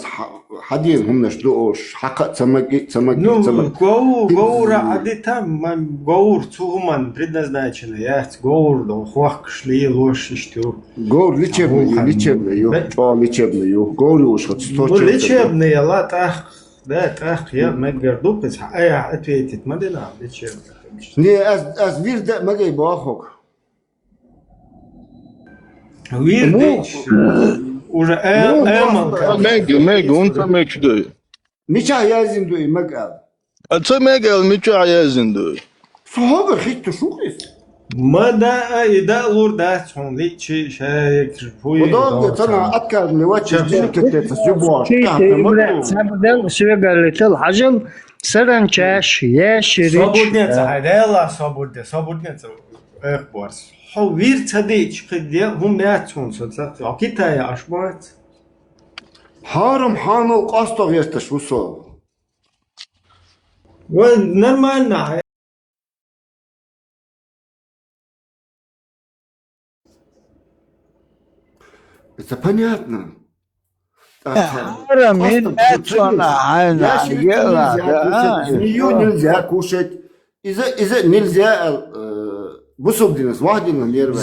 Speaker 5: حدين هم نشدوش حق تمجي
Speaker 2: نو غور عادي تام غور تومن بريدنا значено яц غور до хвахш ли лош что
Speaker 5: غور лечебный غور уж хоть 100
Speaker 2: ну лечебный ла тах да тах я мегерду пес ответит мадина лечебный
Speaker 5: не аз вирда мегай бахок
Speaker 2: Вирдич уже
Speaker 9: ميج وانت ميج دوي
Speaker 5: ميشا يازن دوي مقال
Speaker 9: انت ميجال ميشا يازن دوي
Speaker 5: صحابة خيط شوقيس
Speaker 2: مدى إذا لور ده شون لي شيء شايك فوي
Speaker 5: وضع ترى أذكر من وجه دين كتير تسجبوا
Speaker 17: سبدل سويقال تل حجم سرن چاش يا شريك
Speaker 2: صبودنيت هذا صبودنيت اخبارس هو وير تديش قد هم ناتون صدق أكيد يا أشبات
Speaker 5: حارم حانو قاستو يستشوسو
Speaker 2: ونرمالنا
Speaker 5: Это понятно. Змею нельзя кушать. Из-за нельзя بصب واحدين نيربا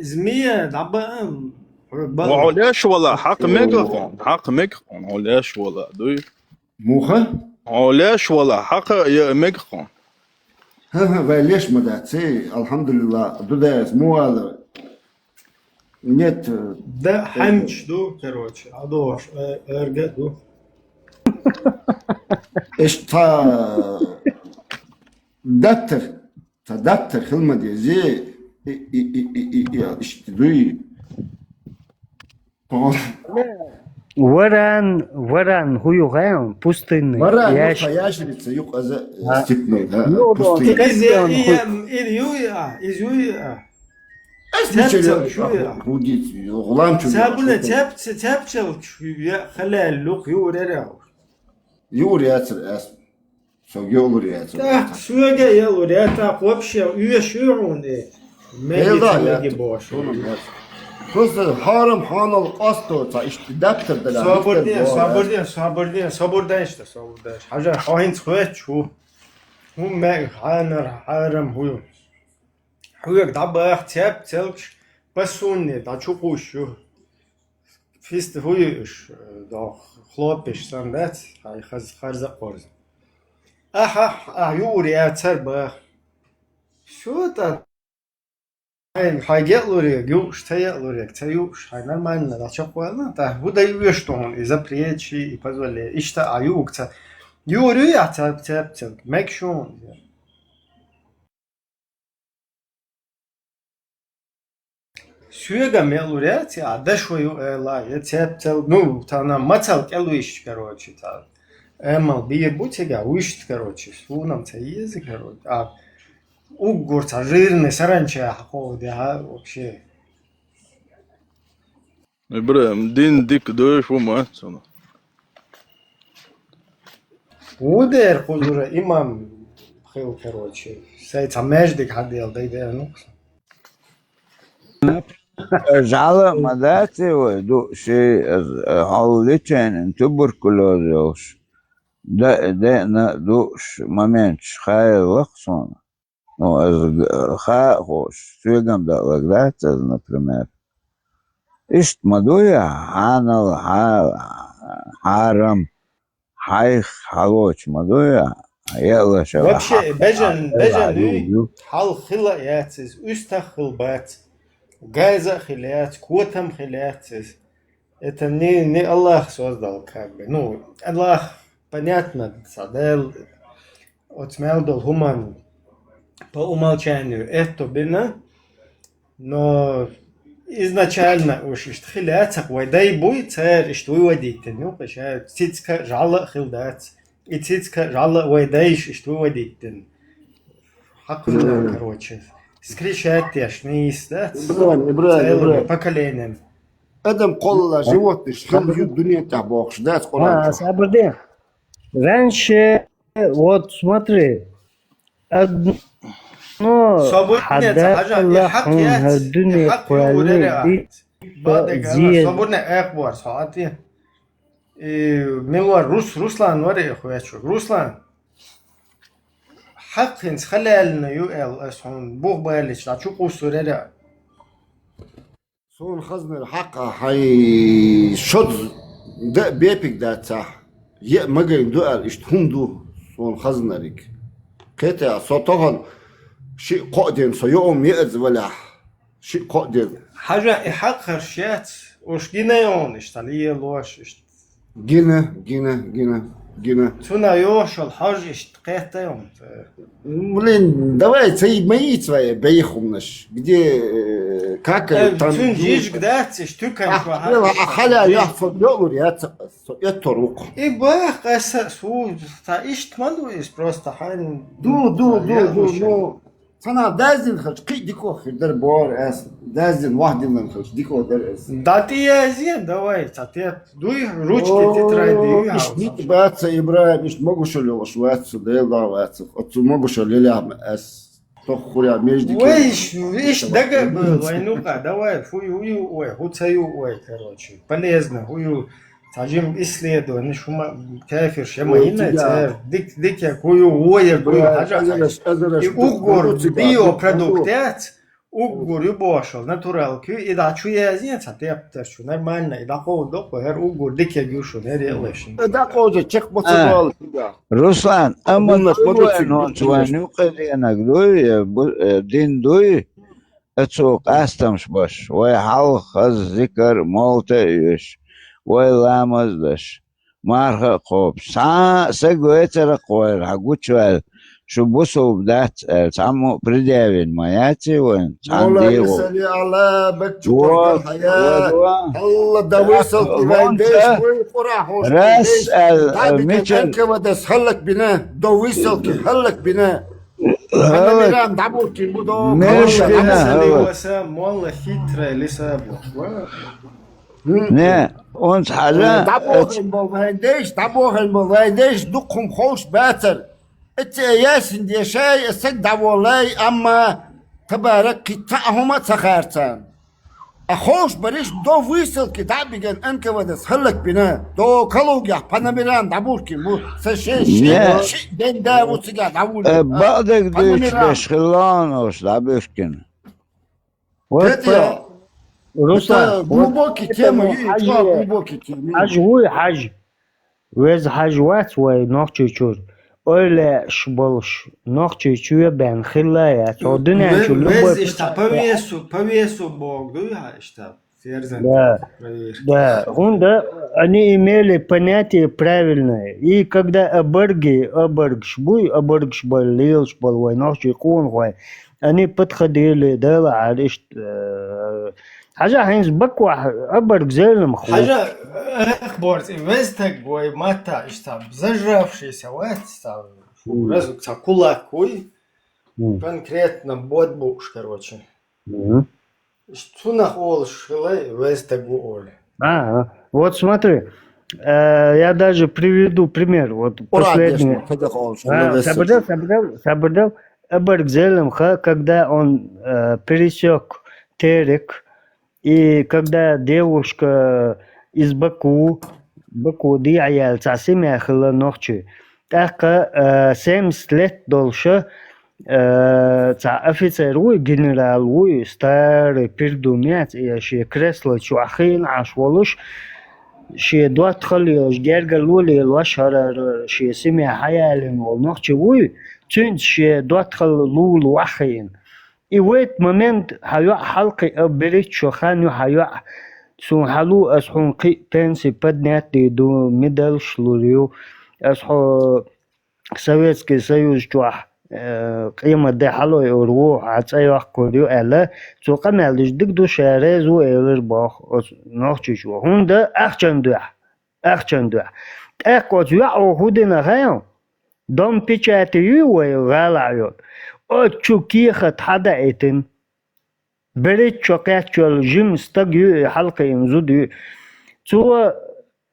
Speaker 2: زمية دابا
Speaker 9: وعلاش والله حق ميكروفون علاش والله دوي
Speaker 5: موخه
Speaker 9: علاش والله حق يا ميكروفون
Speaker 5: ها ليش ما داتسي الحمد لله دوداس مو هذا нет
Speaker 2: да حمش دو короче عدوش ارجع دو
Speaker 5: ايش تا دفتر خدمة دي زي اشتري
Speaker 17: وران هو يغير بوستين
Speaker 5: وران ياشريتس يق از ستني بوستين بوديت غلام شو
Speaker 2: سابنا تابتل شويه خلال لوق
Speaker 5: يوري اس شو يقولوا يا
Speaker 2: так شو جاي يقولوا يا так вообще يشعرون
Speaker 5: ميدا باش просто حرام حان القصد تا دفتر دل
Speaker 2: صبردين حاجه خاين خوات شو هم ما حرام هو دابا اختياب تلك بسوني دا چوقوش شو فيست هويش دا خلوبش سندات هاي خرز قرز يوري اتربا شو تا هاي جلوري جوش تيلوري تيوش هاي нормально да чоквана та буда юштон из-за приечи и позволи ишта аюкта юрий атаптел мекшон сюега мелуряти адашвою ла ецептел ну тана мацал келуиш короче та эмал бирбутега уишт короче слунам цеизи короче угорца жирный саранча ходи вообще
Speaker 9: ابراهيم دين ديك دوش وما
Speaker 2: ودير خذوا إمام خيل كروتشي سايت ماجدك حد يلدي ده نقص
Speaker 11: جعل مداتي ودو شيء هوليتين تبركلوزوش ده ندوش مامنش خايل لقصون نو از خوش سويغم دا لغدات از например اشت مدويا حانل حارم حيخ حلوش مدويا يلا شباب
Speaker 2: вообще بجن حال خلقياتس استخل بات جايزة خلقيات كوتم خلقياتس это не Аллах создал как бы ну Аллах понятно создал отмелдал хуман по умолчанию это бина но изначально уж خلقياتك ويداي бой царь что выводить ну почему цицка жала خلقيات и цицка жала ويدايش что выводить حق короче скричать яшнис да
Speaker 5: إبراهيم
Speaker 2: поколением
Speaker 5: أدم قل животных шхил الدنيا تبوخش да скоро
Speaker 17: Сабрдин. Раньше, вот смотри, одно حدا لحم هالدنيا قوالي
Speaker 2: صبرنا أكبر ساعتي ملوار روسلان وري أخويا شو روسلان حق إنس خلالنا يوال أسون بوغ باليش لا شو قصور ده
Speaker 5: صون خزن الحق هاي شد ده بيبك ده صح يا مجرد دوال اشتهم دو صون خزن ريك كده صوتهم شيء قادم سيوم يأذ ولا شيء قادم
Speaker 2: حاجة حق خرشات وش جينا يون اشتاليه لوش
Speaker 5: جينا
Speaker 2: تونا يوش الحاج اشتقيت يوم
Speaker 5: блин давай цей мои свои بيخمنش где как
Speaker 2: تون جيش قدات اشتوكا
Speaker 5: خلا يحفظ يقول يترق
Speaker 2: إباق أساسو تعيشت مالو إس просто حين
Speaker 5: دو sana dezin خش قي ديكو خدر بور اس دزن واحد من خش ديكو در اس
Speaker 2: داتي يزين давай تاتيت دوي ручки тетради
Speaker 5: مش نيت بات ابراهيم مش могуш ли лошват сюда ват от могуш ли лям اس تخوريا между
Speaker 2: ويش دقة وينوقع давай фую ой хуцаю ой короче полезно хую تعجم إسليدو نشوف كافر شمعينا تعرف ديك يا كويو ويا كويو حاجة أوغور بيو برودكتات أوغور يباشل ناتورال كيو إذا شو يازين تابتر شو نورمالنا إذا قود دوكو هر أوغور ديك يا جوشو هر يلاشين
Speaker 5: إذا قود تشيك بطل
Speaker 11: روسلان أما نوانو قدينا دوي دين دوي أتسوق أستمش باش ويحاول خز ذكر موتا يش ويلامزدش مارخ خوب سجويتر قوير حقوت شوال شو بوسو بدات تعمو بريديفين ماياتي وين
Speaker 5: مولا يسألي على بتشوف الحياة الله دويسل وينديش ويفرح
Speaker 11: راس الميتشل
Speaker 5: كودس هلك بنا دويسل هلك بنا أنا ميران دعبوكي بدو
Speaker 11: مش بنا
Speaker 2: والله خيترة لسه
Speaker 11: نه اونس حاجة
Speaker 5: دابوغن بالفايديش دقهم خوش باتر ات ياسن دي شاي السد والله اما تبارك تاهما تخارتان اخوش بريش دو ويسل كتاب بيجن انك ودس هلك بنا دو كلوجيا باناميران دابوركي مو سشي دين دا وتسجا داول
Speaker 11: بعدك ديش بشخلانوش دابشكن
Speaker 5: وات
Speaker 17: روسا
Speaker 5: глубокий тема, глубокий тема.
Speaker 17: حاج هو حاج ويز حاجوات ونوع تشور öyle şbolş noq çüçüye ben xillayat o dünya çulu
Speaker 2: ويز işte повесу Бог дуя işte ферзен
Speaker 17: да onda они имели понятие правильное и когда оборгшбой лилшбой войнах чекун вой они подходили дала حاجة هينز بكوة أبرق زلم خو
Speaker 2: حاجة أخبار ويزتك بوي ماتا إشتاب زجرافشي سوات إشتاب رزق تاكولا كوي конкретно бот буш короче что нахол шилай вестагу оль
Speaker 17: вот смотри Я даже приведу пример. Вот последний. Собрал Абаргзелемха, когда он пересек Терек, и когда девушка из Баку дияял цасимяхла ночи, так 70 лет дольше офицеру, генералу, старый пердумец, и ще кресло чуахин ашволуш, ще дуатхали, гергалули, лашара, ще семя хаялин, ночи вуй, تنس ще دوتخل لول وحين. И в этот момент هيوع حلقي أبريت شو خانو هيوع سون حلو أسحون قي بنسي بدنات دو ميدل شلوريو أسحو سويتسكي سيوز جوح قيمة دي حلو يروح عتسايوح كوريو ألا سو قمالش دك دو شاريزو إلر باخ نوخشي شو هون ده أخشن دوح أخوات يوعو هودنا غيان دم بيشاتي يوي غالعيوت أتشو كيخة حدا إتن بريت شوكات شو الجيم استقيو حلقة ينزوديو تو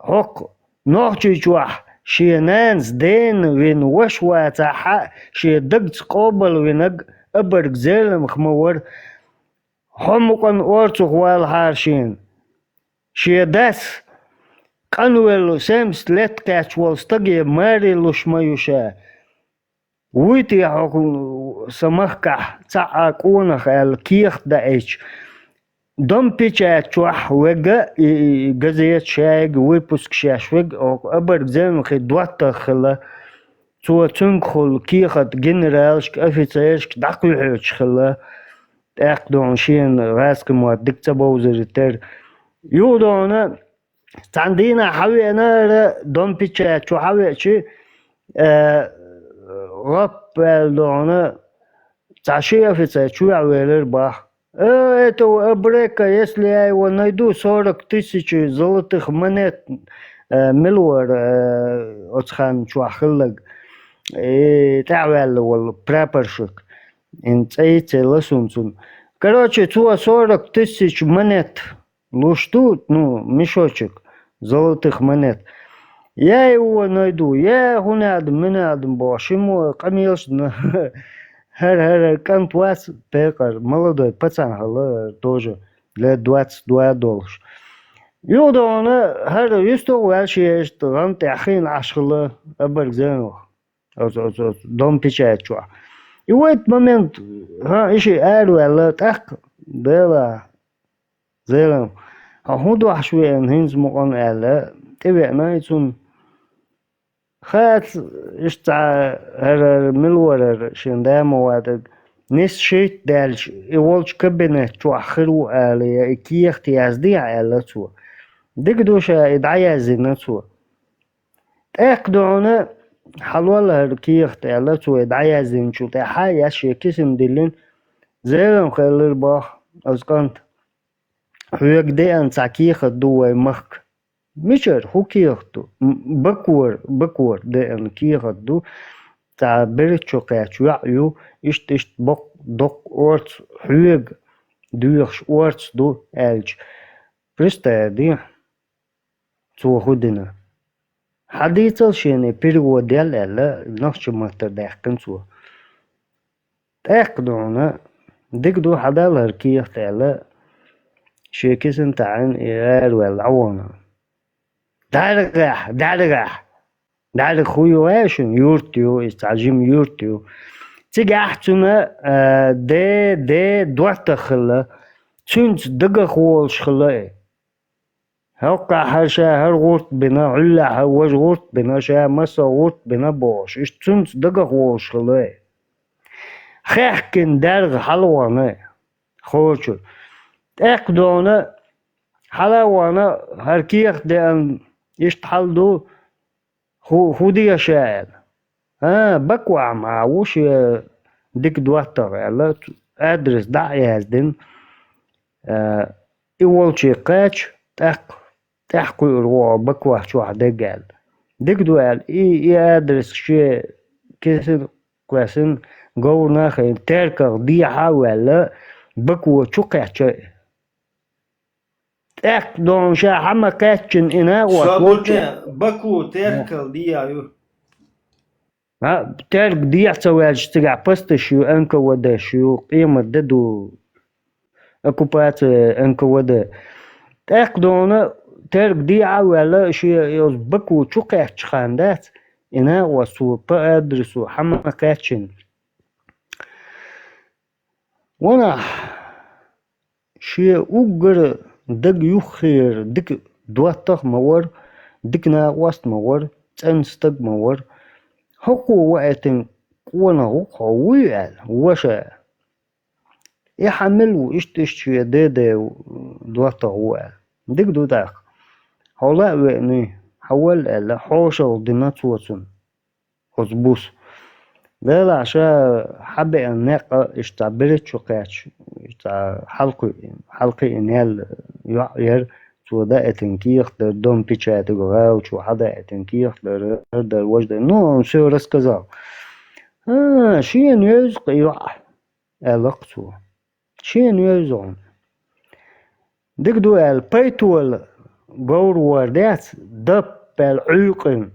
Speaker 17: هوك نوخشي جواح شي نانس دين وين وشوا تاحا شي دقت قوبل وين أبرق زيلم خمور حمقن أورتو خوال هارشين شي داس قنوالو سامس لت كاتش والستقي ماري لشمايوشا ويتي حقو سمخكح تعاقونخ الكيخ دايش دم بيشات شوح وجا جزيت شاق ويبوسك شاش وج أو أبرق زين خدوات خلا تو تنخل كيخة جنرالش أفيتسيرش دقيقش خلا أقدون شين راسك مودك تبوزر تر يودونا تاندينا حوي أنا دم بيشات شو حوي شيء رب دونا تعشية في تشوع ويلر باه это أبريكا если его найду 40 тысяч золотых монет ملور أتخان شو أخلق تعوال ولا برابرشك انت ايتي لسونسون короче تو 40 тысяч монет луштут мешочек золотых монет я его найду я гунадым менадым башиму камилш هر كانت واس بيقر молодой пацан тоже лет 22 долж يودونا هر يستوى شيء اشتغلت تأخين عشرة أبرق زينو دون بيشات شو يويت مومنت ها إشي قالوا على تأخ دلا زينو هودو عشوي إن هنز مقام على تبعنا يتون خات اشتع هر ملور شندام وادق نس شيت دالش يولش كبنة شو آخرو على كي اختياز دي على تو ديك دوشة إدعايا زينة تو تأقدعونا حلوة كي اختياز تو إدعايا زين شو تحايا شي كسم دلين زيلم خيلر باخ أزقانت هيك دي أن تعكي خدوه مخك ميشر هو كيختو بكور ده ان كيختو تاع بريتشو قاتشو يعيو اشت بق اورت حيق دويخش اورت دو الج برستا دي تو خودنا حديثل شيني بيرو ديال الا نخش متر داخن تو تاقدونا ديكدو حدال كيخت الا شيكسن تاعن اير والعوانا دارق خويو عشان يورتيو استعجم يورتيو تيجي احتما دي دوات خلا تنت دقا خوال شخلا هوقع هرشا هر غورت بنا علا هواج غورت بنا شا مسا غورت بنا باش اش تنت دقا خوال شخلا خيحكن دارق حلوانا خوشو اقدونا حلوانا هركيخ دي يشتحل دو خودي شاعر بكوع معوش ديك دواتر على ادرس داعي هزدن اول شي قاتش تحكو يروع بكوع شو حدا قال ديك دوال اي ادرس شي كسر كواسن جو ناخي تركر دي حاول بكوع شو قاتش اك دون شا حما كاتشن انا
Speaker 2: صابوتنا بكو تركل ديايو
Speaker 17: ها ترك ديع سواج تقع بستشيو انك وداشيو قيمة ددو اكوبات انك ودا اك دون ترك ديع ولا شي يزبكو تشوقع تشخاندات انا وسو بادرسو حما كاتشن وانا شي اوغر دق يخير دق دواتخ مور دقنا واست مور تنستق مور حقو وقتن وانا قوي وشا يحمل واشتش يدادا دواتخ هو دق دو داخ هولا وقني حول الا حوشل دينات وصن خصبوس لا عشان حبي الناقة اشتعبرت شقاتش حلقي انهال يعير شو دا اتنكيخ در دوم بيتشات غاو شو حدا اتنكيخ در وجد نو سورس كذا شي نيزق يوع القصو شي نيزون ديك دو البيتول غور وردات دب العيقن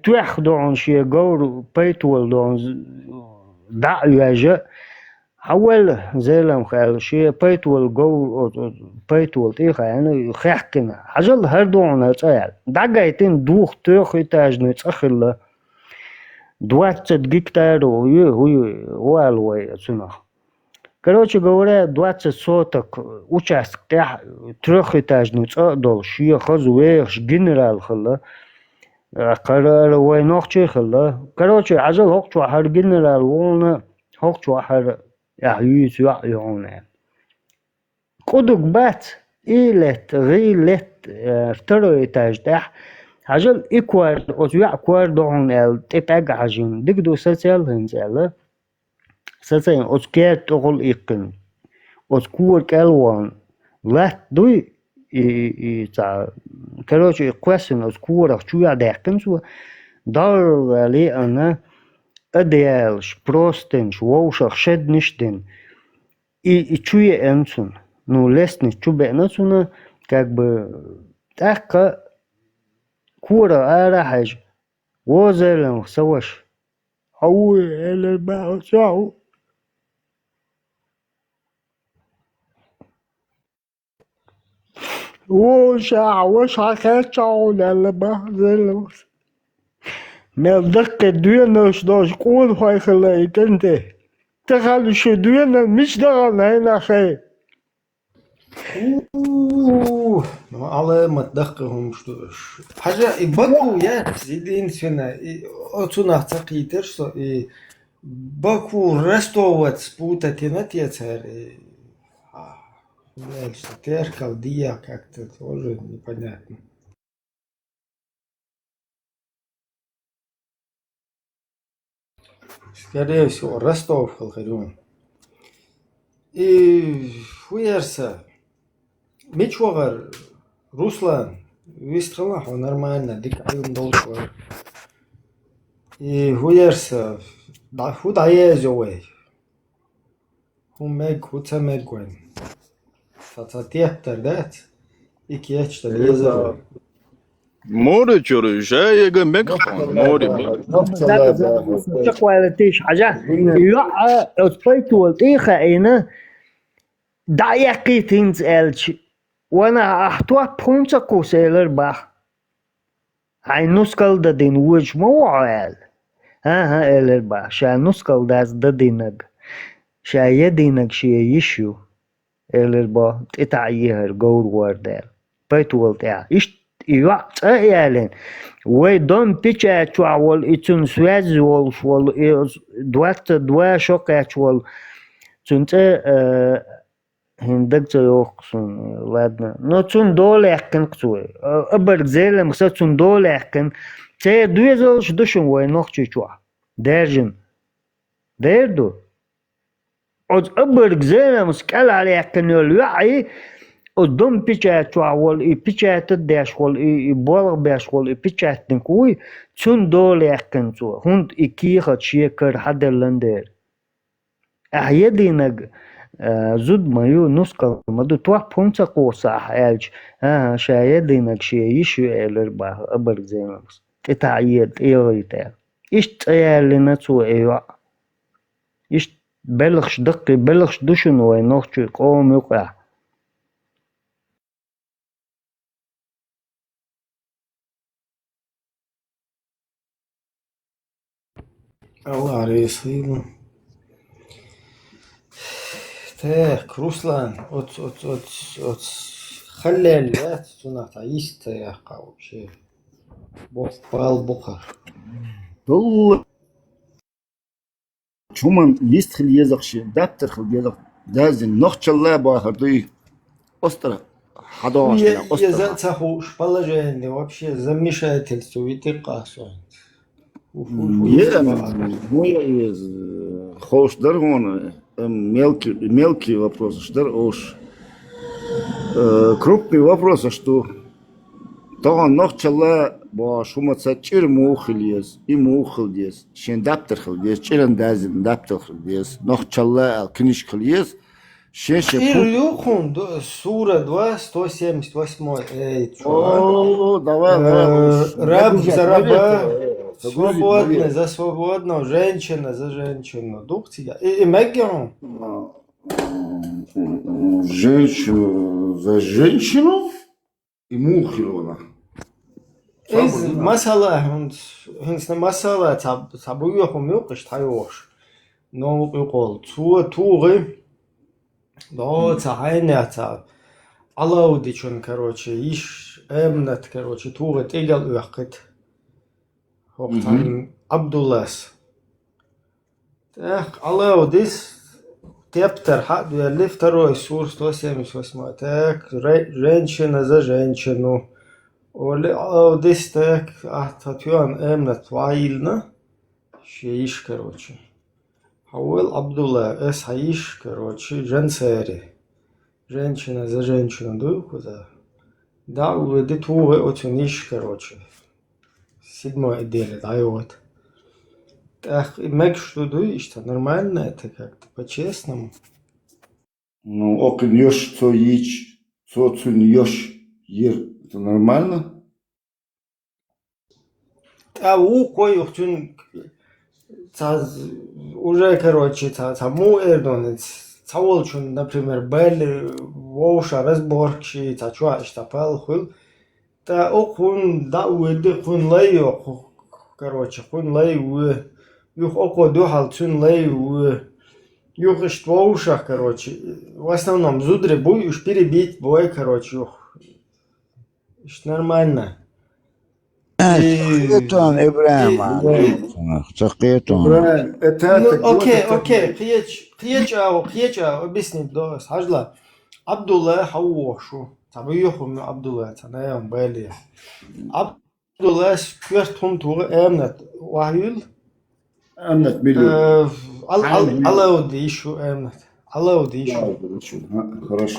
Speaker 17: توح دون شي غور بيتول دون دع ياجا حول زلم خال شي بيتول جو بيتول تيخا يعني خحكنا حجل هردون تاعل دعايتين دوخ توخ تاج نتخل دوات ديكتار هو الوي سنه короче говоря 20 соток участок трехэтажный дол ши хозуеш генерал хла قرار وينوخشي خلا короче عجل هوخشو حر جنرال ونا هوخشو حر يحييس يعيونه قدوك بات إيلت غيلت افترو إتاج تح عجل إكوار أزوع كوار دون تبعج عجين دقدو سلسل هنزل سلسل أزكير تقول إيقن أزكور كالوان لا دوي تا короче question أزكور شو يعدكن شو دار لي أنا أديالش بروستنش ووشخ شد نشدن شوية أنسون ну лестница чубенацуна как бы так кура арахаж возелен саваш ау эле баусау وش حكيتشاو لا بهذل ما دق الدنيا شداش قول هاي خليك انت تخلي شو الدنيا مش دغل هنا خير
Speaker 2: على ما تدقهم شتوش حاجة باكو يا زيدين سنة أتونا تقيتر سو باكو رستوات سبوتا تناتيا царь дальше теркалдия как-то тоже непонятно. Скорее всего Ростов Халхарюн. И хуярса Мичуагар, Руслан, Вистралаху нормально, дикайун долго. И хуярса, да худая зоой. Хумег хуцамегуэн. Сацатептер дат. И кечта лезер.
Speaker 9: Море чуры, жаяга мегфон, море.
Speaker 17: تقوى لتيش حاجة يقع أطفيتو الإيخة إينا دايقي تنز ألش وانا أحتوى بونسا كوسيلر باح هاي نسكال دا دين وج موعال ها إلر باح شا نسكال داز دا دينك شا يدينك شي يشيو إلر باح تتعيهر غور واردال بيتو التاع يوقت أيالين ويدون بيتشاتش وال إتون سواز وال دوات دوا شوكاتش وال تونت هندك تيوقسون لادنا نو تون دولكن قصوي أبرك زيلم خصا تون دولكن تي دويزلش دوشن وين نوخشي شوا دارجن ديردو أز أبرك زيلم سكال عليكن يلوعي قدام بيتشات وال بيتشات الداش وال بولغ باش وال بيتشات نكوي تون دولكن تو هند إكيخة شيكر حدا لندير أحيدينك زود مايو نسكا مدو توح بونتا قوسا حالج شايدينك شي يشو الربا أبر زينكس تتعيد إيريتا إيش تيالنا تو إيوا إيش بلغش دقي بلغش دوشن وينوخشي قوم يقع
Speaker 2: الله عريسين تاك روسلان أت خلال لا تنات عيست يا قاو شيء بال بقر
Speaker 21: والله شومان يستخل يزخش دابتر خل يزخ دازن نخش الله باخر دوي أسترا حداش
Speaker 2: يا زات سخوش بالله جاني вообще замешательство ведь и قاسون
Speaker 21: мой خوش در هون мелкий вопрос, что уж крупный вопрос, что то нахчала ба шума цачир мухлиес и мухлиес шен даптер хлиес чиран дазин даптер хлиес нахчала книж хлиес шеше
Speaker 2: Ирюхун сура 2 178 эй
Speaker 21: о давай
Speaker 2: раб за раба свободный за свободного женщина за женщину дух тебя и мегион
Speaker 21: женщину за женщину и мухлиона
Speaker 2: مسألة هنسنا مسألة تابويهم يوقش تايوش نو يقول توغي да цайнята алаудичон короче иш эмнат короче туга тегал уақит хоқтан абдуллас так алаудис тептер хад вели второй сур 178 так женщина за женщину Оле алаудис так ахтатюан эмнат ваилна шеиш короче Хауэл Абдулла эс хаиш, короче, женсери. Женщина за женщину дуйку, да. Да, уведи тугы оценишь, короче. 7 отделе, да, и вот. Так, и мэг что дуешь-то, нормально это как-то, по-честному.
Speaker 21: Ну, окнешь, цо ич, цо цуньешь, ер, это нормально?
Speaker 2: А у кой ухтюн... уже, короче, му эрдонец, цаолчун, например, бел, воуша, разборчи, чуаш, тапал, хул, та окун, да, уэды, хун лайо, короче, хун лайо, юх око духал, цун лайо, юх ишт воуша, короче, в основном, зудре буй, уж перебить бой, короче, юх, ишт нормально.
Speaker 11: تقيتون إبراهيم تقيتون
Speaker 2: اوكي خيج объясни دوس حاجلا عبد الله حو شو تبيهم عبد الله تنايم بالي عبد الله كيرتون توغ امنت وهيل
Speaker 21: امنت مليون
Speaker 2: الله ودي شو امنت الله ودي شو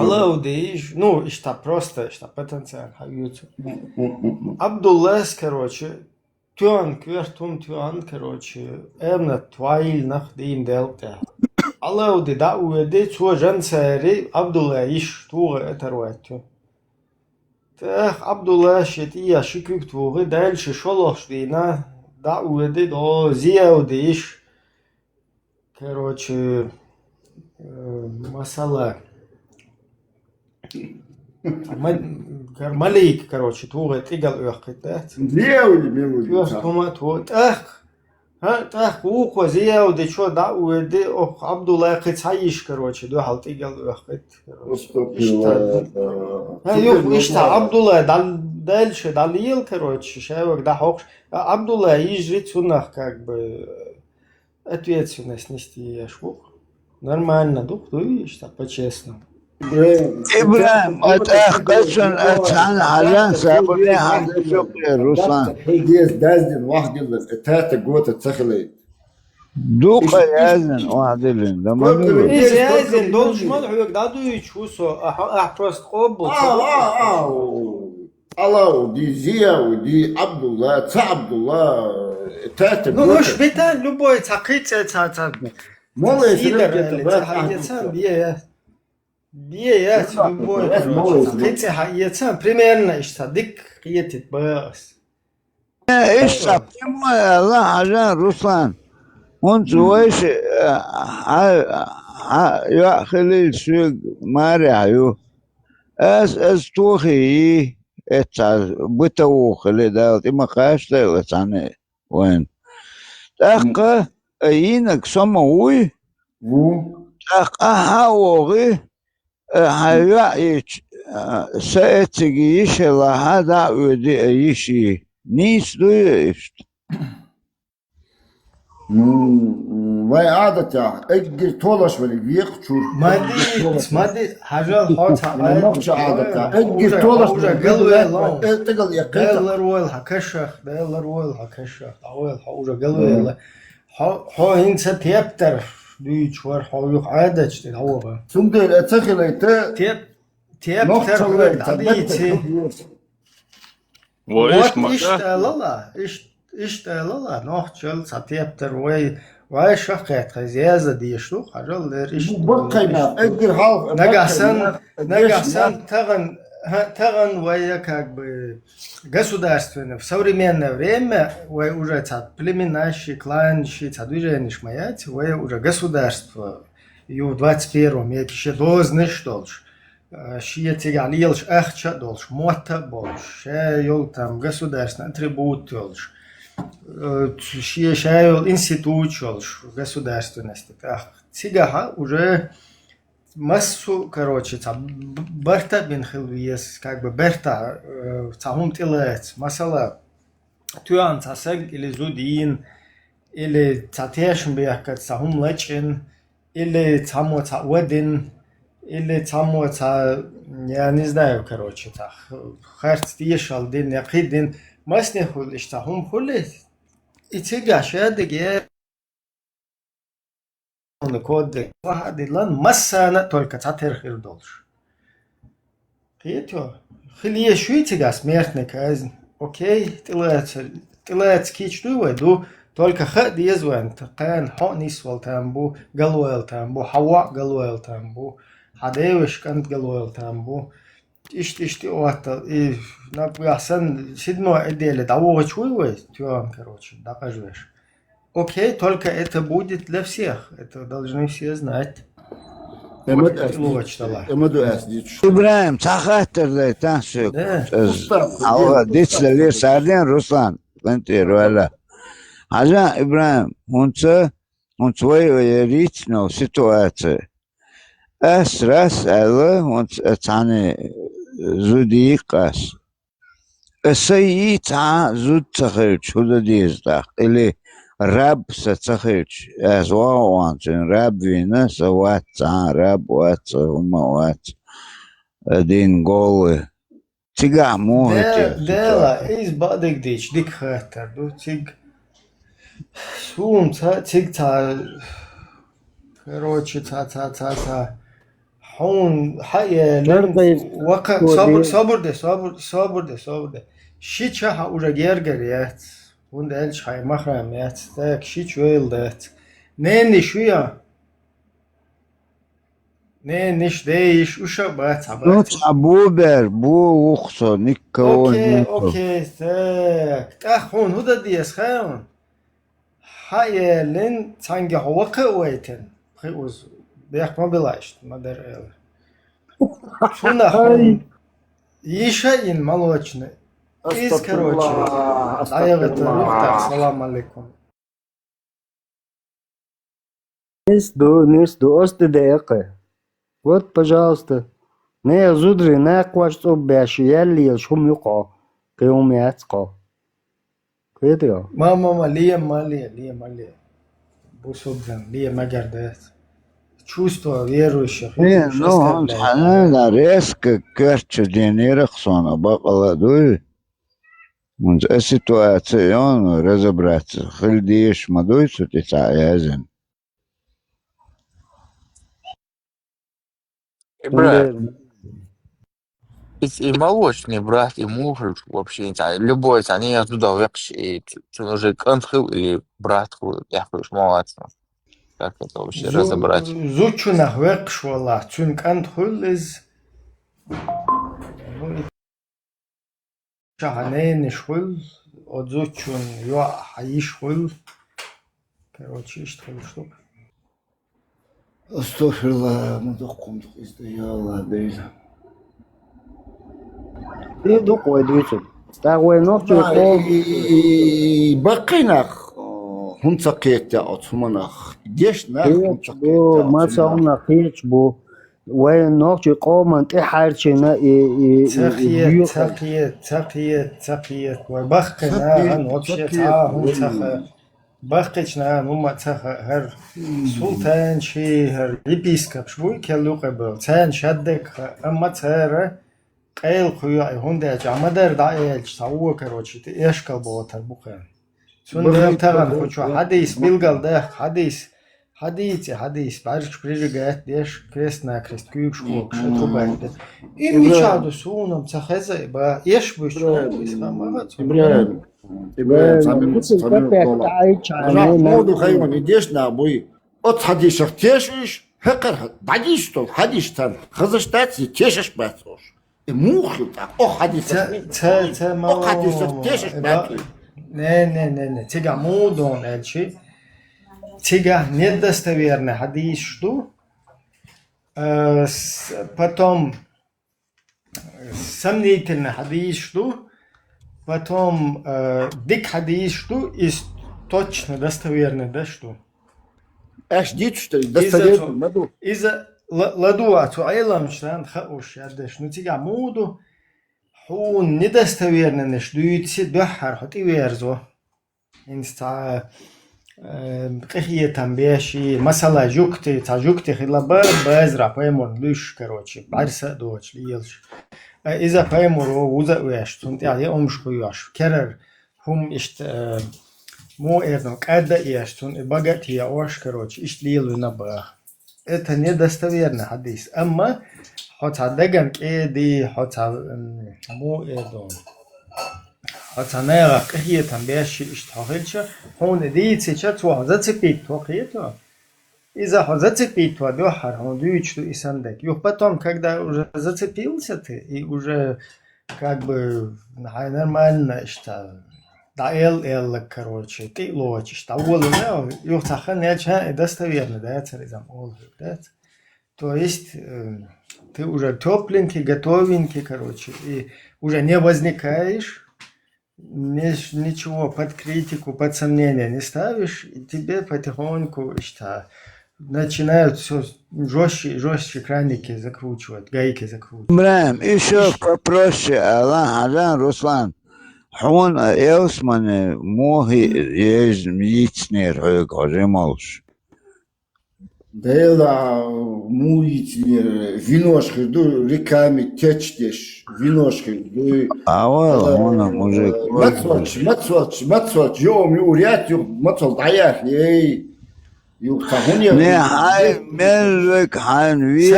Speaker 2: الله ودي ну что просто что потенциал хают Абдулла короче тюан квертун тюан короче эмнат тваил нах дин делта الله ودي да уеде цо жансери Абдулла иш туга этерватю так Абдулла шетия шикук туга дальше шолох дина да уеде до зия удиш короче масала малик, короче, твой тигал уехать, да?
Speaker 21: Зеуди, милуди.
Speaker 2: Так, уко зеуди, что да, уеди, ох, Абдулла кицаиш, короче, духал тигал уехать. Ишта, Абдулла дальше далил, короче, шевок да хокш. Абдулла ижит сунах, как бы, ответственность нести яшвух. Нормально, дух, видишь, так по-честному.
Speaker 11: إبراهيم أتأخذن أتعن على سابقين هذا شقي روسان
Speaker 21: ديز دازن واحد يقول تاتا قوة تسخلي
Speaker 11: دوقة يازن واحد يلين ده ما
Speaker 2: نقول إيه يازن دولش ما نحوك دادو يشوسو أحبرست قبل
Speaker 21: الله دي زيا ودي عبد الله عبد الله تاتا
Speaker 2: قوة نوش بيتا لبوي تقيت Сидор, хайецам, бия, любой, короче. Хотя хайецам, примерно, что дик едет бас.
Speaker 11: ايش صبتموا الله عشان روسان وانت ويش يا خليل سوق ماريو اس توخي اتس بتو خلي دالت ما قاش دالت عن وين تاقا اينك سموي تاقا هاوغي هايش سأتجيش لهذا ودي ايشي نيس دويشت
Speaker 21: وای عادت یا اگر طولش ولی ویق چور
Speaker 2: مادي حاجة حاطها
Speaker 21: نقش عادت یا اگر طولش
Speaker 2: تقل يقل رويل هكشخ دايل رويل هكشخ عويل حوجة قلوي حو هنسى تيبتر دويتش ور حو يق عادتش تهوغ
Speaker 21: ثم دير اتخل
Speaker 2: تيبتر عديتي
Speaker 9: وإيش
Speaker 2: اشتغل نوخشل ساتيبتر وي شقيت خزيازة ديشلو خجل ليش
Speaker 21: بقينا اجر هاو
Speaker 2: نجحسن تغن ويا как бы государственное в современное время вы уже племеннаши кланши движение шмаять вы уже государство и в 21 веке еще должны что ж شيء عليلش أخشى دولش موتا بولش شايل там государственный атрибут дольш شيء شايل институт дольш государственности так тигаха уже массу короче там барта бинхилвиес как бы барта цахум тилет масала туан цасег или зудин или цатешн бяхкат цахум лечин или цамо цавадин или цамо я не знаю короче так харц тиешал дин якидин масне хулиш цахум хуле и тига шадеге он код واحد لان مسانا только цатерхир долш Петё خليه شوي تига смертная казнь окей тилац кичтуй ду только хад езван тан хонис вал тамбу галуэл тамбу хава галуэл тамбу хадевиш кант галуэл тамбу ишти оата и напрясан седьмой отделе того чуй тюан короче докажешь окей, только это будет для всех. Это должны все знать.
Speaker 11: إبراهيم تخاطر ذي تنسيق أو ديش للي ساردين روسان كنت ولا حاجة إبراهيم هونت ويريت نو سيتواتي راس ألا هونت تعني زودي قاس السيئ تع زود تخيج هذا ديز داق إلي راب ستخيج أزواوان راب فينا سوات راب وات هما وات دين قولي تيجا مو
Speaker 2: ديلا إيز بعدك ديش ديك خاطر دو تيج سوم تيج короче حون حيا وقت صبر شيء ها уже гергерят und elch hay machram jetzt так шич велдет не шуя не ниш дейш уша бац
Speaker 11: абубер бу ухсо никого
Speaker 2: окей так тахун худа диес хаун хаялен цанги хавака уайтен خيوز بيحكي ما بلاش ما در شو نحن يشين مالوچنا إيش كروچي السلام عليكم
Speaker 17: Несту, остедеяка. Вот, пожалуйста. Не зудри, не кваш обяши, ялли, шум юка. Кай умяцка. Кведио.
Speaker 2: Мама, лия. Бусудзан, лия магардет. Чувство верующих.
Speaker 11: Ну, он ханана резко керчу денирахсона бакаладуй. Он ситуацию разобраться. Хильдиеш мадуйцу тицаязен.
Speaker 7: Брат, и молочный брат, и муж вообще не знаю. Любой, они оттуда вообще, и уже контрил, или брат, я говорю, молодцы.
Speaker 19: как это вообще разобрать?
Speaker 2: Зучунах векшвала, цун кантхулиз. Шаханейн шхул, от зучун юа хаишхул. Короче, что штука.
Speaker 21: Астафирла, мадохкум издаяла дейла.
Speaker 17: Ты духой движет. Старой ночью
Speaker 21: бакинах хунцакет я отсуманах. Дешна
Speaker 17: бу масаuna хич бу وين نوچ قوم انت حارچنا
Speaker 2: تقيت وبخنا نوچ تا هم تخ بخچنا نوم تخ هر سلطان شي هر يبيسكب شوي كلوقبل تان شدك اما تر قيل خويا هوندا جامدر دايل تاو короче ты эшкал болотар бухен سون تاغان خوچو حديث بيلگال ده حديث بارش بريجات ديش كريست نا كريست كيوب شكوك شتوبايد إمي شادو سونم تخزا با يش بوش
Speaker 21: إبراهيم موضوع خيمن ديشنا بوي أت حديث تيشش هكر بعديش تو حديث تان خزشتاتي تيشش باتوش موخل أو حديث أو حديث تيشش باتوش
Speaker 2: не тига мудон элчи тига недостоверный хадис что потом сомнительный хадис что потом дик хадис что и точно достоверный да что
Speaker 21: ايش ديت что достоверный маду
Speaker 2: إذا ладуату айлам штан хауш ядеш ну тига муду هو ندستويرنا نشدويتسي دوحر حتي ويرزو انستا قخية تنبيشي مثلا جوكتي خلابا بازرا بايمون لوش كروچي بارسا دوچ ليلش إذا بايمون ووزا ويش تنتي عليه أمش كيوش كرر هم اشت مو إيرنو كادا إيشتون باقات هي أوش كروچي اشت ليلو نبا это недостоверный حديث أما حتى دقن كيدي حتى مو إيدون حتى نيرا قهية تنبيشي اشتحقلش هون ديتي شاتوا هزاتي بيتوا قيتوا إذا هزاتي بيتوا دوحر هون دويچتу и сандек. И потом, когда уже зацепился ты, и уже как бы нормально, что да короче, ты лочишь, да волны, и тахе нече достоверно, да, царизам олгу, да. То есть ты уже тепленький, готовенький, короче, и уже не возникаешь, ничего под критику, под сомнение не ставишь, и тебе потихоньку что начинают все жестче и жестче краники закручивать, гайки закручивать.
Speaker 11: Брам, еще попроще, Алан, Руслан, хон Элсмане моги есть митснер, гожемалш.
Speaker 21: Дела муитнер виношки ду реками течдеш виношки ду
Speaker 11: она мужик
Speaker 21: мацвач йом юрят ю мацвал даях ей ю тахуния
Speaker 11: не хай мелвек хан виз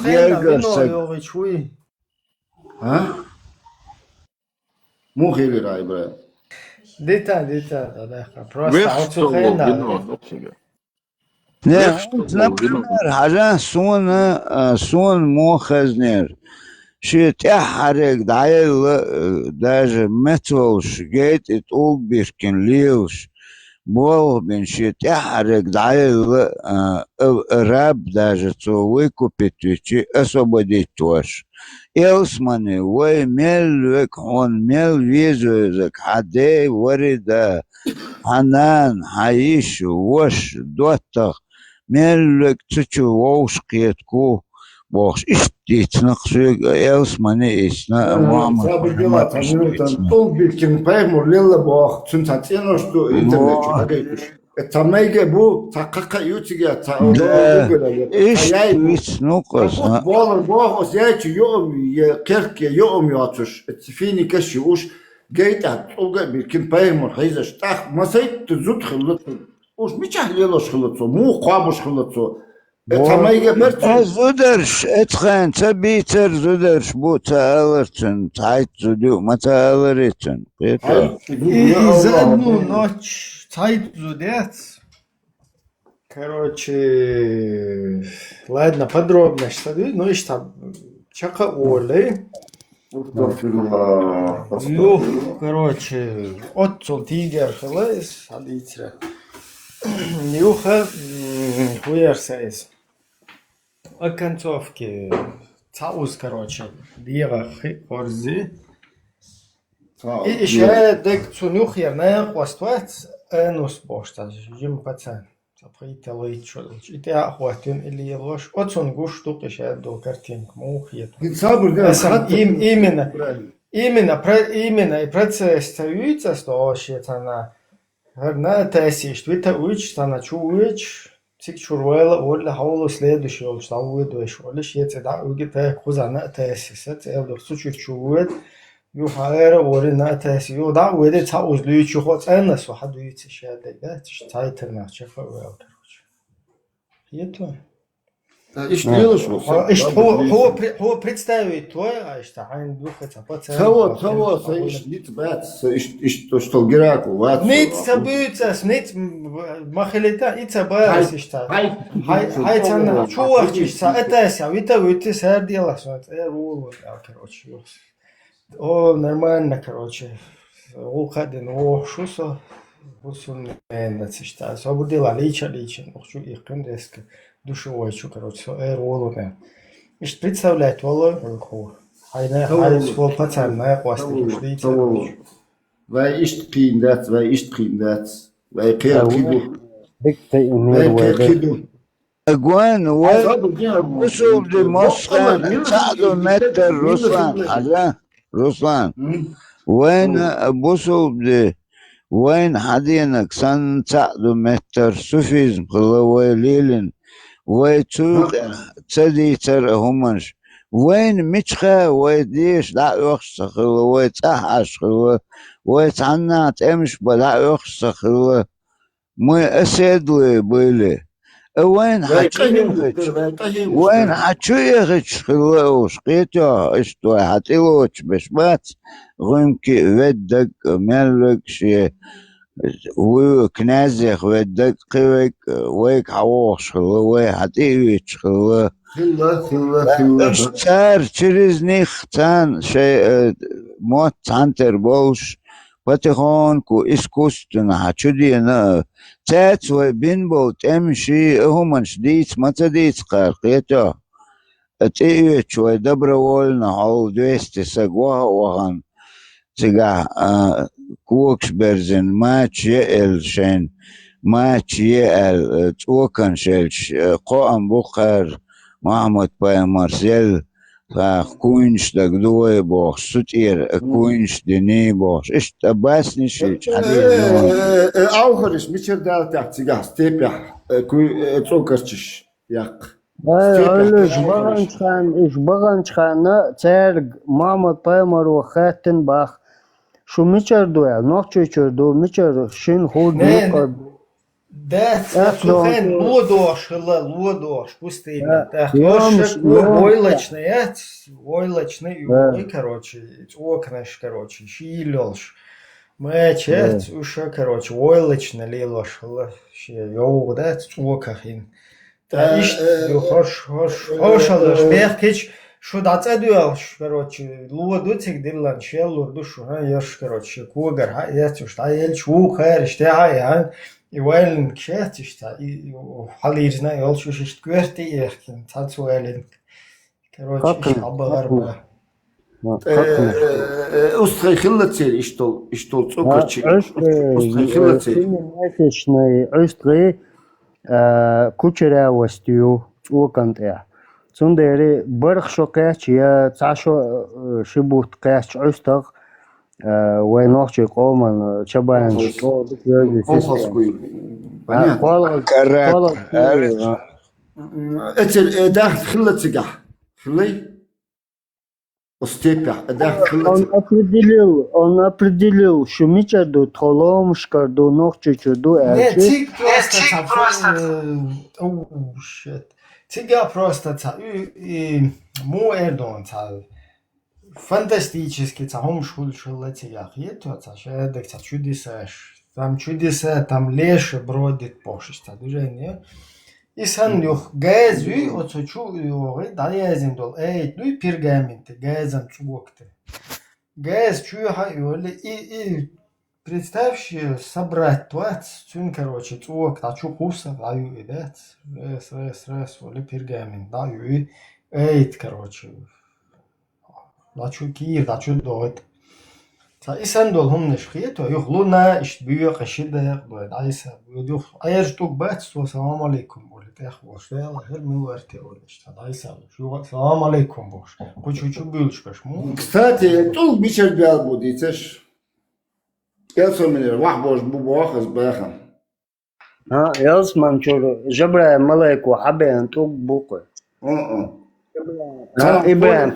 Speaker 2: вез
Speaker 21: а мухили райбра
Speaker 2: Дита, да, просто отсухена.
Speaker 11: Не, например, хажан сон мохазнер. Шит яхарек дайл даже метволш гейт ит улбиркен лилш. Бол бен шит яхарек дайл раб даже цо выкупить и освободить тоже. Элсманы, вой мелвек, он мел визуезак, хадей варида, ханан, хаишу, вош, дотах, мелвек цучу воушкетку, бохш, иштицнах, элсманы исна, мама.
Speaker 21: Забргела, он биркен паймур, лила бох, цунцатено, что интернет, хагайкуш. Это мега бу такака ютига та
Speaker 11: иш нукас
Speaker 21: бог зяч йом керке йом ятуш фини каши уш гейта толга биркин паймор хайза штах масайт зут хылыт уш мичах лелош хылыцо му қабуш хылыцо это мега мерт
Speaker 11: зудерш этхан цабитер зудерш бу таалерчен тайт зудю матаалерчен
Speaker 2: И за одну ночь Zeit so der Короче, ладно, подробно что ли, ну и что, чака Оли. Ну, короче, отцол тигер хлес, адитра. Нюха хуерсайс. Оконцовки цаус, короче, дира хорзи. И еще дек цунюх ерная хвостват, энус бошта, жим пацан. Приятелый чоловік. І те охватин или ложь. От он гушту еще до картинок мухи. Именно и процесс остается, что на теси, что это уч, на чуч, цик чурвела, оля хаулу следующего, что увидишь, оля щеце да угите кузана теси, это я в случае чует. يوحنا ورنا تاسيو دا وده تاوز ليچو خود انا سو حد يتش شاده ده تايتل ناچ فوال короче это
Speaker 21: ايش делаешь
Speaker 2: هو представить твой а что айн духаться пацан
Speaker 21: هو ايش نيت بات ايش то что гераку ват
Speaker 2: нит события нит махелета ицабас что хай цана чувачишься это савита выйти сардела это руло короче О, нормально, короче. Уходим, шусо, бусун, нацишта. Свободила лича. Хочу их кондеска. Душевой, короче, роллами. И что представляет, воло, руку. Хайна, свой пацан, на хвосте, шлица.
Speaker 21: Wij is het prima, wij krijgen
Speaker 11: أجوان وصل لمصر ساعدوا متر رسلان وين بوصل وين حدينك سن ساعدوا متر سوفيزم خلوه ليلن ويتسوق تسدي ترهمنش وين مشخة ويديش لا يخص خلوه تحش خلوه ويتعنات امش بلا يخص خلوه ما أسيدوه بيلي وين حتشويخش خلوش قيتو اشتوى حتلوش بشبات غمكي ودك ملك شي وكنازخ ودك قويك ويك حوش خلوه حتيويش خلوه اشتار через них тан شي موت تانتر بوش потихоньку искусственно чудина تاتوي بينبو تمشي هم شديت ما تديت قارقيته اتيوي شوي добровольно هو 200 سقوها وهن تقع كوكس برزن ماتش يأل ماتش يأل توكن شلش قوام بخار محمد باي مارسيل كوينش دقدوي بوخ ستير كوينش دني بوخ ايش تباسني شيء
Speaker 21: اوخرش ميشر دال تحت سيجا ستيبيا كوي تروكرتش ياق
Speaker 17: ايش بغنشخان تيرج محمد بايمر وخاتن باخ شو ميشر دويا نوخشر دو ميشر شين خود
Speaker 2: Да, слухай, лодош, пустыня. Так, войлочный, короче, окнаш, короче, щилёш. Мэчет, уша, короче, войлочный лилош, йоу, да, окахин. Да, ишь, хош, беркич, шо дацадуялш, короче, лодуцик диллан, щеллур душу, еш, короче, кугар, ятюш, да, елч, ухэр, штя, И вайлен кшетишта, и халирна, и олшушишт кверти ехтен, цацуэлен. Короче, абарба.
Speaker 21: Устрой хиллацель, и что цукрчи. Устрой хиллацель.
Speaker 17: Месячный устрой кучерявостью укантя. Цундери барх шокач, я цашо шибут кач устах. وينوخشي قوما شبان
Speaker 21: اتل داخل خلت سقح خلي استيبح داخل
Speaker 17: он определил что мичарду толомшкарду нохчичуду
Speaker 2: Тик просто му Эрдоган фантастически цахом шулшулати яхет цаша дек чудесаш там чудеса, там леша бродит пошиш, та движение. И сан юх газуй, оцочу югы, да язин дол, дуй пергаменты, газан чугокты. Газ чуя юли, и представьте, собрать 20, цун, короче, цуок, да чу куса, да юи, да, раз, воли пергамент, да юи, короче, да чу кир, да чу дойт. إيسان دول هم نشخيتو يخلونا إشتبيو قشيدة يقضوا عيسى يدوخ أيرجتوك باتس والسلام عليكم قولت أخوش فيلا هل من وارتي قولش هذا عيسى شو السلام عليكم بوش قلت شو بيلش باش مو
Speaker 21: Кстати, тут бичер бял буде, це ж Елсоминер, вах бош бубахас бэхан.
Speaker 17: Елсман чур жабра малайку хабен тук букы. Ибраим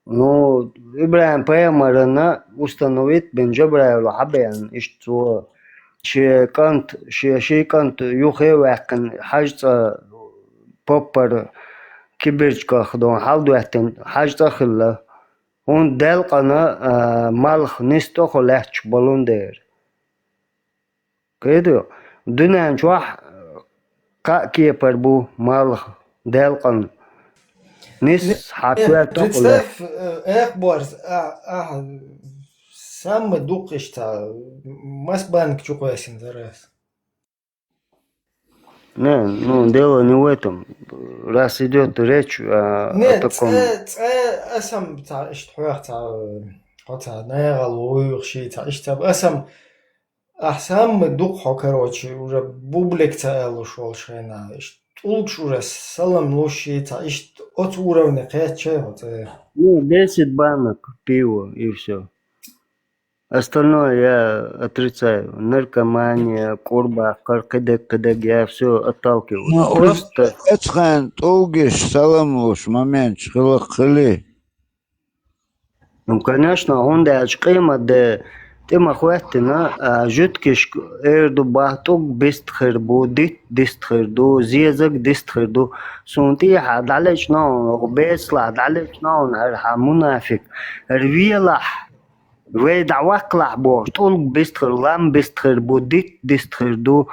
Speaker 17: Ну, Ибраим Паямарана установит бен жабра хабен ишту شي كانت يوخي وكان حاجة بوبر كبرج خدون حاول وقتن حاجة خلا هون دل قنا مالخ نستو خلاش بالون دير كده دنيا شوح كي بربو مالخ دل قنا نس حكوا تقول
Speaker 2: أخبار سام دوقش تا ماس банк чукуясин зараз.
Speaker 17: Ну, дело не в этом. Раз идет речь о таком...
Speaker 2: Нет, أسم تا اشتحوح تا ناغلوي وخشي تا اشتب أسم أحسام دوق короче уже бублик та элушол шейна. Улкш уже салам луши та ишт от уровня кэче вот.
Speaker 17: Ну, 10 банок пива и все. Остальное я отрицаю. Наркомания, курба, кадек, я все отталкиваю. Просто...
Speaker 11: Эцхан, толгиш, саламуш, момент, шхилахили.
Speaker 17: Ну, конечно, он да очкима, да тема хватина, жуткиш эрду бахтук бистхербу, дистхерду, зиязак дистхерду. Сунти хадалич наун, бесла хадалич наун, ха منافق. رвиялах. ويدعوك لعبوش تقول بيستخر لام بيستخر بوديت بيستخر دو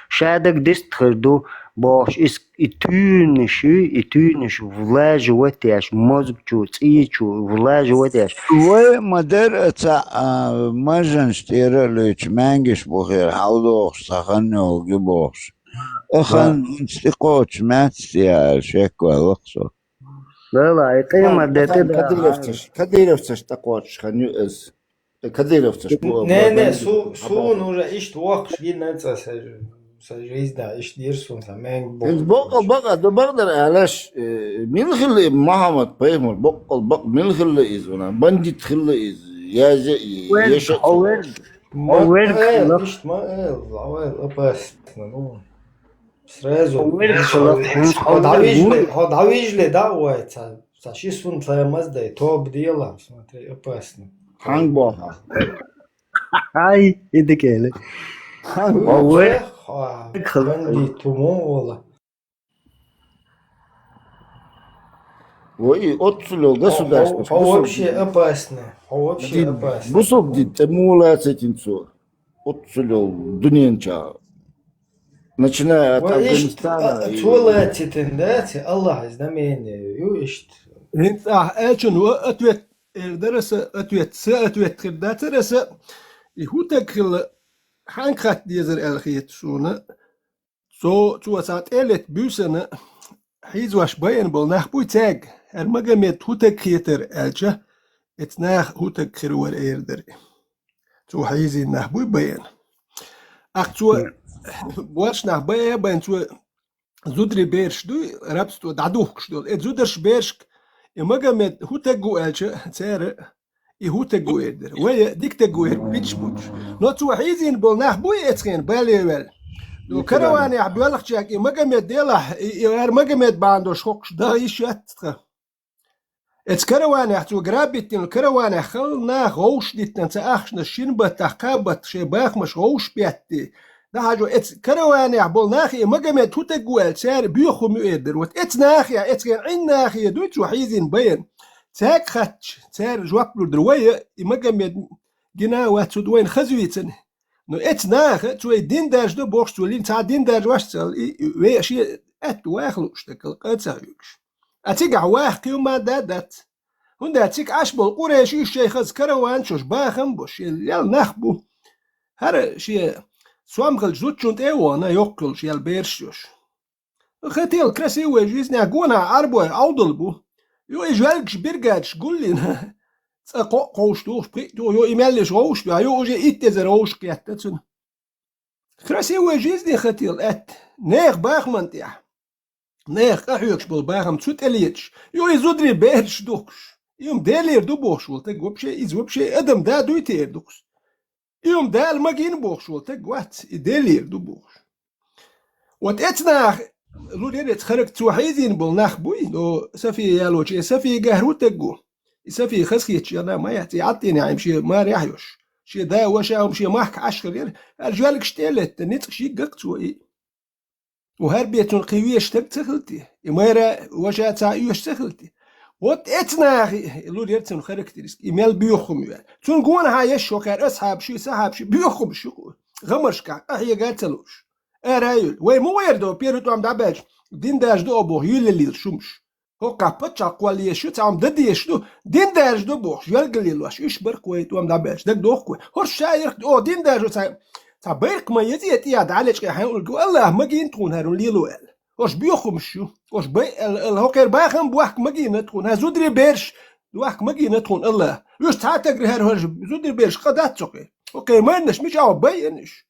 Speaker 17: شادك بيستخر دو باش إس إتونشو ولاج واتياش مزبجو تيجو ولاج واتياش
Speaker 11: ومدر أتا مجنش تيرلوش مانجش بخير حوضوش سخنو جبوش أخن استيقوش ماتستيا شكوى لقصو
Speaker 17: لا قيمة
Speaker 21: كديرفتش تقواتش خنيو إز كديرفتش
Speaker 2: Не, сун уже ишт вак шгинца жизнь да ишт дирсун самен
Speaker 21: بقى ده بقدر علاش مين خلي محمد بيمر بقى مين خلي إز ونا بنديت خلي إز يا زي يش
Speaker 2: أول ишт ما أول أباس ну сразу Давижли давается Саши сун маздай топ дела смотри опасно
Speaker 21: Ханг баха.
Speaker 17: Ай, иди келе.
Speaker 2: Ой, бандит тумола.
Speaker 21: Ой, отсюда государство.
Speaker 2: Вообще опасно. Вообще опасно.
Speaker 21: Бусок дит, темула цетинцо. Отсюда дуненча. Начиная от Афганистана.
Speaker 2: Тула тетендати, Аллах знамение. Юишт.
Speaker 10: Эчен ответ درس أتوت خدات درس يهوتك حنقت ديزر الخيت شونا تو ساعت إلت بوسنا حيز واش بين بالناخ بوي تاج المجمد هوتك خيتر ألجا اتناخ هوتك خروار إيردر تو حيزي ناخ بوي بين أختو بواش ناخ بين تو زودري بيرش دو رابستو دعدوخش دول زودرش بيرشك المجمد هوتجو ألشة سعر يهوتجو إيدر ويا ديكتجو بيتش بوش نوتو حيزين بالناح بوي إتخين باليوال لو كرواني عبيالك شاك المجمد ديله يغير مجمد باندوش خوكش ده يشتغل كرواني حتو جرابتين الكرواني خلنا غوش ديتن تأخشنا شنبت تحقبت شباخ مش غوش بيتي ده حاجة كرواني عبول ناخي مجمد هوتجو ألشة بيخو مؤدر وات ناخي كان عين ناخي دوتو حيزين بين تاك خاتش تار جواب لدروية إمجم جنا واتسود وين خزويتن نو اتناخ توي دين داج دو بوكس تولين تا دين داج واشتل وي شي ات واخلوش تكل قاتسايوكش اتيقع واخ كيوما دادات هندا اتيك اشبل قريشي الشيخ كروان شوش باخم بوش يل نخبو هر شي سوامخل زوتشونت ايوانا يوكل شي البيرشوش ختيل كراسي وجيز ناقونا عربو عوضلبو يو اجوالكش بيرجاتش قولين قوشتوش بريتو يو إيمالش روشتو يو أجي إتزر روش كياتتسن كراسي وجيز ني ختيل ات نيخ باخ منتيح نيخ أحيوكش بالباخم تسوت إليتش يو يزودري بيرش دوكش يوم دالير دو بوخش ولتك وبشي إز وبشي أدم دا دو يتير دوكس يوم دال ماجين بوخش ولتك وات دالير دو بوخش وات اتناخ لودين اتخرج توحيدين بالناخ بوي دو سفي يالوشي سفي قهرو تقو سفي خسكيتش أنا ما يحتي عطيني عم شي ما ريحيوش شي دا وشاهم شي ماحك عشر الجوالك شتيلت نيتك شي ققتو اي وهربيتون قويش تخلتي إمارة وشا تعيوش تخلتي وات اتناخي لود يرتن خرجت ريسك إيميل بيوخم يعني تون قوان هاي شوكر أصحاب شي صحاب شي بيوخم شو غمرشكا أحيا قاتلوش رايول وي مو يردو بيرتو عم داباج دين داج دو أبوه يلي شمش هو قابتش أقوال يشو تعم ضد يشو دين داج دو بوخ يلقليل واش إيش بركوي تو عم داباج دك دوخكوي هرش شاير أو دين داج تا بيرك ما يزيد ياد عليك حيقول الله ما جين تكون هارون ليلوال واش بيوخم شو واش بي الهوكر باخم بوحك ما جين تكون هزودري بيرش بوحك ما جين تكون الله يوش تعتقري هر زودري بيرش قدات سوقي اوكي ما نش مش عم بينش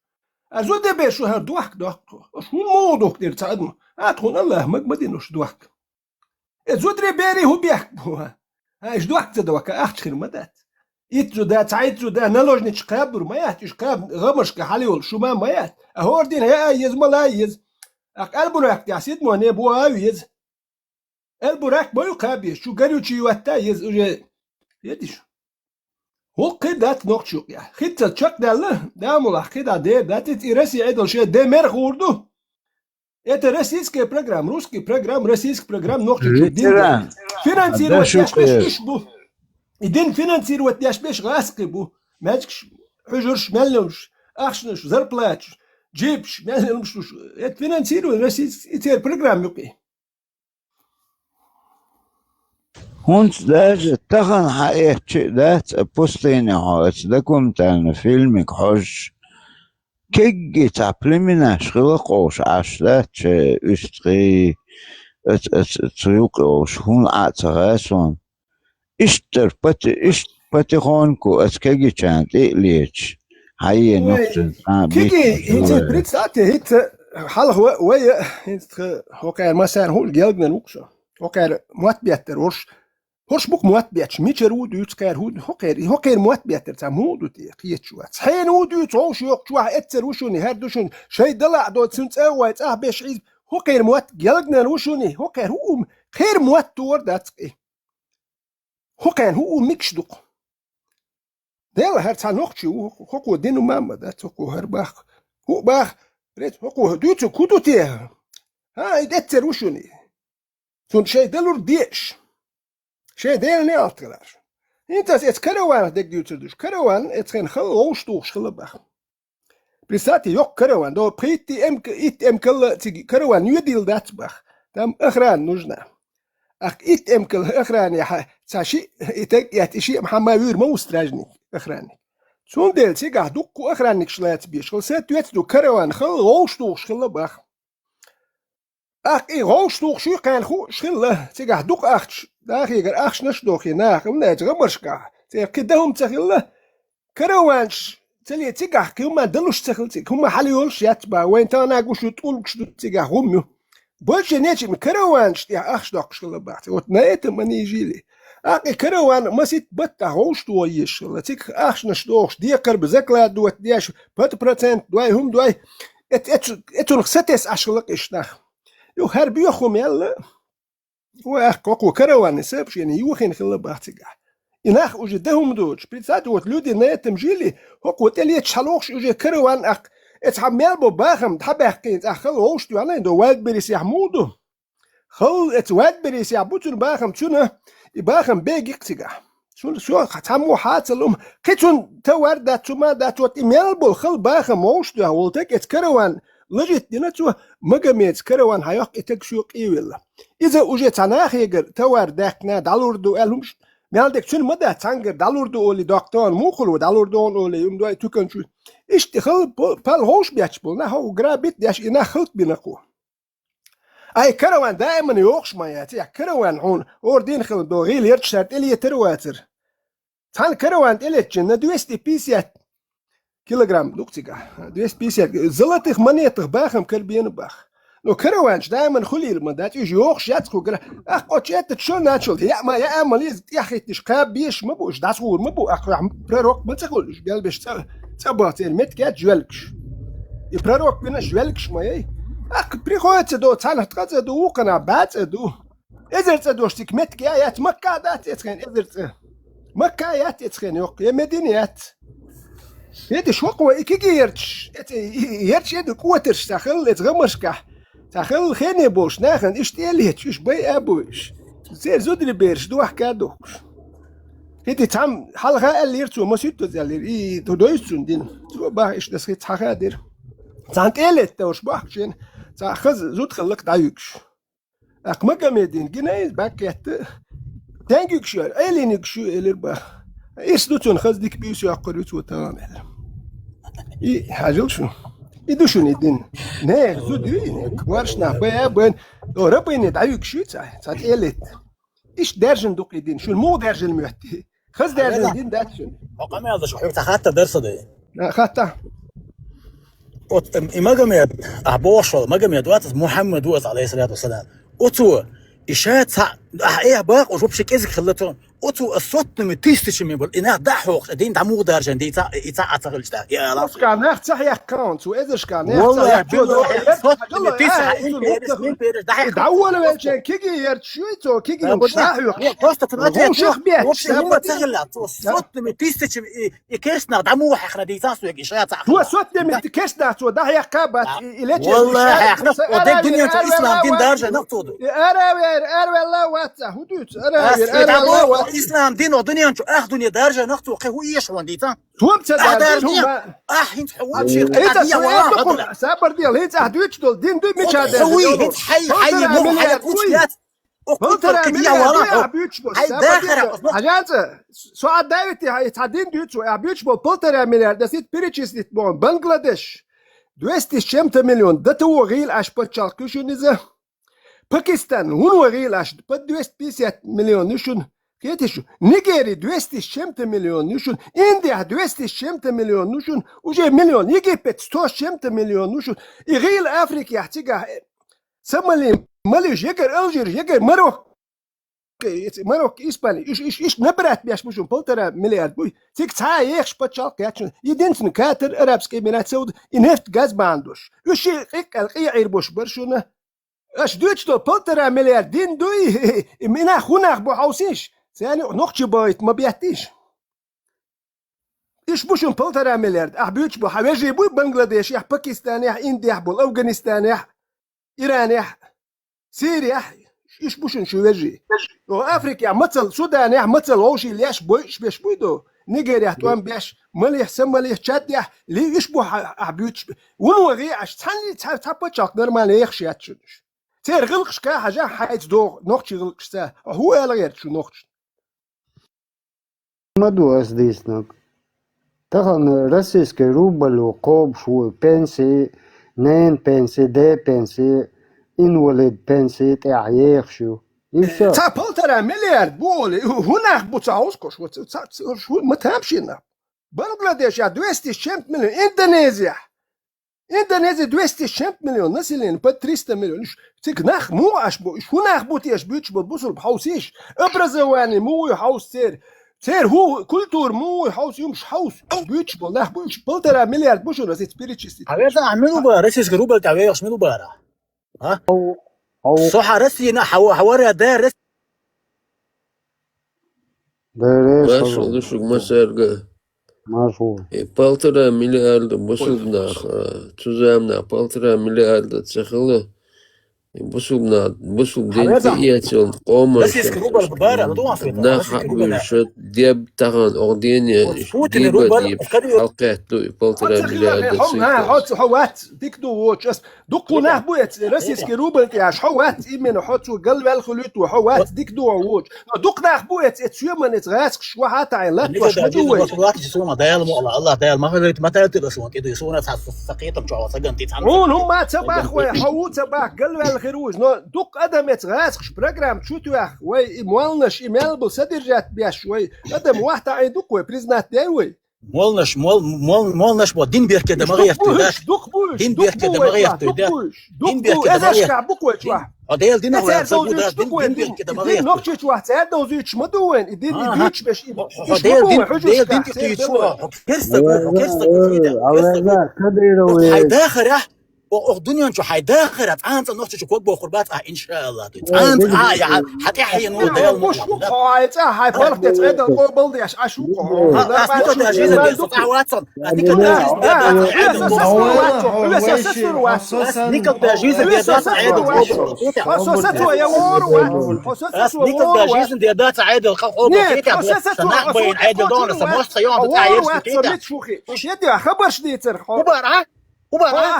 Speaker 10: أزود بيشو هر دوحك شو الموضوع كتير تعدم أتخون الله ما دينوش دوحك أزود بيري هو بيحكوا هايش دوحك تدوك أختخير مدات يتزو دا تعيتزو دا نلوج نتشقابر ما يحتش قاب غمش كحاليول شو ما يحت أهور دين هي أيز ما لا أيز البراك تعسيد مو نبو أيز البراك ما يقابيش شو قالوا شي وقتا يز يديش هو قيدات نقشوق يا خيت تشق داله دامول قيدا دير دات يرسي عدل شي دمر خوردو это российский программ русский программ российский программ نقشوق دين فинансировать яшбеш бу идин финансировать яшбеш غاسقي бу ماجكش حجرش ملمش اخشنش зарплатش جيبش ملمش это финансировать российский программ يقي
Speaker 11: هونت داج تخن حقيقة دات بوستيني هايت داكم تان فيلمك حج كيجي تعبلمنا شغلقوش عشلات اشتغي تريوقوش هون اعتغاسون اشتر باتي خونكو اتكيجي چاند اقليش هاي نقطة
Speaker 10: كيجي انت بريد ساعتي هيت حلق ويا هو كان مثلا هو الجلد نوكشو هو كان موات بيتر هرش بوك موات بيتش ميتشرود يتكار هود هوكير موات بيتر تامود قيتشوا صحين ود يتوش يقشوا اتر وشوني هردوشون شي دلع دو سنت اويت باش عيد هوكير موات جلدنا وشوني هوكير هو خير موات تور دات هوكير هو ميكشدق ديل هرت نوخشو هوكو دينو ماما دات هوكو هرباخ هو باخ ريت هوكو دوتو كودوتيه هاي اتر وشوني سون شي دلور ديش شيء ديالني أطلعش أنت اتكروان ديك ديوتردوش كروان اتخن خل روشتوش خل باخ بريساتي يوك كروان دو بريتي ام كل تيجي كروان يديل دات باخ تام أخران نجنا أخ ام كل أخران يا تاشي اتك ياتشي محمد وير موستراجني أخراني سون ديل تيجي دوكو أخرانك شلات بيش خل سات يتدو كروان خل روشتوش خل باخ أخ إيه روشتوش شو كان خو شخله تيجي دوك أختش داخل أخش نشدوخي ناخ مناج غمرشكا كدهم تخيله كروانش تلي تيجح كيما دلوش تخلتي كيما حليولش يتبع وين تانا قوش تقولكش تيجح هميو بولش نيجي من كروانش يا أخش دوكش كلا بعت وتنايت من يجيلي أخي كروان ما سيت بتا هوش تويش تيك أخش نشدوخش ديكر بزكلا دوت دياش 100% دواي هم دواي اتو ستس أشلق إشناخ يو هربيوخم يلا وأخو كروان سبش يعني يوخين خلى بعتقع إناخ وجدهم دوش بريتات وتلودي ناتم جيلي هو تلي تشالوخش وجه كروان أخ اتحمل بباخم تحبه قيت أخل هوش تو على دو واد بريس يحمودو خل اتواد بريس يعبوتون باخم تونه يباخم بيجي قتيقة شو تمو حاصل قيتون توار داتو ما داتو تيميل بول خل باخم موش ده ولتك اتكروان لجت دينتو مجميت كروان هيق اتكشوق ايولا اذا اجيت انا خيجر توار داكنا دالوردو الهمش مالدك شنو مدى تانجر دالوردو اولي دكتور موخلو دالوردو اولي يوم دو تكن شو اشتخل بال هوش بياتشبل نهو غرابيت داش انا خلط بينكو اي كروان دائما يوقش ما ياتي كروان هون اوردين خل دو غيل يرتشارت الي ترواتر تان كروان اليتشن 250 كيلوغرام دوكتيكا 250 زلطخ منيتخ باخم كربين باخ نو كروانش دائما خليل ما دات يجي يوقش ياتخو غرا اخوتشيت تشون ناتشل يا ما يا اماليز يا اخي تشقاب بيش مبوش داسور مبو اخو بروك ما تقولش بيلبش تبات المت كات جولكش يبروك بنا جولكش ما يي اخ بريخوت دو تانا تقز دو قنا بات دو ازرت دوشتك مت كيات مكه دات يتخن ازرت مكه يات يتخن يوق يا مدينيات يدي شو قوة كي يرتش يدي قوة ترش تاخل يتغمرشكا تاخل خيني بوش ناخن ايش تيليت ايش بي ابوش زير زودري بيرش دوح كادوش يدي تام حلقة اللي يرتو مسيتو زالير اي تدويسون دين تو باخ ايش دسخيت حقادر تان تيليت توش باخشين تاخذ زود خلق دايوكش اقما كميدين جنايز باكيت تانجيكشو الينيكشو اليرباخ إيش خزدك بيسو عقريتو تمام إيه حاجل شو يدوشون يدين نه زودي كوارشنا بين ربين دعيك شو صح إيلت إيش درجن دوق يدين شو مو درجن المحتي خز درجن يدين دات شو
Speaker 6: وقام هذا شو حبيت خاطة درس ده
Speaker 10: خاطة
Speaker 6: ما جميع أبوش ولا ما جميع دوات محمد دوات عليه الصلاة والسلام أتو إشات إيه باق وشوف شيء كذا خلتهم أتو الصوت من تيستش من بول إنها ضحوق دين تعمو درجن دي تعتقلش ده يا الله
Speaker 10: كان نحتح يا كاونت وإذا كان
Speaker 6: والله الصوت من تيسع إن بيرش ضحك
Speaker 10: دعوة ولا شيء كيجي يرتشويتو كيجي مش ضحوق
Speaker 6: كوستا تبغى
Speaker 10: شيخ بيت
Speaker 6: ما تغلط الصوت من تيستش يكسنا دعمو حنا دي تاسو يا إشات
Speaker 10: هو صوت من تكسنا تو ضحية كابت إليش
Speaker 6: والله إحنا ودك دنيا الإسلام دين درجة نقطود
Speaker 10: أروي الله واتسا هدوت أروي الله
Speaker 6: إسلام دين ودنيا أنتو دنيا درجة نقطو هو إيش ونديتا
Speaker 10: توم تدارجين
Speaker 6: هنت حوام شيء
Speaker 10: قضية سابر ديال هيت هدوتش دول دين دو مش هذا
Speaker 6: هوي هيت حي مو حي كوتشيات
Speaker 10: قلتر كمية وراه هاي داخل حاجات سؤال دايتي هاي تعدين دوتشو أبيوتش بول بولتر مليار دسيت بريتشيس ديتبون بنغلاديش 200 مليون ده تو غيل أش بتشاركوشو نزه باكستان هو غيل أش بد 250 مليون نشون كيتشو نيجيري 200 مليون نشون إنديا 200 مليون نشون وجي مليون يجيبت 100 مليون نشون يغيل أفريقيا يحتاج سمالي ماليش يجر ألجير يجر مروك إسباني إيش نبرات بيش مشون بولترا مليار بوي تيك تاي يخش بتشال كاتشن يدنسن كاتر أرابسكي بنات سود إنهفت غاز باندوش يشي القيعير بوش برشونه اش دوتش دو بولترا مليار دين دوي منا خوناخ بو حوسيش ثاني نقطة بايت ما بيحتيش إيش بوشون بولترا مليار أحبيوش بو حواجي بو بنغلاديش يح باكستان يح إنديا بو أفغانستان يح إيران يح سوريا إيش بوشون شو وجي وأفريقيا مثل سودان يح مثل ووشي ليش بويش بيش بويدو نيجيريا توان بيش مليح سمليح تشاد يح لي إيش بو أحبيوش ونوغي عش تاني تابتشاك نرمان يخشي هاتشونش تير غلقش كا حاجة حيث دو نقطة غلقش تا هو غير شو نقطة
Speaker 17: ما دو أسديسناك تخن رسيسك روبل وقوب شو بنسي نين بنسي دي بنسي إنولد بنسي تعيخ شو
Speaker 10: تا بولترا مليار بولي هناك بوتاوسكو شو ما تامشينا بنغلاديش 200 مليون إندونيسيا 200 مليون نسلين بد 300 مليون تيك ناخ مو أشبو شو ناخ بوتيش بيتش بوصل بحوسيش أبرزواني مو يحوس سير هو كولتور مو يحوس يمش حوس بيتش ناخ بوش بلترا مليار بوشو نسيت بيريتشستي
Speaker 6: هذا عملوا بقى رسيس جروب تعويش يعملوا بقى ها صح رسينا حواري دار
Speaker 19: Başladı şu masarga. Полтора миллиарда босуднах, тузамна полтора миллиарда цехлы. بسوق دينتي إياتون قوما
Speaker 6: بس يسكروا بالبارة لا دوان فيتا بس يسكروا بلا
Speaker 19: شو دياب تغان أغديني
Speaker 12: فوتني
Speaker 19: ديبا
Speaker 12: روبر
Speaker 19: ديب
Speaker 12: وكذا
Speaker 19: حلقات دو بلترا بلا
Speaker 12: هم حط حوات ديك دو واتش دقوا نهبو راسيس كروبل تاعش حوات إيمن حطوا قلب الخلوت وحوات ديك دو واتش دق نهبو تسيوم نتغاسك شو حتى عين
Speaker 6: نيجا داجيز الوقت يسونا دايل الله دايل ما خليت ما تلت الأسوان كده يسونا سقيتهم شو سجن تيتهم
Speaker 12: هم تباخ وحوت تباخ قلب الخروج دق أدم يتغاسك برنامج شو تواخ وي موالنش إيميل بصدرجات بيش وي أدم واحد عين دق وي بريزنات داوي
Speaker 6: مولنش بو دين بيركي دماغي يفتدات دين بيركي دماغي يفتدات دين بيركي دماغي يفتدات أديل دين هو يفتدات دين بيركي دماغي يفتدات
Speaker 12: نقشة واحد سعد وزيتش مدون دين يديتش باش
Speaker 6: أديل دين تيجوا كرستك حيداخر الدنيا شو حيداخر أنت نقطة شو كوب وخربات إن شاء الله أنت يعني حتحيي نور ديال
Speaker 12: مش هاي هاي فرق تتعدى القبل دي عشو
Speaker 6: أصلا تجهيز الدفاع واتسون نيك التجهيز الديادات عيد
Speaker 12: حساسته يا ورو حساسته
Speaker 6: نيك التجهيز الديادات عيد الخوف سناق بين عيد دون سموش سيون بتاع
Speaker 12: مش يدي خبر شديد
Speaker 6: خبر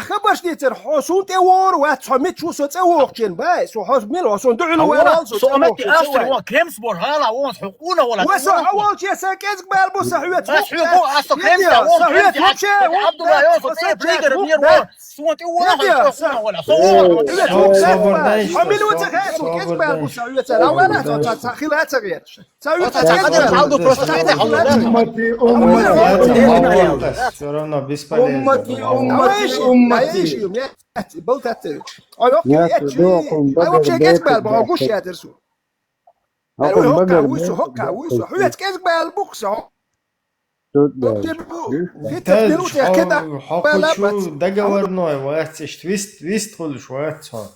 Speaker 12: خبر شديد حسون تور واتسمت شو تسوقين باي سو حس ميل سو دعوا له
Speaker 6: سومتي أصلا هو كريمس بورهالا وون حقونا ولا
Speaker 12: وسو أول شيء ساكز قبل بصحويت
Speaker 6: حقوق أصلا كريمس
Speaker 12: صحويت وش
Speaker 6: عبد الله يوسف تيجر بير وون سومتي ولا حقونا ولا
Speaker 12: حمل وتخاس وكز قبل بصحويت لا ولا تخيل تغير سويت أمتي بلتت أوكي كذب بقوش يا درسو هوكا ويسو حويت كذب البوكسو
Speaker 2: حقوشو دقور نوع واتش تويست خلش واتها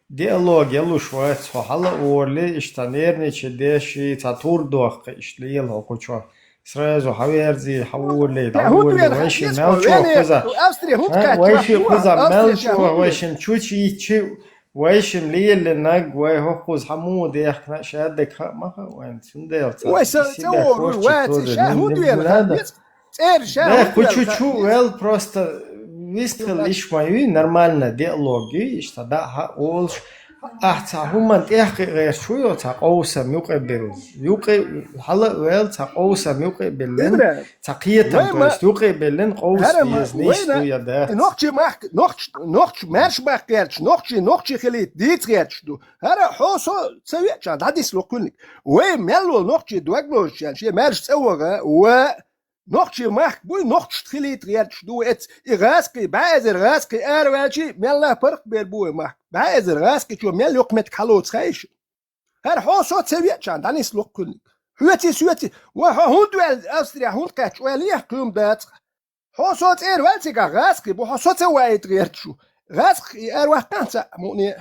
Speaker 2: ديالوج يلو شوية حلا أورلي إشتنيرني شديشي تطور دوخ إشتليل هوكوشو سرازو حويرزي حولي دعولي ويشي مالشو خزا ويشي خزا مالشو ويشي تشوشي تشو ويشي ليل ناق ويهو خز حمود يخنا شادك ما وين سنديل
Speaker 12: ويسو واتي شاهود ويل
Speaker 2: Да, чуть-чуть, well, просто выстрел лишь мою нормально диалоги, что да, олш, цахуман техгэр чуё цахоуса мюкэбэл. Хала well цахоуса мюкэбэлэн цахиятан то есть мюкэбэлэн коус бизнес туя да.
Speaker 12: noch merschbach gerch noch خليت ديت gerch du. هذا حوسو تسوي عاد هذه سلوكنك. وي ملو noch دوغلوش يعني شي مرش تسوغا و noch ماك بوي noch خليت gerch du ات إغاسكي بعد إغاسكي أرواشي ملا فرق بيربوي ماك بعد إغاسكي شو مل يقمت كالوت خايش هر حوسو تسوي عشان داني سلوكنك هوتي وهون دوال أستريا هون كاتش وليه قيم دات حوسو تير والتي غاسكي بو حوسو تسوي تغيرتشو غاسكي أروح كانت موني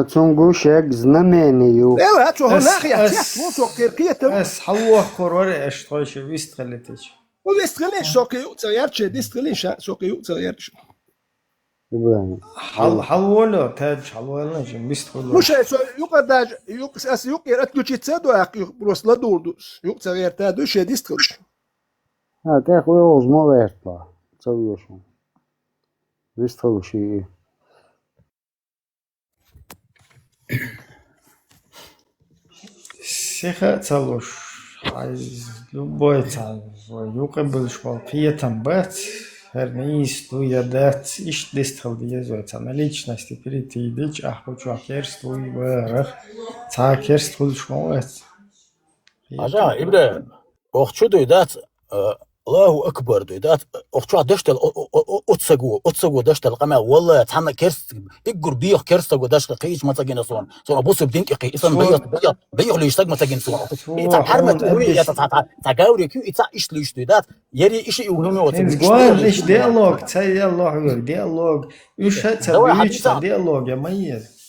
Speaker 17: تونغوشك знамение.
Speaker 12: لا تو هناخيا تيس تو كيركية
Speaker 2: بس حوه قرار اشتغلش ويستغلتش
Speaker 12: ويستغلش سوكيو تغيرتش ديستغلش سوكيو تغيرتش
Speaker 2: حولو تاج حولو بيستغلو
Speaker 12: مش يقدر يقص يقير اتكوتشي تسادو بروس لا دوردوس يق تغير تادو شي ديستغلش
Speaker 17: ده خوي ما وقت تسويشون بيستغلش
Speaker 2: سيخة تلوش عايز любой تاع يقبل شوالقية تنبات هرنيس تو يدات إيش ديستخل ديزو تاع ليچناستي بريتي ديچ أحبو شوكيرس تو يبارخ تاع كيرس تقول شوات
Speaker 6: أجا إبراهيم أختشو دويدات الله أكبر دويدات أختشو دشتل أتسقو دشتل قمع والله تحنا كرس إجر بيخ كرس تقو دشتل قيش ما تجين صون أبوس بدينك قي إسم بيخ اللي يشتاق ما تجين صون إذا حرمت قوي تجاوري كيو إذا إيش ليش دويدات يري إيش يقولونه
Speaker 2: وتقول ليش ديالوج تاي الله ديالوج إيش هتسوي ديالوج يا ميز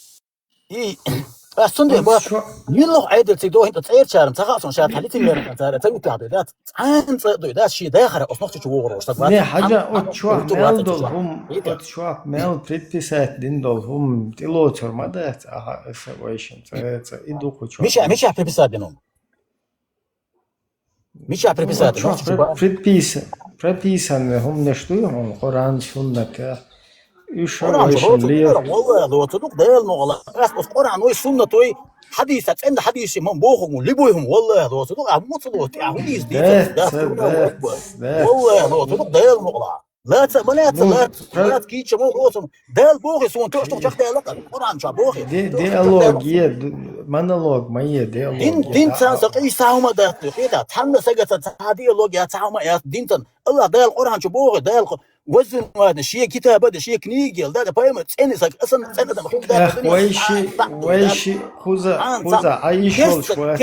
Speaker 6: الصندوق بقى يلو عيد تيجو هنا تصير شارم تخاصون شات حديث اللي أنت تقول تعديدات عن تعديدات شيء داخل أصنعت تشوفه وش
Speaker 2: نه حاجة أتشوف مال دول هم أتشوف مال بريتسات دين دول هم تلوتر ما ده سويشن إدو كتشوف
Speaker 6: مش بريتسات دينهم مش بريتسات
Speaker 2: بريتسان هم نشتوهم قرآن سنة
Speaker 6: قرآن والله لو تصدق ده المغلا بس قرآن والسنة توي حديث عند حديث من بوهم ولبوهم والله لو تصدق مو تصدق حديث دي والله لو تصدق ده المغلا لا تكيتش مو روسم ده البوغي سوون تشتغل شخص ده لقى القرآن شو بوغي
Speaker 2: ديالوج مونولوج ما هي ديالوج
Speaker 6: دين ساقي ساوما ده كده تحمل سجت ديالوج يا ساوما يا دينتن الله ده القرآن شو بوغي ده وزن هذا شيء كتاب هذا شيء كنيجي ده بايم تسني سك اصلا سنه ده مخوف ده
Speaker 2: ويشي خوزا عايشول شويه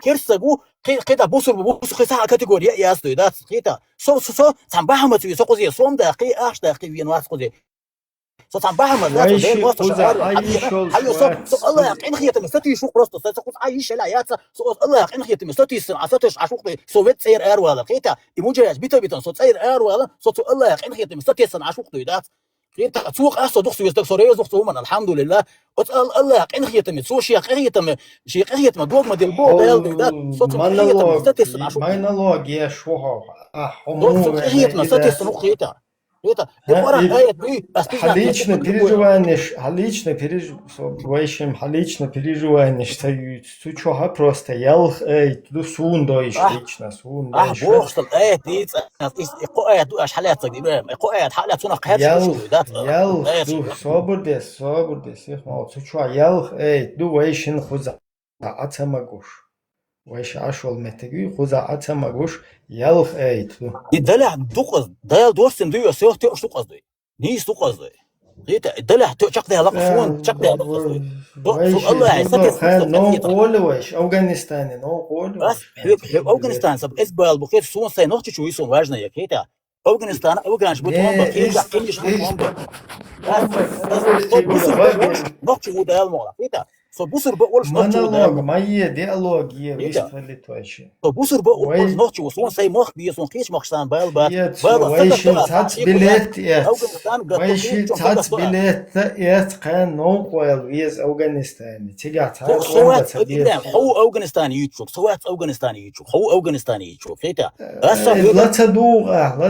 Speaker 6: كرسه جو كده بوسو خسا كاتيجوري يا استو ده كده سو تنبحم تو سو قضيه سوم دقيقه اش دقيقه وين واس قضيه سو تنبحم ده ده
Speaker 2: خوزا عايشول
Speaker 6: سو الله يقين خيت مستي شو قرصت سو عايش لا يا سو الله يقين خيت مستي سنعتش عشوق سوفيت سير اير ولا كده يموجه بيتو سو سير اير ولا سو الله يقين خيت مستي سنعشوق ده كده تسوق اسو دخ سو يستك سوري زخ من الحمد لله الله يقين خيت متسو شي خيت شي خيت ما دوغ ما ديال بو ده صوت
Speaker 2: مونولوج يا شو
Speaker 6: هو خيت مستي سنو خيتا это
Speaker 2: halично переживание, что чего просто ялх ду сундоиш лично сундоиш
Speaker 6: بوخشل دي قاعد اش حالات تقريبا قاعد حالات سنه قهر
Speaker 2: يالخ دو صبر دس ما чего ялخ دو ويشن خذ عتمغوش ويش عشول متجي خذ عتمغوش يالخ
Speaker 6: يدلع دقز دال دورسن دو يسوق تقص دي نيس تقص دي قيت دلع تشق ده لقفون شق ده لقفون الله يسكت
Speaker 2: نو قول ويش افغانستان نو قول
Speaker 6: افغانستان سب اسبال بخير سون سي نوتش شو يسون واجنا يا كيتا افغانستان افغانش بتوان بكير كينش نوتش وده المولا كيتا فبوسر بقولش
Speaker 2: مونولوج ما هي ديالوج هي بيستفلت واشي
Speaker 6: فبوسر بقولش نوتش وسون سي مخ بيسون كيش مخشان بال
Speaker 2: ويش تات بليت ويش تات بليت كان نو قويل ويز افغانستان تيجا تات
Speaker 6: هو افغانستان يتشوك سوات افغانستان يتشوك هو افغانستان يتشوك كيتا
Speaker 2: لا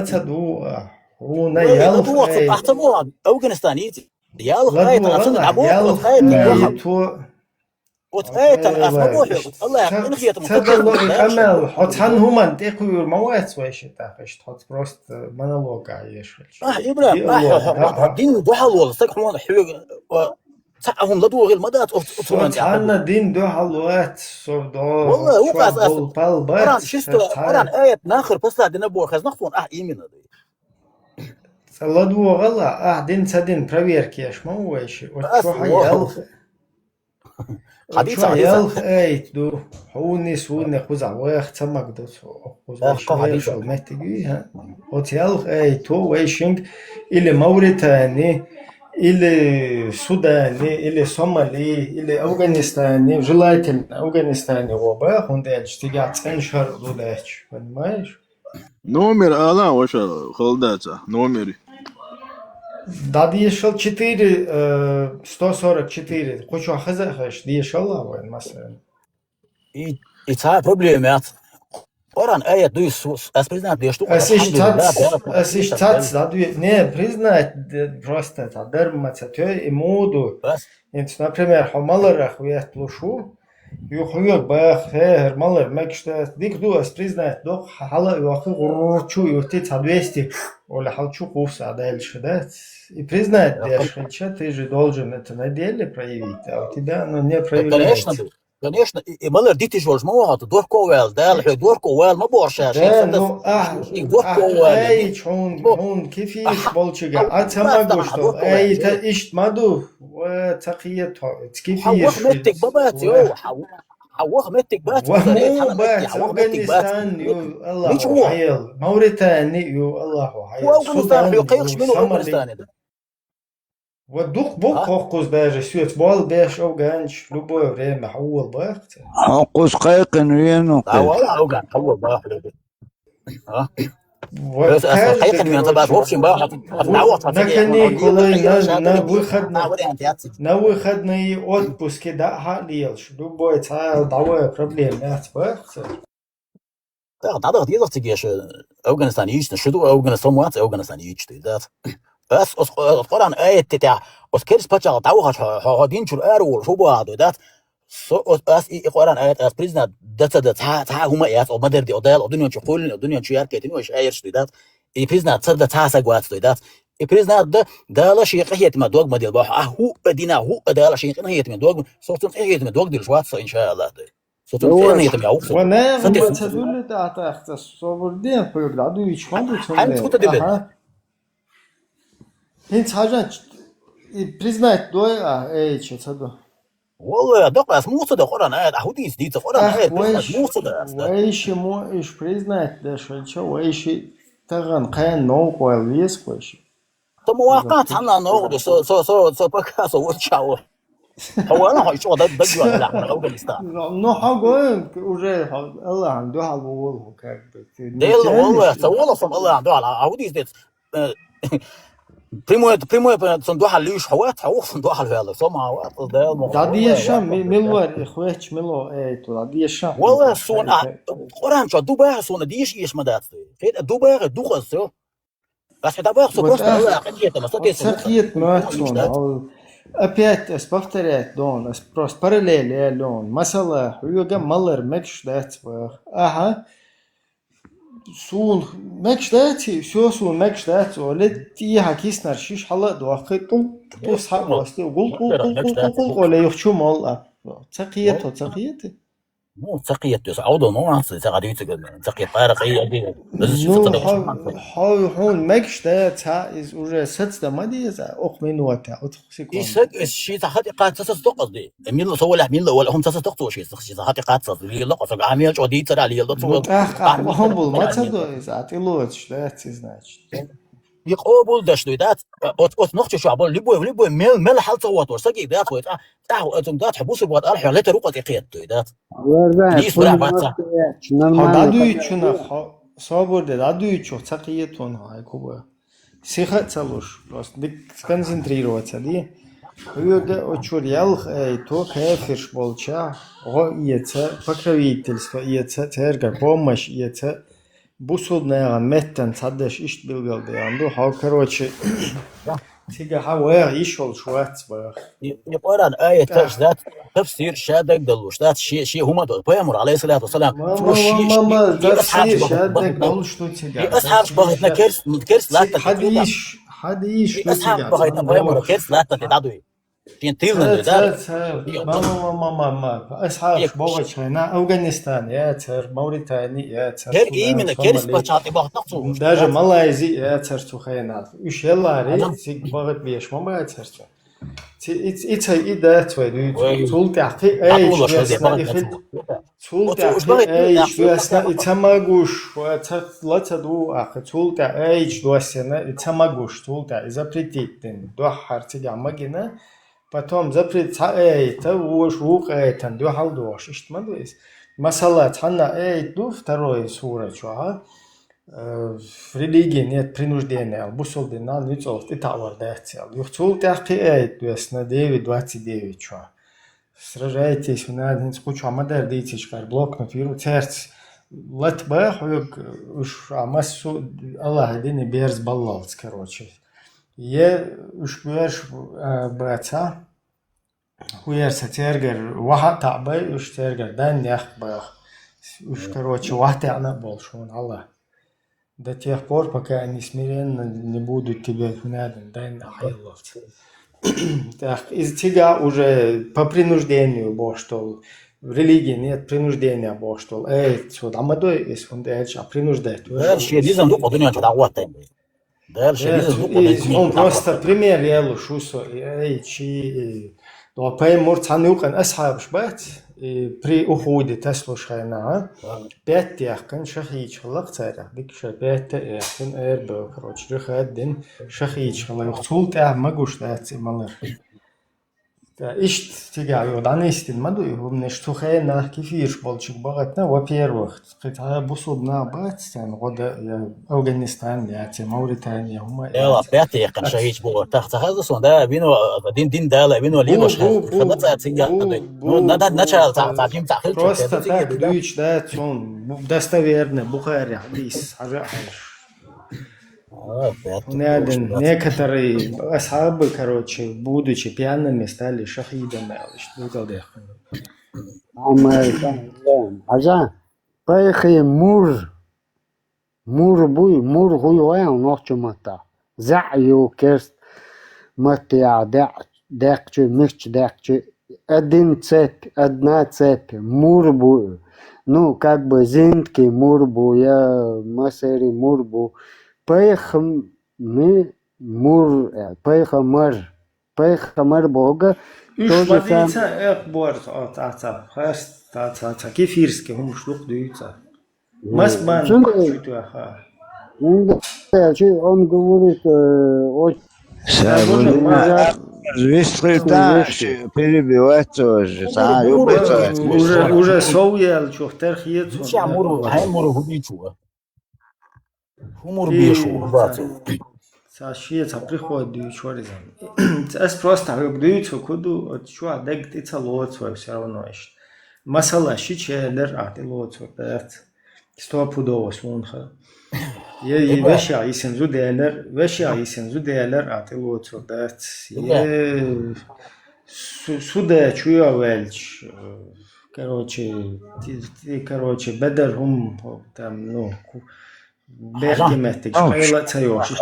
Speaker 2: تدوغ هو نيال
Speaker 6: احتمال افغانستان يال خايت اصلا عبوه وتخيت اسمعوه الله يقين خيت
Speaker 2: تدلو كمل حتن هما ديقوا موات ويش تاخش تحط بروست مونولوج عايش
Speaker 6: ابراهيم دين دوحل ولا سكحون حيوق تعهم لدو غير مدات
Speaker 2: انا دين دوحل وات صدو
Speaker 6: والله هو قاس قران شفتوا قران ايه ناخر بس لا دنبو خز نخفون يمين
Speaker 2: لدو غلا دين سدين проверки اش ما هو شيء وشو يالخ حديث يالخ دو هوني سوني خوزع واخ تمك دو خوزع شو محتاجي ها وتيالخ تو ويشنج الى موريتاني الى سوداني الى صومالي الى افغانستاني желательно افغانستاني وبا هونداج تيجي تنشر دوداش понимаешь
Speaker 9: номер ала воша холдаться номери
Speaker 2: داديشل 4 144 قشو خزخش ديشل وين مثلا
Speaker 6: اي проблемات قران ايه دويس اسبريزنات ديشتو
Speaker 2: اسيش تاتس دادو не признать просто дермаца то и моду انت например хамаларах уятлушу يخير بخير مالر ماكشتا ديك دو اسبريزنات دو حالا يوخي غرورچو يوتي 200 ولا حالچو قوس عدالش да и признать дешевче ты же должен это на деле проявить а у тебя оно не проявляется
Speaker 6: конечно и مالر ديتي جورج ما دور كوال دال دور كوال ما بورشاش
Speaker 2: دور كوال هون كيفيش بولچيغا اتما گوشتو اي تا اشت مادو وتقيه كيفيش
Speaker 6: متك بابات يو حوخ متك بات
Speaker 2: افغانستان يو الله حيل موريتانيا يو الله حيل
Speaker 6: افغانستان يقيقش منو افغانستان
Speaker 2: ودوق بوق قوس باجي سويت بال باش أو جانش لبو ريم حول باقت
Speaker 11: قوس قيقن وينو
Speaker 6: ولا أوقع حول بقى بس قيقن من طبعا وبشين بقى هتنعوض
Speaker 2: نكني كلي نوي خدني أوتبوس كده حاليش لبو تعال دعوة بروبليم نات باقت
Speaker 6: تعرض يقدر تجيش أفغانستان يجي نشدو أفغانستان وات أفغانستان يجي ذات بس قرآن آية تاع أسكيرس بتشا تعوها هادين شو الأرول شو بعض ذات أس قرآن آية أس بريزنا دت تا هما آيات أو مدر دي أدال الدنيا تقول الدنيا شيار كتير وإيش آية شو ذات بريزنا تصدق تا سجوات ذات بريزنا ده لا شيء قهية ما دوق مدير بح هو بدينا هو ده شيء قهية ما دوق صوت قهية ما دوق دي الجوات إن شاء الله ده صوت قهية ما يعوق
Speaker 2: وانا ما تقول ده تختص صور دين بيقول عدو يشمل
Speaker 6: تقول
Speaker 2: هنت حاجة بريزنات دوي ايش تصدق
Speaker 6: والله دقة مو صدق قرآن آيات أهوديس دي قرآن آيات مو صدق
Speaker 2: وإيش مو إيش بريزنات ده شو وإيش تغن قان نوق والويس وإيش
Speaker 6: طب مواقعات حنا نوق سو بكاسو وتشاو هو أنا هاي شو ده دجوا لا أفغانستان
Speaker 2: نو حاجة وجه الله عنده على الوضع
Speaker 6: ده والله سوالف from الله عنده على أهوديس ده Primo صندوق الليش حوات صندوق الهلا سمع وقت ده
Speaker 2: عادية الشام ملور إخواتش ملو تو عادية الشام
Speaker 6: والله صون قرآن شو دوباره صون ديش إيش مدات فيد دوباره دوخسو بس دوباره صبرت ولا أكيد ما صدق
Speaker 2: سكيت ما صون أبيات أسبفترات دون أسبروس بارليل لون مثلا هو مالر مكش دات أها سون مكش داتي شو سون مكش دات ولد تيها كيسنر شيش حلا دوقيتم بس حق واسطي قول ولا يخشوا مال تقيته
Speaker 6: مو تقيت عودوا مو ناس تقعدوا تقيت طارقية دي
Speaker 2: هون مكش دات إز وجه ست ما دي إذا أقمن وتع أتخسكون
Speaker 6: يسد الشيء تحت قات تصدق دي مين لو سوى مين لو ولا هم تصدق شيء تحت قات تصدق لي لا قصق عميل شو دي ترى لي لا تصدق
Speaker 2: هم بول ما تصدق إذا أتلوش لا تزناش
Speaker 6: يقبل داش دويدات أت نخش شو عبال لبوا مل حال صوت ورسقي ذات ويت أتم ذات حبوس الوقت أرحي على تروق تقيت دويدات ليش ولا باتsa
Speaker 2: هذا يشوفنا صابر ده هذا يشوف تقيتون هاي كوبا سيخة تلوش بس دك كونسنتريروت دي هو ده أشور يالخ تو كافرش بالشا هو يته فكري تلسفا يته ترجع بومش يته بوصل نيا متن صدش إيش بالقلب عنده هاو كروتش تيجي هاو يشول شوات بقى
Speaker 6: يقول عن آية ذات تفسير شادك دلوش ذات شيء هما دول بيامر عليه الصلاة والسلام
Speaker 2: ما تفسير شادك دلوش تو تيجي
Speaker 6: أصحاب بغيتنا كرس لا
Speaker 2: حديش
Speaker 6: أصحاب بغيتنا بيامر كرس لا تتعدوي
Speaker 2: ما أصحاب بوغش هنا أفغانستان يا تر موريتانيا يا تر
Speaker 6: هرقي من كرس بشاطي بغت نقصو
Speaker 2: داجة ماليزي يا تر تخينات وش يلا ري سيك بغت بيش ما تر إتها إذا تويد تول تعقي أيش تول تعقي أيش دوسنا إتماغوش ولا تدو أخ تول تعقي أيش دوسنا إتماغوش تول تعقي إذا بريتين دو حرتي عمجنا потом запрет это уж ук это дو халдош иштмадуис масала тхана ду второе сура чуа религия нет принуждения бусолдена ницолт итавар дацел юхцул тахки дуэсна 9:29 чуа сражайтесь на один скучу амадар дейтичкар блокнот виру церц латба хук уж амасу Аллах дини берз баллалц короче Ye ushbush bata хуярса тергер ваха табай уш тергер дан ях ба уш короче вахта она большой Аллах до тех пор пока они смиренно не будут тебя надо дан хайлов так из тебя уже по принуждению боштол в религии нет принуждения боштол сюда амадой из фундеч а принуждать
Speaker 6: шиизм до подуня чадават
Speaker 2: он просто пример يلا شو سو اي شي لو باي مور تعني وكان أصحاب شبات بري أخودي تسلوش خينا بيت يحكن شخي يشخلق تاريخ ديك شبيت يحكن إير بكروش رخادين شخي يشخلق يخطول تاع مجوش تاعتي مالر إشت تيجي يودعني استلمدو يهم نشتو خينا كيفيش بولشك بغتنا وبير وقت قطعة بصودنا باكستان غدا أفغانستان ياتي موريتانيا هما
Speaker 6: يلا بياتي يقن شهيج بو تحت هذا صون ده بينو دين دالا بينو ليلوش خدت تيجا ندا نشال تعقيم تاخيل
Speaker 2: просто так дүйч да сон достоверно Бухари حديث حاجة некоторые асхабы, короче, будучи пьяными, стали шахидами.
Speaker 17: Аза, поехали мур буй, мур хуйваем ночью мата. Заю керст матя декче, мирч декче. Одна цепь, мур буй. Ну, как бы зинтки мур буя, масери мур буй. Поехали мар бога.
Speaker 2: Тоже там. Кефирский, он шлюх дуется. Масбан.
Speaker 17: Он говорит,
Speaker 11: перебивать тоже.
Speaker 2: Уже соуял, чухтер хиецу.
Speaker 6: Humor бешу, брату.
Speaker 2: Сашиец, приходит чоризм. Это просто обдуется, куду чуа дегтица лоцо все равно ещё. Масала шичелер, а ты лоцо пят. Стопудово сунха. Ye veşa isenzu değerler, а ты лоцо пят. Ye суда чуя велч. Короче, бедерхум там, ну, بيحكي ماتك شقيلة تيوش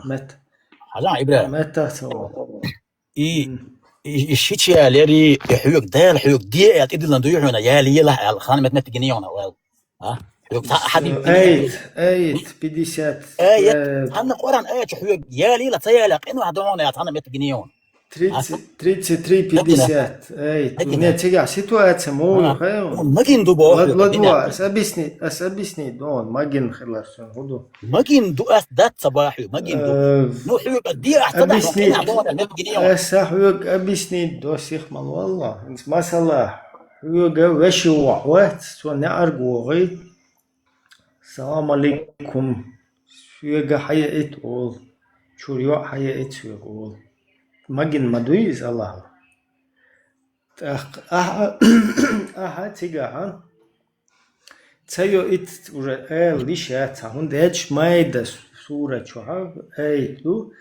Speaker 2: مات
Speaker 6: حاجة عبرة
Speaker 2: مات
Speaker 6: الشيء يالري يحيوك دال حيوك دي اتدي لندو يحونا يالي يلا الخان مات جنيونا ها حيوك حبيب
Speaker 2: ايت 50
Speaker 6: ايت انا قران ايت حيوك يالي لا تيالق انه هدونا يا انا مات جنيون
Speaker 2: 33-50 ايت نتيجة سيتواتسيا مو خير
Speaker 6: ماكين دوبو
Speaker 2: لدوا اسابيسني دون ماكين خلاص هدو
Speaker 6: ماكين دو اس دات صباحي ماكين دو نو حيوك دي احتضح
Speaker 2: حيوك ابيسني دو سيخمال والله ما صلاح حيوك وشي وحوات سو نعرقوغي السلام عليكم حيوك حيات اول شوريو حيات سيقول ماجن مدويز الله تيجا تيو ات уже лишается он дэж майда сура чуа эйду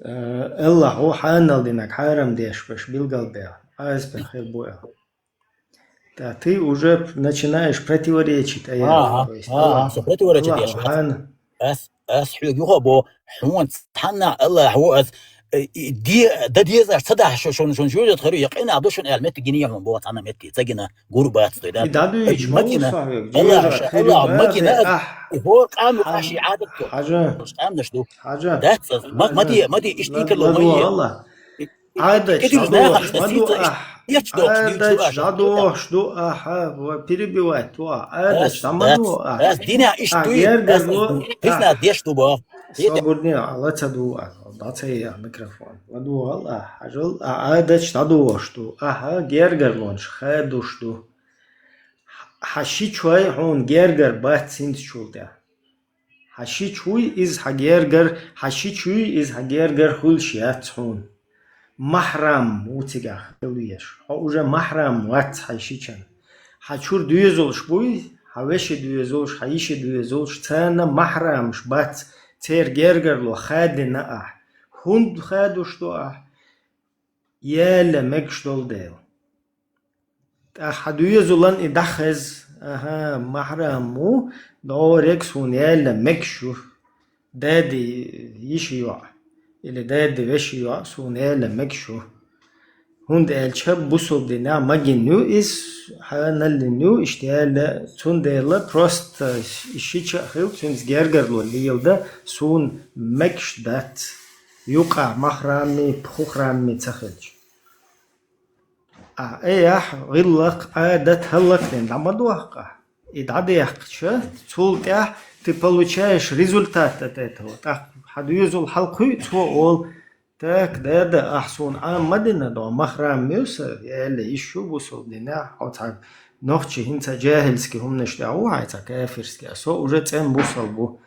Speaker 2: الله هو حانل دينك حرام деш беш билгалбе азбе хелбоя да ты уже начинаешь противоречить
Speaker 6: то есть противоречить اس حيوغو بو حون تحنا الله هو دي ده ديزا صدح شون جوجة خيرو يقينا عدوشون المت جنيه من بوات عنا متي تجينا غربات ده ماكينة الله ماكينة هو قام عشي عادك
Speaker 2: حاجة
Speaker 6: مش قام نشدو
Speaker 2: حاجة
Speaker 6: ده ما دي ايش ديك اللي
Speaker 2: والله عادة شدو перебивать
Speaker 6: دينا ايش تسنا ديش دو
Speaker 2: صبرني على تدو ضعتي ميكروفون ودو والله حجل عادة شدو شدو جرجر لونش خدو شدو حشي شوي هون جرجر بات سنت شولده حشي شوي از هجرجر خل شيات هون محرم موتيجا خلويش هو уже محرم وقت حيشيشن حشور دويزولش بوي حوش دويزولش حيش دويزولش تانا محرم شبات تير جرجر لو خادنا هند خادوش دو يالا مكشدول ديل دويزولان ادخز محرمو دوركس هون يالا مكشو دادي يشيوع اللي دادي وشيوع سون يالا مكشو هند الشاب بوصل دينا ماجن نيو إس حانا اللي نيو اشتيالا سون ديلا بروست الشيشة خيوك سونز جرجر اللي يلدا سون مكش دات يوقع محرامي بخرامي تخلج ايح غلق عادة هلق لين عمد واقع إدعاد يحقش تولتح ты получаешь результат от этого. Так, حدوزل حلقه تقول так ده أحسن مدينة ده مخرم ميوسا يلا يشوف وصل دينا أو تعب نخشى هنتا جاهلسكي هم نشتعوه عيتا كافرسكي أسوأ وجدت أن بوصل بو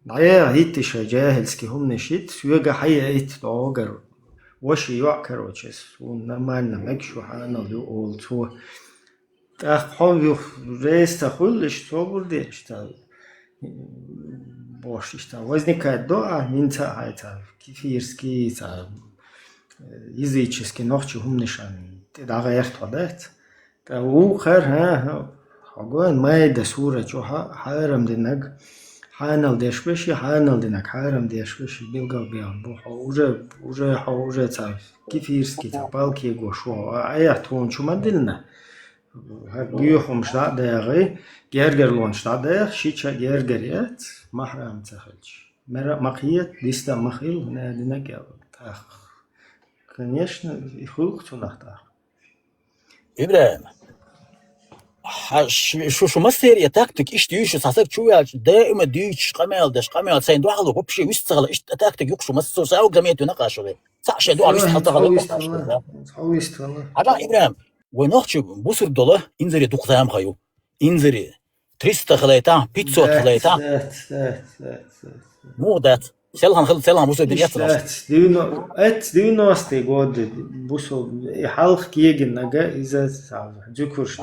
Speaker 2: دعيا هيتش جاهلسكي هم نشيت سويقا حيا ايت دوغر وشي يعكر وشيس ونمان نمكشو حانا يقول تو تأخذ ريس تقول اشتو بردي اشتال бош ишта возникает доа нинца айта кифирски та язычески нохчи хумнишан те дага яртвадат та у хэр хагон майда сура чоха хайрам динаг хайнал дешбеши хайнал динаг хайрам дешбеши билгал биан бу уже та кифирски та балки гошо аятун чумадилна بيوهم شتاء داغي جرجر لون شتاء داغ شيتشا جرجريات محرم تخلش مقيت ديستا مخيل هنا دينك تاخ конечно يخلق تنختار
Speaker 6: إبراهيم شو مصير يا تكتك إيش تيجي صارت شو يا دائما ديش قمال سين دوغ لو بشي ويستغل إيش تكتك يقشو مصير ساوق زميت ونقاش ولا صح شيء دوغ ويستغل
Speaker 2: حويست والله
Speaker 6: هذا إبراهيم ونحكي بوسر دولة إنزري دقزام خيو إنزري 300 خليتا 500 خليتا مو ذات سلهم خلص سلهم بوسر دنيا
Speaker 2: دينو استي قد بوسو حلق كيجن نجا إذا ذكرش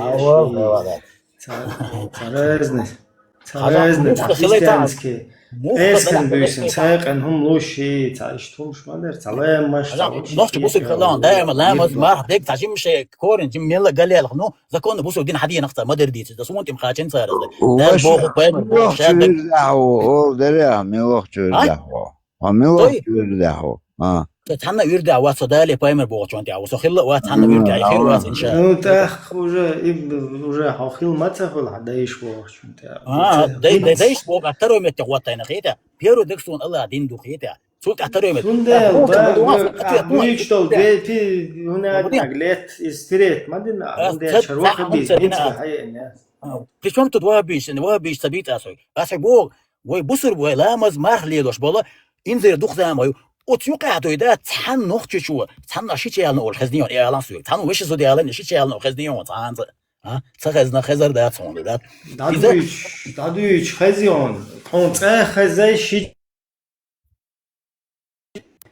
Speaker 2: ترازنس اسكن بيسن ساق انهم لوشي تعيشتهم شمادر تعلم مش
Speaker 6: نحكي بوسر كلام دائما لا ما ديك تعجب مش كورن جم يلا قال لي خنو زكون بوسر دين حدي نقطه ما درديت ده سو انت مخاچن صار ده بوخ باين
Speaker 11: شادك او دريا مي وقت ورده هم وقت ورده
Speaker 6: تحنا يرجع وصدالي بايمر بوغ انت عاوز خلا واتحنا يرجع يخير واس ان شاء الله
Speaker 2: انت وجا حاخيل ما تاخذ عدايش بوغ انت
Speaker 6: دايش بوغ اكثر من تقوتين خيتا بيرو دكسون الله دين دو خيتا سوق اكثر من
Speaker 2: ديجيتال في هنا نقلت استريت ما دنا شروخ بيز
Speaker 6: كيشوم تدوابيش نوابيش ثبيت اسوي بوغ ويبصر ولا مز مارليدوش بولا انزل دخزام وتيوقع دويدا تحن نخشي شو تحن شيء يالنا والخزنيون إعلان سوي تحن وش زود يالنا شيء يالنا والخزنيون تحن تخزنا خزر ده صون ده
Speaker 2: دادويش خزيون تونت خزي شيء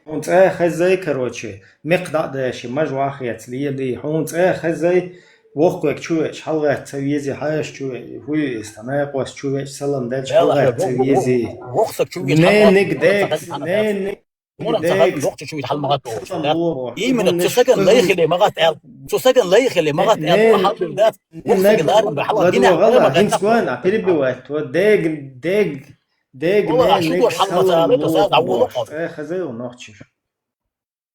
Speaker 2: تونت خزي كروتشي مقدار ده شيء مجوا خيات ليه دي تونت خزي وقتك شويش حلقة تسويزي حاش شوي هو استماع قوس شويش سلام ده حلقة تسويزي
Speaker 6: وقتك شويش
Speaker 2: نينك ديك نينك
Speaker 6: مرة وقت شو يتحل مغات إيه من تسكن لا يخلي مغات تسكن لا يخلي مغات حاضر ذات وسكن دار بحلقة دينا
Speaker 2: غلط هنس كون عبير بوقت وديق
Speaker 6: والله شو الحلقة ثابت وصار عوض
Speaker 2: خزي ونخشش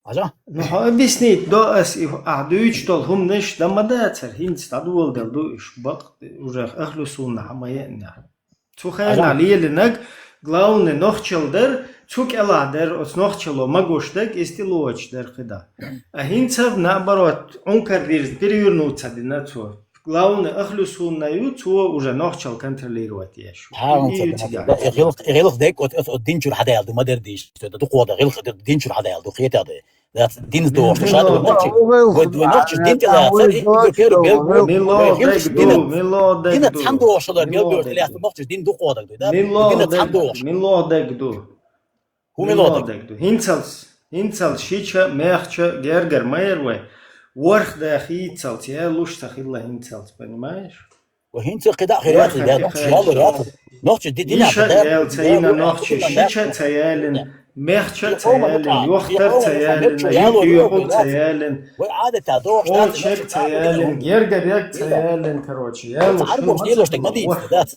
Speaker 6: عجا
Speaker 2: نحو بسنيت دو اس اعدوش دول هم نش لما داتر هنس تدول دل دوش بق ورخ اخلصون حمايتنا تخيل عليه لنك главный нохчелдер цук эладер от нохчело магоштек истилоочдер хида а хинцев наоборот он кардир перевернуться динацо главный ахлюсуннаю цо уже нохчел контролировать еш
Speaker 6: غلق ديك от динчур хадал до модердиш то дохода غلق динчур хадал до хета ده دين دو شاد ونوتش دين تلا ميلو دين تحمد وشدر بيلبر اللي نوتش دين دو قودك ده دين تحمد وش
Speaker 2: ميلو دو
Speaker 6: هو ميلو دو
Speaker 2: هينتل شيتشا ميرتشا جرجر مايروي ورخ ده خيتل تي لوش تخيل هينتل понимаешь
Speaker 6: وهينتل قدا خيرات ده نوتش دين
Speaker 2: نوتش شيتشا تيالن ميرتشا تيالن يوختر تيالن يوحو تيالن
Speaker 6: وعادة دوغ
Speaker 2: شك تيالن جرجر تيالن كروتشي
Speaker 6: تعرفوا ليش تقمدي ذات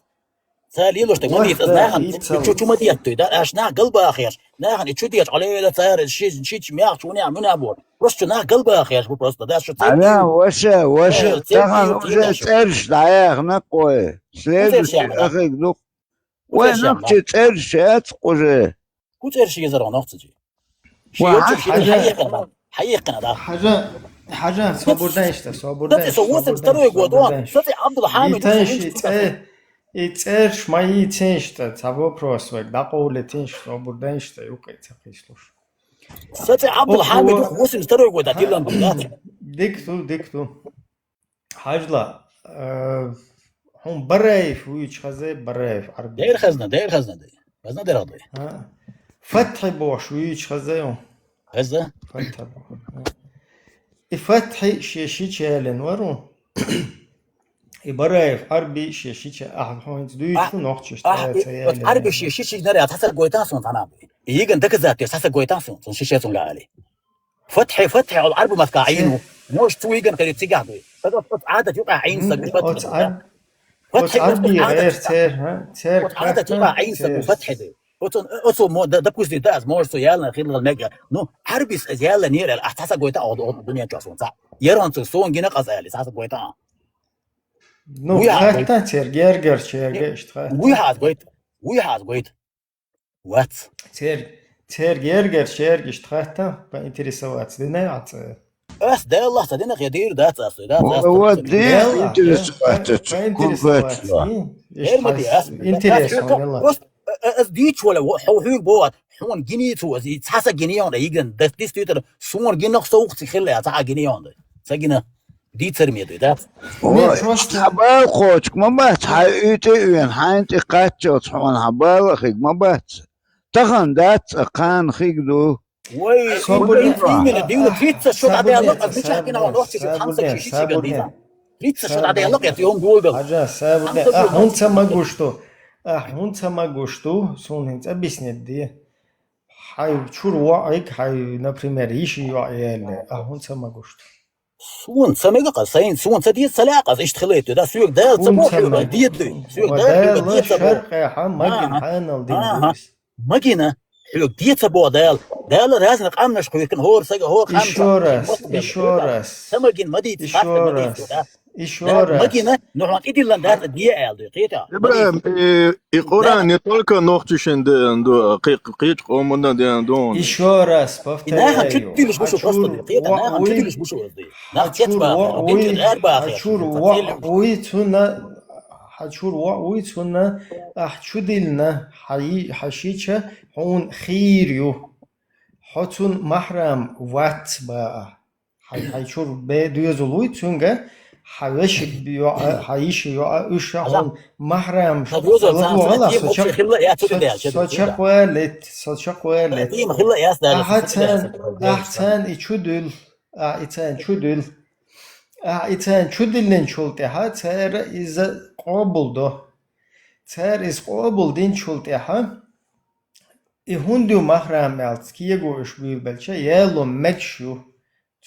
Speaker 6: ثاني ليش تقمدي ناهن شو ما ديت ده عشنا قلب اخير ناهن شو ديت عليه لا صار شيء مياخ شو نعم نابور رش ناه قلب اخير بو بروست ده شو
Speaker 11: انا وش تاخن وش ترش دايخ نقوي سليد اخي دوك وين نقطة ترش اتقوي
Speaker 6: كنت ارشي يزرع نقطة شيء حقيقة ده
Speaker 2: حاجة حاجة صابوردين اشتا صابوردين
Speaker 6: تاتي سووسم ستروي قودوان تاتي عبد الحامد
Speaker 2: يتسيرش ما يتسينشتا تابو بروسوك داقو لتنش صابوردين اشتا يوكي تقيسلوش
Speaker 6: تاتي عبد الحامد وسم ستروي قوداتي لان بلاتي
Speaker 2: ديكتو حاجلا هم برايف ويش خزي برايف عربي
Speaker 6: داير خزنة خزنة داير غضي
Speaker 2: فتحي بوش ويش خزيهم
Speaker 6: خزة
Speaker 2: فتحي بوش فتحي شيشي تشالن ورو برايف عربي شيشي تشالن هون دويشو نوختش
Speaker 6: عربي شيشي نري تحسن قويتان سون تنام يجن دك ذاتي تحسن قويتان سون شيشي سون لالي فتحي على العرب مسكاعينه موش تو يجن كريت تيجاوي عادة يقع عين سك فتحي
Speaker 2: عربي غير تير
Speaker 6: عادة يقع عين سك فتحي دي أصو مو ده كويس داز مو سو يالنا خير الميجا نو عربي يالا نير أحسن قويتا أو الدنيا جاسون صح يرون سون جينا قزالي أحسن قويتا
Speaker 2: نو حتى تير جرجر
Speaker 6: ويحاز قويت وات
Speaker 2: تير جرجر شير اشتخاتا بانتريسوات دينا عط
Speaker 6: بس ده الله صدقنا يدير ده
Speaker 11: هو دير انتريسوات
Speaker 6: انتريسوات as dicho la hur boat hon ginito as it hasa ginion da igen das distributor son ginnog so sich khilla ta ginion da sagina di termiyede da
Speaker 11: habal khoch ma bat hayte uen haint qatchot hon habal khig ma bat tagan dat qan khigdo
Speaker 6: way من الدولة تريتس شو على اللقطة مش حكينا عن وقت في 5 6 قديمة تريتس شو على اللقطة يوم دول
Speaker 2: حاجة سابقة هون سما قشتو هون سما قشتو سون هنت أبيسنت دي هاي شور واعيك هاي نبريمير يشي يعيال هون سما قشتو
Speaker 6: سون سما قصين سون سدي سلاقة إيش تخليته ده سوق ده سموح ديت سوق ده ديت
Speaker 2: شرق حم ماجن حانل دين
Speaker 6: ماجنا حلو ديت بو دال رازن قامناش كويكن هور سجا هور
Speaker 2: إشورس
Speaker 6: سمجن مديت
Speaker 2: إشورس
Speaker 6: ماجنا نوع إدي لندات دي آل دقيقة
Speaker 9: إبراهيم القرآن يطلق نوختشن ده قيق قومنا ده دون
Speaker 2: إشورس بفتح
Speaker 6: ناها تديلش بشو قصة دقيقة ناها تديلش بشو قصدي ناها تتبع بنت الأربعة
Speaker 2: حشور ويتونا حشور ويتونا أحشدلنا حشيشة هون خيريو حتون محرم وات با حشور بدوزلوي تونجا حوش بيو حيش يو اش هون محرم صوتشقوالت أحسن يشدل إتان شدلن شلته ها تر إذا قابل ده تر إز قابل دين شلته ها هندو محرم مالت كيه گوش بیل بلچه یالو مکشو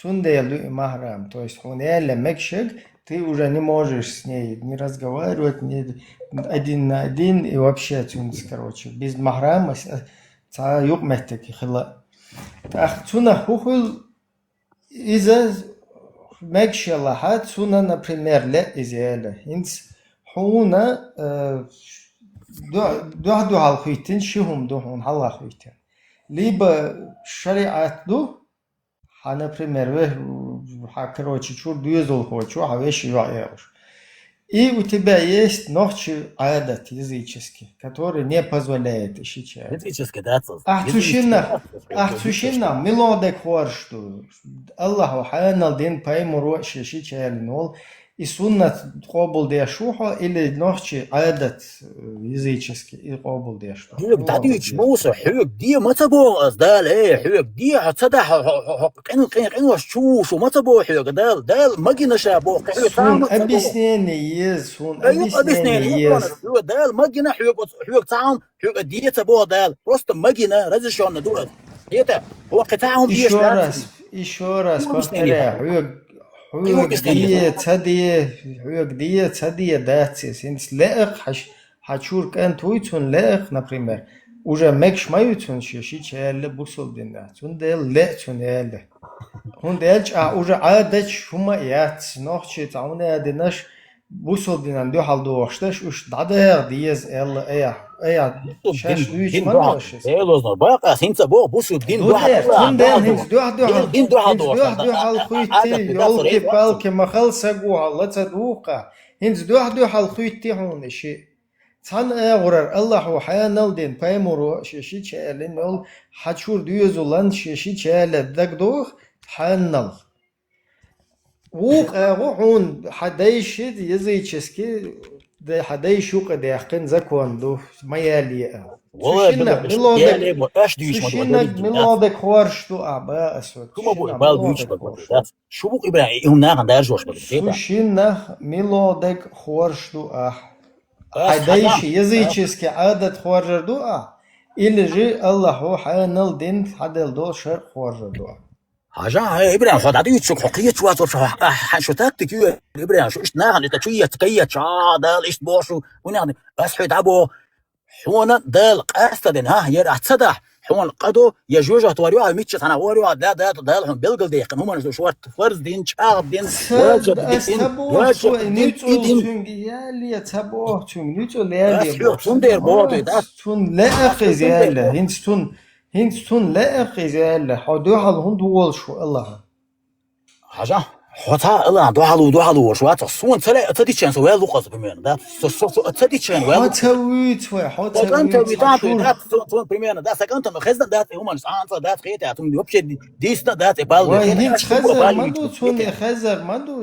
Speaker 2: تون دیالو محرم то есть он яля мекшек ты уже не можешь с ней не разговаривать не один на один и вообще тунс короче без محرم تا юк мехтеки хила так туна хухул إذا مكشلا هات سونا например لا إزالة هنس هونا دو هالخيتين شهم دو هون هالخيتين ليبا شريعة دو например короче чур дуезол хочу а вещи яешь и у тебя есть ночи адат языческий который не позволяет ищечать
Speaker 6: языческий да
Speaker 2: ахтушина мелодик хоршту Аллаху ханал дин паймуру ищечали нол и суннат قابل ديشوها или ночи адат языческий и قابل ديشوها
Speaker 6: حيوك داديش موسى حيوك دي ما تبو أصدال إيه حيوك دي هتصدح قنو شو ما تبو حيوك دال ما جينا شابو
Speaker 2: سون أبيسنيني يز سون أبيسنيني يز
Speaker 6: دال ما جينا حيوك تعاون حيوك دي تبو دال بس ما جينا رزشون دول هيتا هو قطعهم ديش
Speaker 2: إشورس بفترة حيوك دي تدي داتي سنس لأخ حشور كان تويتون لأخ например уже مكش ما يتون شيء شيء بوصل دينا تون دل لا تون يلا هون دلش уже عادش هما يات نوخشي تعونه ديناش بوصل دينا دو حال دوشتش وش داده ديز ال ايه اياد شاش دويش
Speaker 6: دين
Speaker 2: ما
Speaker 6: دوحة
Speaker 2: نوشس
Speaker 6: ديلوزنر باقا سينتا بو بوسو دين دوحة
Speaker 2: تون دين هنز دوح
Speaker 6: دين دوحة
Speaker 2: دوح الخويتي يولكي بالكي مخل سقوها لا تدوقا هنز دوح الخويتي هون شيء تان اغرر الله حيانل دين بايمورو شيشي تشالين يول حتشور ديوزولان شيشي تشال دك دوخ حيانل ووق اغوحون حدايشد يزيتشسكي ده حدايشوق ديحقن زكوان دو ميالي سوشينك ميلودك خورش دو أبا أسود
Speaker 6: كما بو إبال بيوش بقولات شو بو إبراهيم هم ناقن دارجوش بقولات
Speaker 2: سوشينك ميلودك خورش دو حدايش يزيتشسكي عادة خورج دو إلي جي الله هو حيانل دين حدل دو شر خورج دو
Speaker 6: حاجة إبراهيم خد عدو يتشوك حقية شوات شو تاكتك يو إبراهيم شو إشت ناقن إنت شو يتكيت دال إشت بوشو وناقن أسحيد عبو حونا دال قاستدن ير أتصدح حون قدو يجوجه تواريوها ميتشت أنا واريوها دالهم بلغل ديقن هم شوات فرز دين شعب دين
Speaker 2: واجب دين نيتو تونغيالي تابو تونغ نيتو ليالي
Speaker 6: تون دير بوتو
Speaker 2: تون لا أخذ يالا هنستون لا أخذ يالا حدوها الهند والشو الله
Speaker 6: حاجة حتا الله دوحلو وشوات صون تلا تديشان سوي لوقس بمن ده تديشان ولا حتا صون بمن ده سكنت ما خزن ده هم انت ده خيت اتم يوبش ديسنا ده بال
Speaker 2: وين خزر مندو تون خزر مندو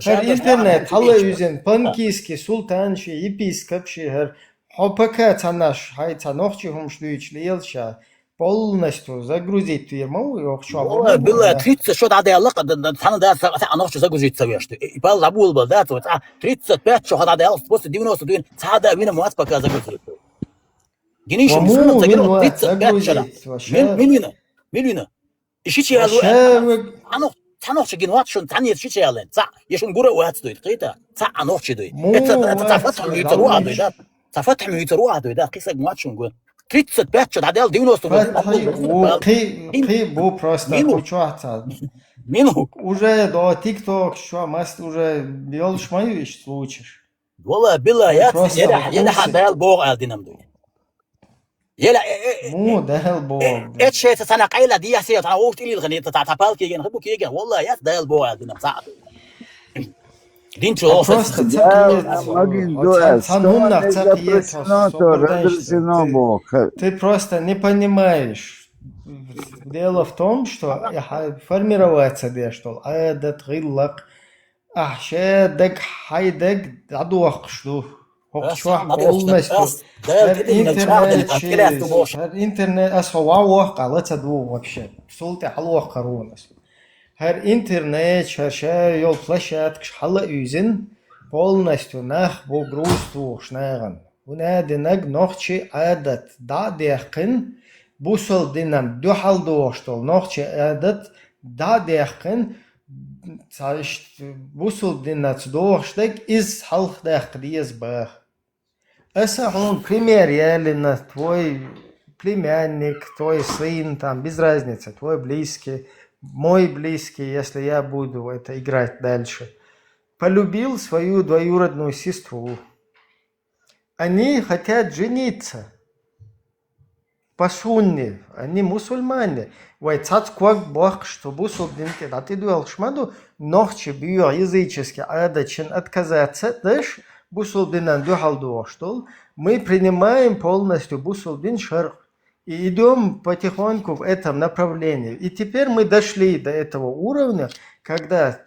Speaker 2: الانترنت هلا يوزن بانكيسكي سلطان شي يبيسكوب شي هر حبكا تناش هاي تنوخشي هم شلويش ليلشا полностью загрузить фирму,
Speaker 6: والله بالله 30 شو هذا علاقة أنا ده أنا شو загрузить سويش يبال لابول بالذات 35 شو هذا علاقة بس 92 هذا مين مواد بكذا загрузить جنيش مسلم تجرب 35 مين إيش شيء أنا شو جنوات شو تاني إيش شيء يالين يشون جورا واحد دوي قيتا أنا شو دوي تفتح ميتروها دوي ده تفتح ميتروها دوي ده قصة جنوات شو نقول 35 شو هذا دينو
Speaker 2: قي بو просто чуата
Speaker 6: Мину
Speaker 2: уже до TikTok شو маст уже بيولش маюш случаешь
Speaker 6: والله بالله يلا حدا البوغ دينام دوي يلا
Speaker 2: مو ده البوغ
Speaker 6: اتش سنه قيله دي سي انا وقت لي الغنيه تاع بالكي يجي نحبك يجي والله يا ده البوغ دينام صعب دين شو
Speaker 2: просто ты просто не понимаешь. Дело в том, что формироваться дештол, этот гиллак, дек хайдек адуах что, полностью. Интернет асхавах, але це дву вообще. Султе халуах коронас. Her интернет, her yol площадка, шхала üzin, полностью нах бо грусту шнаган. ونادنق نوخشي عادت دا ديخن بوصل دينام دوحل دوشتول نوخشي عادت دا ديخن تعيش بوصل دينات دوشتك إز حلق ديخ ديز باخ أسا هون пример ялина твой племянник, твой сын, там без разницы, твой близкий, мой близкий, если я буду это играть дальше, полюбил свою двоюродную сестру. Они хотят жениться по сунне, они мусульмане. Вайцат квак бог, что бусул динки, а ты дуал шмаду, нохче бью язычески, адачин отказаться, дашь, бусул динан духал дуаштол, мы принимаем полностью бусул дин шар и идем потихоньку в этом направлении. И теперь мы дошли до этого уровня, когда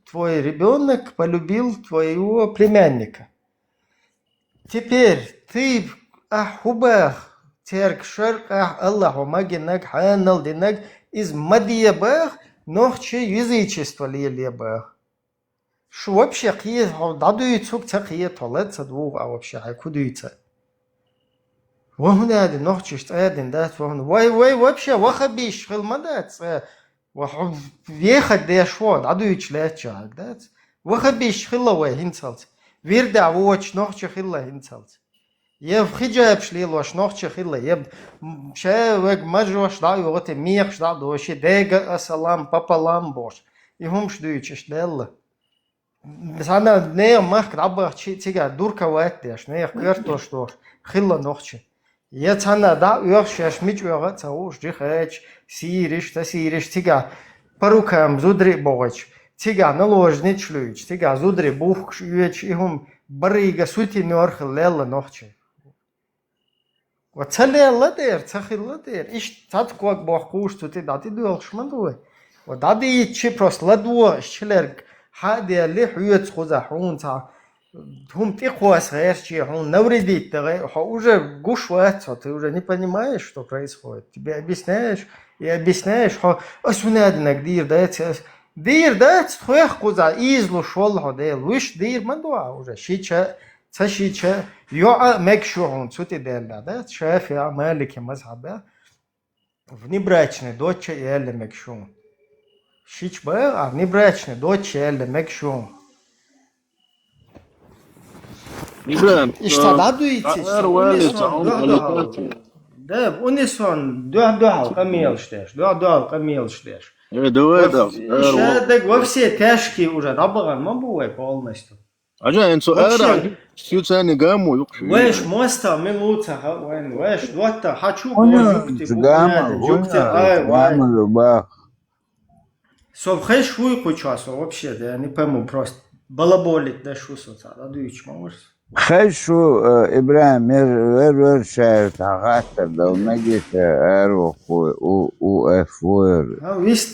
Speaker 2: твой ребенок полюбил твоего племянника. Теперь ты ахубах терк шарк Аллаху магинак ханал динак из мадиябах нохче язычество лиебах. Что вообще кие дадуицук цакие толец двух а вообще хайкудуица. وهنا هذه نخشش تأذن ذات وهنا واي вообще وخبيش في المدات وياخد ده شواد عدو يشلات شاك ذات وخبيش خلا واي هنسالت ويردع ووش نخش خلا هنسالت يب خجاب شليل وش نخش خلا يب شاوك مجوش دعي وغتي ميخش دعي دوشي داقة السلام بابا لام بوش يهمش دويتش دالله أنا نيم ماك عبر شيء تيجا دورك واتيش نيم كرتوش دور خلا نخشة يتنا دا يخشش ميج وقت سووش جيخش سيرش تسيرش تيجا باروكام زودري بوغش تيجا نلوج نيتشلوج تيجا زودري بوخش يوش إهم بريجا سوتي نورخ ليلا نخشة وتسلي الله دير تخي الله دير إيش تاتكوك بوخوش توتي داتي دوغش من دوه ودادي يتشي بروس لدوه إشتلرك حادي اللي حيوت خوزا حون تا هم تقوى صغير شي حون نوريدي تغي уже гуш ватso ты уже не понимаешь что происходит тебе объясняешь и объясняешь ха осунаднак дир дать твоих куза излу шол ходел виш дир мандуа уже шича цашича يوع مكشوعون سوتي ديلا да شايف يا مالك مذهبه внебрачный дочь или мекшун شيش بقى внебрачный дочь или мекшун
Speaker 9: إبراهيم
Speaker 2: اشتغلوا ده унison دو камилштеш ده во все тяжкие уже добран мабуэ полностью
Speaker 9: عجان انسو ارا شو ثاني قاموا يقشوا
Speaker 2: ويش موستا ملوتا وين ويش دوتا хочу جوكتي ай Совхеш хуйку часу вообще, да я не пойму просто. Балаболит да шусу та, да дуич можешь.
Speaker 11: خشو إبراهيم مر شاير تغاتر دو نجيت أروح وأفور.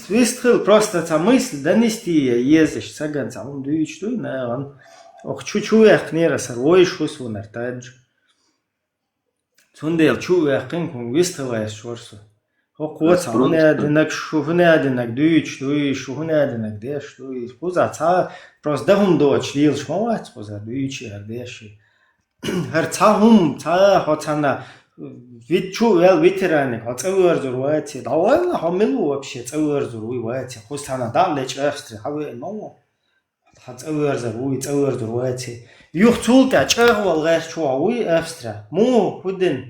Speaker 2: Вистрел просто та мысль донести езешь цаган самым дуич туй, наверное. Ох чу яхнера сарвой шусу нартадж. Цундел чу яхин кун вистрел яш шорсу. Хоқуат هنادنك شو هنادنك دويش دويش شو هنادنك ديش دويش خوزا تا просто دهم دوش ليل شموات خوزا دويش هرديش هر تا هم تا هاتنا вид чу вел ветераник هتصور زرواتي داوال هملو вообще تصور زرواتي خوزتنا دالش أفستري حوي مو هتصور زرواتي يختول تاچه والغير شو حوي أفستري مو خدن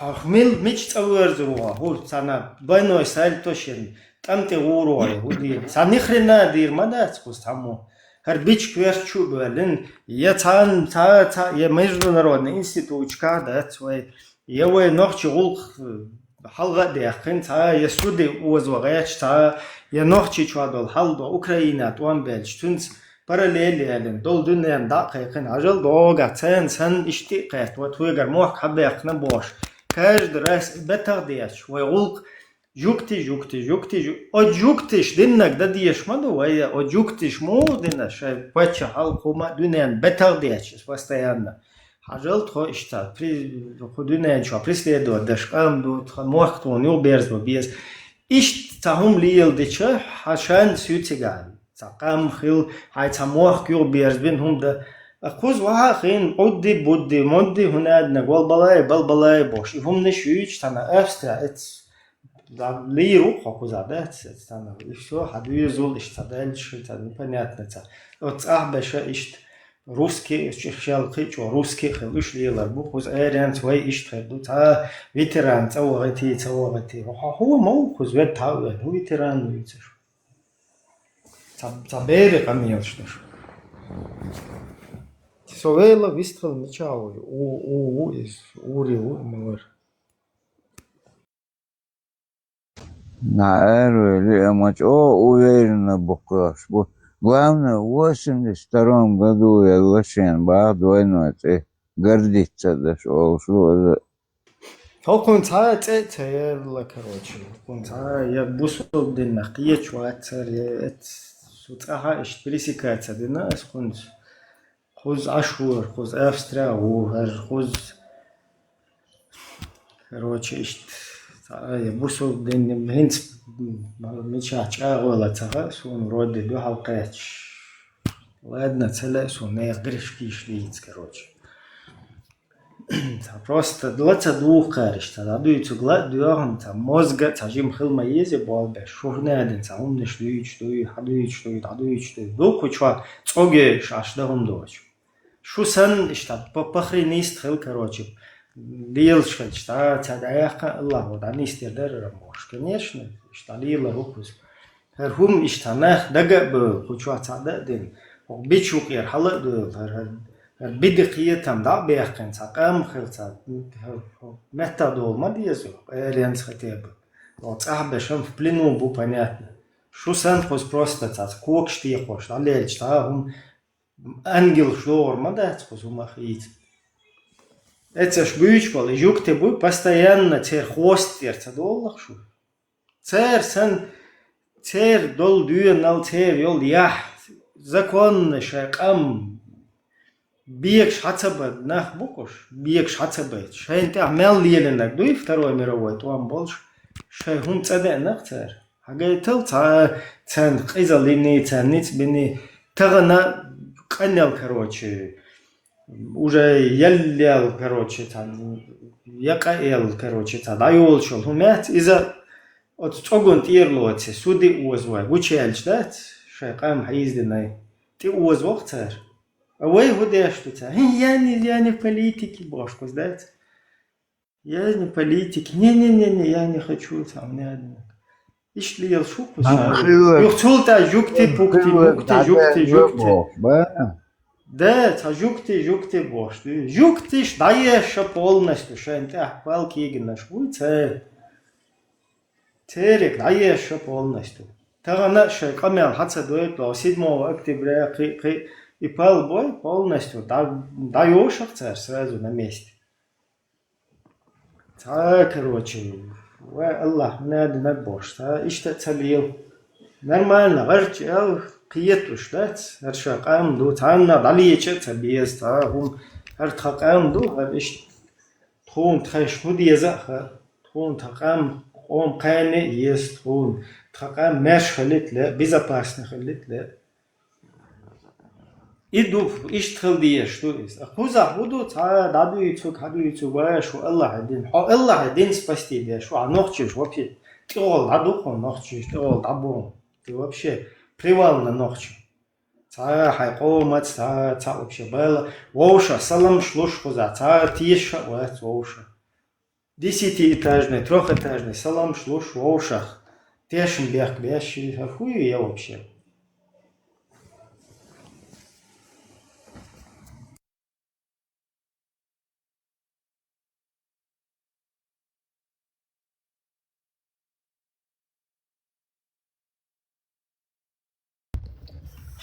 Speaker 2: حمل مش تصور زروها هو سنة بينو سال توشين تامتي غوروي ودي سنخرنا دير ما دارت خوست همو هر بيش كوير شو بولن يا تا يا международный институт كادت وي يوي نوخ غلق حلقة ديخن تا يا سودي وزوغيش تا يا نوخ چوادول حلدو اوكراينا توان بلش تونس параллелен дол дүнен дақиқин ажал дога сен ишти қайт вот выгар мох хабеқна бош каждый раз бетардеш ويغلق جوكتي او جوكتش دينك دا ديش مدو ويا او جوكتش مو دينش بچه حلقو ما دونين بتردش постоянно حاجل تخو اشتا خدونين شو преследуют дашкам до мох то не берзбо без ишт тахум лил дича хашан сютиган سقام خيل هاي تموخ كيو بيرزبين هم ده أخوز وها خين عدي بودي مودي هنا نقول بلاي бош هم نشويش تنا أفسترا إتس لي روح أخوز عدات تنا إيشو حدو يزول إشتدالش تنا понятно تا أتس أحبشة إشت روسكي شخشالقي شو روسكي خلوش ليلر بو خوز أيران توي إشت خدو تا فيتران توغتي هو مو خوز ويد تاوي هو فيتران ويتش Забери камил что ж. Совела вистрел мечау из ури мор.
Speaker 11: نعرف ليه ماتش уверенно بكرة главное в 82 году я вообще بعد войной гордиться да что
Speaker 2: هو كنت تاير короче كنت я бусол ден нахие чуатер سوتها إيش بريسيكات هذينا خوز أشهر خوز أفسترا وهر خوز كروتش إيش يبوسو دين هنس مشاش أغولا تها سون رود دو حلقاتش ладно целая سون يقدرش كيش ليت كروتش просто 22 قارش تا دويتو глад دوغن تا мозга та жим хилма езе болбе шурнаден та умнеш دويч до кучва цоге шашдагум доч шусан иштат пахри нист хил короче дилшка та даяка аллах да нистердер мош конечно шталила рукус хум иштанах дага б кучва та ден بيشوك يرحلق دول بدي قيتهم دا بيحكن ساقام خلصات متى دول ما ديزو ريانس ختيب وتصاحب شم في بلينو بو понятно شو سنخوز просто كوك штихош алельч там ангел шор ما датхоз умахит это ж бычкол и жук ты бу постоянно цер хвост терца доллах шу цер сан цер дол дюнал цер йол я законно шакам бег шацабад нах букош бег шацабад шайн ты амел лиленак дуй второй мировой туам больше шай хум цаде нах цер хагайтыл цан қизалини цан ниц бини тагана канял короче уже яллял короче там яқаел короче там айол шол хумят иза от цогон тиерлоце суди узвай гучелч дат шайқам хайздинай ти узвох цер авай худеш tu цер я не в политике бошку сдать я не в политике не я не хочу там не İşli yıl şu kuşlar. Yok çolta jukti pukti jukti. Да, та жукти бош. Жукти ж даєш повністю, що він так палки на швуйце. Терек даєш повністю. Та на що кам'ян хатса дує 7 октября і пал бой повністю даєш це сразу на місці. Та, короче, Аллах не бош. Та işte целил. Нормально, варчал قيتوش دات هرشا قام دو تانا داليچه تبيز تا هم هر تقام دو هرش تون تخش مديزه تون تقام قوم قانه есть تون تقام مش خلت لا безопасно خلت لا иду иштхил диеш ту из хуза худу та даду ицу баш Allah один спасти да шо анохчиш вообще тол даду хон нохчиш тол дабу ты вообще привал на ночь. Ца хайкомат, ца вообще было. Воуша, салам шлуш хуза, ца тиша, воуша. 10-этажный, 3-этажный, салам шлуш, воуша. Тешин бег, бящий, хую я вообще.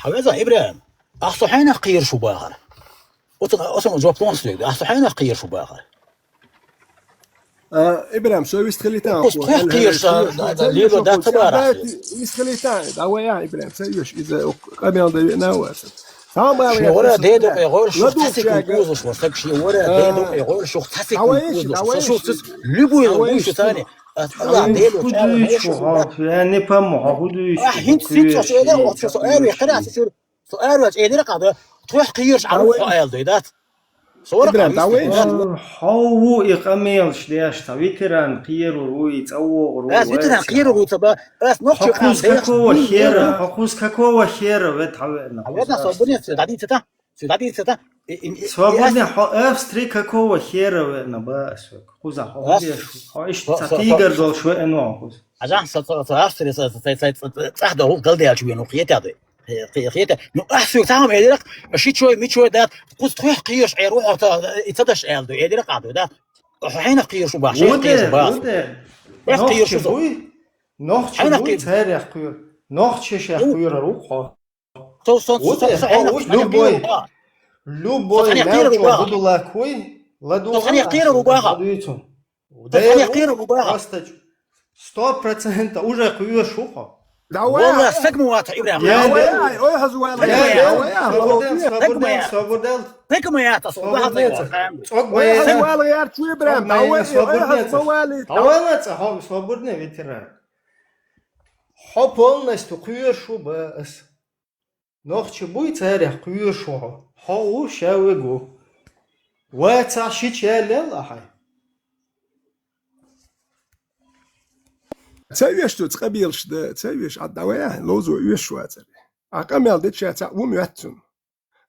Speaker 6: حوازا إبراهيم أخصحينا قير شو باخر أصلا جواب تونسلي أخصحينا قير شو باخر
Speaker 10: إبراهيم شو يستخليتان
Speaker 6: قير ليلو دا تبارك
Speaker 10: يستخليتان دعوة إبراهيم سيوش إذا قبل ضينا واسد
Speaker 6: شي ورا ديدو يغور شو تاسك كوزوش وصك شي ورا ديدو يغور شو تاسك كوزوش شو لبو يغور شو ثاني
Speaker 2: يعني بامو هودو
Speaker 6: هنت سيت شو سؤال يقرأ سؤال واش إيه قاعد تروح قيرش على سؤال ذات صورة
Speaker 2: هو إقاميلش ليش تفكران قيرو روي تأوو
Speaker 6: بس فكران قيرو روي تبا بس نخشى
Speaker 2: حقوس كاكو خيرة حقوس كاكو خيرة وتحوينا
Speaker 6: حوالنا صوبني سودادي ستا
Speaker 2: свободный австрий какого хера вы на бас хуза хоиш тигр дол шо эно
Speaker 6: عشان австрий صح هو قلدي شو انه قيته نو احسو تاهم يدرك مشيت شوي ميت شوي ده قص تروح قيرش يروح يتدش الدو يدرك قاعد ده حين قير شو باش قير باش قير شو
Speaker 2: noch чего царя قير noch чеша قير روح
Speaker 6: то любой
Speaker 2: лячо буду лакой ладу просто 100% уже قير шуха
Speaker 6: والله سقموات إبراهيم سقموات
Speaker 2: свободный ветеран хо полностью قير شو بس نخش بوي تاريخ قير شو هو شاوغو واتعشي تشالل احي
Speaker 10: تسويش تقبيلش ده تسويش عالدوايا لوزو يشواتر عقامل ديت شاتا ومياتون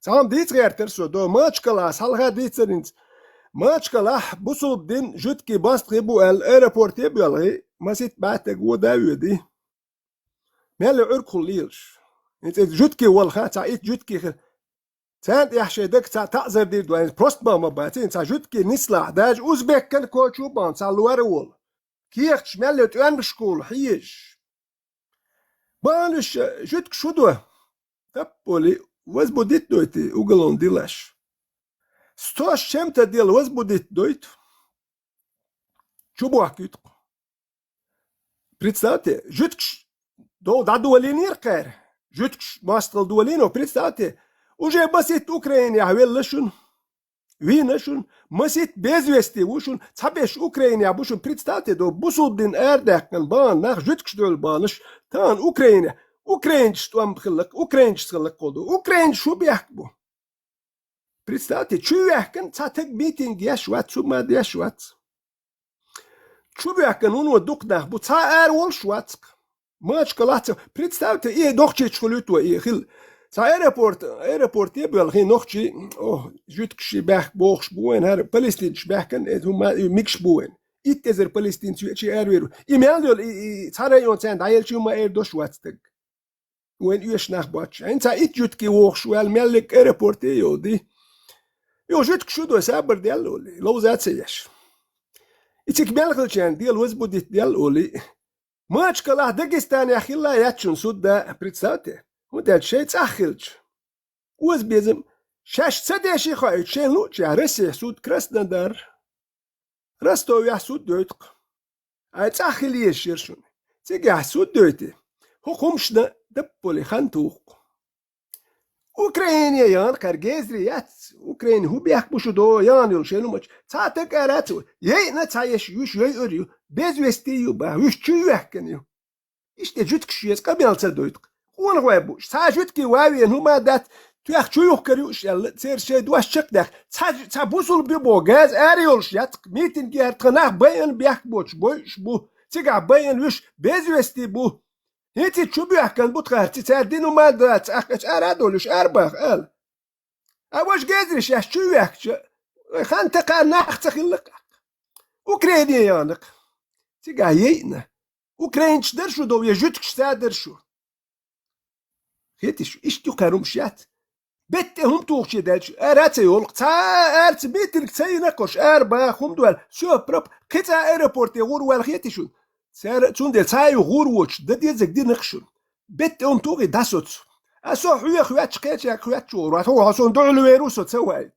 Speaker 10: تعام ديت غير ترسو دو ماتش كلاس حلقة ديت سرينت ماتش كلاح بصوب دين جوتكي باستغيبو الايرابورت يبيلغي ما سيت بعتك وداوي دي ميالي عرقو ليلش انت جوتكي والخا تا ايت جوتكي تانت يحشي دك تا تأزر دير دوان بروست ما باتين تا جوتكي نسلا داج اوزبك كان كوتشو بان تا لوارول كيخ شمال توان بشكول حيش بانش جوتك شدو تبولي وزبوديت دويتي اوغلون ديلاش ستوش شمتا ديل وزبوديت دويت شو بوحكيت представьте жуткш да дуалинир кер жуткш мастал дуалино представьте уже басит Украине хавеллашун винашун масит безвести ушун цабеш Украине бушун представьте до бусуддин эрдекн бан нах жуткш дол баныш тан Украине украинч туам бхылык украинч сылык колду украинч шу бяхбу представьте чуяхкн цатек митинг яшват сумад яшват Чубяка ну дукнах бу ца вол швацк. Мачка лаца. Представьте, и дохчи чхулюту и хил. Ца аэропорт ебел хи нохчи. О, жуткши бах бохш буен хар Палестинч бахкен хума микш буен. Иттезер Палестинч чи арвер. И мелдол и цара yon цан дайел чума до швацтэг. Уен юш нах бач. Энца ит жутки вохш вел мелик аэропорт йоди. Yo жуткшу до сабр делол. Ло зацеш. إتك ملغلشان ديال وزبوديت ديال أولي ماش كلاه داغستان يا أخي لا ياتشون سودا بريتساوتي ودات شي تأخلش وزبيزم شاش تسديشي خايت شين لوتش رسي سود كراسنودار راستو يا سود دويتق أي تأخلي يشيرشون تيجي سود دويتي هو خمشنا دبولي خانتوق أوكرانيا يان كارجيزري يات أوكراني هو بيحكمشوا دو يان يلشينو ماش تاتك أراتو يينا تايش يوش يوريو بيزوستيو با يوش تشو يحكنيو إشتي جوتك شيز قبل تدويتك هون غوابوش تا جوتكي واوين هما دات تيخ تشو يحكريوش يلا تسير شي دواش شك داخ تا بوصل ببوغاز أريولش ياتك ميتين جير تقناخ بيان بيحكموش بوش بو تيقع بيان يوش بيزوستي بو هيتي تشوبي أحكن بطخارتي تاردينو مال دات أخش أرادولش أرباخ قال أواش قادرش يحشو يحكش خان تقال ناخ تخلق أوكرانيا يانق تيقع يينا أوكرانيش درشو دو يجوتكش تادرشو هيتيش إشتو قارومشيات بيت هم توخشي دالش أراتي يولق تا أرت بيتلك تايناقوش أرباخ هم دوال شو برب قطع أيرابورتي غور والخيتيشون سار تون دل تايو غوروش ده دي زك دي نخشون بيت ام توغي داسوت اسو خويا خوات قيت خوات شور هو حسون دولو ويروسو تسوي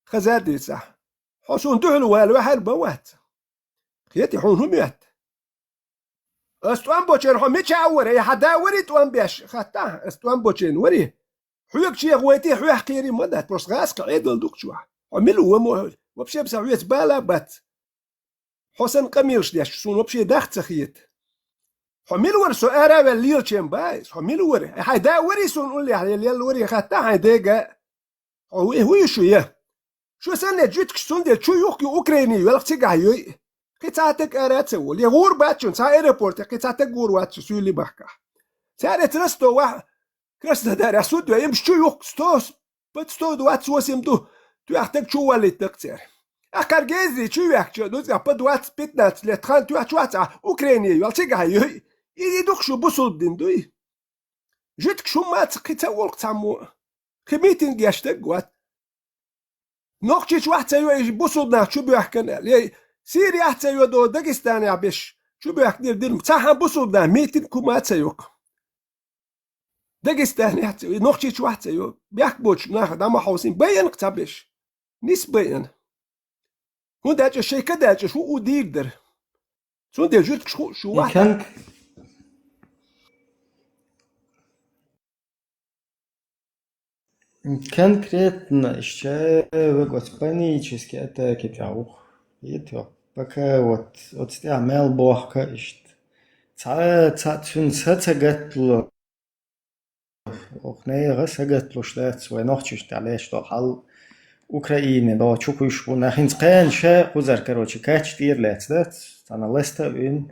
Speaker 10: خزار دي صح حسون دولو والو حال بوات خيتي حون هميات استوان بوچن هم ميچاور يا حدا وريت وان بيش خطا استوان بوچن وري خويك شي غويتي خويا حقيري مدات بس غاسق عيدل دوكشوا عملوا ومو وبشي بسويت بالا بات حسن قميرش ديش سون وبشي داخت خيت حميل ورسو أرا الليل شين بايس حميل وري حيدا وري سون قول لي الليل وري خطا حيدا هو شويه شو سنة جيتك سون ديال شو يوكي أوكراني ولا تيجا يوي قطعتك أرا تسول يغور باتشون سا ايربورت قطعتك غور واتش سو اللي بحكا سارة ترستو واحد كرسنا دار سود ويمش شو يوك ستوس بتستو دوات وسيمدو تو يحتاج شو ولي تكتير أكار جيزي شو يحكي دوز أبد وات بيتنات لتخان تو أشوات أوكرانيا يالتيجا يوي يدوك شو بوصل بدين دوي جيتك شو ما تقيتا ولق تعمو خميتين جاشتك وات نوخشيش واحد سيوي بوصل ناخ شو بيحكنا لي سيري واحد سيوي دو داغستان يا بيش شو بيحكي دير متاحا بوصل ناخ ميتين كومات سيوك داغستان واحد سيوي نوخشيش واحد سيوي بيحكبوش ناخ داما حوسين بيان قتابش نسبيا هون داج الشيء كداج شو ودير شو دير جوتك شو واحد
Speaker 2: Конкретно еще вот панически атаки пяух. Это пока вот стямел бохка ищет. Цун сацагатло. Ох не сагатло шлят свой ночиш далее что хал Украины да чукуш у нахинскан ша хузар короче кач тирлет да тана леста ин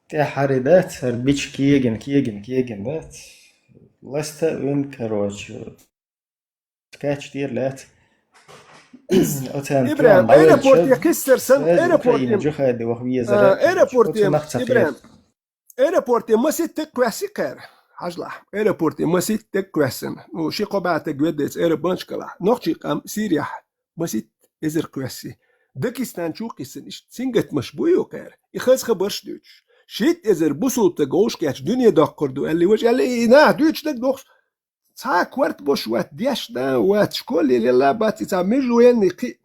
Speaker 2: те харидат сарбич киеген да леста ин короче كاتش دير لات
Speaker 10: إبراهيم أيربورت يكسر سن أيربورت أيربورت إبراهيم أيربورت ما ستك واسكر حجلة ايربورتي مسيت تكوسن وشي قبعة جودت ايربانش كلا نقشي قام سيريا مسيت ازر كوسي داكستان شوقيسن سنجت مشبويو كار يخلص خبرش دوتش شيت ازر بوسو تجوش كاتش دنيا دقردو اللي وجه اللي نا دوتش دك دوخ تا كوارت بوش وات دياش دا وات شكول اللي لا باتي تا ميجوين قي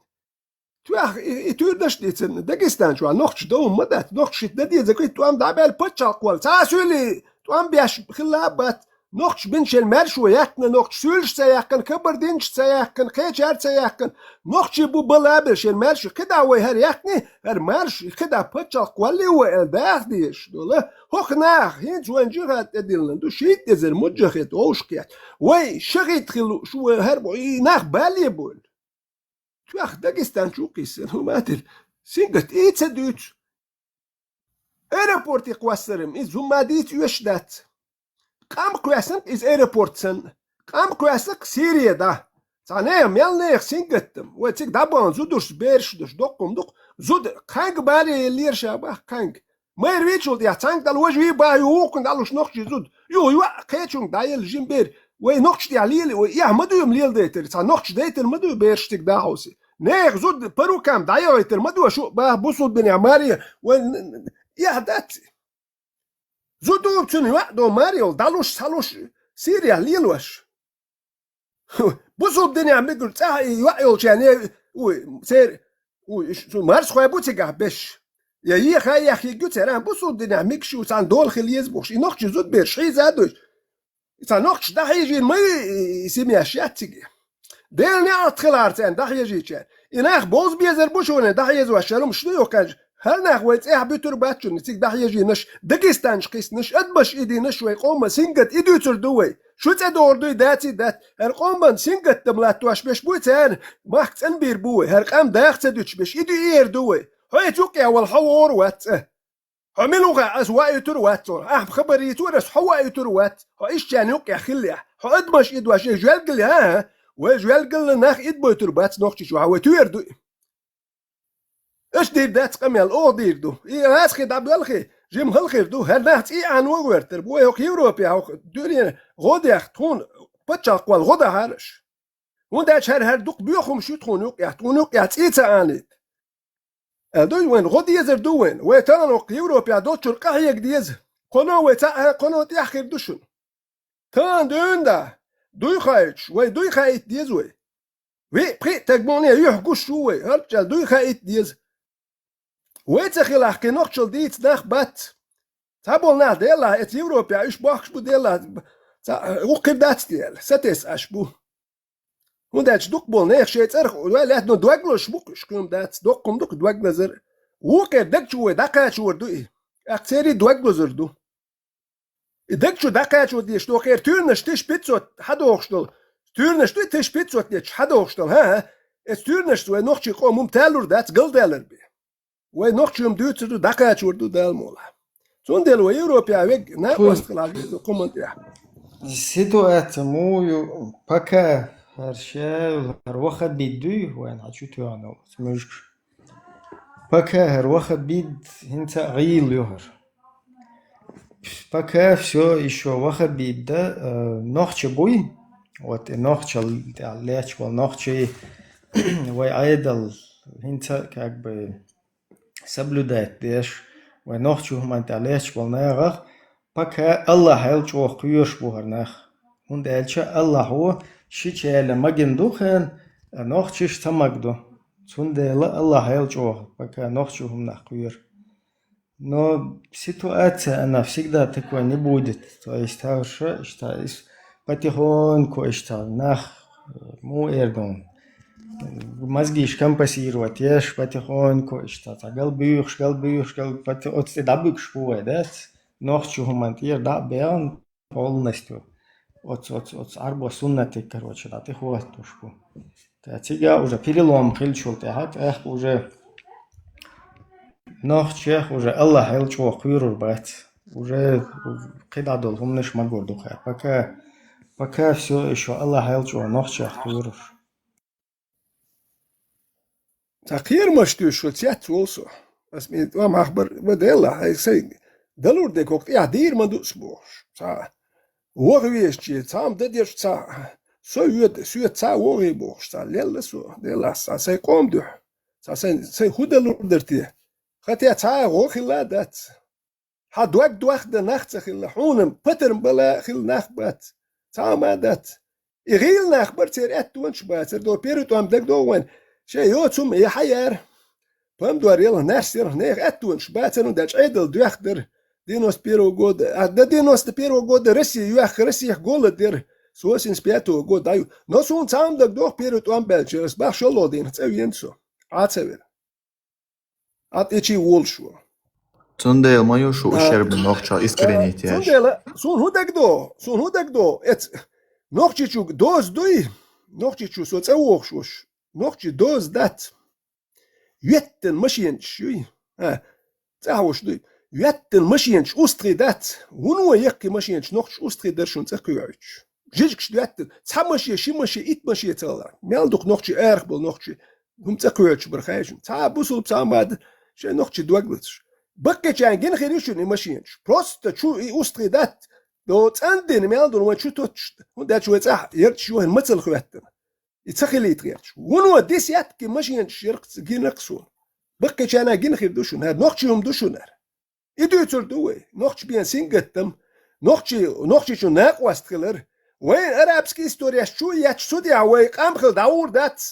Speaker 10: تو يتور داش ديتن داكستان شو نقش دو مدات نقش ددي زكي تو ام دابل باتشال قول تا سولي تو ام بياش خلابات نقش بنش المرشو ياكن نقش سولش سياكن كبر دينش سياكن خيشار سياكن نقش بو بلابش المرشو كدا وي هر ياكني هر مرش كدا باتشال قولي و داخ ديش دوله هوخ ناخ هينج وين جيرات اديلن دو شيت ازر مجخت اوشكيات وي شغيت خلو شو هربو ناخ بالي بول توخ داغستان شوقيسن وماتل سينجت ايتس دوت ايربورت قواسرم از زوماديت يشدات قام كواسن از ايربورتسن قام كواسك سيريا دا تانيم يلنيخ سينجتم وتيك دابون زودوش بيرش دوش دوقم دوق زود كانج بالي لير شابه كانج ما يريتشول دي تانك دال وجهي با يوكن دالوش نوخشي زود يو قيتشون دايل جيمبير وي نوخش دي عليل يا مدو يمليل ديتر تا نوخش ديتر مدو بيرشتك دا هوسي نيخ زود برو كام دايو يتر مدو شو با بوسو الدنيا ماريا وين يا داتي زودو بتوني وقدو ماريو دالوش سالوش سيريا ليلوش بوسو الدنيا عم بيقول تاهي يوقيو يعني سير مارس خويا بوتيقا بش يا خاي يا اخي قلت انا بوسو الدنيا ميكشو تاع دول خلي يزبوش ينوخش زود بيرشي زادوش تنوخش دا يجي ما يسمي اشياء تيجي ديرني ادخل ارتين دا يجي كان يناخ بوز بيزر بوشونه دا يزوا شلوم شنو يوكاج هل ناخويت بيتر باتشن تيك دا يجي نش داغستان قيس نش ادبش ايدي نش ويقوم سينجت ايدوتر دوي شو تدور دوي داتي دات القوم سينجت تملات واش باش بوتان ماخت انبير بوي هرقام داخت دوتش باش ايدو اير دوي هاي توقع والحور وات عملوا غا أزواء تروات خبري تورس حواء تروات إيش يعني يوقع خليه أدمش إد واش جوال قل ها وجوال قل ناخ إد بو تربات نوختي شو هو تويردو إيش دير دات قميل أو ديردو إيه هاس خد عبد الخي جيم هالخير دو هل ناخت إيه عن وورتر بو هوك يوروبيا هوك دورين غودي أختون بتشا قوال غودا هارش ونداش هر دوق بيوخم شو تخون يوقع تيتا آنيت دوي وين غودي يزر دوين ويتانو يوروبيا دوتشر قهيك ديز قنو ويتا قنو تيخير دوشن تان دوندا دوي خايتش وي دوي خايت ديز وي بري تاكبوني يحكوش شو وي هرجال دوي خايت ديز ويتخيل احكي نوخشل ديت ناخ بات تابولنا ديلا ات يوروبيا ايش باخش بو ديلا وقف دات ديال ستس اشبو ونداش دوك بول نيخ شيت ارخ ولا نو دوغلوش بوكش كوم دات دوكم دوك دوغلزر وكر دكشو دكاشو دوي اكثري دوغلزر دو دكشو دكاشو ديش دو خير تورنش تش بيتزوت حدوخشتل تورنش تش بيتزوت نيش حدوخشتل ها اس تورنش و نوخشي قوم تالور دات جلدالر بي و نوخشم دوت دكاشو دو دالمولا زون ديلو يوروبيا ويج ناقص خلاص كومنت يا
Speaker 2: سيتوات مو باكا هرشال هروخة بيدوي وين عشوتو أنا سمجش باكا هروخة بيد هنتا غيل يهر باكا فشو يشو وخة بيد ده نوخش بوي وات نوخش الليش والنوخش وي عيدل هنتا كأكب سبلودات ديش ونوخش هم انت الليش والناغ باكا الله هيلش وقيوش بوهر ناخ und الله هو شيء ماجن دوخن نوخش تماجدو سوندلا الله هيلجوه بكا نوخشهم نخير но ситуация она всегда такой не будет то есть хорошо что потихоньку что нах муэрдон мозги компенсировать ешь потихоньку что галбюх от дабык шпуэ да нохчухум антир да беан полностью от арбо суннаты короче да ты хватушку тига уже перелом хилчул тахат уже нохчех уже Аллах хилчу куйрур бат уже кидадол хумнеш магорду хай пока все еще Аллах хилчу нохчех куйрур
Speaker 10: تغيير مشتوش وتيات وصو بس مين ما أخبر بديلا هاي سيد دلور ديكوك يا دير ما دوس بوش صح وغويشتي تام دديش تا سو تا وغي بوخ تا ليلا سو ليلا سا قوم دو سا هودل درتي خاتي تا وغي لا دات حدوك دوخ د نخت خل حونم بترم بلا خل نخبت تا ما دات يغيل نخبر تير اتونش باتر دو بيرو تو ام دك دو وين شي يوتسم يا حيار فهم دور يلا ناشر هناك اتونش باتر وداش عيدل دوخدر دينوس بيرو جود دا دينوس بيرو جود رسي يوخ رسي جول دير سوسين سبياتو جود دايو نوسون تام دك دو بيرو تو ام بلچرس باخ شلو دين تسوينسو عاتسوير اتشي وولشو
Speaker 1: Цундел мою шу ущерб нохча искренне тяж.
Speaker 10: Цундела сун худак до эт нохчичук доз дуй нохчичу со цеохшуш нохчи доз дат юеттен машинч юй цахуш дуй юеттен машинч устри дат гуну якки машинч нохч устри дершун цехкуйч жижкш юеттен цамаши шимаши итмаши цала мелдук нохчи эрхбол нохчи гум цехкуйч бархайшн ца бусул цамад ше нохчи дуаглыч بقى جانجين خيريشون ماشينش بروست شو أستري دات دو تندين ميالدون ما شو توتش وده شو يتصح يرتش شو هالمثل خواتنا يتسخلي يتغيرش ونو ديس ياتكي ماشينش يرقص جين رقصون بقى جانجين خير دوشون هاد نوختشهم دوشون هاد يدو يتر دوي نوختش بيان سينجتم نوختشي شو ناقوا استغلر وين أرابسكي استوريا شو ياتش سودي عوي قامخل داور دات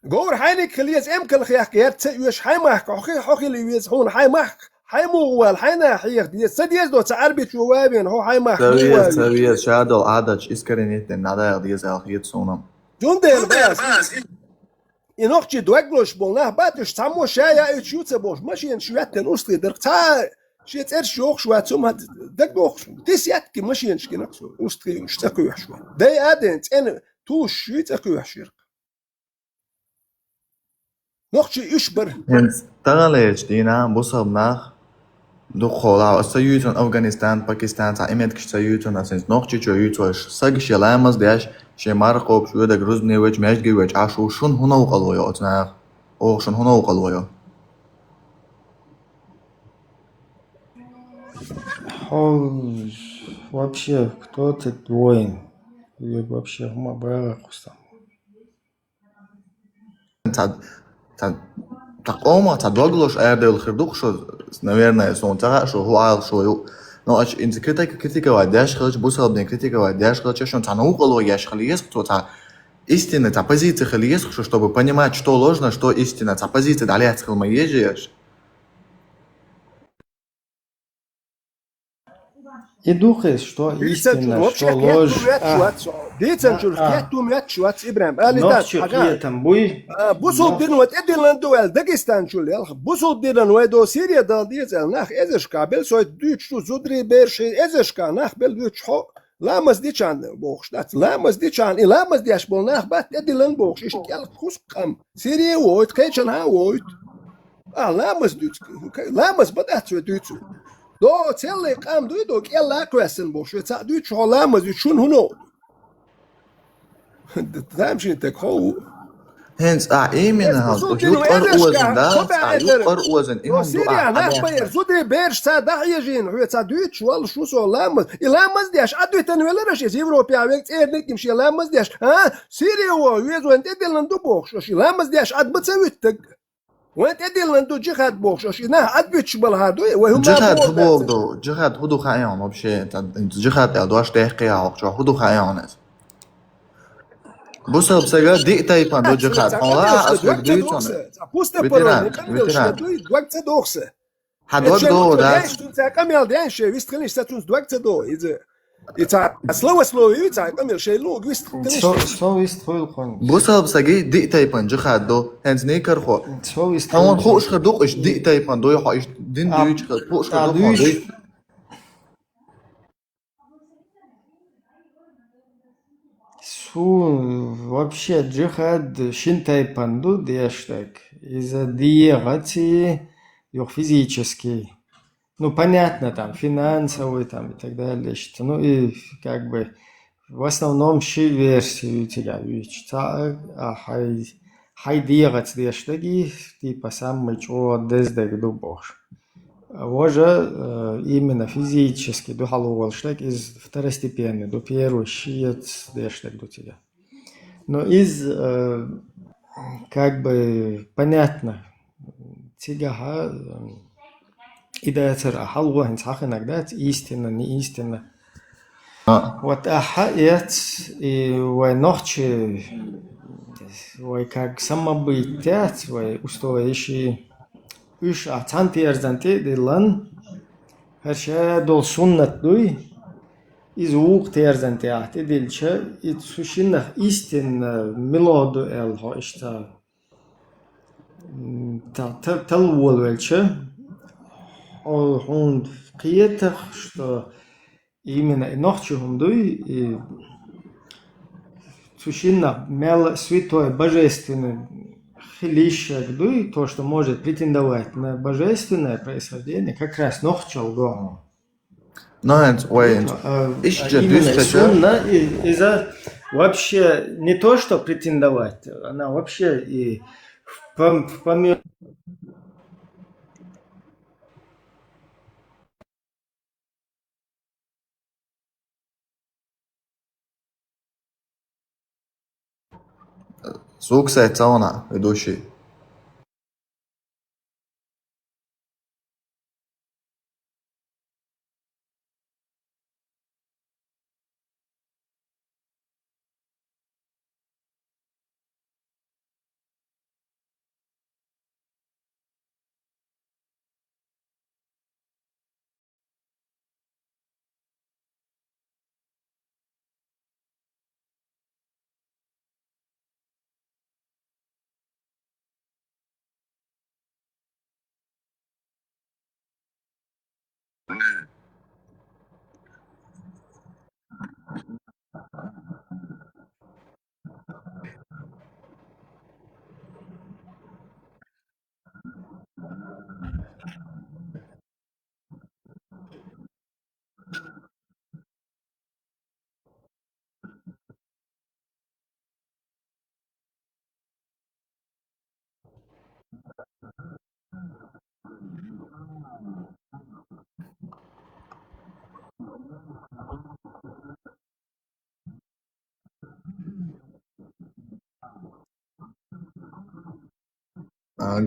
Speaker 10: جور حينك خليز امكن خياك يرت يش حيماك حقي ليز هون حيماك حيموال حينا حيخ دي سديز دو تعربي شو وابين هو حيماك
Speaker 1: سوية شادو عادج اسكرينيت ناداير ديز الخيط صونم
Speaker 10: جون ديل باس ينوختي دوغلوش بولناه باتش تامو شايا اتشوت بوش ماشي شوات نوستري درتا شيت ارش يوخ شوات ثم دك بوخ ديس ياتكي ماشي نشكي نقصو اوستري نشتكو شو داي ادنت ان توش شيت اكو شير نوختي يشبر
Speaker 1: هنس تغليش دينا بوصل ناخ دو خولا سيوتون افغانستان باكستان تا امد كش سيوتون اسنس نوختي جو يوتوش ساغش يلامز داش شي مارقوب شو دا گروزني وج ماجگي وج عاشو شون هنا وقلويا اتنا او شون هنا وقلويا
Speaker 2: Вообще, кто этот воин? Или вообще в Мабарахустам?
Speaker 1: تقوم تدوغلوش اردل خردوق شو наверное сон тара шо хуал шо но ач инз критика вадяш хлыч бусал бен критика вадяш хлыч шон тануqlo яш хлиес кто та истина та позиция хлиес чтобы понимать что ложно что истина та позиция далее хлма ежеш
Speaker 2: И духе, что истина, что ложь.
Speaker 10: ديتنجور كاتو ماتشوات ابراهيم
Speaker 2: نوختي قيتم بوي
Speaker 10: بوصل دينوات ادلان دوال داغستان شو اللي بوصل دينان ويدو سوريا دال ديزل ناخ ازش كابل سويت دوتش تو زودري بيرشي ازش كا ناخ بل دوتش حو لا مزديچان بوخشتات لا مزديچان لا مزديش بول ناخ بات ادلان بوخش يال خوس قام سوريا ويت كيچن ها ويت لا مزديت لا مزبدات دوتش دو تيلي قام دو كيلا كويسن بوخش تا دوتش لا مزديچون هنو تمشي انت هو
Speaker 1: هنس ايمن هاز يقر اوزن دا يقر اوزن
Speaker 10: ايمن سيريا نخبير زودي بيرش تا دحيجين هو تا دوتش ولا شو سو لامز لامز ديش ادو تنويل رش يوروبيا وقت ايدك يمشي لامز ديش ها سيريا هو يزو انت دلن دو بوخش شي لامز ديش اد بتسويتك وانت دلن دو جهاد بوخش شي نا اد بيتش بالهادو وهم
Speaker 1: جهاد بوغدو جهاد هدو خايون вообще انت جهاد ادواش دقيقه او هدو خايون بوصل بسجا دقيقة يفهم دوجي خات الله أسوق ديتون فيتران
Speaker 10: دوقت دوخسة
Speaker 1: حدوق دو داش
Speaker 10: كمل دين شيء ويستخليش تاتونس دوقت دو إذا سلو يتع كمل شيء لو ويستخليش
Speaker 2: سو يستخل خون
Speaker 1: بوصل بسجا دقيقة يفهم جو خات دو هنز نيكر خو
Speaker 2: سو يستخل
Speaker 1: هون خوش خدوق إيش دقيقة يفهم دو يحو إيش دين دويش خوش خدوق
Speaker 2: Вообще джихад шинтай панду дештак из-за диегати юх физический. Ну понятно там финансовый там и так далее. Что, ну и как бы в основном щи версию тебя видишь. Хай диегат дештаги типа сам мычо дездек дубош. именно физически до халуолштек из второстепенный, до первый щиец дештек до тебя. Но из как бы понятно, тигаха и да цера халуа хинцах иногда истинно, не истинно. Вот ахаят и вой ночи, вой как самобытец, вой устоящий üç atanti erzanti dilan her şey dol sunnet duy iz uq terzanti ahti dilçe it sushinna istin melodu el ha işte tal wol welche o hund qiyetach что именно ночью дуй sushinna mel святой божественный Хилищак, дуй, то, что может претендовать на божественное происхождение, как раз нохчал го.
Speaker 1: Nein,
Speaker 2: Именно сунна из-за вообще не то, что претендовать, она вообще и в помимо
Speaker 1: Sukset ona, ведущий.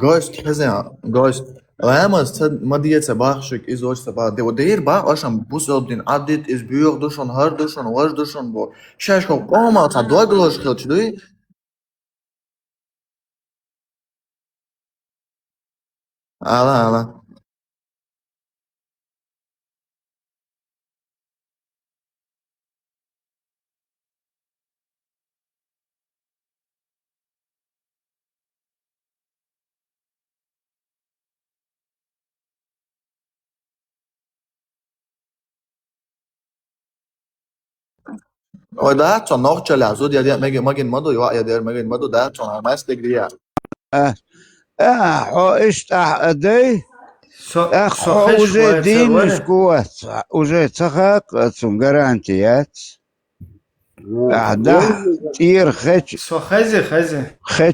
Speaker 1: Gost, gost. Lēmās, tad madiece bāxšik izočta bā. Devo deir bā, ašam buselbdin adit iz büyük duşun, har duşun, var duşun bu. Şaşko qoma ta dogloş qilchdi. Ala. O daton noqchale azud ya magin madu ya der magin madu daton armastik diya.
Speaker 11: اشتح أدي уже ديمش قوات уже تخاق تسم جرانتيات أحده تير خش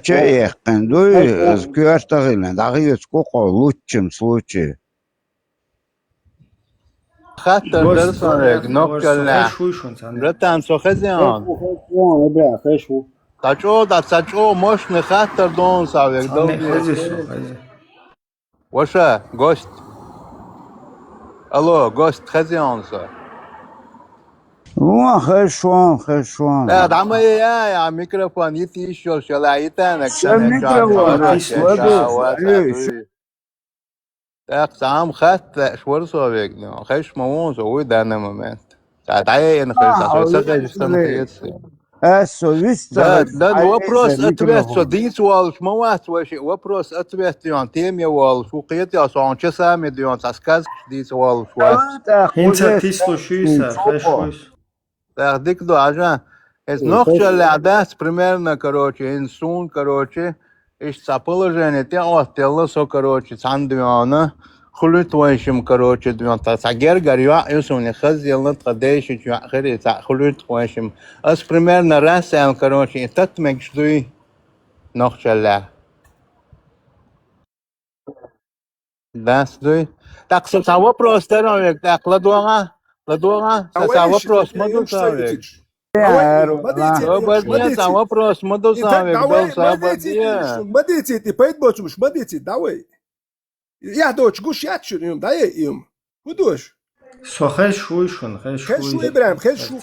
Speaker 11: يقن دوي زكير تغيلن دقيقة كوكو لوتشم سلوتشي
Speaker 3: خطر درسونه نوكل رتان سوخزيان تاچو مش نخطر دون ساويك دو وشا гость алло гость خزيان صار
Speaker 11: خشوان
Speaker 3: لا دعما يا ميكروفون يتيشو شلايتانك سام خط شور سويك خش موز وي دانا مومنت تعالى نخش سوي Да, вопрос ответ, что динс уолш моват вообще вопрос ответ он теме уолш уқет я сон часами дион сказки динс уолш
Speaker 2: Hinter тислушуйся, хэшуйся.
Speaker 3: Так, дикдо ажа. Es нохчал лядас примерно, короче, инсун, короче, иш положение те отело со, короче, сандвиона, хулютвайшим, короче, двион та сагер гарюа, юсуне хазелна традейши чуа хери та хулютвайшим. As примерно расел, короче, и тат мекшдуй нохчал ля. Здравствуй. Так, вопрос, здоровик. Так, Ладога, вопрос, молодой человек. Добрый вопрос, молодой человек, был сободня.
Speaker 10: Мадите, ты поет бочмуш, мадите, давай. Я дочь гуш ячу, да им. Будешь?
Speaker 2: Сохай шуйшун, хай шуй.
Speaker 10: Хай шуй, Ибраим, хай шуй.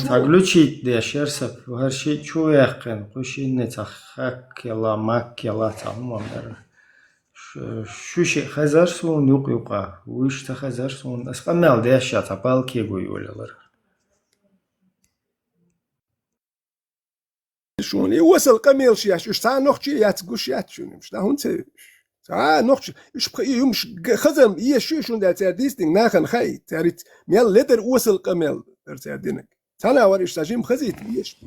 Speaker 2: Таглучит дешерса, варши чуяхкен, кушинне цахакела макела тамамер. Шуши хазарсун юqa, уишта хазарсун. Асқамел дешя тапалки гуйулалар.
Speaker 10: شون يوصل قميل شياش وش تاع نوختي ياتقوش ياتشون مش تاع هونت تاع نوختي مش يمش خزم هي شون دا تاع ديستين ناخن خي تاريت ميل لتر وصل قميل تاع دينك تانا وريش تاجيم خزيت بيش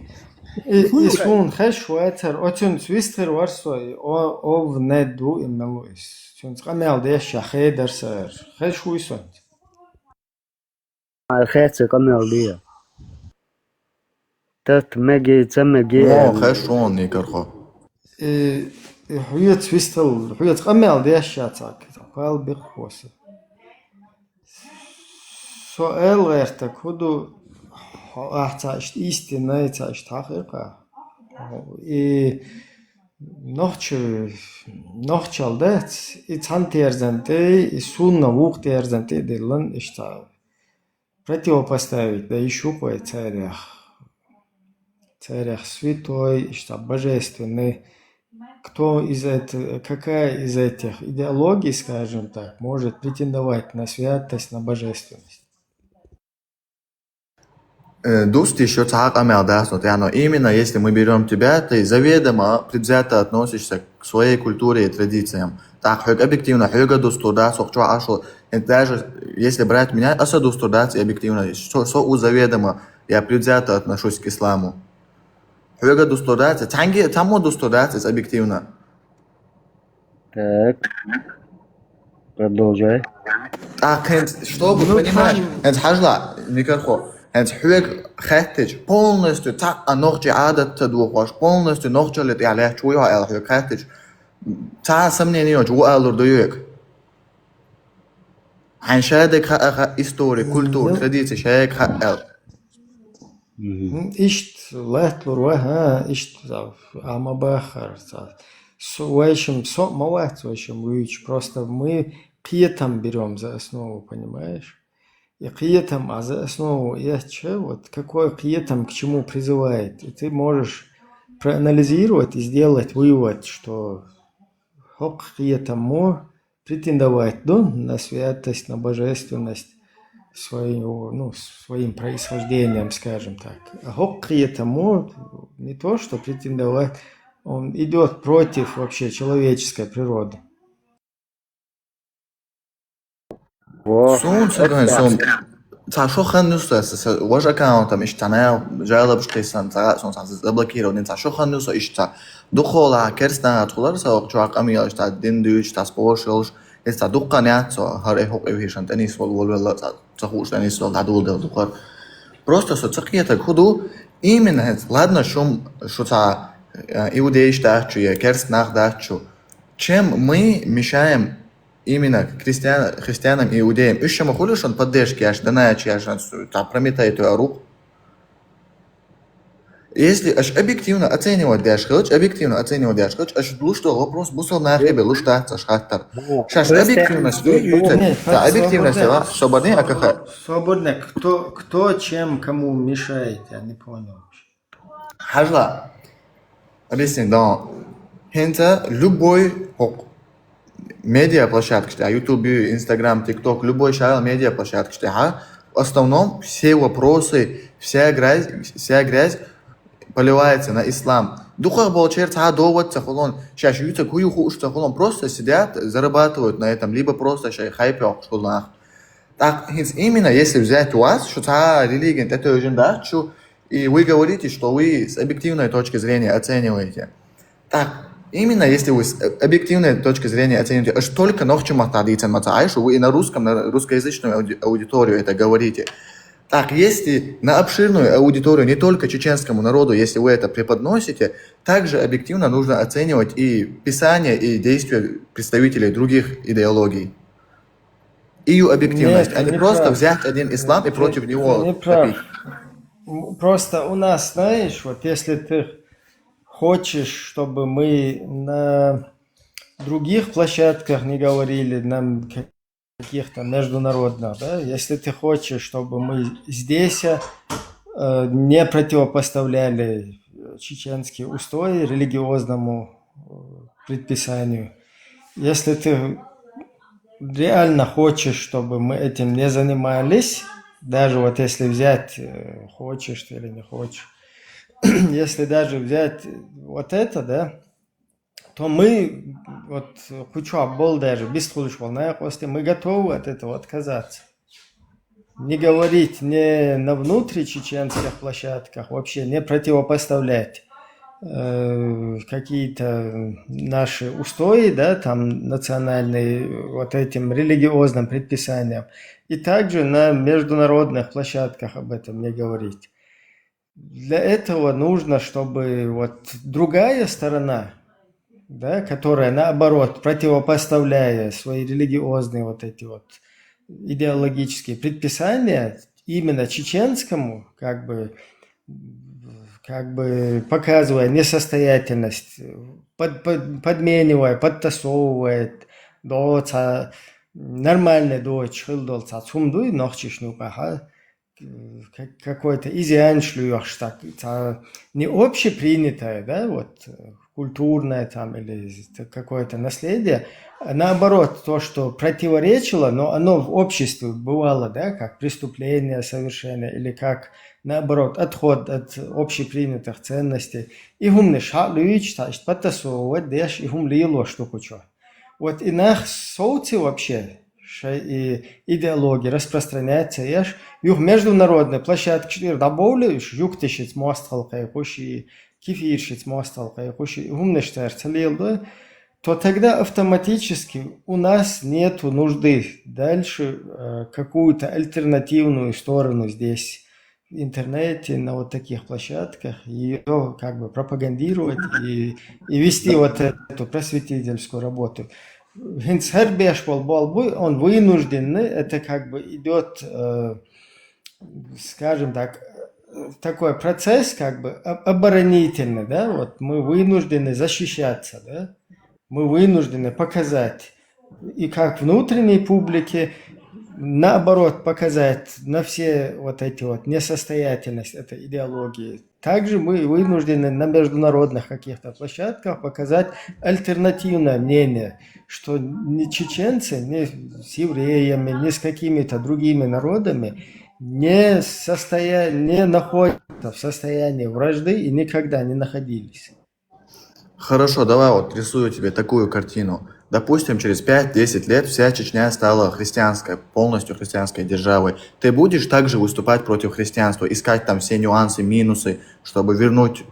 Speaker 2: يسون خش واتر اوتون سويستر ورسوي او ندو املويس شون قميل ديش خي درسر خش ويسون
Speaker 17: الخيط قميل دي تات مجي تمجي
Speaker 1: خشون يكرخو
Speaker 2: حيت فيستل حيت قمل ديش شاتك قال بخوس سؤال غيرتك هدو احتاجت استناي تاجت حقيقة نوخشال دات اتان تيرزنتي سунна вух тиерзенти дилан ишта противопоставить да еще кое царях святой, что божественный, какая из этих идеологий, скажем так, может претендовать на святость, на божественность?
Speaker 1: Дуст еще так амелдаснут. Именно если мы берем тебя, ты заведомо предвзято относишься к своей культуре и традициям. Так, объективно, дустурдас, даже если брать меня, дустурдас и объективно, что заведомо я предвзято отношусь к исламу. Дустурдас, тому дустурдас объективно.
Speaker 17: Так, продолжай.
Speaker 1: Так, чтобы понимать, хажла, Никархо. حوك خاتج полностью так نخجي عادة تدوخوش полностью نخجي اللي عليه شوية على حوك خاتج تا سمنينيو جوا ألور دويك عن شادك خا إستوري كولتور تراديسي شاك خا
Speaker 2: إشت لاتلور وها إشت أما бахар вещим мовать вещим вич просто мы пьетом берем за основу, понимаешь? И киетам, а за основу вот какой киетам к чему призывает. И ты можешь проанализировать и сделать вывод, что хок киетам претендовать на святость, на божественность своим происхождением, скажем так. А хок киетам не то, что претендовать, он идет против вообще человеческой природы.
Speaker 1: سون تا شو خنوس واش اكاونت مش تانا جالب قيسان تا سون تا زبلكيرو نين تا شو خنوس اشتا دخولا كرسنا تخولر سو جواق امي اشتا دين دوش تا سبوشلش استا دقنات سو هر هوق ايشن تنيس ولا تخوش تنيس ولا دول دقر просто со цакиета ходу именно ладно что та иудеи штачу я керснах дачу чем мы мешаем именно христианам и иудеям. Еще мы хулишь он поддержки, аж данаячи, аж прометает эту руку. Если аж объективно оценивать дяшхилч, аж лучше вопрос бусал на хлебе, лучше аж хаттар. Сейчас объективность, объективность, свободный, а какая?
Speaker 2: Свободный, кто чем кому мешает, я не понял.
Speaker 1: Хажла, объясни, да, хенца любой медиаплощадка, YouTube, Instagram, TikTok, любой шарил медиаплощадка, в основном все вопросы, вся грязь поливается на ислам. Духах получается, довод, сейчас ются куюху, что просто сидят, зарабатывают на этом, либо просто хайпят, что так, именно если взять у вас, что религия, это уже дачу, и вы говорите, что вы с объективной точки зрения оцениваете. Так, именно если вы с объективной точки зрения оцените, аж только нохчума традиция матаишу, вы и на русскоязычную аудиторию это говорите. Так, если на обширную аудиторию, не только чеченскому народу, если вы это преподносите, также объективно нужно оценивать и писание, и действия представителей других идеологий. Ее объективность,
Speaker 2: Нет,
Speaker 1: а не
Speaker 2: не
Speaker 1: просто
Speaker 2: прав.
Speaker 1: взять один ислам и против
Speaker 2: Ты
Speaker 1: него
Speaker 2: не прав.
Speaker 1: топить.
Speaker 2: Просто у нас, знаешь, вот если ты хочешь, чтобы мы на других площадках не говорили нам каких-то международных, да, если ты хочешь, чтобы мы здесь не противопоставляли чеченские устои религиозному предписанию, если ты реально хочешь, чтобы мы этим не занимались, даже вот если взять, хочешь ты или не хочешь, если даже взять вот это, да, то мы, вот, кучу был даже, без после, мы готовы от этого отказаться. Не говорить не на внутричеченских площадках, вообще не противопоставлять какие-то наши устои, да, там национальные, вот этим религиозным предписаниям, и также на международных площадках об этом не говорить. Для этого нужно, чтобы вот другая сторона, да, которая наоборот, противопоставляя свои религиозные вот эти вот идеологические предписания именно чеченскому, как бы показывая несостоятельность, подменивая, подтасовывает, нормальный дочь, какой-то не общепринятое, да, вот, культурное там или какое-то наследие, а наоборот, то, что противоречило, но оно в обществе бывало, да, как преступление совершенно или как, наоборот, отход от общепринятых ценностей. И гумны шалюич, значит, подтасовывать, дэш, и гум лило штуку чё. Вот и на соуте вообще и идеология распространяется, ешь, юг международной площадки, что добавляешь, юг тысяч мостал, кайкуши, кефирщиц мостал, кайкуши, гумныштер целил, да, то тогда автоматически у нас нету нужды дальше какую-то альтернативную сторону здесь в интернете, на вот таких площадках, ее как бы пропагандировать и вести вот эту просветительскую работу. Он вынужден, это как бы идет, скажем так, такой процесс как бы оборонительный, да, вот мы вынуждены защищаться, да, мы вынуждены показать и как внутренней публике, наоборот, показать на все вот эти вот несостоятельность этой идеологии. Также мы вынуждены на международных каких-то площадках показать альтернативное мнение, что ни чеченцы, ни с евреями, ни с какими-то другими народами не находятся в состоянии вражды и никогда не находились.
Speaker 1: Хорошо, давай вот рисую тебе такую картину. Допустим, через 5-10 лет вся Чечня стала христианской, полностью христианской державой. Ты будешь также выступать против христианства, искать там все нюансы, минусы, чтобы вернуть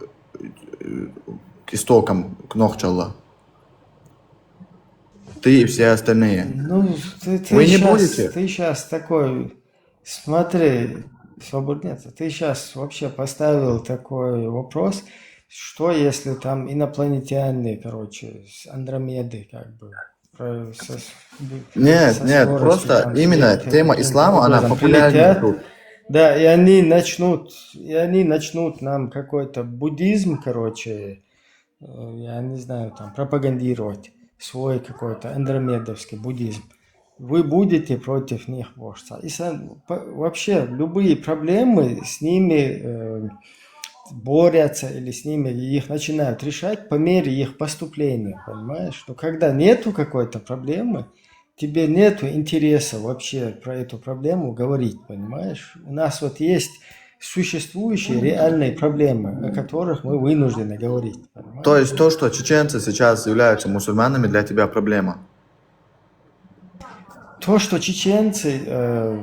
Speaker 1: к истокам, к Нохчалла? Ты и все остальные.
Speaker 2: Ну,
Speaker 1: Вы не будете?
Speaker 2: Ты сейчас такой, смотри, свободница, ты сейчас вообще поставил такой вопрос, что если там инопланетяне, короче, с Андромеды, как бы.
Speaker 1: Нет, просто там, именно тема ислама, она популярнее тут.
Speaker 2: Да, и они начнут нам какой-то буддизм, короче, я не знаю, там, пропагандировать свой какой-то андромедовский буддизм. Вы будете против них бороться. И вообще любые проблемы с ними борются или с ними их начинают решать по мере их поступления, понимаешь? Но когда нету какой-то проблемы, тебе нету интереса вообще про эту проблему говорить, понимаешь? У нас вот есть существующие реальные проблемы, о которых мы вынуждены говорить. Понимаешь?
Speaker 1: То есть то, что чеченцы сейчас являются мусульманами, для тебя проблема?
Speaker 2: То, что чеченцы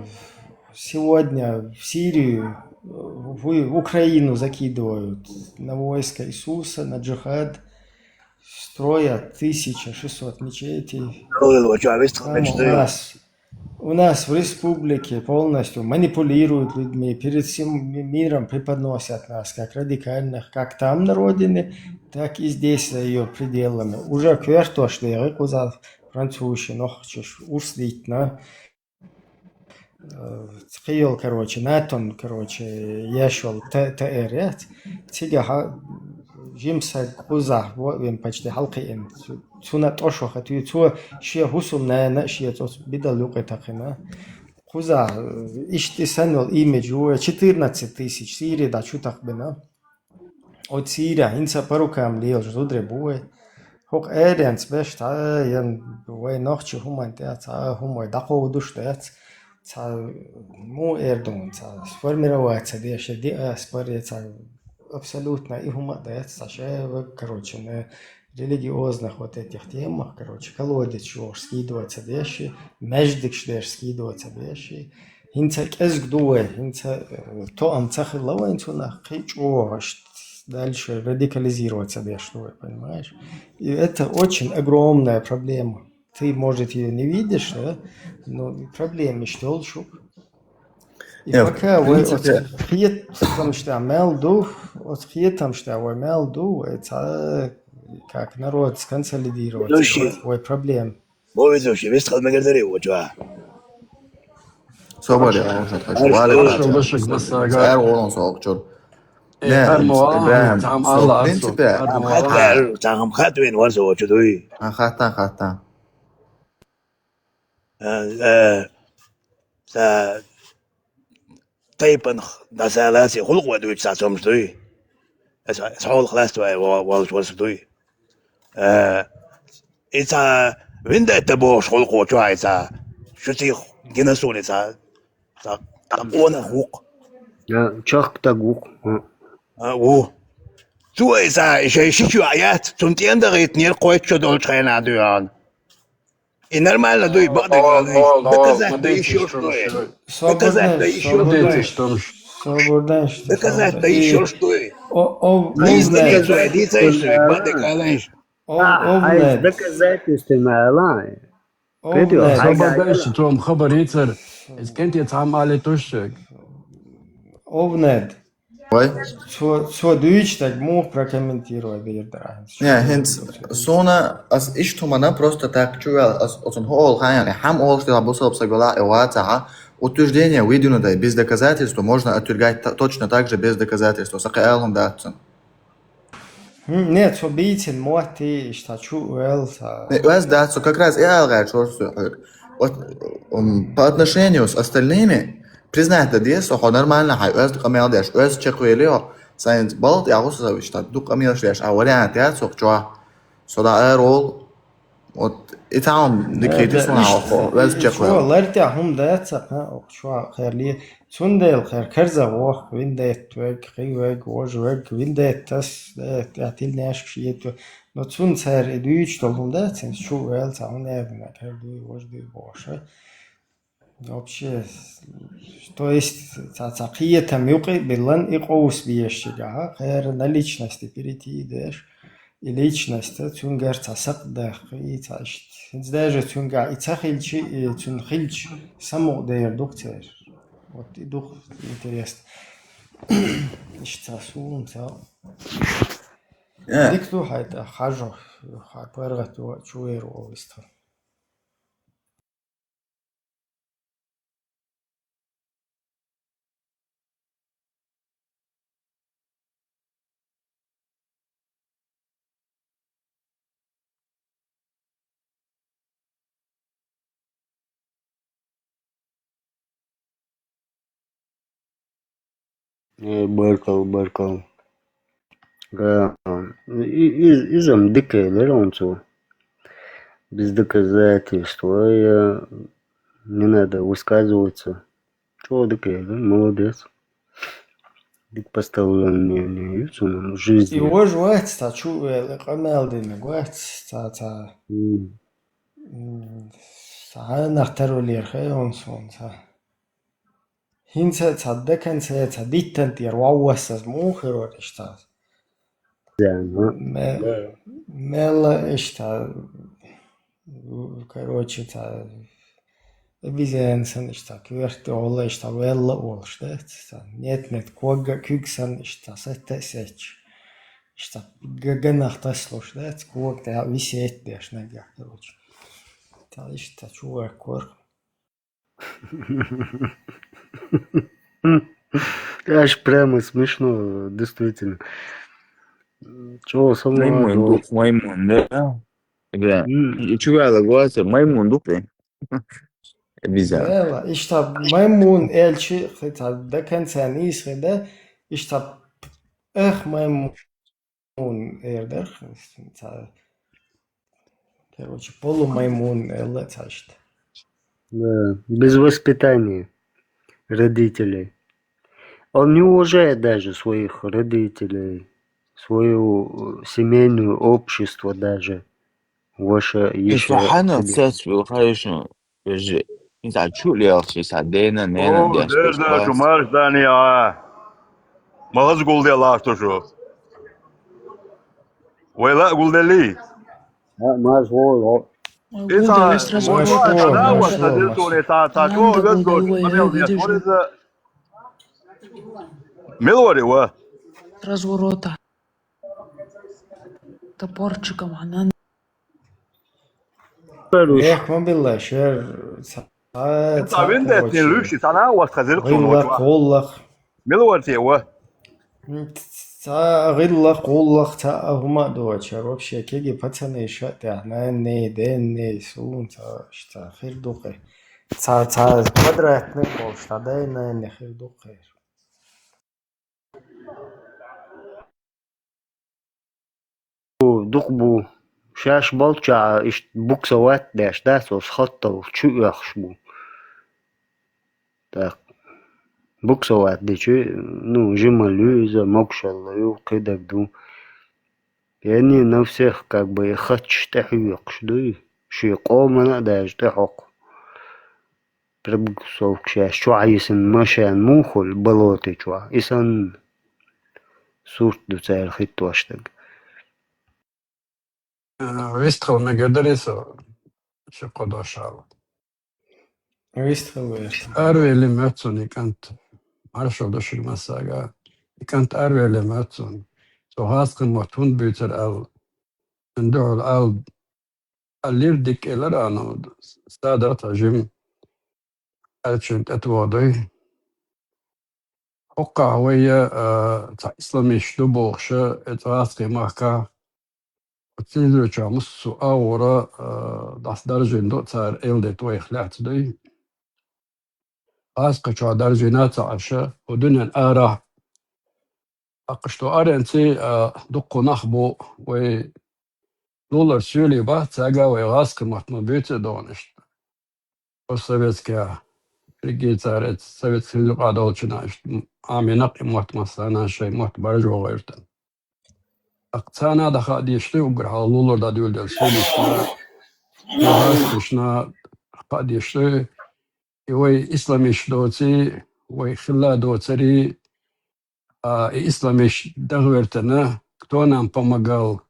Speaker 2: сегодня в Сирию, в Украину закидывают на войско Иисуса, на джихад, строят 1600 мечетей. У нас в республике полностью манипулируют людьми, перед всем миром преподносят нас как радикальных, как там на родине, так и здесь за ее пределами. Уже квертошлеры, куда французы нохчешь услитно. تخيل короче ناتون короче يشول تأريت تيجا جيمسا قوزا وين почти حلقي إن تونا توشو خطيو تو شيء حصل نه شيء توس بدل لقي تقينا قوزا إيش تسنل إيمج هو 14,000 سيري دا شو تقبنا от Сирия инса парукам лил жудре буе хок эренс бешт ен буе нохчи хуман теат хумой дақо душтеат ца му эрдун ца сформироваться деше ди спорец абсолютно и хума дает саше короче на религиозных вот этих темах короче колодец чего скидываться деше междик шдеш скидываться деше инса эзг дуе инса то амцах лава инсуна хичо дальше радикализироваться дешево, понимаешь? И это очень огромная проблема. Ты, может, ее не видишь, да? Но проблема что шук. И пока вы там что мелду, там что вы мелду, это как народ сконсолидироваться. Ой, проблем.
Speaker 13: Бовидуши, весь ход мегадери, вот что.
Speaker 1: Соболе,
Speaker 13: إبراهيم تعم خاتوين ورثة وجدوي
Speaker 1: خاتان
Speaker 13: طيب نسالاتي خلق ودوي تسعتهم شدوي سحول خلاص توي ورثدوي إذا وين ده تبوش خلق وجوه إذا شو تي جنسوني إذا تقونا حقوق
Speaker 11: شاق تقوق
Speaker 13: So ist Shishayat zum Tienderit nicht Quetsch oder Trainer düren. In normal durch Bade доказать да еще что. Доказать да еще что. Доказать да еще что.
Speaker 11: доказательства мала.
Speaker 22: Сободальше том хабарицер. Es kennt jetzt haben alle Tuschek.
Speaker 2: Овнед.
Speaker 1: Ой.
Speaker 2: Что дuych так мог прокомментировать бедра.
Speaker 1: Не, хинц сона as иштумана просто так чуял as он хол хаян хам ол что обусал псагола эвата утверждение выдвинутое без доказательств можно отвергать точно так же без доказательств. Сакаэлом датсон.
Speaker 2: Нет, что битин моти что чуял.
Speaker 1: Вас датсон как раз я говорю, что вот по отношению с остальными признать это дело, нормально, хай, камел деш, чекуелио, сайенс болт, я гуса завишта, дук камел деш, а вариант я чуа, сюда ролл, вот и там декретис на ухо, чекуел.
Speaker 2: شو لرتي هم داتسا شو خيرلي سندل خير كرزا وخ ويندت وك خيوك وجوك ويندت تس تعتيل ناش شيتو но цун цар идуич толгум датсен شو эл саун эвна кэрди вожди боша. Вообще, то есть, какие-то мюки билан и коус биещига, хэр на личности перейти идешь, и личность, цунгар цасак да, и цашт. Даже цунгар, и цахильчи, и цунхильч, само дэр дуктер. Вот и дух интересно. Ищцасун, ца. Дикту хайта, хажо, хайпаргату, чуэру овисту.
Speaker 11: Баркал. Изом декелер он все. Без доказательства. Не надо высказываться. Чего декелер? Молодец. Поставлен мне жизнь.
Speaker 2: Его жвать, чу, камелдин, гвать, нахтарулир, он сон, Hinze تصدقن تصدقن تير ووسس موخر اشتا مل اشتا короче та визенсен ишта кверте ола ишта велла ол штет нет кога кюксен ишта сетте сеч что генах таслош, да, сколько ты висит, дашь нога, короче. Та что чувак кор.
Speaker 21: Аж прямо смешно, действительно. Чего самого до...
Speaker 7: Маймун, да? И чего говорится? Маймун, дупе. Обезьян.
Speaker 2: Да, что маймун эльчи, хотя до конца не исхода, что маймун эрдер, короче, полумаймун эльчи.
Speaker 21: Да, без воспитания родителей. Он не уважает даже своих родителей, свое семейное общество даже. Ваше еще...
Speaker 7: إصلاحنا أساس وخايشنا بجي إنت شو اللي أخشي سعدينا نينا ديش
Speaker 3: Derda şu
Speaker 7: بس
Speaker 3: marştani ya. Mağaz gulde lasto şu. Vela guldeli.
Speaker 21: ما شغل
Speaker 3: İsa mutlaka wasa dilto ne ta ko gazgo. Amel diye soreza. Melori wa.
Speaker 8: Разворота. Топорчиком она.
Speaker 2: ما بالله شر
Speaker 3: انت وين ده تنلوشي sana wasa dilto
Speaker 2: غيلا قولك
Speaker 3: Melori wa.
Speaker 2: تا غيلا قولك تا هما دوتشر вообще كيجي пацаны шатя не ден сун та что خير دوقه تا квадратный пол что да не خير دوقه
Speaker 21: دقبو شاش بالچا إيش بوكسوات داش داس وسخطة شو يخشبو так بوكسوات دي شو ну جمالюза мокшалю кидагду يعني на всех как бы хатч тахюк шду شي قومنا داش تحق прибуксов шаш شو عايزن مشان موخل بلوتي شو إسان سورت دو تاير خيط واشتق
Speaker 12: ويستخل مقدريسو شو قدو شاو
Speaker 2: ويستخل
Speaker 12: أروي اللي ماتسوني كانت عارشو دوش المساقا كانت أروي اللي ماتسون سو هاسقن مطون بيتر أل ندعو الأل الليردك إلرانو سادرتا جيم ألشنت أتوادي حقا هوية تا إسلامي شلوبوغشة إتغاسقي ماكا وتنزلو شا مصو أورا داس درجة ندو تار إلدي توي خلعت دي أسقى شا درجة ناتا عشا ودنيا آرا أقشتو أرنتي دقو نخبو وي دولار سيولي با تاقا وي غاسقي مطمو بيتي دونشت والسويتكا رجي تارت سويتكي لقا دولشنا عامي نقي مطمسانا شي مطبرجو غيرتن أقتانا دخا ديشتي وقرها لولر دا دول دل سيوليشنا وغاسقشنا قد يشتي وي إسلاميش دوتي وي خلا دوتري إسلاميش договертена, кто нам помогал,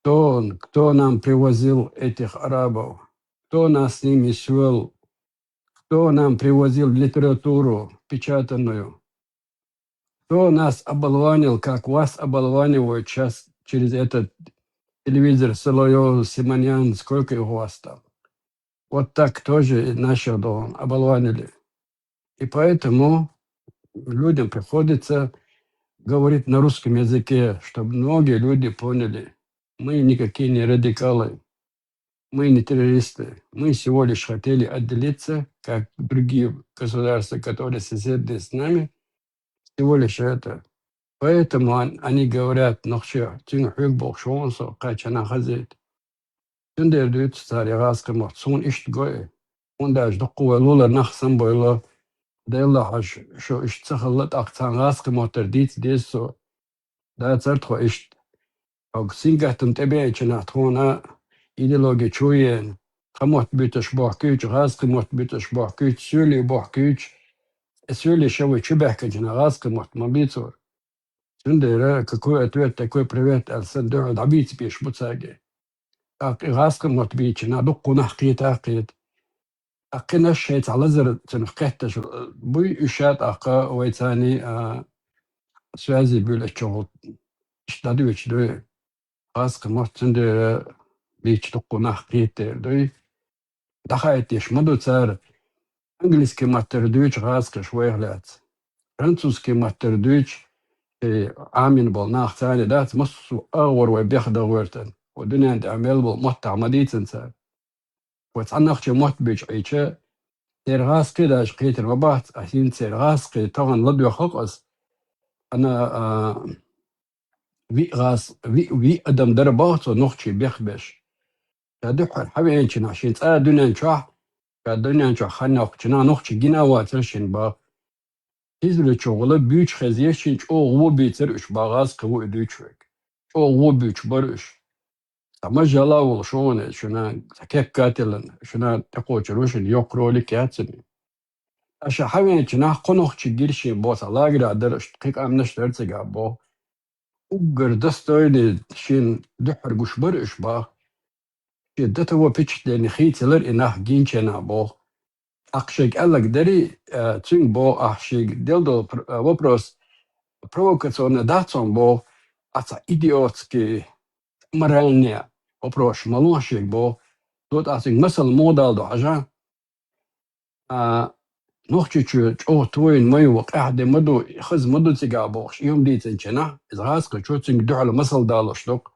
Speaker 12: кто нам привозил этих арабов, кто нас с ними свел, кто нам привозил литературу печатанную, кто нас оболванил, как вас оболванивают сейчас через этот телевизор Соловьев, Симонян, сколько у вас там. Вот так тоже наших дом оболванили. И поэтому людям приходится говорить на русском языке, чтобы многие люди поняли, мы никакие не радикалы, мы не террористы, мы всего лишь хотели отделиться, как другие государства, которые соседи с нами, всего лишь это. Поэтому они говорят, нахче, тин хюк бокшонсо, качана хазет. Тюндер дют старый раска махцун ишт гой. Он даже докуа лула нахсам бойла. Дайла хаш шо ишт сахалат актан раска махтардит десо. Да цартхо ишт. Ог сингахтун тебе чана тхона идеология чуен. Хамот биташ бахкюч, раска махт биташ бахкюч, сюли бахкюч. Сюли шавы чубахка жана раска махт мабицур. Тюндер какой ответ, такой привет, алсандур дабит биш бутсаги. راska mot bichina duqqu nahqit aqit aqina shayt ala zar tanqihta buy ushat aqa waytani swazi bil achot
Speaker 22: اشتادوش دوي غاز كمرتن دي بيش تقونا حقيت دوي دخايت يشمدو تسار انجليز كما تردوش غاز كشوي غلات فرنسوس كما تردوش عامين بالناخ ثاني دات مصو اغور وبيخدا ورتن ودنيا عند عمل بالموت عمديتن سار وتعناخش موت بيش ايشا سير غاز كده اشقيت المبات احين سير غاز كده طبعا لدو خلقس انا في غاز في ادم دربات ونخشي بيخبش كدحر حبيبين عشان تسال دنيا نشاح كدنيا نشاح خلنا وقتنا نخشي جنا واترشن با هزل شغله بيوش خزيشين او هو بيتر اش باغاز كو ادوچوك او هو بيوش برش اما جلا ولا شلون شنا كيف كاتلن شنا تقوش روشن يقرو لك ياتسني اشا حبيبين جنا قنخ تشيرشين بوس لاغرا درش دقيقه امنش درتسا بو وقر دستويد شين دحر قش برش با شدته هو بيتش لان خيتلر انه جينشنا بو اقشيك قالك دري تشين بو احشيك ديلدو وبروس provokacione dacom bo aca idiotski moralnie oproš malošek bo dot asing masal modal do haja نوختشو او توين مايو قاعد مدو خز مدو تيغا بوخ يوم دي تنشنا ازغاس كشو تنج دعل مسل دالوش دوك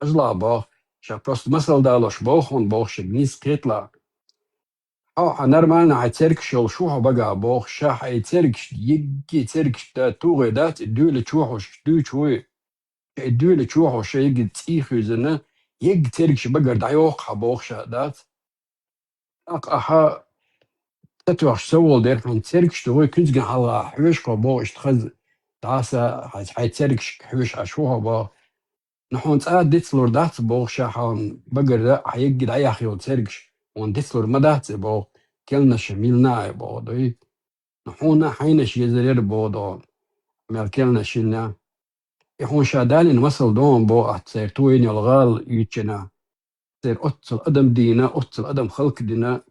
Speaker 22: اجلا با شا بروست مسل دالوش بوخون بوخ نيس كيتلا او نورمالنا هيتسرك شو بقى بوخ شا هيتسرك يجي تسرك توغي دات دول تشوحوش دو شوي دول تشوحوش يجي تسيخي زنا يجي تسرك بقى دعيوق حبوخ شادات اقاها تتوخش سوول دير من تسرك شتوي كنت قن حلا حوش قبو اشتخذ داسا هيتسرك حوش اشوها با نحون تساعد ديتسلور دات بوخ شاحون بقر هيجي دعياخي وتسركش وان ديتسلور ما دات بو كلنا شميلنا بودي نحونا حينش يزرير بودون مالكلنا شلنا يحون شادالين وصل دون بو احتسير توين يلغال يتشنا سير اتسل ادم دينا اتسل ادم خلق دينا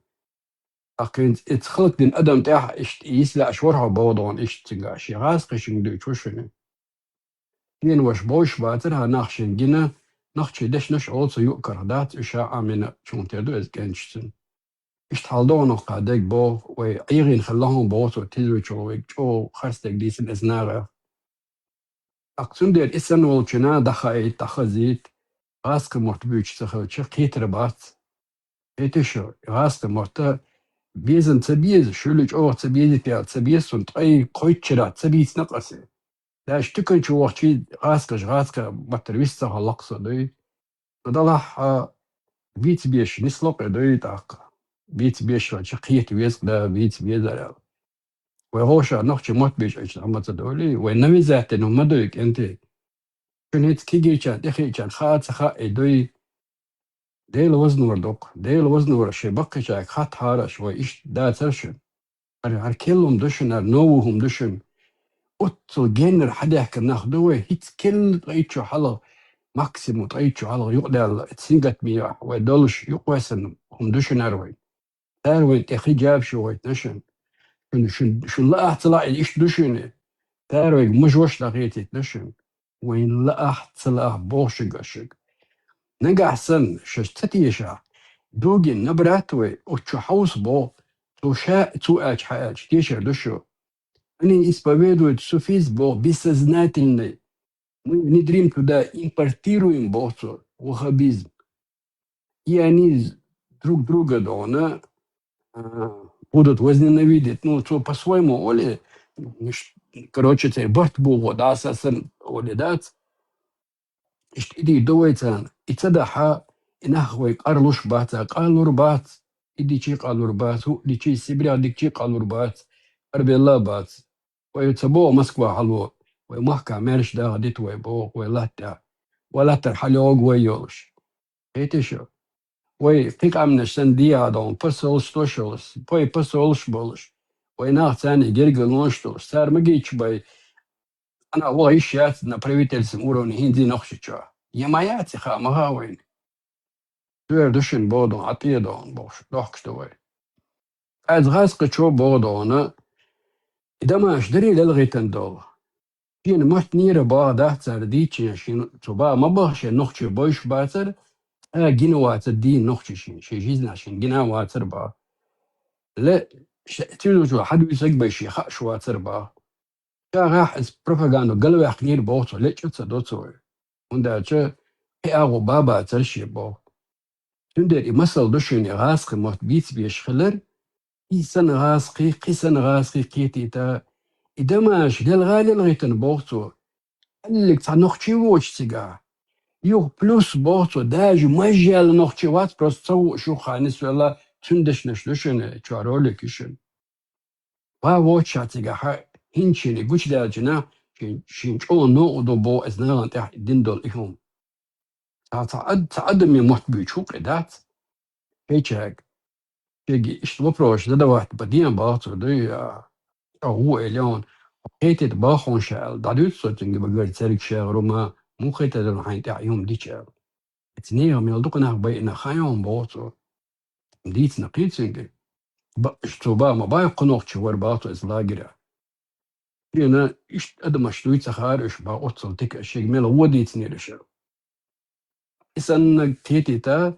Speaker 22: اقين اتخلق دين ادم تاح يسلا اشورها بودون اشتنقا شغاز قشن دو تشوشن كين وش بوش باترها ناخشن جنا ناخشي دش نش اولسو يؤكر دات اشاعة من شون تردو از كنشتن اشتحالدون قادك بو ويغين خلاهم بوتو تزوجو ويجو خرستك ديسن ازنارة اقسم دير اسن والچنا دخاي تخزيت غاسك مرتبوش تخوچ قيتر بات ايتشو غاسك مرت بيزن تبيز شلج او تبيز بيا تبيز سنت اي قويتشرا تبيز نقصي داش تكن شو وقتي غاسك مترويستا هلقص دي ضلح بيت بيش نسلق دي تاق بيت بيش شقيت ويز دا بيت بيزر وهوشا نوخش موت بيش ايش عم تدولي وانما ذات انه مدوك انت شنيت كيجي كان دخي كان خات خا دوي ديل وزن وردوق ديل وزن ورشي بقي شاك خات هارش وايش دا ترشن ار كلهم دشن نوهم دشن اتل جنر حدا كناخدوه هيت كل طيتشو حلا ماكسيمو طيتشو حلا يقدر تسنقت مياه ودولش يقوسن هم دشن اروي اروي تخي جاب شوي نشن شو لا احتلا ايش دشن تاروي مش وش لقيتي نشن وين لا احتلا بوش قشق نجا حسن شتتيشا دوجين نبراتوي وتشو حوس بو تو شاء تو اج حاج تيشر دشو اني اسبابيدو تسوفيز بو بيسزناتلني ندريم تدا импортируем بوتو وخبيز يعني друга دونا будут возненавидеть, ну, то по-своему, оли, короче, цей борт був вода, сасен, оли, дат, иди دويتان اتدحى انهوي قرلوش باتا قالور بات ادي شي قالور بات هو دي شي سيبريا ديك شي قالور بات اربي الله بات ويتبو مسكوا حلو ومحكا مارش دا غديت ويبو ولا ترحلوغ ويولش ايتشو وي قيق امن السندية دون بسولش توشولش بوي بسولش بولش ويناخ ثاني جرقل نوشتولش سار مجيش باي انا والله ايش на правительстве уровне هندي نخشيتشا يماياتي خا مغاوين دور دشن بودون عطيدون بوش دوخشتوي از غاز قشو بودون اذا ما اشتري للغي تندول شين مش نيرة با ده ديتش شين تبا ما بخش نخش بايش باتر جينا واتر دي نخش شين جيزنا شين جينا واتر با لا تيجي شو حد يسق بشي خش واتر با شا راح بروباغاندا قالوا يا خنير بوتو لا تشت دوتو وندا تش هي اغو بابا ترشي بو تندر مسل دشين غاسق موت بيت بيش خلر إيسان غاسقي قيسان غاسقي قيتي تا إذا ماش للغالي لغيتن بوتو قالك تنخشي وش تيجا يو بلوس بوتو داج مجال نخشي وات بروستو شو خانس ولا تندش نشلشن تشارولك يشن وا واتش تيجا ها هنشيني قوش داجنا شين شو نو دو بو ازنا انت دين دول إهم تعد من محتوى شو قدات هيك تيجي اشتو بروش ده واحد بدين بوتو دي هو اليوم هيت باخون شال دادوت صوتين بقول تسرق شغل ما مو خيت ده حين تعيهم دي شغل اتنين من الدقنا بين خايون بوتو ديت نقيتين اشتوبا ما باي قنوق شور باتو ازلاجرا هنا ايش ادم شتويت خارج با اوتصل تك اشي ميل وديت نيرش اسن تيتي تا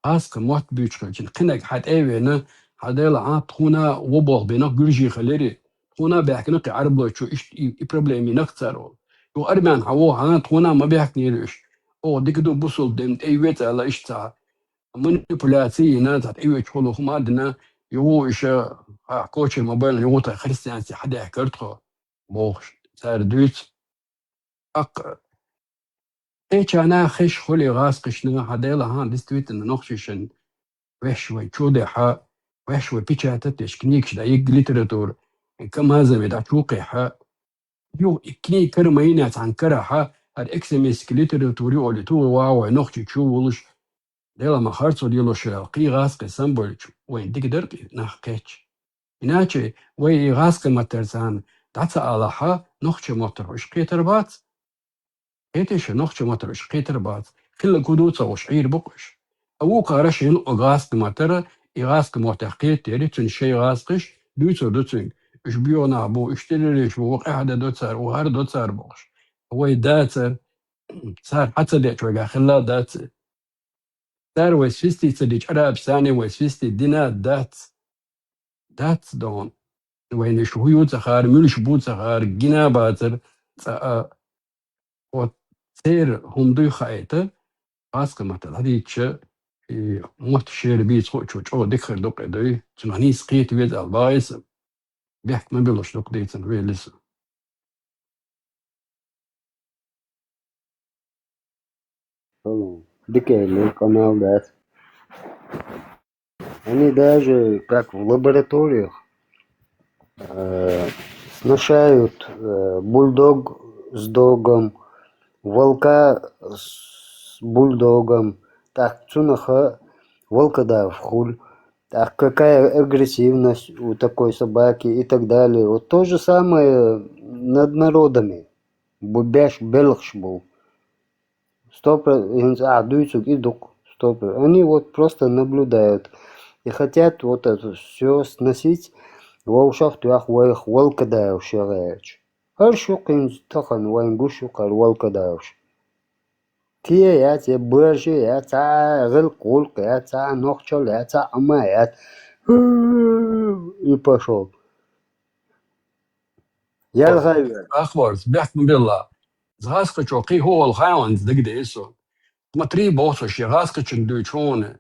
Speaker 22: اسك موت بيچكن قنق حد ايونا هذا عاد هنا وبوغ بينك جرجي خليري هنا بيحكي عربو شو ايش بروبليمي نكثر يو ارمان هو هنا هنا ما بيحكي ليش او ديك دو بوصل دمت اي ويت على ايش تاع منيبولاسي ناس اي شغل هم عندنا يو ايش كوتش موبايل يو تا خريستيان سي حدا حكرتو بوخ صار دوت اق ايش انا خش خلي غاس قشنا هذا ها دستويت ان نخششن وحشوي تشودح وحشوي بيتشاتتش كنيكش دا يق ليتراتور كم هذا مدا توقع يو كني كرمينات عن كرها الاكسميس ليتراتوري او تو واو نخشي تشولش ديلا ما خرصو ديلو شرقي غاس قسم وين ديك درتي نحكيتش إناتشي وي غاس مترزان دعتا علىها نخشي موتر وش قيتر ايتش نخشي موتر وش قيتر بات كل كدوتا وش عير بقش او قارشين غاس ماتر غاس متحقيت تيري تنشي غاسقش دوتين اش بيونا بو اشتريش بو قاعد دوتسر وهر دوتسر بوش هو داتر صار حتى ديت وقا خلا دات صار وسفستي تديج عرب ثاني وسفستي دينا دات دون وين شو هو تخار ملش بو تخار جنا باتر وتير هم دوي خايته اسك مثلا هذيك موت شير بيت خو دخل دوق دوي تماني سقيت ويد البايس بيحك ما بيلوش دوق ديتن وي لسه
Speaker 17: Дикель канал дать. Они даже как в лабораториях сношают бульдог с догом, волка с бульдогом. Так, цунаха волка да в хуль. Так, какая агрессивность у такой собаки и так далее. Вот то же самое над народами. Бубяш белхш был. 100% идут. Они вот просто наблюдают. И хотят вот это все сносить. ووشخ تواخ ويخ والك داوش يغيرش هرشوقين تخن وين قشوق الوالك داوش تيه يات برجي يات غل قولق يات نخشل يات أما يات يبشر يالغير
Speaker 22: اخبار بيحكم بالله زغاسك شوقي هو الخاون دق ديسو ما تري بوصو شي غاسك تشندويتشون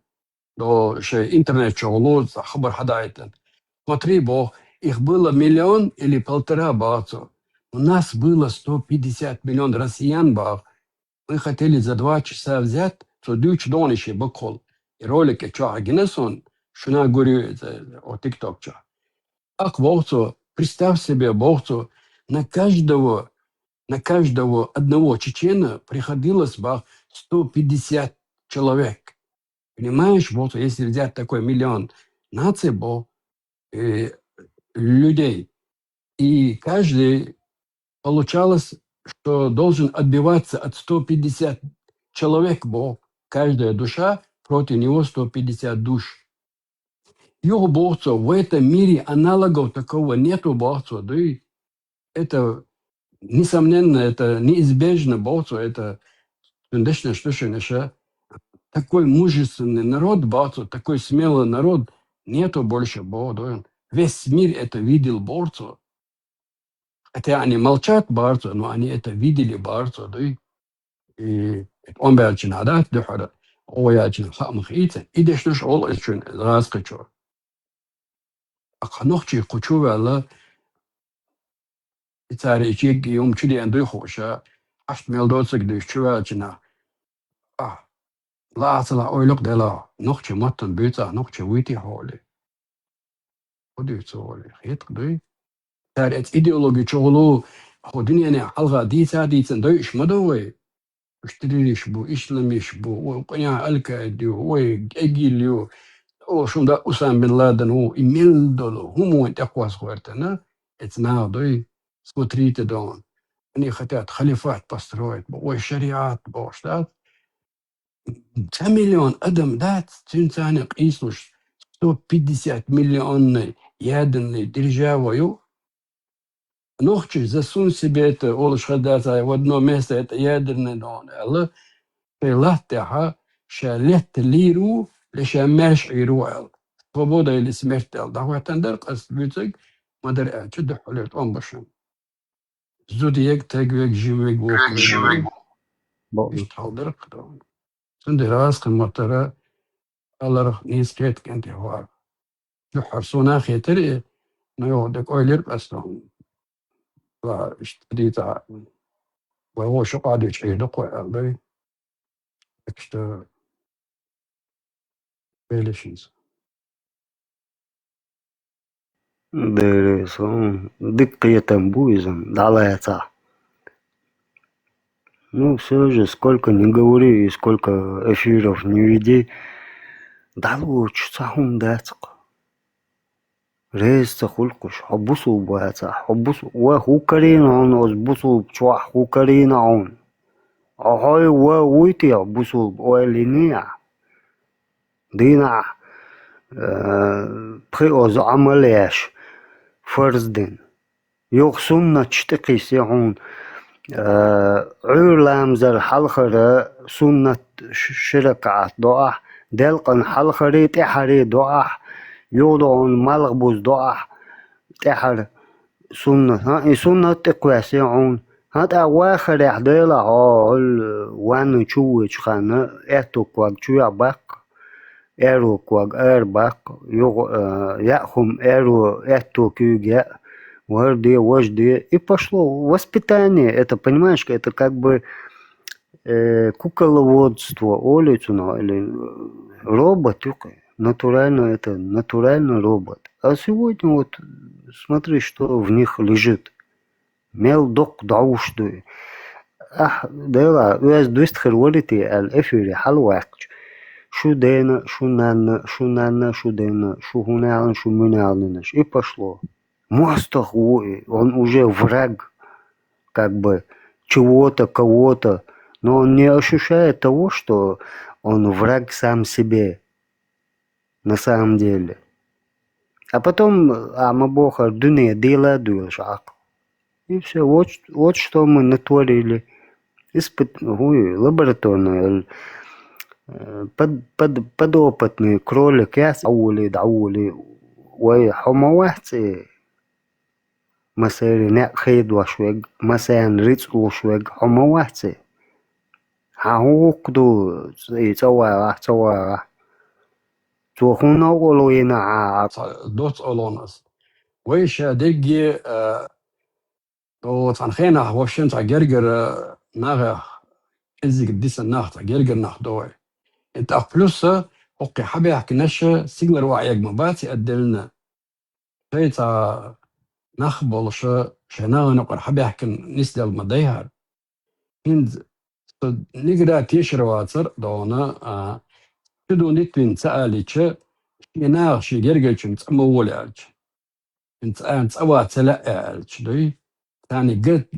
Speaker 22: دو شي انترنت شغلوت خبر حدايتن Смотри, Бог, их было 1 миллион или 1,5 баксов. У нас было 150 миллионов россиян, Бог. Мы хотели за 2 часа взять, что дюч доныши бакол. И ролики, что агинесон, что на говорю, о ТикТок, что. Ах, Богцу, представь себе, Богцу, на каждого одного чечена приходилось, Бог, 150 человек. Понимаешь, Богцу, если взять такой 1 миллион наций, Бог, людей. И каждый получалось, что должен отбиваться от 150 человек, бо каждая душа против него 150 душ. Его богцов в этом мире аналогов такого нету богцов. Да и это несомненно, это неизбежно, Бацу, это Тендешня Штушиныша. Такой мужественный народ, Бацу, такой смелый народ, нету больше Бацу. Весь мир это видел Бацу. Хотя они молчат Бацу, но они это видели Бацу, да? И он бялчин адат духара. Оячин хамхица. Идеш душ ол ичун разкачо. Аканохчи кучува ла итари ичиг юм чили анду хоша. Ашт мелдоцик душ чувачина. Laatla oilok dela nochtje matten buta nochtje witi holi. Hodut holi. Heet gdui. Daar het ideologie cholo hodini ne halga dita ditsen Deutsch madowe. Üştiriş bu, işlemiş bu, o ya al-Qaeda, o egiliyor. O şunda Usam bin Laden o imil dolu, humu ent akwas хуертена. Это надо, смотрите дон. Они хотят халифат построить, ой, шариат, бошта. 2 миллион адам дат, цинцаны қисуш, 150 миллионный ядерный державою. Нохчи засунь себе это, олыш хадата, в одно место это ядерный дон. Аллах, пилаттеха, шалет лиру, лишамеш ируэл. Свобода или смерть. Дахуатандер қас бютек, мадар ачу дахулет он башым. Зудиек, тегвек, живек, воквек. Ишталдер қдам. Сунди раз қыматтара, аллар нискет кенти хуар. Духарсуна хетери, но йодек ойлер қастам. Ва иштадита, وهو شو قاعد يشيلق وقلبي اكشتا بيلشيز
Speaker 17: Дересом, дикая тамбуизм, далеца. Ну, все же, сколько не говори и сколько эфиров не веди, да лучше сахун дацк. Рейс хулкуш, хабусу баца, хабусу, хукарин он, озбусу чуах, хукарин он. Ахой уйти, бусу, линия. Дина, приоз амалеш, فرزدن يوخ سنة تشتقي سيعون عولام زر حلخرة سنة شركات دوح دلقن حلخرة تحري دوح يوضعون ملغبوز دوح تحر سنة ها سنة تقوى سيعون هذا أواخر يحديلا وانو تشوش خانة اتو كواك تشويا باق эру кваг эрбак яхум эру эту кюге вожди вожди и пошло воспитание. Это понимаешь, это как бы кукловодство улицу или робот, натурально это натуральный робот. А сегодня вот смотри, что в них лежит. Мелдок даушды. Да, уяз дуистхер волити эфире халвакч. شو دينا شو نانا شو نانا شو دينا شو هنالن شو منалнеш. И пошло. Мостахуи, он уже враг, как бы, чего-то, кого-то, но он не ощущает того, что он враг сам себе, на самом деле. А потом, Амабоха, дуне, дела, дуэлшак. И все, вот что мы натворили. Лабораторное. Подопытный кролик, я даули, ой, хомовахцы, масери не хейдвашвег, масен рицлушвег, хомовахцы. Хаукту, и цауара. Цухуна олуина.
Speaker 22: دوت أولونس. ويش دقي وتنخينا وشين تعجرجر ناغ إزيك ديس الناخ تعجرجر ناخ دوي. انت بلس اوكي حبي احكي نشا سيجلر وعيك مباتي ادلنا شيتا نخبل شنا نقر حبي احكي نسدل مديهر هند نقرا تيشرواتر دونا تدو نتوين ساليتش شنا شي جرجلچن تمولالچ انت اوات لا الچ دوي ثاني قلت